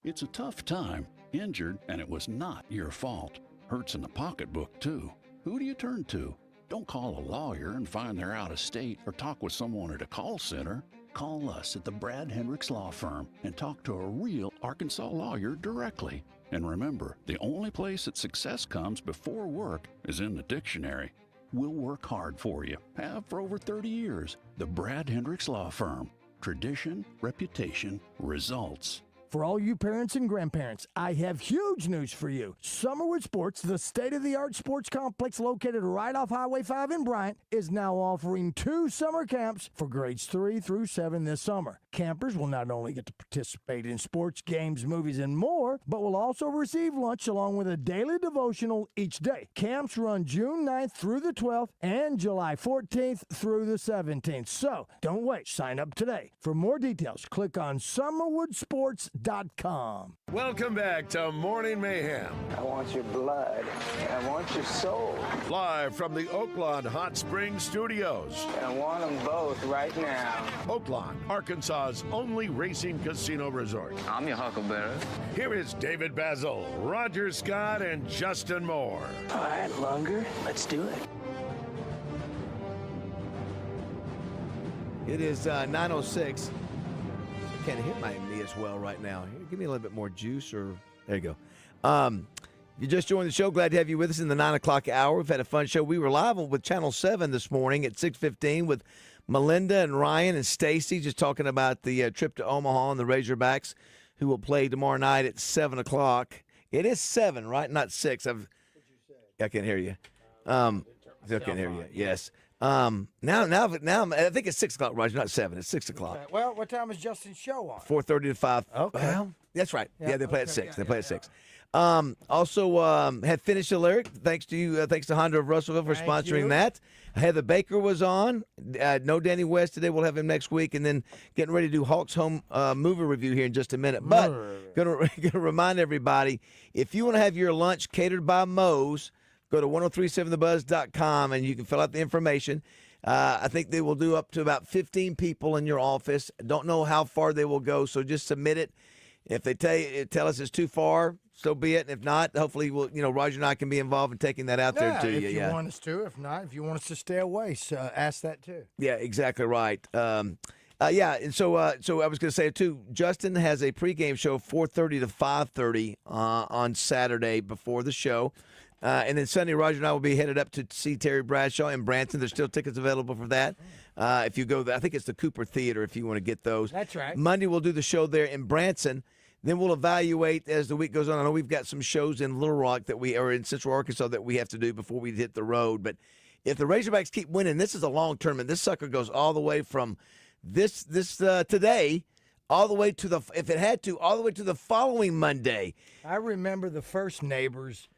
S27: It's a tough time. Injured, and it was not your fault. Hurts in the pocketbook, too. Who do you turn to? Don't call a lawyer and find they're out of state or talk with someone at a call center. Call us at the Brad Hendricks Law Firm and talk to a real Arkansas lawyer directly. And remember, the only place that success comes before work is in the dictionary. We'll work hard for you. Have for over 30 years. The Brad Hendricks Law Firm. Tradition, reputation, results.
S11: For all you parents and grandparents, I have huge news for you. Summerwood Sports, the state-of-the-art sports complex located right off Highway 5 in Bryant, is now offering 2 summer camps for grades 3 through 7 this summer. Campers will not only get to participate in sports, games, movies, and more, but will also receive lunch along with a daily devotional each day. Camps run June 9th through the 12th and July 14th through the 17th. So, don't wait. Sign up today. For more details, click on summerwoodsports.com.
S7: Welcome back to Morning Mayhem.
S29: I want your blood. I want your soul.
S7: Live from the Oaklawn Hot Springs Studios.
S29: I want them both right now.
S7: Oaklawn, Arkansas's only racing casino resort.
S29: I'm your huckleberry.
S7: Here is David BAZZEL, Roger Scott, and Justin Moore.
S29: All right, Lunger, let's do it.
S9: It is 9:06. Can't hit me as well right now. Here, give me a little bit more juice, or there you go. You just joined the show. Glad to have you with us in the 9 o'clock hour. We've had a fun show. We were live with Channel 7 this morning at 6:15 with Melinda and Ryan and Stacy, just talking about the trip to Omaha and the Razorbacks, who will play tomorrow night at 7 o'clock. It is 7, right? Not 6. I can't hear you. Still can't hear you. Yes. Now, I think it's 6 o'clock, Roger, not 7. It's 6 o'clock.
S11: Okay. Well, what time is Justin's show on?
S9: 4:30 to 5.
S11: Okay.
S9: Well, that's right. Yeah, they play at 6. They play at 6.
S11: Yeah.
S9: Had finished the lyric. Thanks to you. Thanks to Honda of Russellville for sponsoring that. Heather Baker was on. No Danny West today. We'll have him next week. And then getting ready to do Hawks Home movie review here in just a minute. But gonna remind everybody, if you want to have your lunch catered by Moe's, go to 1037thebuzz.com and you can fill out the information. I think they will do up to about 15 people in your office. Don't know how far they will go, so just submit it. If they tell us it's too far, so be it. And if not, hopefully Roger and I can be involved in taking that out there to you.
S11: If you want us to. If not, if you want us to stay away, so ask that too.
S9: Yeah, exactly right. And so I was going to say too, Justin has a pregame show 4:30 to 5:30 on Saturday before the show. And then Sunday, Roger and I will be headed up to see Terry Bradshaw in Branson. There's still tickets available for that. If you go there, I think it's the Cooper Theater if you want to get those.
S11: That's right.
S9: Monday, we'll do the show there in Branson. Then we'll evaluate as the week goes on. I know we've got some shows in Little Rock or in Central Arkansas that we have to do before we hit the road. But if the Razorbacks keep winning, this is a long tournament. This sucker goes all the way from this today all the way to all the way to the following Monday.
S11: I remember the first Neighbors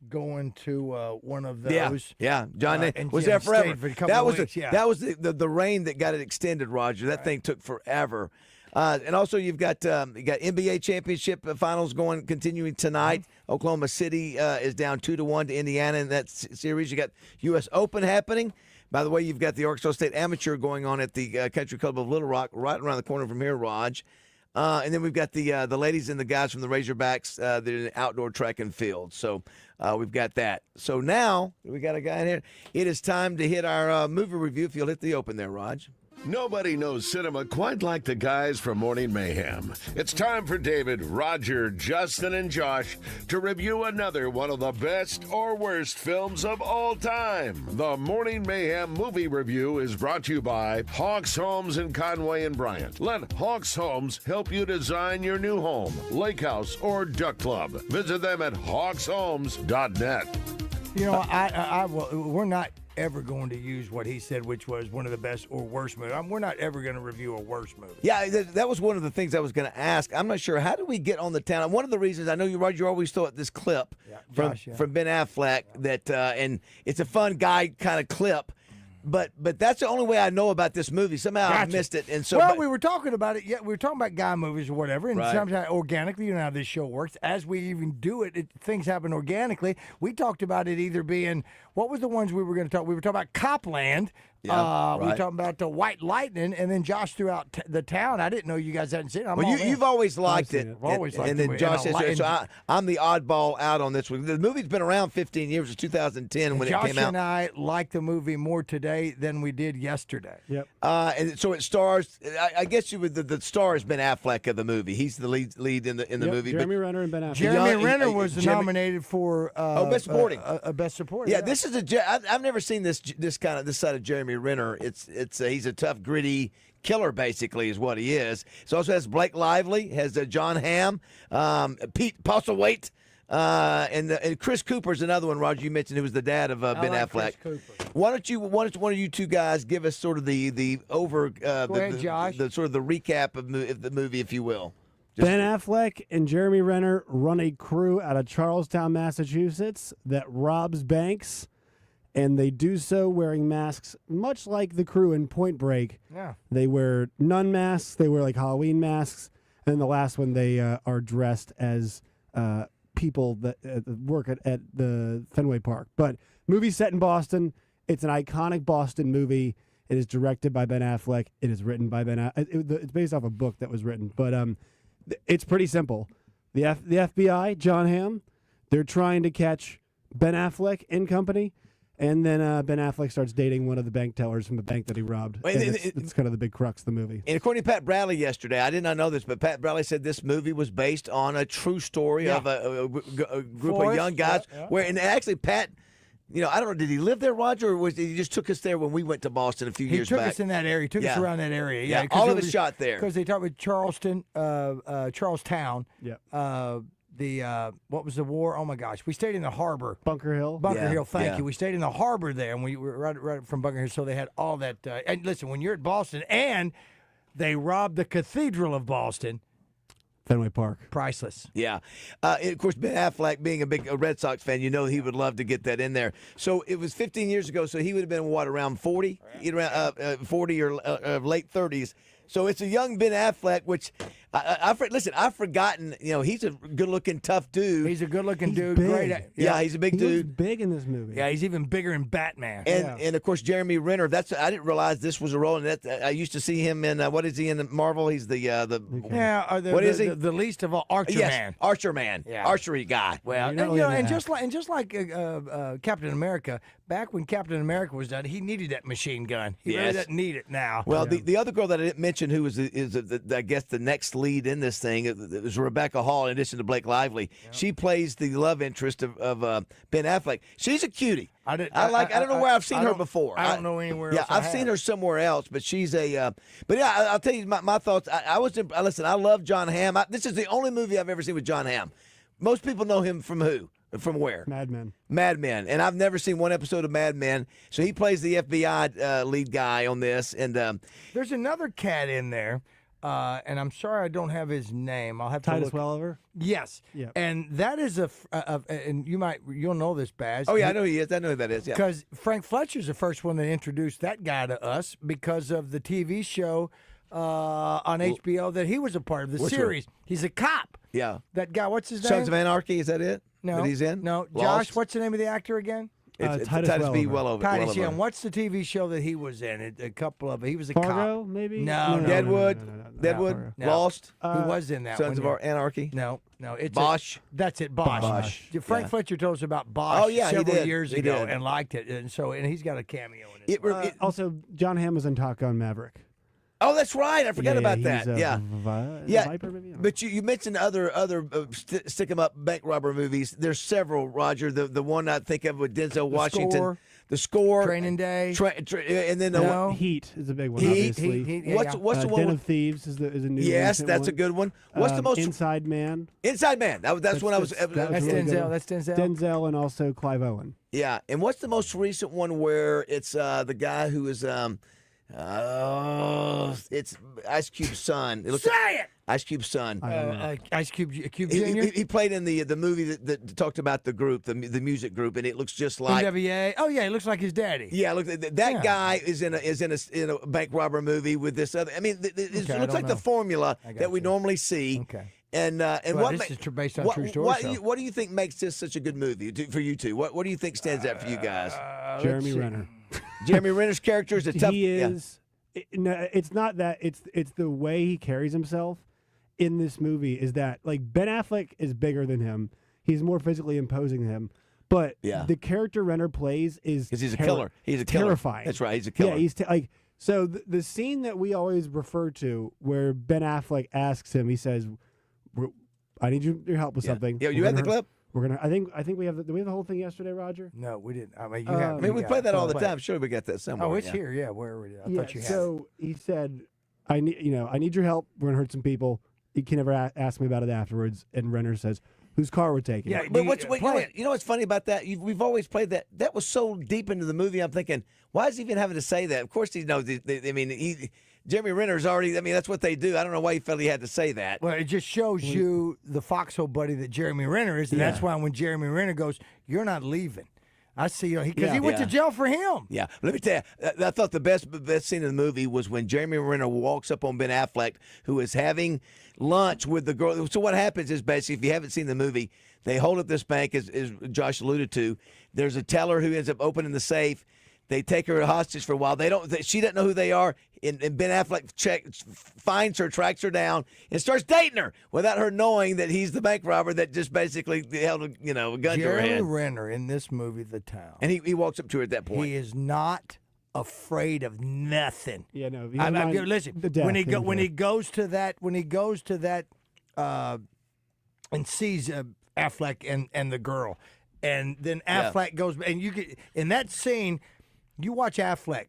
S11: going to one of those.
S9: Yeah. John was there forever. That was the rain that got it extended, Roger. That thing took forever. And also you've got NBA championship finals continuing tonight. Oklahoma City is down 2-1 to Indiana in that series. You got U.S. Open happening. By the way, you've got the Arkansas State Amateur going on at the Country Club of Little Rock, right around the corner from here, Raj. And then we've got the ladies and the guys from the Razorbacks. They're in outdoor track and field. So we've got that. So now we got a guy in here. It is time to hit our movie review. If you'll hit the open there, Raj.
S7: Nobody knows cinema quite like the guys from Morning Mayhem. It's time for David, Roger, Justin, and Josh to review another one of the best or worst films of all time. The Morning Mayhem movie review is brought to you by Hawks Homes in Conway and Bryant. Let Hawks Homes help you design your new home, lake house, or duck club. Visit them at hawkshomes.net.
S11: We're not ever going to use what he said, which was one of the best or worst movies. We're not ever going to review a worst movie.
S9: Yeah, that was one of the things I was going to ask. I'm not sure. How do we get on the town? One of the reasons, I know you, Roger, always thought this clip from Ben Affleck that, and it's a fun guy kind of clip. But that's the only way I know about this movie. Somehow I missed it, and so.
S11: We were talking about it. Yeah, we were talking about guy movies or whatever, and sometimes organically, how this show works. As we even do it, things happen organically. We talked about it either being what was the ones we were going to talk. We were talking about Copland. We were talking about the White Lightning, and then Josh threw out the town. I didn't know you guys hadn't seen it.
S9: You've always liked it.
S11: I've always liked it.
S9: And then Josh says, so I'm the oddball out on this one. The movie's been around 15 years. It's 2010 when it came out.
S11: Josh and I like the movie more today than we did yesterday.
S13: Yep.
S9: And so it stars. I guess the star has Ben Affleck of the movie. He's the lead in the movie.
S13: Jeremy Renner and Ben Affleck.
S11: Jeremy Renner was nominated for
S9: Best Supporting.
S11: Best Supporting.
S9: Yeah, this is I've never seen this side of Jeremy Renner. He's a tough, gritty killer, basically, is what he is. It also has Blake Lively, has John Hamm, Pete Postlethwaite, and Chris Cooper's another one, Roger, you mentioned, who was the dad of Ben Affleck. Why don't one of you two guys give us sort of the over
S11: Josh.
S9: the sort of the recap of the movie, if you will.
S13: Ben Affleck and Jeremy Renner run a crew out of Charlestown, Massachusetts that robs banks. And they do so wearing masks, much like the crew in Point Break.
S11: Yeah.
S13: They wear nun masks. They wear like Halloween masks. And then the last one, they are dressed as people that work at the Fenway Park. But movie set in Boston. It's an iconic Boston movie. It is directed by Ben Affleck. It is written by Ben Affleck. It's based off a book that was written. But it's pretty simple. The FBI, John Hamm, they're trying to catch Ben Affleck and company. And then Ben Affleck starts dating one of the bank tellers from the bank that he robbed. And it's kind of the big crux of the movie.
S9: And according to Pat Bradley yesterday, I did not know this, but Pat Bradley said this movie was based on a true story of a group of young guys. And actually, Pat, I don't know, did he live there, Roger, or he just took us there when we went to Boston a few years back?
S11: He took us in that area. He took us around that area. Yeah,
S9: all of it shot there.
S11: Because they talked with Charlestown.
S13: Yeah.
S11: What was the war? Oh my gosh, we stayed in the harbor.
S13: Bunker Hill.
S11: Bunker Hill. Thank you. We stayed in the harbor there, and we were right from Bunker Hill. So they had all that. And listen, when you're at Boston, and they robbed the Cathedral of Boston.
S13: Fenway Park.
S11: Priceless.
S9: Yeah. Of course, Ben Affleck, being a big Red Sox fan, he would love to get that in there. So it was 15 years ago, so he would have been, around 40? 40 or late 30s. So it's a young Ben Affleck, which, I've forgotten, he's a good-looking, tough dude.
S11: He's a good-looking dude.
S13: Big.
S11: Great.
S9: Yeah, he's a big dude.
S13: He's big in this movie.
S11: Yeah, he's even bigger in Batman.
S9: And of course, Jeremy Renner. I didn't realize this was a role. And I used to see him in, what is he in Marvel? He's what is he?
S11: The least of all, Archer Man.
S9: Archer Man. Yeah. Archery guy.
S11: Well, and just like Captain America, back when Captain America was done, he needed that machine gun. He really doesn't need it now.
S9: Well, the other girl that I didn't mention, who is I guess the next lead in this thing, is Rebecca Hall. In addition to Blake Lively, she plays the love interest of Ben Affleck. She's a cutie. I don't know where I've seen her before.
S11: I don't know anywhere else.
S9: Yeah, I've seen her somewhere else, but she's a. But yeah, I'll tell you my thoughts. Listen, I love John Hamm. This is the only movie I've ever seen with John Hamm. Most people know him from who? From where?
S13: Mad Men.
S9: Mad Men. And I've never seen one episode of Mad Men. So he plays the FBI lead guy on this. And
S11: there's another cat in there. And I'm sorry I don't have his name. I'll have to
S13: Titus Welliver?
S11: Yes.
S13: Yep.
S11: And that is and you'll know this, Baz.
S9: Oh, yeah, I know he is. I know who that is, yeah.
S11: Because Frank Fletcher's the first one that introduced that guy to us because of the TV show on HBO that he was a part of, the series. He's a cop.
S9: Yeah.
S11: That guy, what's his name?
S9: Sons of Anarchy, is that it?
S11: No.
S9: That he's in?
S11: No.
S9: Lost?
S11: Josh, what's the name of the actor again?
S9: It's Titus B. Welliver.
S11: Titus, yeah. And what's the TV show that he was in? A couple of he was a
S13: Fargo,
S11: cop.
S13: maybe?
S11: No.
S9: Deadwood. Deadwood.
S11: No.
S9: Lost.
S11: He was in that
S9: Sons
S11: one.
S9: of Anarchy.
S11: No. It's
S9: Bosch.
S11: That's it. Bosch. Frank Fletcher told us about Bosch several years ago and liked it, and he's got a cameo in it.
S13: Also, John Hamm was in Top Gun Maverick.
S9: Oh, that's right. I forgot about that.
S13: Viper, maybe?
S9: But you mentioned other stick 'em up bank robber movies. There's several, Roger. The one I think of with Denzel Washington. The Score.
S11: Training Day.
S9: And then
S13: Heat is a big one,
S9: Heat.
S13: obviously.
S9: Heat, what's the one?
S13: Den of Thieves is a new
S9: Yes, that's
S13: one.
S9: a good one. What's the most?
S13: Inside Man.
S9: Inside Man. That's when I was.
S11: That's Denzel. That's Denzel.
S13: Denzel and also Clive Owen.
S9: Yeah, and what's the most recent one where it's the guy who is it's Ice Cube's son.
S11: Say it!
S9: Ice Cube's son.
S11: Ice Cube Jr.?
S9: He played in the movie that talked about the group, the music group, and it looks just like
S11: NWA. Oh yeah, he looks like his daddy.
S9: Yeah, look, that guy is in a bank robber movie with this other. I mean, it looks like the formula that we normally see.
S11: Okay.
S9: And
S11: this is based on true story.
S9: What do you think makes this such a good movie for you two? What do you think stands out for you guys?
S13: Jeremy Renner.
S9: Jeremy Renner's character is a tough.
S13: He is. No, it's not that. It's the way he carries himself in this movie. Is that like Ben Affleck is bigger than him? He's more physically imposing than him. But the character Renner plays is
S9: because he's a killer. He's a killer.
S13: Terrifying.
S9: That's right. He's a killer.
S13: Yeah, he's so the scene that we always refer to where Ben Affleck asks him, he says, "I need your help with something."
S9: Yeah, you had the clip.
S13: We're gonna. I think we have. Did we have the whole thing yesterday, Roger?
S11: No, we didn't. I mean,
S9: we play that all the time. Sure, we got that somewhere.
S11: Oh, it's here. Yeah, where are we? I thought you had.
S13: So he said, "I need your help. We're gonna hurt some people. You can never ask me about it afterwards." And Renner says, "Whose car we're taking?"
S9: Yeah, but you know what's funny about that? We've always played that. That was so deep into the movie. I'm thinking, why is he even having to say that? Of course, he knows. Jeremy Renner's already. I mean, that's what they do. I don't know why he felt he had to say that.
S11: Well, it just shows you the foxhole buddy that Jeremy Renner is, and that's why when Jeremy Renner goes, "You're not leaving." I see, because he went to jail for him.
S9: Yeah, let me tell you, I thought the best scene in the movie was when Jeremy Renner walks up on Ben Affleck, who is having lunch with the girl. So what happens is, basically, if you haven't seen the movie, they hold up this bank, as Josh alluded to. There's a teller who ends up opening the safe. They take her hostage for a while. She doesn't know who they are. And Ben Affleck finds her, tracks her down, and starts dating her without her knowing that he's the bank robber that just basically held a gun to her
S11: Jeremy
S9: head.
S11: Renner in this movie, The Town.
S9: And he walks up to her at that point.
S11: He is not afraid of nothing.
S13: Yeah, no.
S11: Listen, when he goes to that and sees Affleck and the girl, and then Affleck goes, and you get in that scene, you watch Affleck.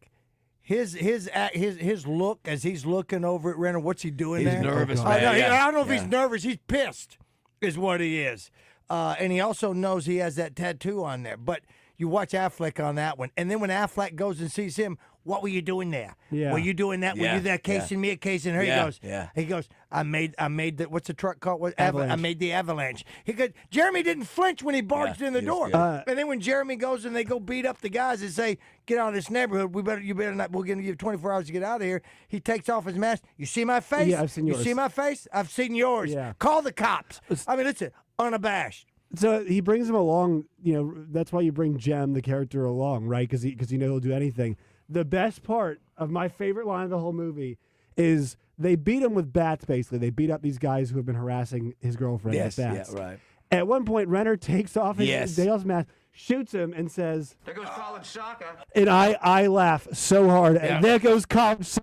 S11: His look as he's looking over at Renner, what's he doing there?
S9: He's nervous, man.
S11: I don't know if he's nervous. He's pissed is what he is. And he also knows he has that tattoo on there. But you watch Affleck on that one. And then when Affleck goes and sees him, what were you doing there?
S13: Yeah.
S11: Were you doing that? Were you there casing me, casing her?
S9: Yeah.
S11: He goes, I made the, what's the truck called?
S13: Avalanche.
S11: I made the Avalanche. He goes, Jeremy didn't flinch when he barged in the door. And then when Jeremy goes and they go beat up the guys and say, get out of this neighborhood, you better not, we're going to give you 24 hours to get out of here. He takes off his mask. You see my face?
S13: Yeah, I've seen yours.
S11: You see my face? I've seen yours.
S13: Yeah.
S11: Call the cops. I mean, listen, unabashed.
S13: So he brings him along, that's why you bring Jem, the character, along, right? Because you know he'll do anything. The best part of my favorite line of the whole movie is they beat him with bats, basically. They beat up these guys who have been harassing his girlfriend with bats.
S9: Yeah, right.
S13: At one point, Renner takes off his Dale's mask, shoots him, and says,
S29: There goes college soccer.
S13: and I laugh so hard. And there goes cops.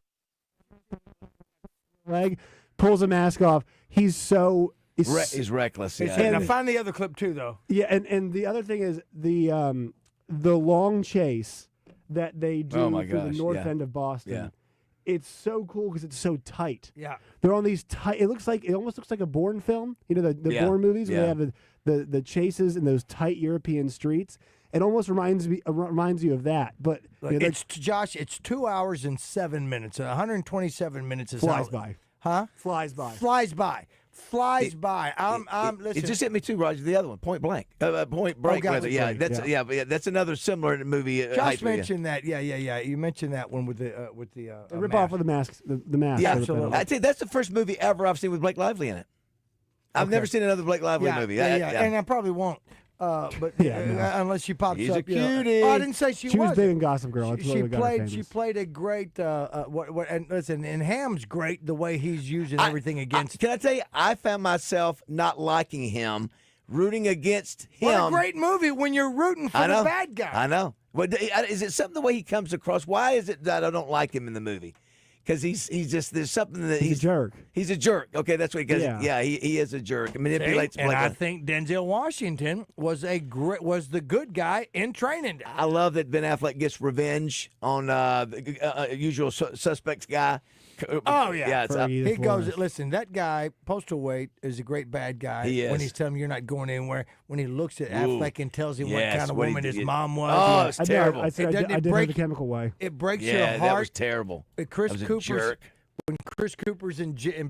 S13: Leg, pulls a mask off. He's so...
S9: He's reckless. Yeah.
S11: And I find the other clip too, though.
S13: Yeah, and the other thing is the long chase that they do through the north end of Boston.
S9: Yeah.
S13: It's so cool because it's so tight.
S11: Yeah.
S13: They're on these tight. It almost looks like a Bourne film. You know the Bourne movies where they have the chases in those tight European streets. It almost reminds you of that. But
S11: it's Josh. It's 2 hours and 7 minutes. 127 minutes is
S13: flies by.
S11: Huh?
S13: Flies by.
S11: Flies by. Listen.
S9: It just hit me too, Roger. The other one, Point Blank. Point Break. That's another similar movie.
S11: Josh mentioned that. Yeah. You mentioned that one with the
S13: rip
S11: mask.
S13: off of the mask. The mask.
S9: Yeah, absolutely. I'd say that's the first movie ever I've seen with Blake Lively in it. I've never seen another Blake Lively movie.
S11: And I probably won't. Unless she pops
S9: He's
S11: up.
S9: a cutie.
S11: Oh, I didn't say she
S13: was big in Gossip Girl.
S11: She played a great. And listen, and Ham's great the way he's using everything against.
S9: Can I tell you? I found myself not liking him, rooting against him.
S11: What a great movie when you're rooting for the bad guy.
S9: I know. But is it something the way he comes across? Why is it that I don't like him in the movie? Because he's just there's something that
S13: he's a jerk.
S9: He's a jerk. Okay, that's what he does. Yeah, he is a jerk. Manipulates.
S11: And I think Denzel Washington was the good guy in Training Day.
S9: I love that Ben Affleck gets revenge on the usual suspects guy.
S11: Oh yeah,
S9: he
S11: goes. Listen, that guy, Postal Wait, is a great bad guy.
S9: He is.
S11: When he's telling him you're not going anywhere. When he looks at Affleck and tells him what kind of woman his mom was.
S9: Oh, it's terrible.
S13: I did it the chemical way.
S11: It breaks your heart.
S9: That was terrible.
S11: Chris Cooper's when Chris Cooper's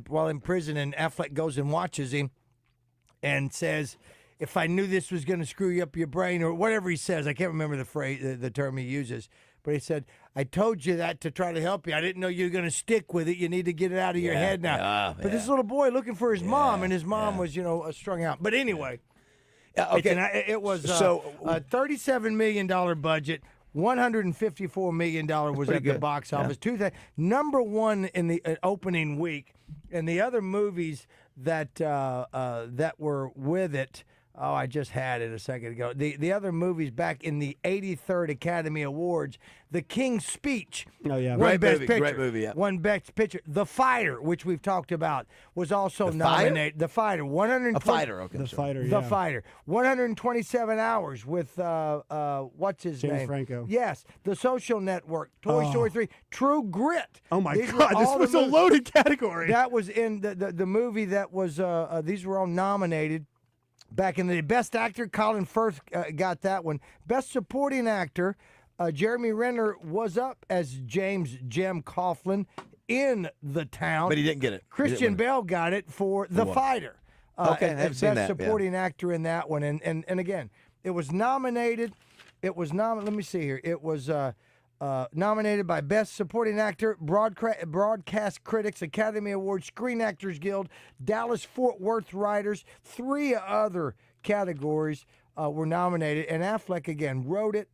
S11: while in prison and Affleck goes and watches him and says, "If I knew this was going to screw you up your brain," or whatever he says, I can't remember the phrase, the term he uses. But he said, I told you that to try to help you. I didn't know you were going to stick with it. You need to get it out of your head now. But this little boy looking for his mom, and his mom was, strung out. But anyway, it was a $37 million budget. $154 million was at the box office. Number one in the opening week. And the other movies that were with it, I just had it a second ago. The other movies back in the 83rd Academy Awards, The King's Speech.
S13: Oh, yeah.
S9: Great movie, yeah.
S11: Won Best Picture. The Fighter, which we've talked about, was also nominated. The Fighter.
S9: A Fighter, okay.
S13: The Fighter, yeah.
S11: The Fighter. 127 Hours with, what's his name?
S13: James Franco.
S11: Yes. The Social Network. Toy Story 3. True Grit.
S13: Oh, my God. This was a loaded category.
S11: That was in the movie that was, these were all nominated. Back in the Best Actor, Colin Firth got that one. Best Supporting Actor, Jeremy Renner was up as James Jem Coughlin in The Town.
S9: But he didn't get it.
S11: Christian Bale got it for The Fighter.
S9: Okay, I haven't seen
S11: Best
S9: that.
S11: Supporting Actor in that one. And again, it was nominated. Let me see here. It was nominated by Best Supporting Actor, Broadcast Critics, Academy Award, Screen Actors Guild, Dallas-Fort Worth Writers. 3 other categories were nominated. And Affleck, again, wrote it,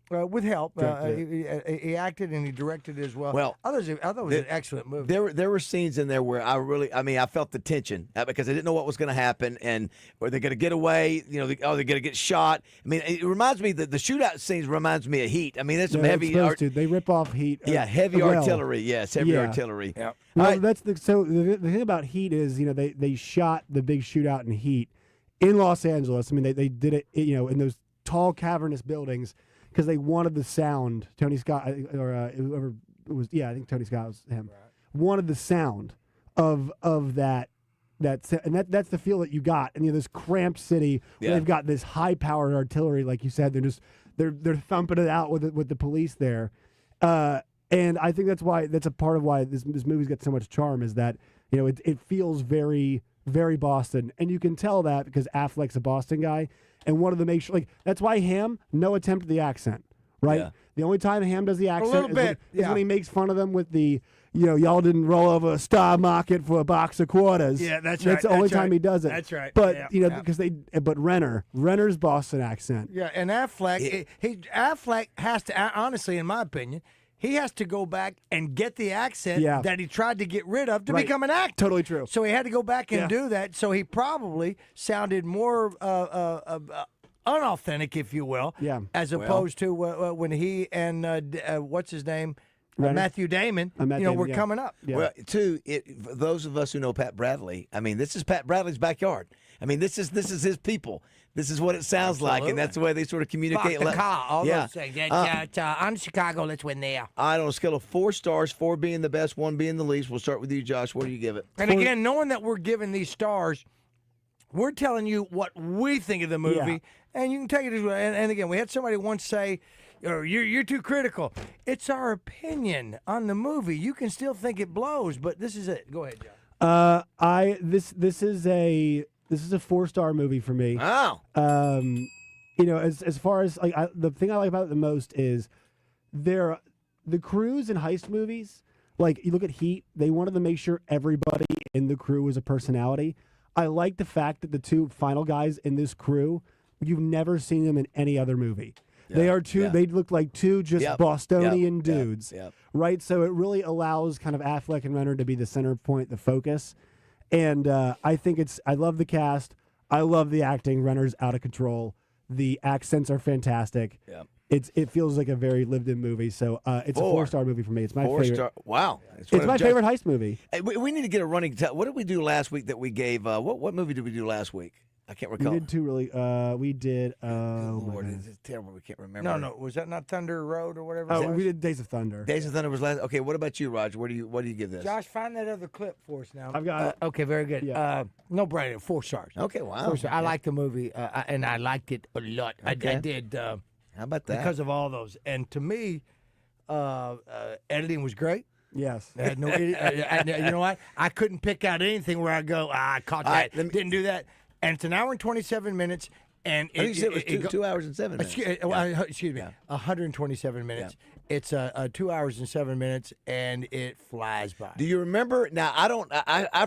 S11: with help.
S9: Directed
S11: He acted and he directed it as well.
S9: Well,
S11: I thought it was an excellent movie.
S9: There were scenes in there where I felt the tension because I didn't know what was going to happen, and are they going to get away? They're going to get shot. I mean, it reminds me that the shootout scenes reminds me of Heat. I mean, there's some heavy.
S13: They rip off Heat.
S9: Heavy artillery. Yes, heavy artillery.
S13: Yeah. Well, that's the thing about Heat is they shot the big shootout in Heat in Los Angeles. I mean, they did it in those tall cavernous buildings. Because they wanted the sound, Tony Scott or whoever it was, I think Tony Scott was him, wanted the sound of that, and that's the feel that you got. And this cramped city where they've got this high powered artillery, like you said, they're thumping it out with the police there, and I think that's a part of why this movie's got so much charm is that it feels very, very Boston, and you can tell that because Affleck's a Boston guy. And one of the that's why Ham, no attempt at the accent, right? Yeah. The only time Ham does the accent is when he makes fun of them with the, y'all didn't roll over a star market for a box of quarters.
S11: Yeah, that's
S13: right. That's the only time he does it.
S11: That's right.
S13: But because but Renner's Boston accent.
S11: Yeah, and Affleck, Affleck has to honestly, in my opinion. He has to go back and get the accent that he tried to get rid of to become an actor.
S13: Totally true.
S11: So he had to go back and do that. So he probably sounded more unauthentic, if you will, as opposed to when he and what's his name, Matthew Damon, were coming up.
S9: Yeah. Well, too, for those of us who know Pat Bradley, I mean, this is Pat Bradley's backyard. I mean, this is his people. This is what it sounds like, and that's the way they sort of communicate.
S11: Fuck the car, all those things. On Chicago, let's win there.
S9: On a scale of 4 stars, 4 being the best, 1 being the least. We'll start with you, Josh. What do you give it?
S11: And again, knowing that we're giving these stars, we're telling you what we think of the movie, and you can take it as well. And again, we had somebody once say, you're too critical. It's our opinion on the movie. You can still think it blows, but this is it. Go ahead, John.
S13: This is a 4-star movie for me.
S9: Wow.
S13: As far as the thing I like about it the most is the crews in heist movies. Like you look at Heat, they wanted to make sure everybody in the crew was a personality. I like the fact that the 2 final guys in this crew, you've never seen them in any other movie. Yeah, they are they look like 2 just Bostonian dudes, right? So it really allows kind of Affleck and Renner to be the center point, the focus. And I think I love the cast. I love the acting. Renner's out of control. The accents are fantastic. Yeah. It feels like a very lived-in movie. So it's a 4-star movie for me. It's my favorite.
S9: Wow.
S13: It's my favorite heist movie.
S9: Hey, we need to get a running what did we do last week that we gave? What movie did we do last week? I can't recall.
S13: We did 2 really. We did.
S9: Lord, it's terrible. We can't remember.
S11: No. Was that not Thunder Road or whatever?
S13: Oh, we did Days of Thunder.
S9: Days of Thunder was last. Okay, what about you, Roger? What do you give this?
S11: Josh, find that other clip for us now.
S13: I've got it.
S11: Okay, very good.
S13: Yeah.
S11: No brainer. 4 stars.
S9: Okay, wow.
S11: 4 stars. I like the movie, and I liked it a lot.
S9: Okay.
S11: I did.
S9: How about that?
S11: Because of all those, and to me, editing was great.
S13: Yes.
S11: You know what? I couldn't pick out anything where I go, I caught that. Didn't do that. And it's 1 hour and 27 minutes. And
S9: I think it was 2 hours and 7 minutes.
S11: Excuse me, 127 minutes. Yeah. It's 2 hours and 7 minutes, and it flies by.
S9: Do you remember? Now, I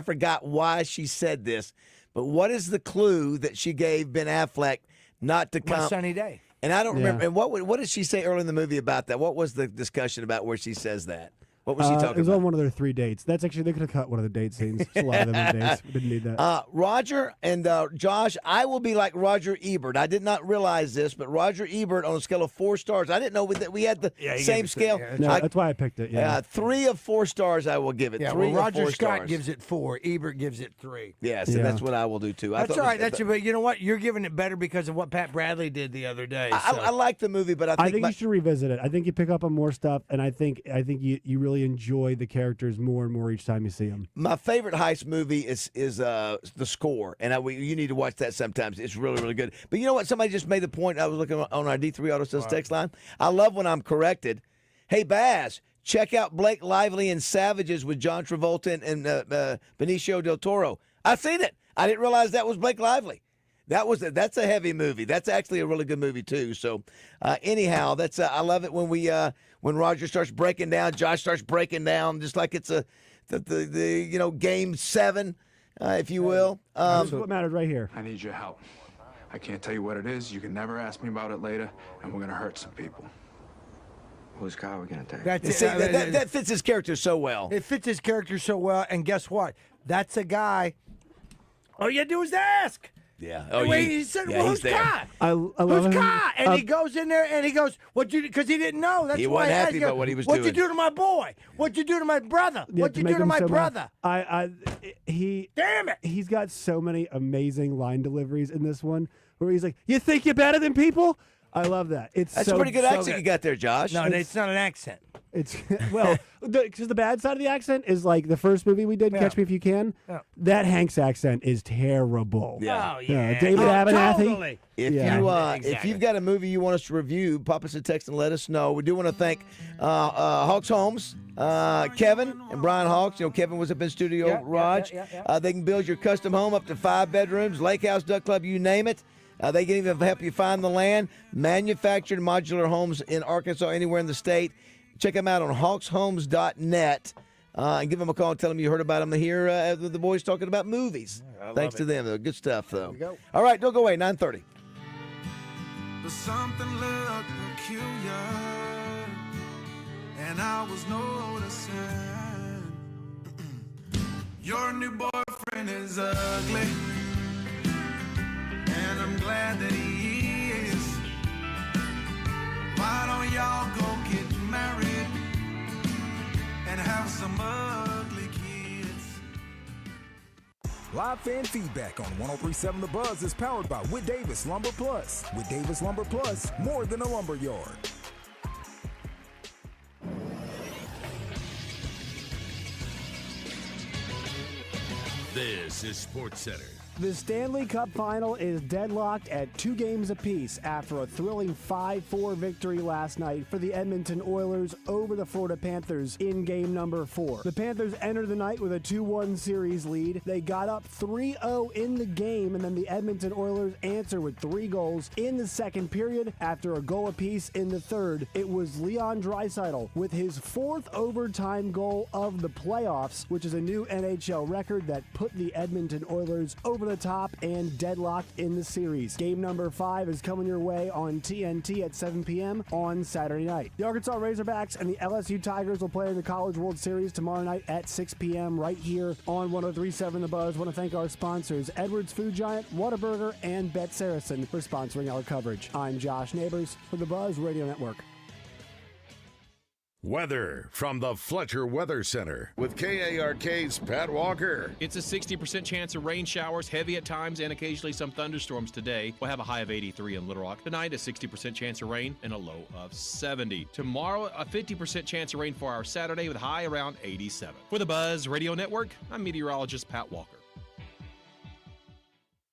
S9: forgot why she said this, but what is the clue that she gave Ben Affleck not to come?
S11: My sunny day.
S9: And I don't remember. And what did she say early in the movie about that? What was the discussion about where she says that? What was she talking about?
S13: It was on one of their 3 dates. That's actually, they could have cut one of the date scenes. There's a lot of them in dates. We didn't need that.
S9: Roger and Josh, I will be like Roger Ebert. I did not realize this, but Roger Ebert on a scale of 4 stars. I didn't know that we had the same scale.
S13: That's why I picked it. Yeah.
S9: 3 of 4 stars I will give it.
S11: Yeah,
S9: 3
S11: Roger
S9: of 4
S11: Scott
S9: stars.
S11: gives it 4. Ebert gives it 3.
S9: Yes, and that's what I will do too.
S11: That's all right. But you know what? You're giving it better because of what Pat Bradley did the other day.
S9: I like the movie, but I think
S13: you should revisit it. I think you pick up on more stuff, and I think you really enjoy the characters more and more each time you see them.
S9: My favorite heist movie is the score, and you need to watch that sometimes. It's really, really good. But you know what? Somebody just made the point. I was looking on our D3 Auto Sales text line. I love when I'm corrected. Hey, Baz, check out Blake Lively in Savages with John Travolta and Benicio del Toro. I've seen it. I didn't realize that was Blake Lively. That's a heavy movie. That's actually a really good movie too. So, anyhow, that's I love it when Roger starts breaking down, Josh starts breaking down, just like it's the game 7, if you will.
S13: This is what mattered right here.
S1: I need your help. I can't tell you what it is. You can never ask me about it later, and we're gonna hurt some people. Whose car are we gonna take?
S9: That fits his character so well.
S11: It fits his character so well, and guess what? That's a guy. All you do is ask.
S9: Yeah.
S11: He said, well, whose car?
S13: I love
S11: Whose
S13: him.
S11: car? And he goes in there and he goes, "What you?" Because he didn't know. That's
S9: He
S11: why
S9: wasn't
S11: I
S9: happy
S11: asked
S9: about
S11: him,
S9: what he was
S11: What'd
S9: doing.
S11: you do to my boy? What'd you do to my brother? What'd you
S13: make
S11: do to
S13: him
S11: my
S13: so mad.
S11: brother?
S13: Damn it! He's got so many amazing line deliveries in this one where he's like, "You think you're better than people?" I love that.
S9: That's a pretty good accent you got there, Josh.
S11: No, it's not an accent.
S13: It's well, because the bad side of the accent is like the first movie we did, Catch Me If You Can.
S11: Yeah.
S13: That Hank's accent is terrible.
S9: Yeah.
S11: Oh, yeah.
S13: David Abernathy.
S11: Totally.
S9: If you've got a movie you want us to review, pop us a text and let us know. We do want to thank Hawks Homes, Kevin and Brian Hawks. You know, Kevin was up in studio, Raj. They can build your custom home up to 5 bedrooms, lake house, duck club, you name it. They can even help you find the land. Manufactured modular homes in Arkansas, anywhere in the state. Check them out on hawkshomes.net. And give them a call and tell them you heard about them here with the boys talking about movies. Thanks to them. They're good stuff, though.
S11: There we go.
S9: All right, don't go away. 9:30.
S2: But something looked peculiar, and I was noticing your new boyfriend is ugly, and I'm glad that he is. Why don't y'all go get married and have some ugly kids?
S8: Live fan feedback on 103.7 The Buzz is powered by Whit Davis Lumber Plus. Whit Davis Lumber Plus, more than a lumber yard.
S7: This is Sports Center.
S13: The Stanley Cup Final is deadlocked at 2 games apiece after a thrilling 5-4 victory last night for the Edmonton Oilers over the Florida Panthers in game number 4. The Panthers entered the night with a 2-1 series lead. They got up 3-0 in the game, and then the Edmonton Oilers answered with 3 goals in the second period after a goal apiece in the third. It was Leon Draisaitl with his 4th overtime goal of the playoffs, which is a new NHL record that put the Edmonton Oilers over the top and deadlocked in the series. Game number 5 is coming your way on TNT at 7 p.m. on Saturday night. The Arkansas Razorbacks and the LSU Tigers will play in the College World Series tomorrow night at 6 p.m. right here on 103.7 The Buzz. Want to thank our sponsors, Edwards Food Giant, Whataburger, and Bet Saracen for sponsoring our coverage. I'm Josh Neighbors for the Buzz Radio Network.
S7: Weather from the Fletcher Weather Center with KARK's Pat Walker.
S16: It's a 60% chance of rain showers, heavy at times, and occasionally some thunderstorms today. We'll have a high of 83 in Little Rock. Tonight, a 60% chance of rain and a low of 70. Tomorrow, a 50% chance of rain for our Saturday with a high around 87. For the Buzz Radio Network, I'm meteorologist Pat Walker.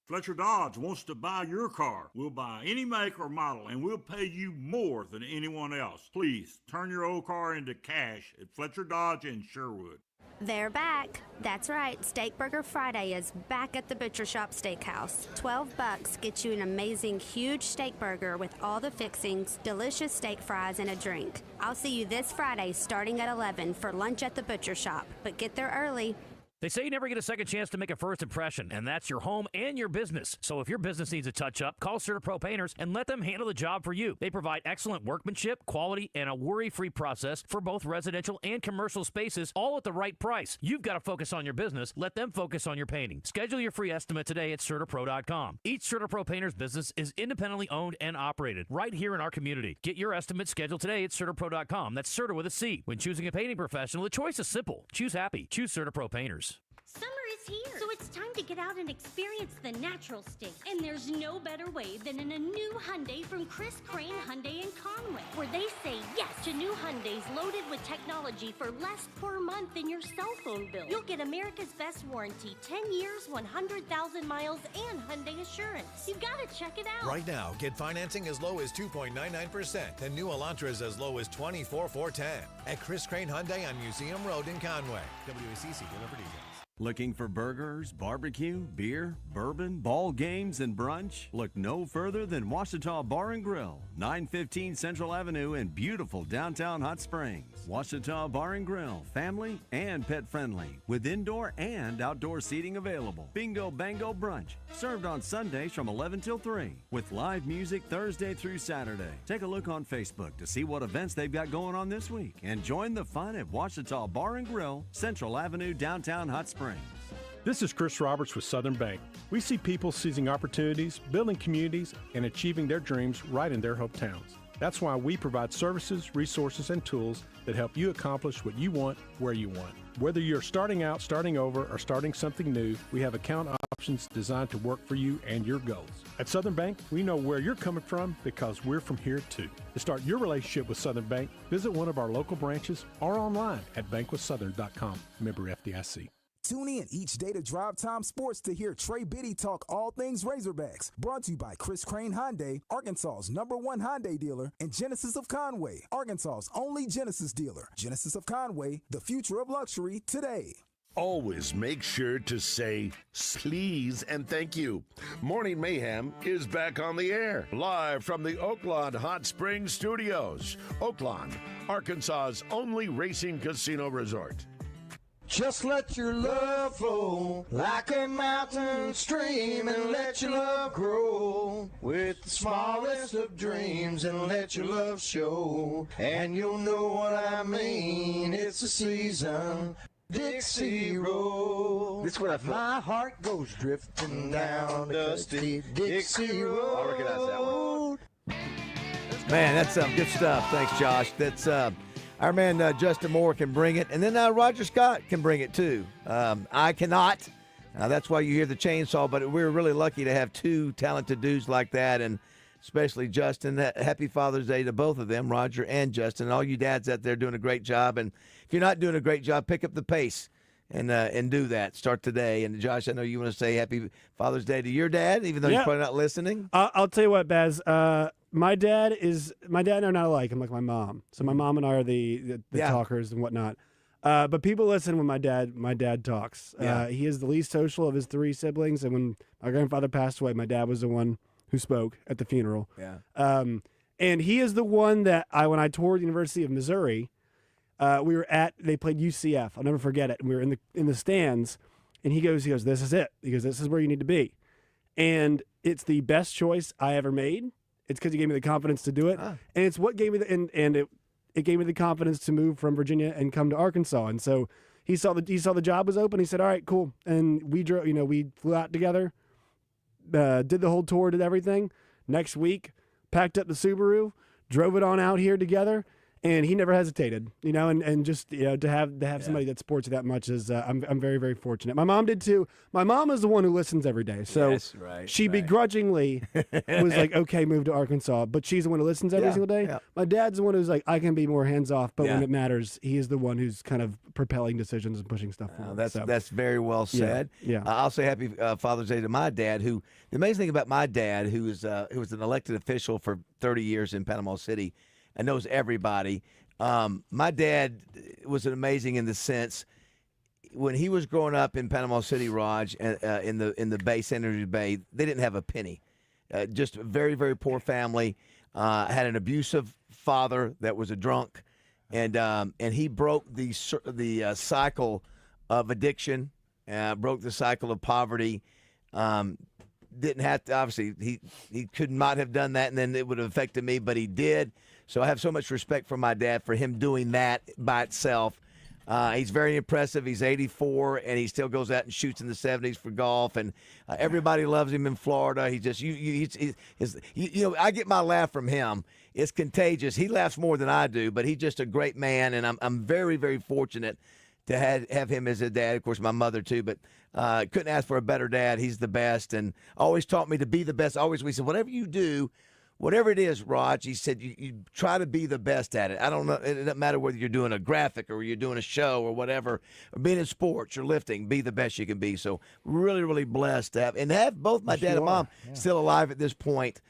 S28: Fletcher Dodge wants to buy your car. We'll buy any make or model, and we'll pay you more than anyone else. Please turn your old car into cash at Fletcher Dodge in Sherwood.
S14: They're back. That's right. Steak Burger Friday is back at the Butcher Shop Steakhouse. $12 gets you an amazing huge steak burger with all the fixings, delicious steak fries, and a drink. I'll see you this Friday starting at 11 for lunch at the Butcher Shop, but get there early.
S19: They say you never get a second chance to make a first impression, and that's your home and your business. So if your business needs a touch-up, call CertaPro Painters and let them handle the job for you. They provide excellent workmanship, quality, and a worry-free process for both residential and commercial spaces, all at the right price. You've got to focus on your business. Let them focus on your painting. Schedule your free estimate today at CertaPro.com. Each CertaPro Painters business is independently owned and operated right here in our community. Get your estimate scheduled today at CertaPro.com. That's Certa with a C. When choosing a painting professional, the choice is simple. Choose happy. Choose CertaPro Painters.
S20: Summer is here, so it's time to get out and experience the natural state. And there's no better way than in a new Hyundai from Chris Crane Hyundai in Conway, where they say yes to new Hyundais loaded with technology for less per month than your cell phone bill. You'll get America's best warranty, 10 years, 100,000 miles, and Hyundai Assurance. You've got to check it out.
S23: Right now, get financing as low as 2.99% and new Elantras as low as $24,410 at Chris Crane Hyundai on Museum Road in Conway. WACC, dealer for details.
S3: Looking for burgers, barbecue, beer, bourbon, ball games, and brunch? Look no further than Ouachita Bar and Grill, 915 Central Avenue in beautiful downtown Hot Springs. Ouachita Bar and Grill, family and pet friendly, with indoor and outdoor seating available. Bingo Bango Brunch, served on Sundays from 11 till 3, with live music Thursday through Saturday. Take a look on Facebook to see what events they've got going on this week, and join the fun at Ouachita Bar and Grill, Central Avenue, downtown Hot Springs.
S22: This is Chris Roberts with Southern Bank. We see people seizing opportunities, building communities, and achieving their dreams right in their hometowns. That's why we provide services, resources, and tools that help you accomplish what you want, where you want. Whether you're starting out, starting over, or starting something new, we have account options designed to work for you and your goals. At Southern Bank, we know where you're coming from because we're from here too. To start your relationship with Southern Bank, visit one of our local branches or online at bankwithsouthern.com. Member FDIC.
S8: Tune in each day to Drive Time Sports to hear Trey Biddy talk all things Razorbacks. Brought to you by Chris Crane Hyundai, Arkansas's #1 Hyundai dealer, and Genesis of Conway, Arkansas's only Genesis dealer. Genesis of Conway, the future of luxury today.
S7: Always make sure to say please and thank you. Morning Mayhem is back on the air, live from the Oaklawn Hot Springs Studios. Oaklawn, Arkansas's only racing casino resort.
S2: Just let your love flow like a mountain stream and let your love grow with the smallest of dreams and let your love show. And you'll know what I mean. It's the season. Dixie Road. This is what I feel. My heart goes drifting down dusty Dixie Road.
S9: I recognize that one. Man, that's some good stuff. Thanks, Josh. That's our man Justin Moore can bring it, and then Roger Scott can bring it too. I cannot. That's why you hear the chainsaw, but we're really lucky to have two talented dudes like that, and especially Justin. Happy Father's Day to both of them, Roger and Justin. And all you dads out there doing a great job. And if you're not doing a great job, pick up the pace and do that. Start today. And Josh, I know you want to say Happy Father's Day to your dad, even though he's probably not listening.
S13: I'll tell you what, Baz. My dad and I are not alike. I'm like my mom. So my mom and I are the talkers and whatnot. But people listen when my dad talks. He is the least social of his three siblings. And when my grandfather passed away, my dad was the one who spoke at the funeral. And he is the one that when I toured the University of Missouri, they played UCF. I'll never forget it. And we were in the stands, and he goes, this is it. He goes, this is where you need to be. And it's the best choice I ever made. It's because he gave me the confidence to do it. And it's what gave me it gave me the confidence to move from Virginia and come to Arkansas. And so he saw the job was open. He said, all right, cool. And we drove, we flew out together, did the whole tour, did everything. Next week, packed up the Subaru, drove it on out here together. And he never hesitated, and just to have somebody that supports you that much is I'm very, very fortunate. My mom did too. My mom is the one who listens every day, so she begrudgingly was like, "Okay, move to Arkansas," but she's the one who listens every single day. My dad's the one who's like, "I can be more hands off," but when it matters, he is the one who's kind of propelling decisions and pushing stuff forward.
S9: That's very well said. I'll say Happy Father's Day to my dad. Who the amazing thing about my dad, who was an elected official for 30 years in Panama City. And knows everybody. My dad was amazing in the sense when he was growing up in Panama City, Raj, in the Bay, San Andreas Bay, they didn't have a penny. Just a very, very poor family. Had an abusive father that was a drunk, and he broke the cycle of addiction, broke the cycle of poverty. Didn't have to, obviously, he could not have done that, and then it would have affected me, but he did. So I have so much respect for my dad for him doing that by itself. He's very impressive. He's 84, and he still goes out and shoots in the 70s for golf, and everybody loves him in Florida. He just, I get my laugh from him. It's contagious. He laughs more than I do, but he's just a great man, and I'm very, very fortunate to have him as a dad. Of course, my mother too, but couldn't ask for a better dad. He's the best, and always taught me to be the best. We said, whatever you do, whatever it is, Raj, he said, you try to be the best at it. I don't know. It doesn't matter whether you're doing a graphic or you're doing a show or whatever, or being in sports or lifting, be the best you can be. So really, really blessed to have both my dad and mom still alive at this point.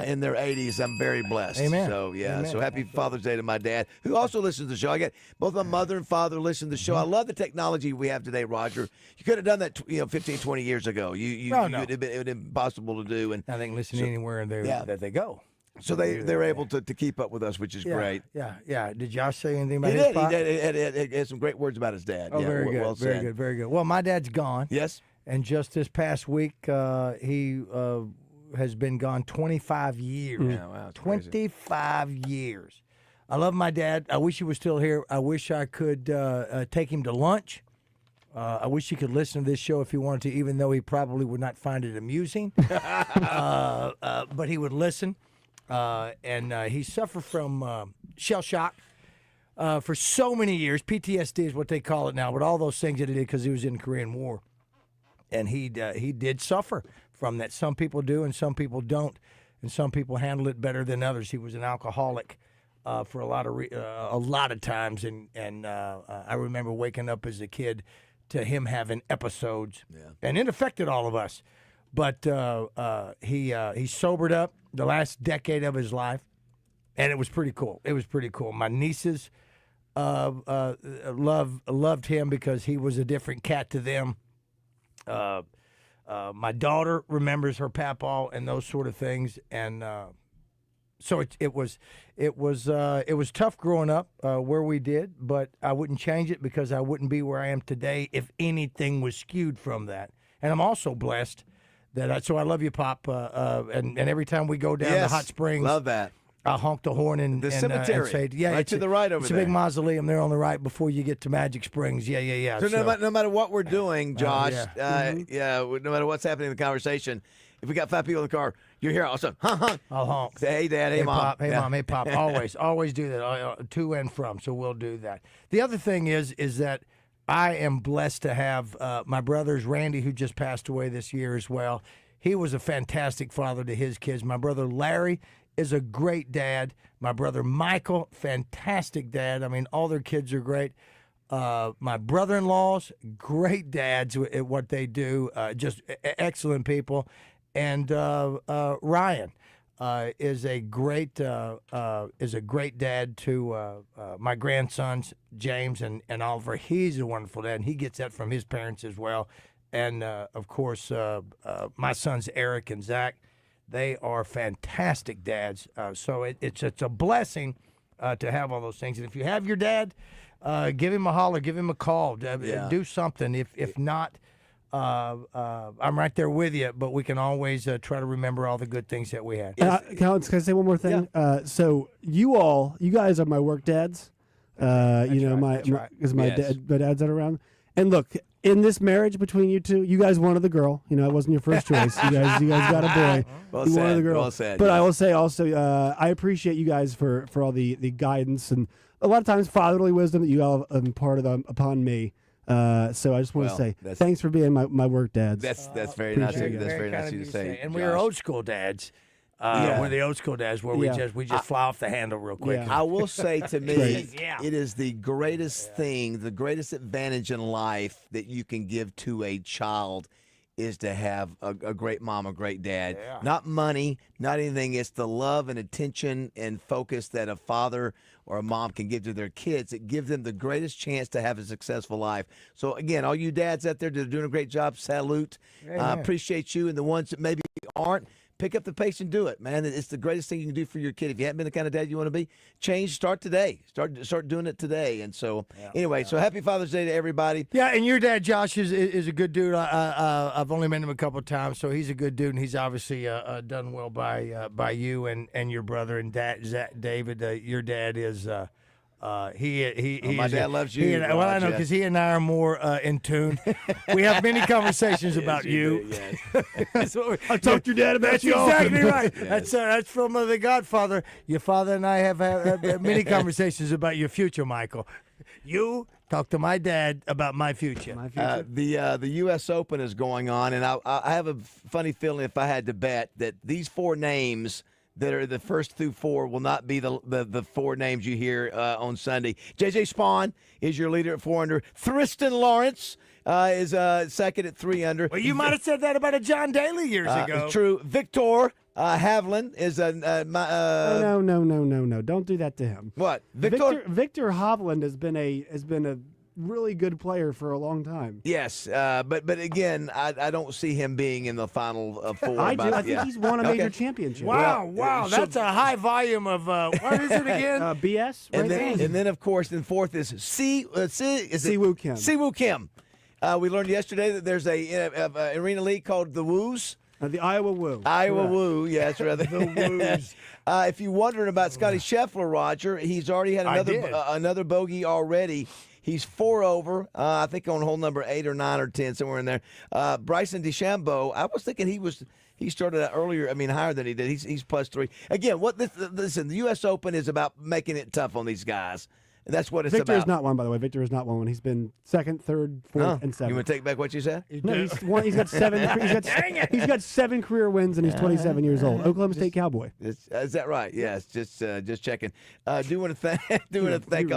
S9: in their 80s. I'm very blessed.
S11: Amen.
S9: So, yeah.
S11: Amen.
S9: So happy Father's Day to my dad, who also listens to the show. I got both my mother and father listen to the show. I love the technology we have today, Roger. You could have done that 15, 20 years ago. It would have been impossible to do. And
S11: I think listen anywhere that they go.
S9: So they're able to keep up with us, which is great.
S11: Yeah. Did Josh say anything about
S9: He
S11: his
S9: did.
S11: pop?
S9: He had some great words about his dad.
S11: Oh,
S9: yeah,
S11: very good.
S9: Well
S11: very
S9: said.
S11: good. Very good. Well, my dad's gone.
S9: Yes.
S11: And just this past week, he has been gone 25 years.
S9: Yeah, wow, that's
S11: 25 years. I love my dad. I wish he was still here. I wish I could take him to lunch. I wish he could listen to this show if he wanted to, even though he probably would not find it amusing. But he would listen. And he suffered from shell shock for so many years. PTSD is what they call it now, but all those things that he did because he was in the Korean War. And he did suffer from that. Some people do and some people don't. And some people handle it better than others. He was an alcoholic for a lot of times. And I remember waking up as a kid to him having episodes.
S9: Yeah.
S11: And it affected all of us. But he sobered up the last decade of his life, and it was pretty cool. My nieces loved him because he was a different cat to them. My daughter remembers her papaw and those sort of things, and so it was tough growing up where we did, but I wouldn't change it because I wouldn't be where I am today if anything was skewed from that. And I'm also blessed. So I love you, Pop. And every time we go down to Hot Springs,
S9: love that.
S11: I honk the horn and
S9: the cemetery.
S11: And say,
S9: right to the right over
S11: there. It's a big mausoleum there on the right before you get to Magic Springs. Yeah.
S9: So no matter what we're doing, Josh, no matter what's happening in the conversation, if we got 5 people in the car, you're here. Also,
S11: I'll honk.
S9: Say, hey, Dad, hey, Mom.
S11: Pop, hey, Mom, hey, Pop. Always do that, to and from. So we'll do that. The other thing is that I am blessed to have my brothers, Randy, who just passed away this year as well. He was a fantastic father to his kids. My brother Larry is a great dad. My brother Michael, fantastic dad. I mean, all their kids are great. My brother-in-laws, great dads at what they do, just excellent people. And Ryan is a great dad to my grandsons, James and Oliver. He's a wonderful dad, and he gets that from his parents as well. And, of course, my sons, Eric and Zach, they are fantastic dads. So it's a blessing to have all those things. And if you have your dad, give him a holler, give him a call, do something. If not, I'm right there with you, but we can always try to remember all the good things that we had.
S13: Can I say one more thing? Yeah. So you guys are my work dads. My dad's not around. And look, in this marriage between you two, you guys wanted the girl. I wasn't your first choice. You guys got a boy.
S9: You
S13: wanted the girl.
S9: Well said.
S13: But I will say also, I appreciate you guys for all the guidance and a lot of times fatherly wisdom that you all have imparted upon me. So I just want to say thanks for being my work dads.
S9: That's very nice. That's very nice of you to say.
S11: And we are old school dads. We're the old school dads where we just fly off the handle real quick.
S9: I will say to me, it is the greatest thing, the greatest advantage in life that you can give to a child is to have a great mom, a great dad. Yeah. Not money, not anything. It's the love and attention and focus that a father or a mom can give to their kids. It gives them the greatest chance to have a successful life. So, again, all you dads out there that are doing a great job, salute. Appreciate you. And the ones that maybe aren't, pick up the pace and do it, man. It's the greatest thing you can do for your kid. If you haven't been the kind of dad you want to be, start today. Start doing it today. And so, so happy Father's Day to everybody.
S11: Yeah, and your dad, Josh, is a good dude. I've only met him a couple of times, so he's a good dude, and he's obviously done well by you and your brother and David. Your dad is.
S9: My dad loves you.
S11: I know because he and I are more in tune. We have many conversations about you.
S13: I talked to your dad about you.
S11: That's exactly right. Yes. That's from The Godfather. Your father and I have had many conversations about your future, Michael. You talk to my dad about my future.
S9: The U.S. Open is going on, and I have a funny feeling if I had to bet that these 4 names that are the first through 4 will not be the 4 names you hear on Sunday. J.J. Spawn is your leader at 4 under. Tristan Lawrence is second at 3 under.
S11: Well, you might have said that about a John Daly years ago.
S9: True. Victor Haviland is a
S13: No. Don't do that to him.
S9: What?
S13: Victor Hovland has been a really good player for a long time.
S9: Yes, but again, I don't see him being in the final four.
S13: I do. I think he's won a major championship.
S11: Wow, that's a high volume of what is it again?
S13: BS.
S9: And then of course, in fourth is
S13: Siwoo Kim.
S9: Siwoo Kim. We learned yesterday that there's a arena league called the Woos.
S13: The Iowa Woo.
S9: Iowa Woo, yes, rather.
S11: The Woos.
S9: If you're wondering about Scotty Scheffler, Roger, he's already had another bogey already. He's 4 over, I think on hole number 8 or 9 or 10, somewhere in there. Bryson DeChambeau, I was thinking he started out earlier, higher than he did. He's +3. Again, listen, the U.S. Open is about making it tough on these guys. And that's what it's
S13: Victor
S9: about.
S13: has not won, by the way. Victor has not won. He's been 2nd, 3rd, 4th, and 7th.
S9: You want to take back what you said?
S13: No, he's got 7. He's got 7 career wins, and he's 27 years old. Oklahoma State Cowboy.
S9: Is that right? Yes. Just checking. Do want to thank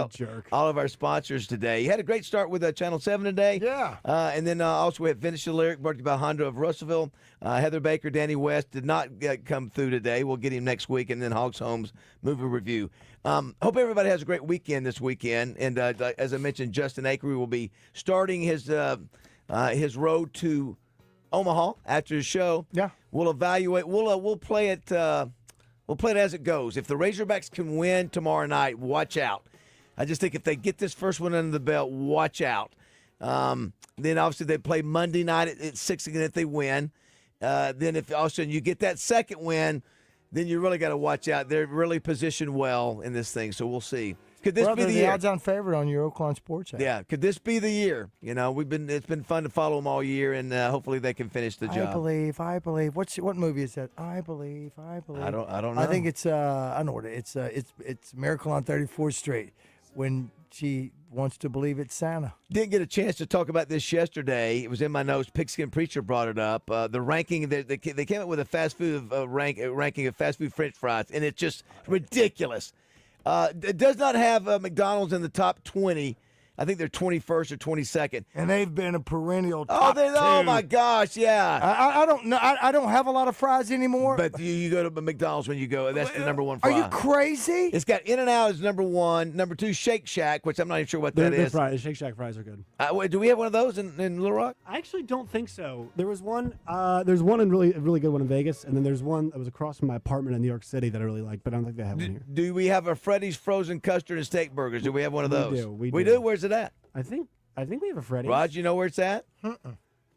S9: all of our sponsors today. You had a great start with Channel 7 today.
S11: Yeah.
S9: And then also we had Finish the Lyric, brought to you by Honda of Russellville. Heather Baker, Danny West did not come through today. We'll get him next week, and then Hogs Homes movie review. Hope everybody has a great weekend this weekend. And as I mentioned, Justin Akery will be starting his road to Omaha after the show.
S11: Yeah,
S9: we'll evaluate. We'll play it. We'll play it as it goes. If the Razorbacks can win tomorrow night, watch out. I just think if they get this first one under the belt, watch out. Then obviously they play Monday night at 6 again if they win. Then if all of a sudden you get that second win, then you really got to watch out. They're really positioned well in this thing, so we'll see. Could this be the year?
S11: Odds-on favorite on your Oaklawn Sports app.
S9: Yeah, could this be the year? It's been fun to follow them all year, and hopefully they can finish the job.
S11: I believe. What movie is that? I believe.
S9: I don't know.
S11: I think it's I know what it's Miracle on 34th Street when she wants to believe it's Santa.
S9: Didn't get a chance to talk about this yesterday. It was in my notes. Pigskin Preacher brought it up. The ranking, they came up with a fast food ranking of fast food French fries, and it's just ridiculous. It does not have McDonald's in the top 20. I think they're 21st or 22nd.
S11: And they've been a perennial top 2.
S9: Oh my gosh, yeah.
S11: I don't know. I don't have a lot of fries anymore.
S9: But you go to McDonald's when you go. That's the number one fry.
S11: Are you crazy?
S9: It's got In-N-Out as number 1. Number 2, Shake Shack, which I'm not even sure what that is.
S13: The Shake Shack fries are good.
S9: Do we have one of those in Little Rock?
S13: I actually don't think so. There was one. There's one in a really good one in Vegas, and then there's one that was across from my apartment in New York City that I really like, but I don't think they have one here.
S9: Do we have a Freddy's frozen custard and steak burgers? Do we have one of those?
S13: We
S9: do. We
S13: do.
S9: Where's it at?
S13: I think we have a Freddy's.
S9: Rod, you know where it's at?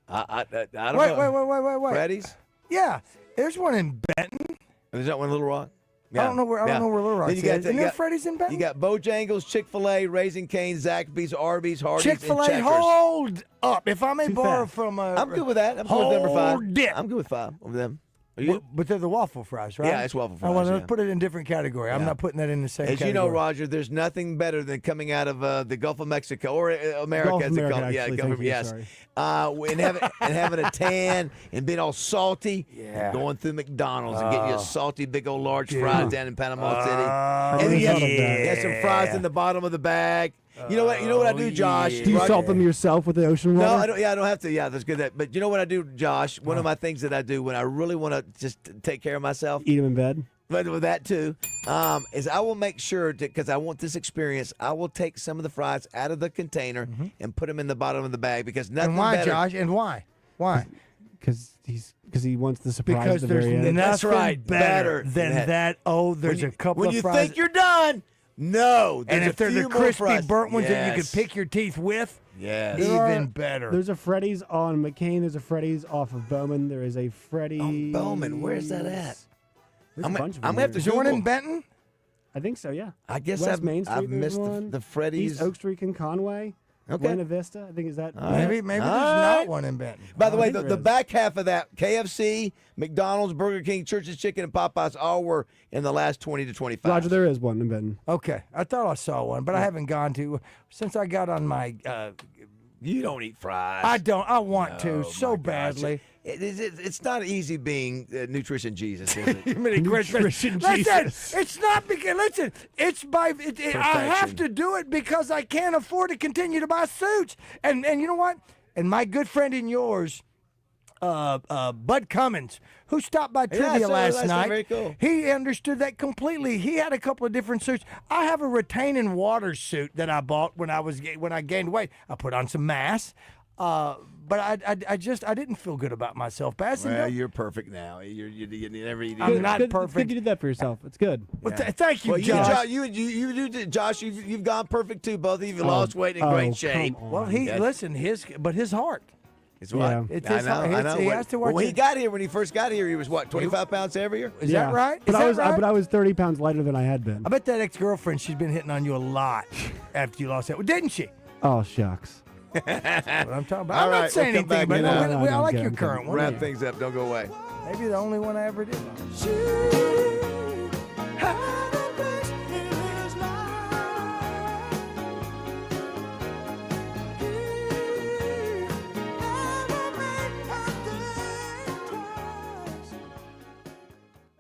S9: I don't know.
S11: Wait.
S9: Freddy's?
S11: Yeah, there's one in Benton.
S9: Is that one in Little Rock? Yeah.
S11: I don't know where Little Rock is. Isn't there Freddy's in Benton?
S9: You got Bojangles, Chick-fil-A, Raising Cane's, Zaxby's, Arby's, Hardee's,
S11: Chick-fil-A,
S9: and Checkers.
S11: hold up. If I may borrow from
S9: I'm good with that. I'm good with number 5.
S11: Hold it.
S9: I'm good with 5 of them.
S11: But they're the waffle fries, right?
S9: Yeah, it's waffle fries.
S11: I want to put it in a different category. I'm not putting that in the same category.
S9: As you know, Roger, there's nothing better than coming out of the Gulf of Mexico or America. Yes. And having a tan and being all salty.
S11: Yeah.
S9: Going through McDonald's and getting you a salty, big old large fries down in Panama City. And then you have some fries in the bottom of the bag. You know what I do, Josh?
S13: Do you salt them yourself with the ocean water?
S9: No, I don't. Yeah, I don't have to. Yeah, that's good. But you know what I do, Josh? One of my things that I do when I really want to just take care of myself.
S13: Eat them in bed.
S9: But with that too, is I will make sure because I want this experience. I will take some of the fries out of the container and put them in the bottom of the bag because nothing.
S11: And why,
S9: better.
S11: Josh? And why? Why?
S13: Because he wants the surprise.
S11: Because
S13: at the
S11: there's
S13: very end.
S11: nothing better than that. Oh, there's a couple of fries.
S9: When you think you're done. No,
S11: and if they're the crispy burnt ones that you could pick your teeth with, even better.
S13: There's a Freddy's on McCain. There's a Freddy's off of Bowman. There is a Freddy's.
S9: Bowman, where's that at?
S13: I'm going to
S9: have to.
S11: Is there one in Benton?
S13: I think so. Yeah.
S9: I guess
S13: West Main Street.
S9: I've missed the Freddy's.
S13: East Oak Street in Conway.
S9: Okay.
S13: Buena Vista. I think is that.
S11: Maybe there's not one in Benton.
S9: By the way, the back half of that, KFC, McDonald's, Burger King, Church's Chicken, and Popeyes all were in the last 20 to 25.
S13: Roger, there is one in Benton.
S11: Okay. I thought I saw one, but I haven't gone to since I got on my.
S9: You don't eat fries.
S11: I don't. I want to so badly.
S9: It's not easy being nutrition Jesus, is it?
S11: Nutrition Jesus. Listen, it's not because. Listen, it's by. I have to do it because I can't afford to continue to buy suits. And you know what? And my good friend and yours, Bud Cummins, who stopped by trivia last night.
S9: Very cool.
S11: He understood that completely. He had a couple of different suits. I have a retaining water suit that I bought when I gained weight. I put on some mass, but I didn't feel good about myself.
S9: Well, you're perfect now.
S11: I'm not perfect.
S13: It's good you did that for yourself. It's good.
S11: Well, thank you,
S9: Well,
S11: Josh.
S9: Josh, you've gone perfect too. Both of you have lost weight in great shape.
S11: Well, his heart.
S9: It's what?
S13: Yeah.
S11: It's
S9: I
S11: his
S9: know.
S11: heart.
S9: I know.
S11: He has to work.
S9: When he first got here, he was what, 25 pounds heavier?
S11: Is that right?
S13: But
S11: Is that right?
S13: I was 30 pounds lighter than I had been.
S11: I bet that ex-girlfriend, she's been hitting on you a lot after you lost that. Well, didn't she?
S13: Oh, shucks.
S11: That's what I'm talking about.
S9: All
S11: I'm
S9: right,
S11: not saying
S9: we'll come
S11: anything,
S9: back
S11: but
S9: in,
S11: I like
S13: I'm
S11: your
S13: kidding.
S11: current one.
S9: Wrap things up. Don't go away.
S11: Maybe the only one I ever did.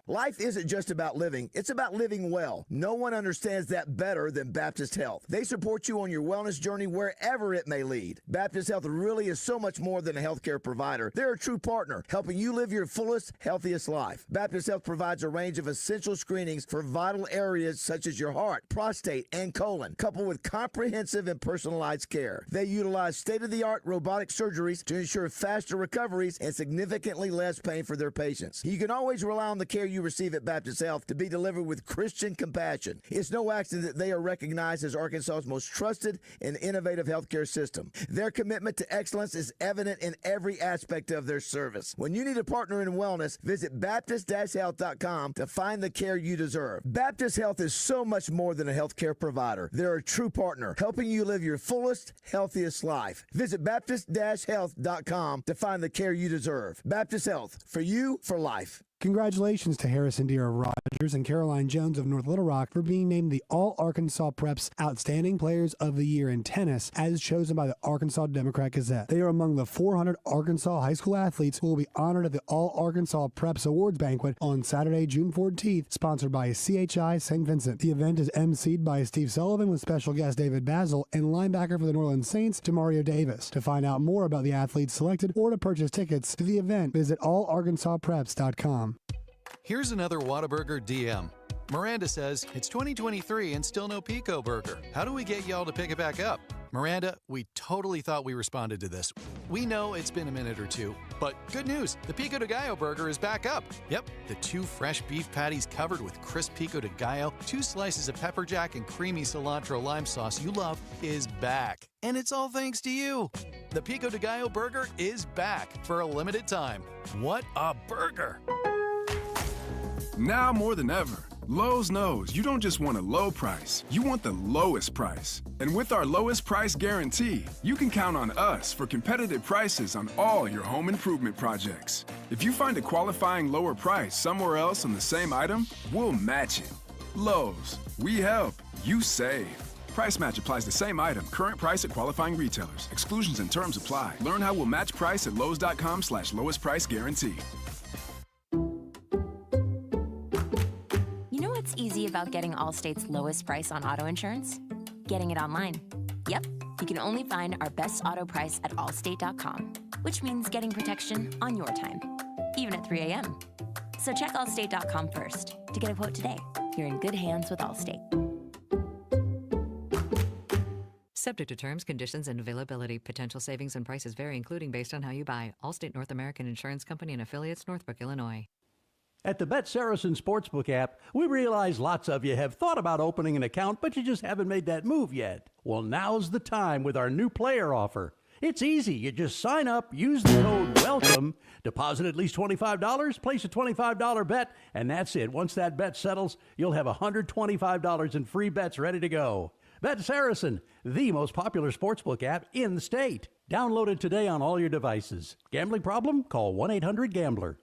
S2: Life isn't just about living, it's about living well. No one understands that better than Baptist Health. They support you on your wellness journey wherever it may lead. Baptist Health really is so much more than a healthcare provider. They're a true partner, helping you live your fullest, healthiest life. Baptist Health provides a range of essential screenings for vital areas such as your heart, prostate, and colon, coupled with comprehensive and personalized care. They utilize state-of-the-art robotic surgeries to ensure faster recoveries and significantly less pain for their patients. You can always rely on the care you receive at Baptist Health to be delivered with Christian compassion. It's no accident that they are recognized as Arkansas's most trusted and innovative healthcare system. Their commitment to excellence is evident in every aspect of their service. When you need a partner in wellness, visit Baptist-Health.com to find the care you deserve. Baptist Health is so much more than a healthcare provider. They're a true partner, helping you live your fullest, healthiest life. Visit Baptist-Health.com to find the care you deserve. Baptist Health, for you, for life.
S13: Congratulations to Harrison Deere Rogers and Caroline Jones of North Little Rock for being named the All-Arkansas Preps Outstanding Players of the Year in Tennis as chosen by the Arkansas Democrat Gazette. They are among the 400 Arkansas high school athletes who will be honored at the All-Arkansas Preps Awards Banquet on Saturday, June 14th, sponsored by CHI St. Vincent. The event is emceed by Steve Sullivan with special guest David BAZZEL and linebacker for the New Orleans Saints, Demario Davis. To find out more about the athletes selected or to purchase tickets to the event, visit allarkansaspreps.com.
S4: Here's another Whataburger DM. Miranda says, it's 2023 and still no Pico Burger. How do we get y'all to pick it back up? Miranda, we totally thought we responded to this. We know it's been a minute or two, but good news, the Pico de Gallo burger is back up. Yep, the 2 fresh beef patties covered with crisp Pico de Gallo, 2 slices of pepper jack and creamy cilantro lime sauce you love is back. And it's all thanks to you. The Pico de Gallo burger is back for a limited time. What a burger!
S5: Now more than ever, Lowe's knows you don't just want a low price, you want the lowest price. And with our lowest price guarantee, you can count on us for competitive prices on all your home improvement projects. If you find a qualifying lower price somewhere else on the same item, we'll match it. Lowe's, we help, you save. Price match applies the same item, current price at qualifying retailers. Exclusions and terms apply. Learn how we'll match price at lowes.com/lowest price guarantee.
S6: You know what's easy about getting Allstate's lowest price on auto insurance? Getting it online. Yep, you can only find our best auto price at allstate.com, which means getting protection on your time, even at 3 a.m. So check allstate.com first to get a quote today. You're in good hands with Allstate.
S10: Subject to terms, conditions, and availability. Potential savings and prices vary, including based on how you buy. Allstate North American Insurance Company and affiliates, Northbrook, Illinois.
S12: At the Bet Saracen Sportsbook app, we realize lots of you have thought about opening an account, but you just haven't made that move yet. Well, now's the time with our new player offer. It's easy. You just sign up, use the code WELCOME, deposit at least $25, place a $25 bet, and that's it. Once that bet settles, you'll have $125 in free bets ready to go. Bet Saracen, the most popular sportsbook app in the state. Download it today on all your devices. Gambling problem? Call 1-800-GAMBLER.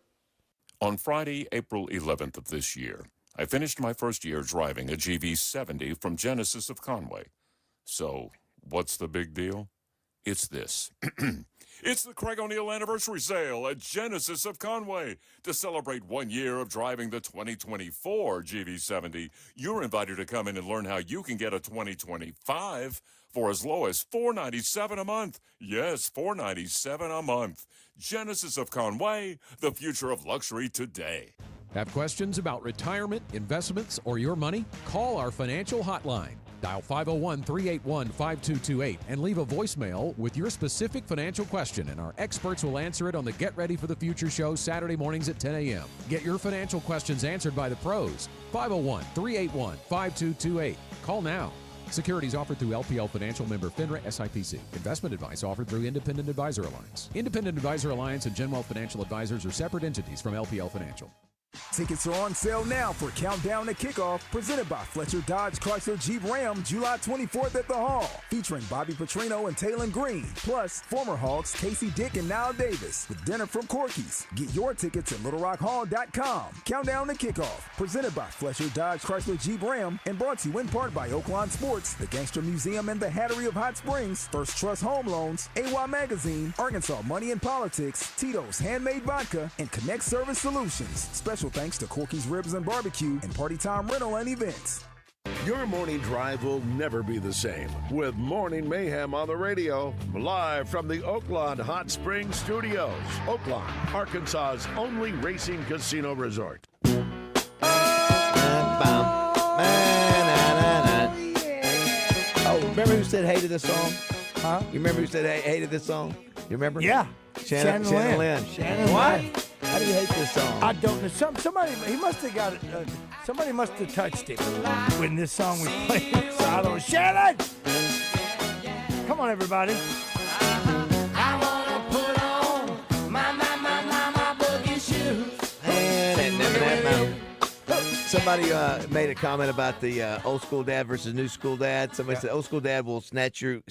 S15: On Friday, April 11th of this year, I finished my first year driving a GV70 from Genesis of Conway. So, what's the big deal? It's this. It's the Craig O'Neill Anniversary Sale at Genesis of Conway. To celebrate 1 year of driving the 2024 GV70, you're invited to come in and learn how you can get a 2025 for as low as $497 a month. Yes, $497 a month. Genesis of Conway, the future of luxury today.
S1: Have questions about retirement, investments, or your money? Call our financial hotline. Dial 501-381-5228 and leave a voicemail with your specific financial question, and our experts will answer it on the Get Ready for the Future show Saturday mornings at 10 a.m. Get your financial questions answered by the pros. 501-381-5228. Call now. Securities offered through LPL Financial, member FINRA SIPC. Investment advice offered through Independent Advisor Alliance. Independent Advisor Alliance and Genwealth Financial Advisors are separate entities from LPL Financial.
S8: Tickets are on sale now for Countdown to Kickoff, presented by Fletcher Dodge Chrysler Jeep Ram, July 24th at the Hall, featuring Bobby Petrino and Taylon Green, plus former Hawks Casey Dick and Niall Davis, with dinner from Corky's. Get your tickets at LittleRockHall.com. Countdown to Kickoff, presented by Fletcher Dodge Chrysler Jeep Ram, and brought to you in part by Oaklawn Sports, the Gangster Museum and the Hattery of Hot Springs, First Trust Home Loans, AY Magazine, Arkansas Money and Politics, Tito's Handmade Vodka, and Connect Service Solutions. Special thanks to Corky's Ribs and Barbecue and Party Time Rental and Events.
S7: Your morning drive will never be the same with Morning Mayhem on the radio, live from the Oaklawn Hot Springs Studios. Oaklawn, Arkansas's only racing casino resort.
S9: Oh, remember who said hey to this song? Huh? You remember who said hey to this song? You remember?
S11: Yeah.
S9: Shannon Lynn.
S11: Shannon
S9: what?
S11: Lynn.
S9: How do you hate this song?
S11: I don't know. Somebody, he must have got it. Somebody must have touched him when this song was played. So I don't know. Shannon! Come on, everybody.
S2: I wanna put on my boogie shoes.
S9: Somebody made a comment about the old school dad versus new school dad. Somebody said old school dad will snatch you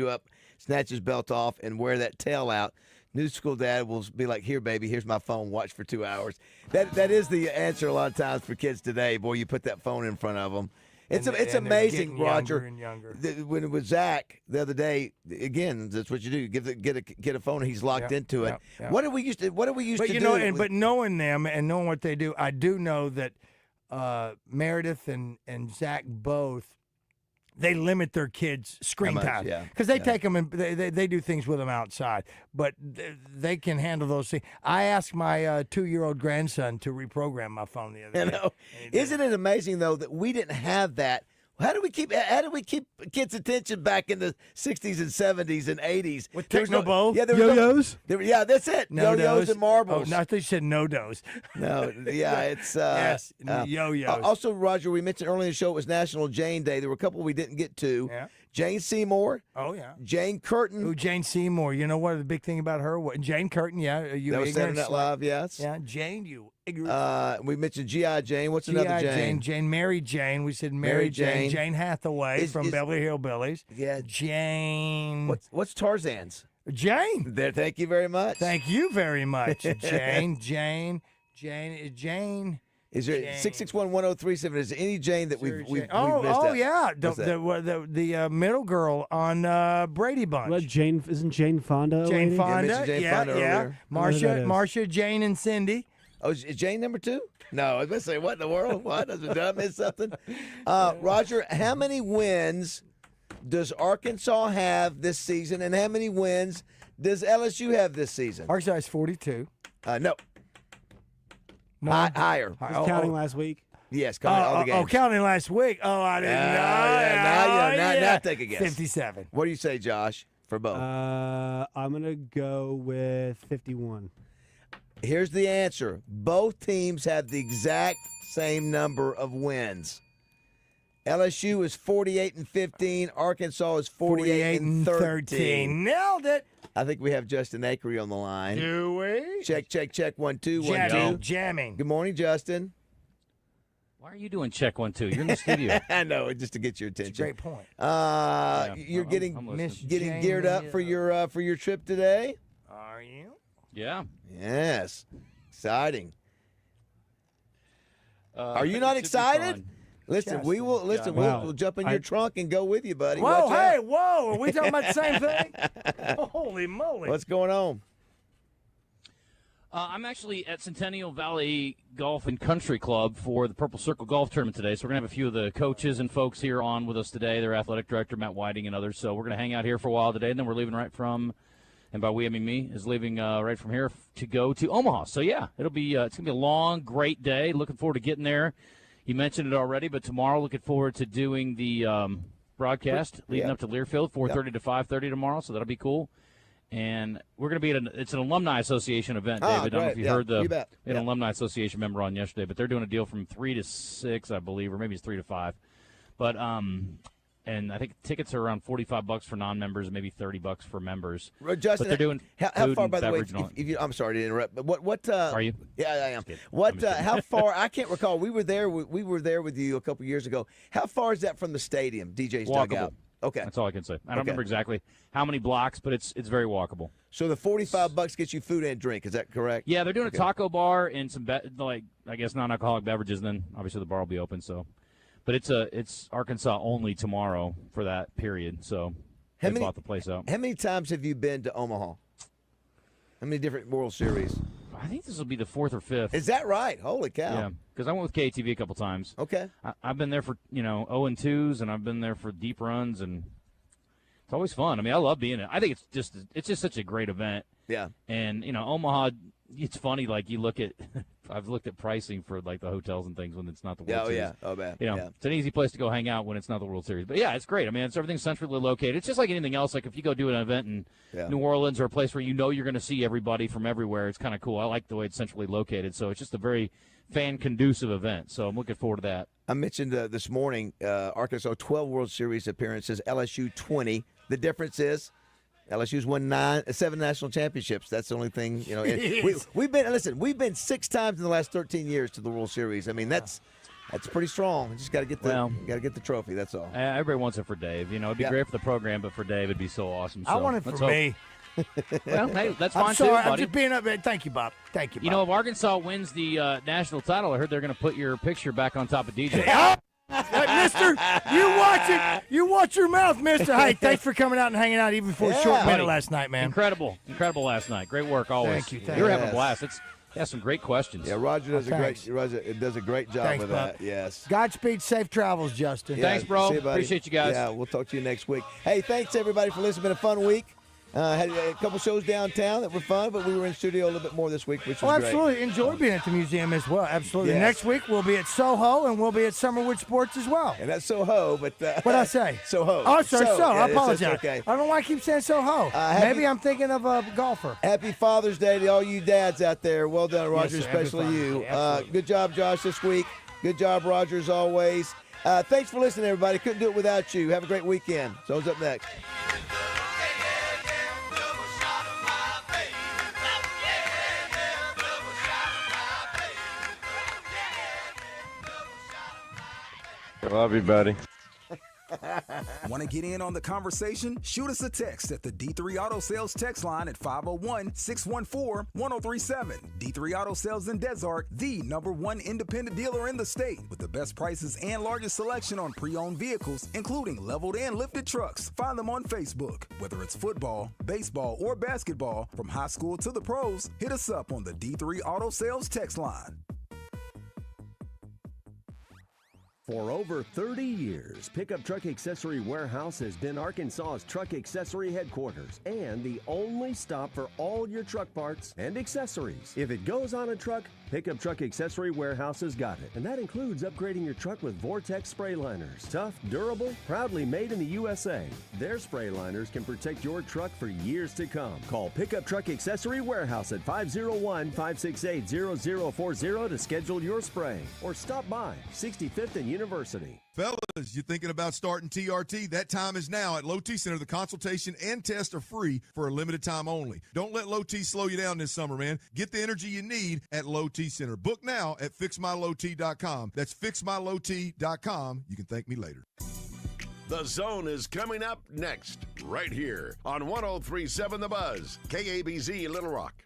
S9: up, snatch his belt off, and wear that tail out. New school dad will be like, here, baby, here's my phone. Watch for 2 hours. That is the answer a lot of times for kids today. Boy, you put that phone in front of them. It's amazing, Roger.
S11: Younger.
S9: When it was Zach the other day, again, that's what you do. Get a phone, and he's locked into it.
S11: Yeah.
S9: What do we used to do?
S11: But knowing them and knowing what they do, I do know that Meredith and Zach both, they limit their kids' screen time because they take them and they do things with them outside, but they can handle those things. I asked my 2-year-old grandson to reprogram my phone the other day.
S9: Isn't it amazing though that we didn't have that? How do we keep kids' attention back in the 60s and 70s and 80s?
S11: With Technobo?
S13: Yo-yos?
S9: Yeah, that's it. Yo-yos and marbles.
S11: Oh, no, I thought you said no-dos.
S9: No, yeah, it's...
S11: yes, yo-yos.
S9: Also, Roger, we mentioned earlier in the show it was National Jane Day. There were a couple we didn't get to.
S11: Yeah.
S9: Jane Seymour.
S11: Oh, yeah.
S9: Jane Curtin.
S11: Ooh, Jane Seymour. You know what the big thing about her? What, Jane Curtin, yeah. You
S9: that was Saturday Night Live, yes.
S11: Yeah, Jane, you ignorant.
S9: We mentioned G.I. Jane. What's another Jane?
S11: Jane, Mary Jane. We said Mary Jane. Jane Hathaway from Beverly Hillbillies.
S9: Yeah.
S11: Jane.
S9: What's Tarzan's?
S11: Jane.
S9: There. Thank you very much.
S11: Thank you very much. Jane. Is there
S9: 661-1037? Is there any Jane that we've missed
S11: Oh
S9: out?
S11: yeah, the middle girl on Brady Bunch.
S13: What, isn't Jane Fonda?
S11: Jane Fonda,
S9: Fonda earlier.
S11: Marcia, Jane, and Cindy.
S9: Oh, is Jane number 2? No, I was going to say, what in the world? What? Did I miss something? Roger, how many wins does Arkansas have this season, and how many wins does LSU have this season?
S11: Arkansas is 42.
S9: No. Higher.
S13: Counting last week?
S9: Yes, counting all the games.
S11: Counting last week. Oh, I didn't know.
S9: Now take a guess.
S11: 57.
S9: What do you say, Josh, for both?
S13: I'm going to go with 51.
S9: Here's the answer. Both teams have the exact same number of wins. LSU is 48-15. Arkansas is 48-13.
S11: Nailed it.
S9: I think we have Justin Akery on the line.
S11: Do we?
S9: Check. 1 2 1 2.
S11: Jamming.
S9: Good morning, Justin.
S17: Why are you doing check 1 2? You're in the studio.
S9: I know, just to get your attention.
S11: That's a great point.
S9: You're getting geared up for your trip today.
S11: Are you?
S17: Yeah.
S9: Yes. Exciting. Are you not excited? Listen, we will listen. We'll jump in your trunk and go with you, buddy.
S11: Whoa, whoa! Are we talking about the same thing? Holy moly!
S9: What's going on?
S17: I'm actually at Centennial Valley Golf and Country Club for the Purple Circle Golf Tournament today. So we're going to have a few of the coaches and folks here on with us today. Their athletic director, Matt Whiting, and others. So we're going to hang out here for a while today, and then we're leaving right from, and by we, I mean me, is leaving right from here to go to Omaha. So, yeah, it's going to be a long, great day. Looking forward to getting there. You mentioned it already, but tomorrow looking forward to doing the broadcast leading up to Learfield, 4:30 to 5:30 tomorrow, so that'll be cool. And we're going to be it's an Alumni Association event, David. I don't know if you heard an Alumni Association member on yesterday, but they're doing a deal from 3 to 6, I believe, or maybe it's 3 to 5. But and I think tickets are around $45 for non-members and maybe $30 for members.
S9: Justin,
S17: but they're doing
S9: how far, by the way,
S17: I'm
S9: sorry to interrupt, but what
S17: are you?
S9: Yeah, I am. What how far? I can't recall. We were there with you a couple years ago. How far is that from the stadium, DJ's dugout? Okay.
S17: That's all I can say. I don't remember exactly how many blocks, but it's very walkable.
S9: So the $45 gets you food and drink. Is that correct?
S17: Yeah, they're doing a taco bar and some I guess non-alcoholic beverages. And then obviously the bar will be open. So, but it's Arkansas only tomorrow for that period. So they bought the place out.
S9: How many times have you been to Omaha? How many different World Series?
S17: I think this will be the 4th or 5th.
S9: Is that right? Holy cow!
S17: Yeah, because I went with KTV a couple times.
S9: Okay.
S17: I've been there for 0-2s, and I've been there for deep runs, and it's always fun. I mean, I love being it. I think it's just such a great event.
S9: Yeah.
S17: And Omaha, it's funny. Like you look at, I've looked at pricing for like the hotels and things when it's not the World Series.
S9: Yeah. Oh man.
S17: It's an easy place to go hang out when it's not the World Series. But yeah, it's great. I mean, everything's centrally located. It's just like anything else. Like if you go do an event in New Orleans or a place where you're going to see everybody from everywhere, it's kind of cool. I like the way it's centrally located. So it's just a very fan-conducive event. So I'm looking forward to that.
S9: I mentioned this morning Arkansas 12 World Series appearances, LSU 20. The difference is LSU's won 7 national championships. That's the only thing, we've been 6 times in the last 13 years to the World Series. I mean, that's pretty strong. You just got to get the trophy. That's all.
S17: Everybody wants it for Dave. It'd be great for the program, but for Dave, it'd be so awesome. So
S11: I want it for me.
S17: Well, hey, that's
S11: I'm
S17: fine
S11: sorry,
S17: too, buddy.
S11: I'm just being up there. Thank you, Bob. Thank you, Bob.
S17: If Arkansas wins the national title, I heard they're going to put your picture back on top of DJ.
S11: Hey, mister, you watch it. You watch your mouth, mister. Hey, thanks for coming out and hanging out even for a short minute last night, man.
S17: Incredible last night. Great work always.
S11: Thank you.
S17: You're having a blast. Some great questions.
S9: Yeah, Roger does a great job with that. Yes.
S11: Godspeed, safe travels, Justin.
S17: Thanks, bro.
S9: See you, buddy.
S17: Appreciate you guys.
S9: Yeah, we'll talk to you next week. Hey, thanks everybody for listening. It's been a fun week. Had a couple shows downtown that were fun, but we were in studio a little bit more this week, which was
S11: absolutely.
S9: great.
S11: Enjoy being at the museum as well. Absolutely.
S9: Yes.
S11: Next week we'll be at Soho and we'll be at Summerwood Sports as well.
S9: And that's Soho, but
S11: what'd I say?
S9: Soho.
S11: Oh, sorry, so.
S9: Yeah,
S11: I apologize.
S9: Okay.
S11: I don't know why I keep saying Soho. Maybe I'm thinking of a golfer.
S9: Happy Father's Day to all you dads out there. Well done, Roger,
S11: Yes, sir.
S9: especially you.
S11: Absolutely.
S9: Good job, Josh, this week. Good job, Roger, as always. Thanks for listening, everybody. Couldn't do it without you. Have a great weekend. So's up next.
S16: Love you, buddy.
S8: Want to get in on the conversation? Shoot us a text at the D3 Auto Sales text line at 501-614-1037. D3 Auto Sales in Desart, the #1 independent dealer in the state with the best prices and largest selection on pre-owned vehicles, including leveled and lifted trucks. Find them on Facebook. Whether it's football, baseball, or basketball, from high school to the pros, hit us up on the D3 Auto Sales text line.
S3: For over 30 years, Pickup Truck Accessory Warehouse has been Arkansas's truck accessory headquarters and the only stop for all your truck parts and accessories. If it goes on a truck, Pickup Truck Accessory Warehouse has got it. And that includes upgrading your truck with Vortex spray liners. Tough, durable, proudly made in the USA. Their spray liners can protect your truck for years to come. Call Pickup Truck Accessory Warehouse at 501-568-0040 to schedule your spray. Or stop by 65th and University.
S18: Fellas, you thinking about starting TRT? That time is now at Low T Center. The consultation and test are free for a limited time only. Don't let Low T slow you down this summer, man. Get the energy you need at Low T Center. Book now at fixmylowt.com. That's fixmylowt.com. You can thank me later.
S7: The Zone is coming up next, right here on 103.7 The Buzz, KABZ Little Rock.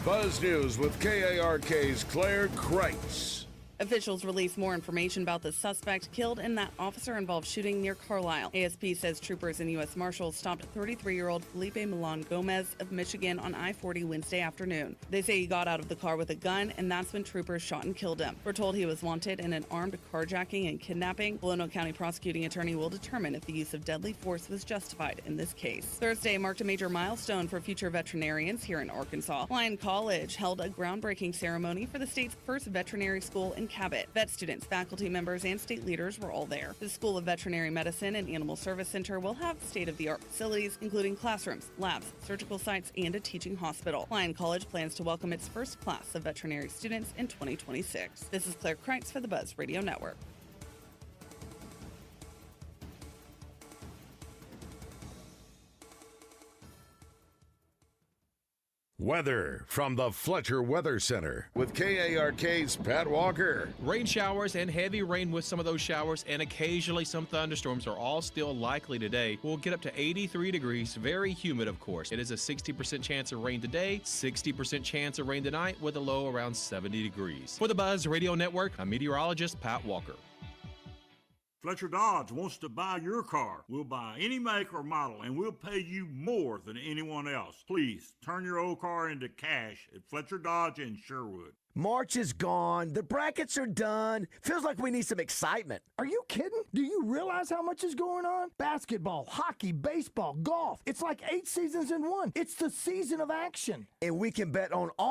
S7: Buzz News with KARK's Claire Kreitz.
S14: Officials released more information about the suspect killed in that officer-involved shooting near Carlisle. ASP says troopers and U.S. Marshals stopped 33-year-old Felipe Milan Gomez of Michigan on I-40 Wednesday afternoon. They say he got out of the car with a gun, and that's when troopers shot and killed him. We're told he was wanted in an armed carjacking and kidnapping. Roanoke County prosecuting attorney will determine if the use of deadly force was justified in this case. Thursday marked a major milestone for future veterinarians here in Arkansas. Lyon College held a groundbreaking ceremony for the state's first veterinary school in Cabot. Vet students, faculty members, and state leaders were all there. The School of Veterinary Medicine and Animal Service Center will have state-of-the-art facilities, including classrooms, labs, surgical sites, and a teaching hospital. Lyon College plans to welcome its first class of veterinary students in 2026. This is Claire Kreitz for the Buzz Radio Network.
S7: Weather from the Fletcher Weather Center with KARK's Pat Walker.
S19: Rain showers and heavy rain with some of those showers and occasionally some thunderstorms are all still likely today. We'll get up to 83 degrees, very humid of course. It is a 60% chance of rain today, 60% chance of rain tonight with a low around 70 degrees. For the Buzz Radio Network, I'm meteorologist Pat Walker.
S21: Fletcher Dodge wants to buy your car. We'll buy any make or model, and we'll pay you more than anyone else. Please, turn your old car into cash at Fletcher Dodge in Sherwood.
S24: March is gone. The brackets are done. Feels like we need some excitement.
S11: Are you kidding? Do you realize how much is going on? Basketball, hockey, baseball, golf. It's like 8 seasons in one. It's the season of action.
S24: And we can bet on all